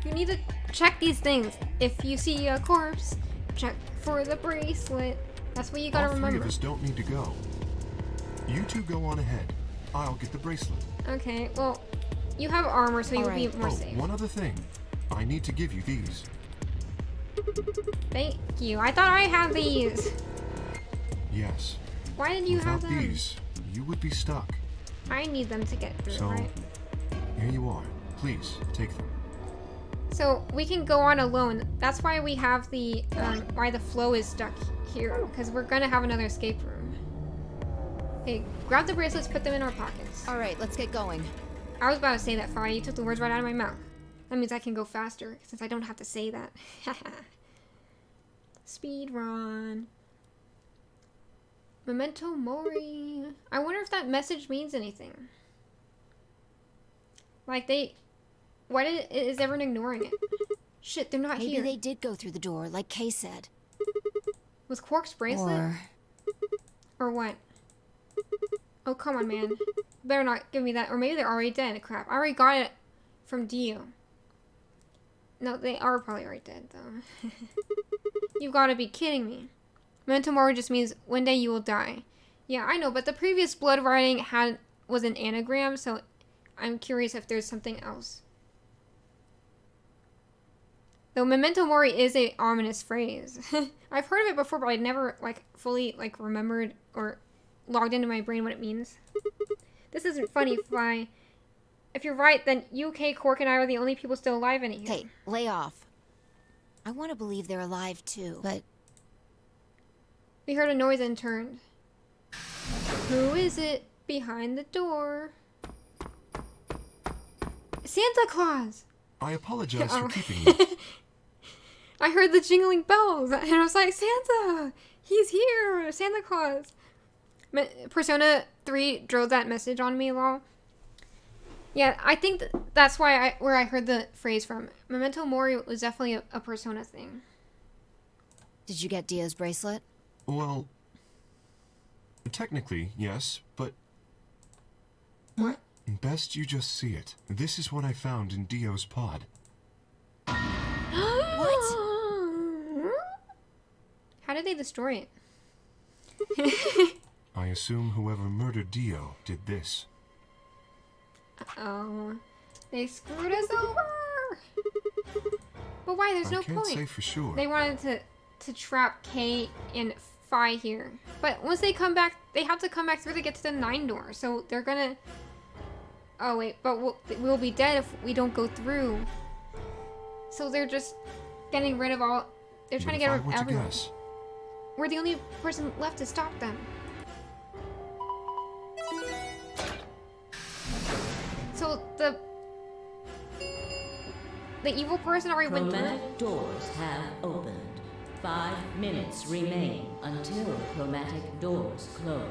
You need to check these things. If you see a corpse, check for the bracelet. That's what you gotta remember. All three of us don't need to go. You two go on ahead. I'll get the bracelet. Okay, well, you have armor, so you'll be more safe. One other thing. I need to give you these. Thank you. I thought I had these. Yes. Why didn't you have Without them? these, you would be stuck. I need them to get through, So, right? here you are. Please, take them. So we can go on alone. That's why we have the why the flow is stuck here, because we're gonna have another escape room. Okay, grab the bracelets, put them in our pockets. All right, let's get going. I was about to say that, Fi. You took the words right out of my mouth. That means I can go faster since I don't have to say that. Speed run. Memento Mori. I wonder if that message means anything. Like why is everyone ignoring it? Shit, they're not here. Maybe they did go through the door, like Kay said. With Quark's bracelet? Or what? Oh, come on, man. Better not give me that. Or maybe they're already dead. Crap. I already got it from Dio. No, they are probably already dead, though. You've got to be kidding me. Memento Mori just means one day you will die. Yeah, I know, but the previous blood writing was an anagram, so I'm curious if there's something else. Though Memento Mori is a ominous phrase. I've heard of it before, but I never fully remembered or logged into my brain what it means. This isn't funny, Fly. If you're right, then UK, Quark, and I are the only people still alive in here. Hey, lay off. I want to believe they're alive too, but... We heard a noise and turned. Who is it behind the door? Santa Claus! I apologize for keeping you. I heard the jingling bells, and I was like, Santa! He's here! Santa Claus! Persona 3 drove that message on me, lol. Yeah, I think that's why where I heard the phrase from. Memento Mori was definitely a Persona thing. Did you get Dio's bracelet? Well, technically, yes, but... What? Best you just see it. This is what I found in Dio's pod. What? How did they destroy it? I assume whoever murdered Dio did this. Oh, they screwed us over. But why? There's no point. I can't say for sure. They wanted to trap Kay and Phi here, but once they come back, they have to come back through to get to the 9 door. So they're gonna. Oh wait, but we'll be dead if we don't go through. So they're just getting rid of all. They're trying to get rid of everyone. Guess? We're the only person left to stop them. So the evil person already went through. Chromatic doors have opened. 5 minutes remain until chromatic doors close.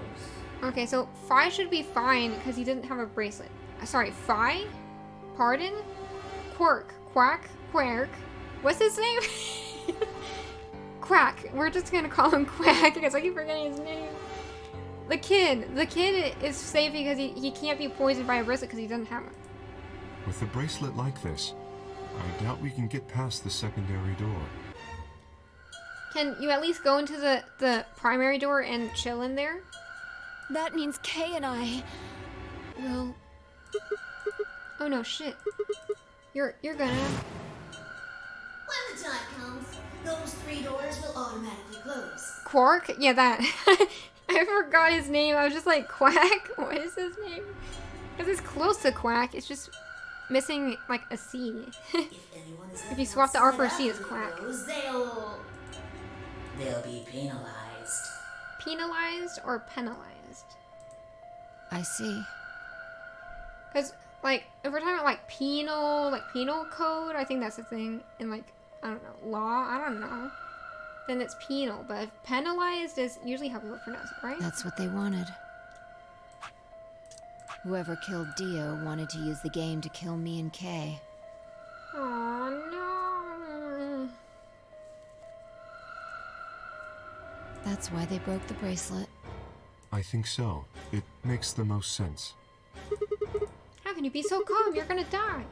Okay, so Phi should be fine because he didn't have a bracelet. Sorry, Phi? Pardon? Quirk. Quack? Quirk? What's his name? Quack. We're just gonna call him Quack because I keep forgetting his name. The kid. The kid is safe because he can't be poisoned by a bracelet because he doesn't have it. With a bracelet like this, I doubt we can get past the secondary door. Can you at least go into the primary door and chill in there? That means Kay and I will... Oh no, shit. You're gonna... When the time comes, those 3 doors will automatically close. Quark? Yeah, that. I forgot his name. I was just like, Quack? What is his name? Because it's close to Quack. It's just missing, like, a C. If you swap the R for a C, it's Quack. They'll be penalized. Penalized or penalized? I see. Because, like, if we're talking about, like, penal code, I think that's the thing. In, like, I don't know, law? I don't know. Then it's penal. But if penalized is usually how people pronounce it, right? That's what they wanted. Whoever killed Dio wanted to use the game to kill me and Kay. Oh no. That's why they broke the bracelet. I think so. It makes the most sense. How can you be so calm? You're gonna die.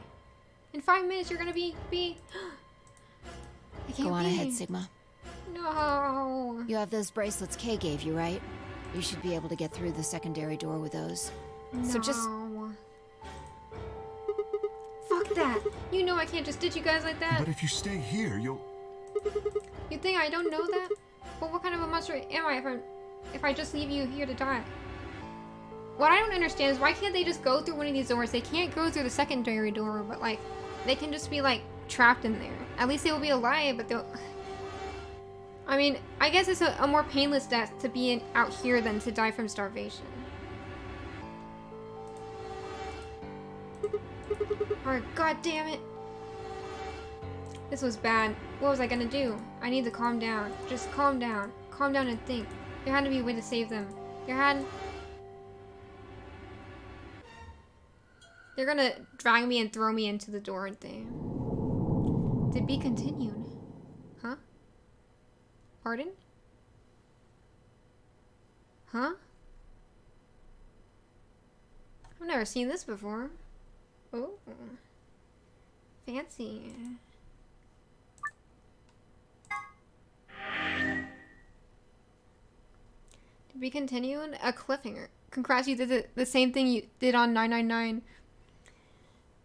In 5 minutes, you're gonna be. I can't Go on be. ahead, Sigma. No. You have those bracelets Kay gave you, right? You should be able to get through the secondary door with those. No. So just... Fuck that. You know I can't just ditch you guys like that. But if you stay here, you'll... You think I don't know that? But what kind of a monster am I if I just leave you here to die? What I don't understand is why can't they just go through one of these doors? They can't go through the secondary door, but like, they can just be like trapped in there. At least they will be alive, but they'll... I mean, I guess it's a more painless death to be out here than to die from starvation. Oh, god damn it. This was bad. What was I gonna do? I need to calm down. Just calm down. Calm down and think. There had to be a way to save them. They're gonna drag me and throw me into the door thing. To be continued. Huh? Pardon? Huh? I've never seen this before. Oh. Fancy. To be continued? A cliffhanger. Congrats, you did the same thing you did on 999.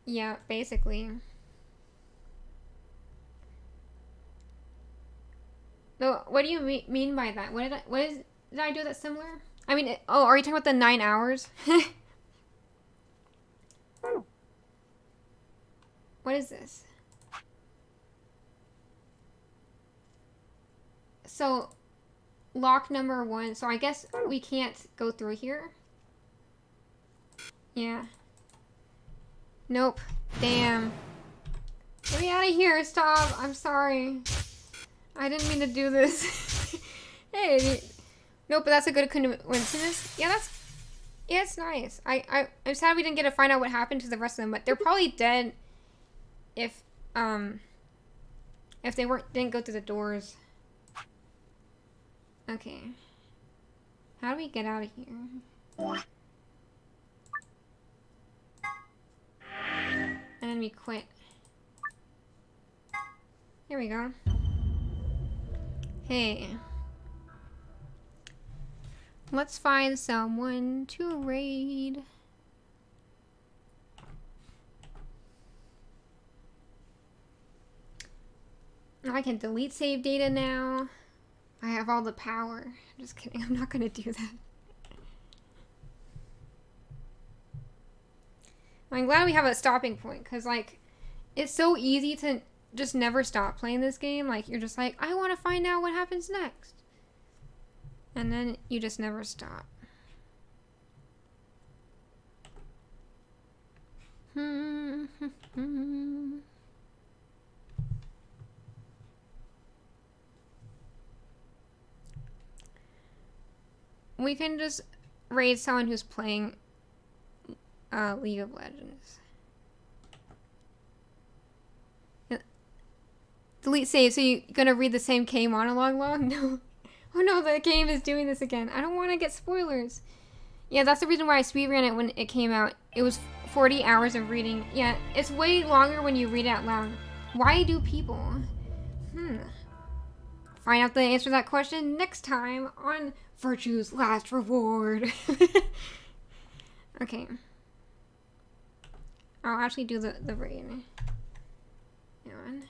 Yeah, basically. No, what do you mean by that? Did I do that similar? I mean, oh, are you talking about the 9 hours? What is this? So, lock number 1. So I guess we can't go through here. Yeah. Nope. Damn. Get me out of here. Stop. I'm sorry. I didn't mean to do this. Hey. Nope, but that's a good coincidence. Yeah, it's nice. I'm sad we didn't get to find out what happened to the rest of them, but they're probably dead if they didn't go through the doors. Okay. How do we get out of here? And then we quit. Here we go. Hey. Let's find someone to raid. I can delete save data now. I have all the power. I'm just kidding. I'm not gonna do that. I'm glad we have a stopping point, because, like, it's so easy to just never stop playing this game. Like, you're just like, I want to find out what happens next. And then you just never stop. We can just raid someone who's playing League of Legends. Delete save. So you're gonna read the same K monologue log? No. Oh no, the game is doing this again. I don't want to get spoilers. Yeah, that's the reason why I speedran it when it came out. It was 40 hours of reading. Yeah, it's way longer when you read it out loud. Why do people? Find out the answer to that question next time on Virtue's Last Reward. Okay. I'll actually do the raid. Hang on.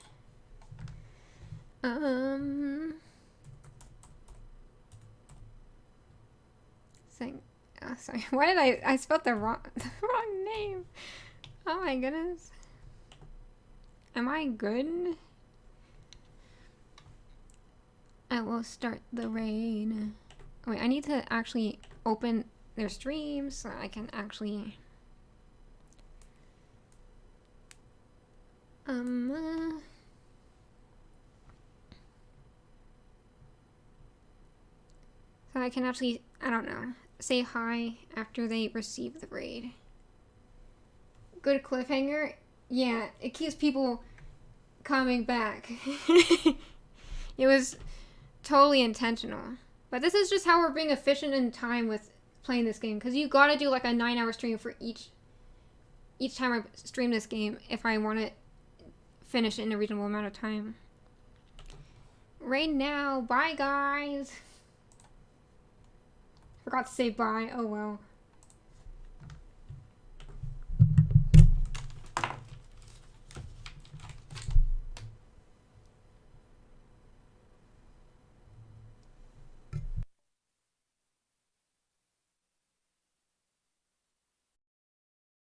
Sorry. Why did I spelled the wrong name? Oh my goodness. Am I good? I will start the raid. Wait, I need to actually open their stream so I can actually so I can actually, I don't know, say hi after they receive the raid. Good cliffhanger? Yeah, it keeps people coming back. It was totally intentional. But this is just how we're being efficient in time with playing this game. Because you gotta do like a 9-hour stream for each time I stream this game if I want to finish it in a reasonable amount of time. Right now. Bye, guys. Forgot to say bye. Oh, well.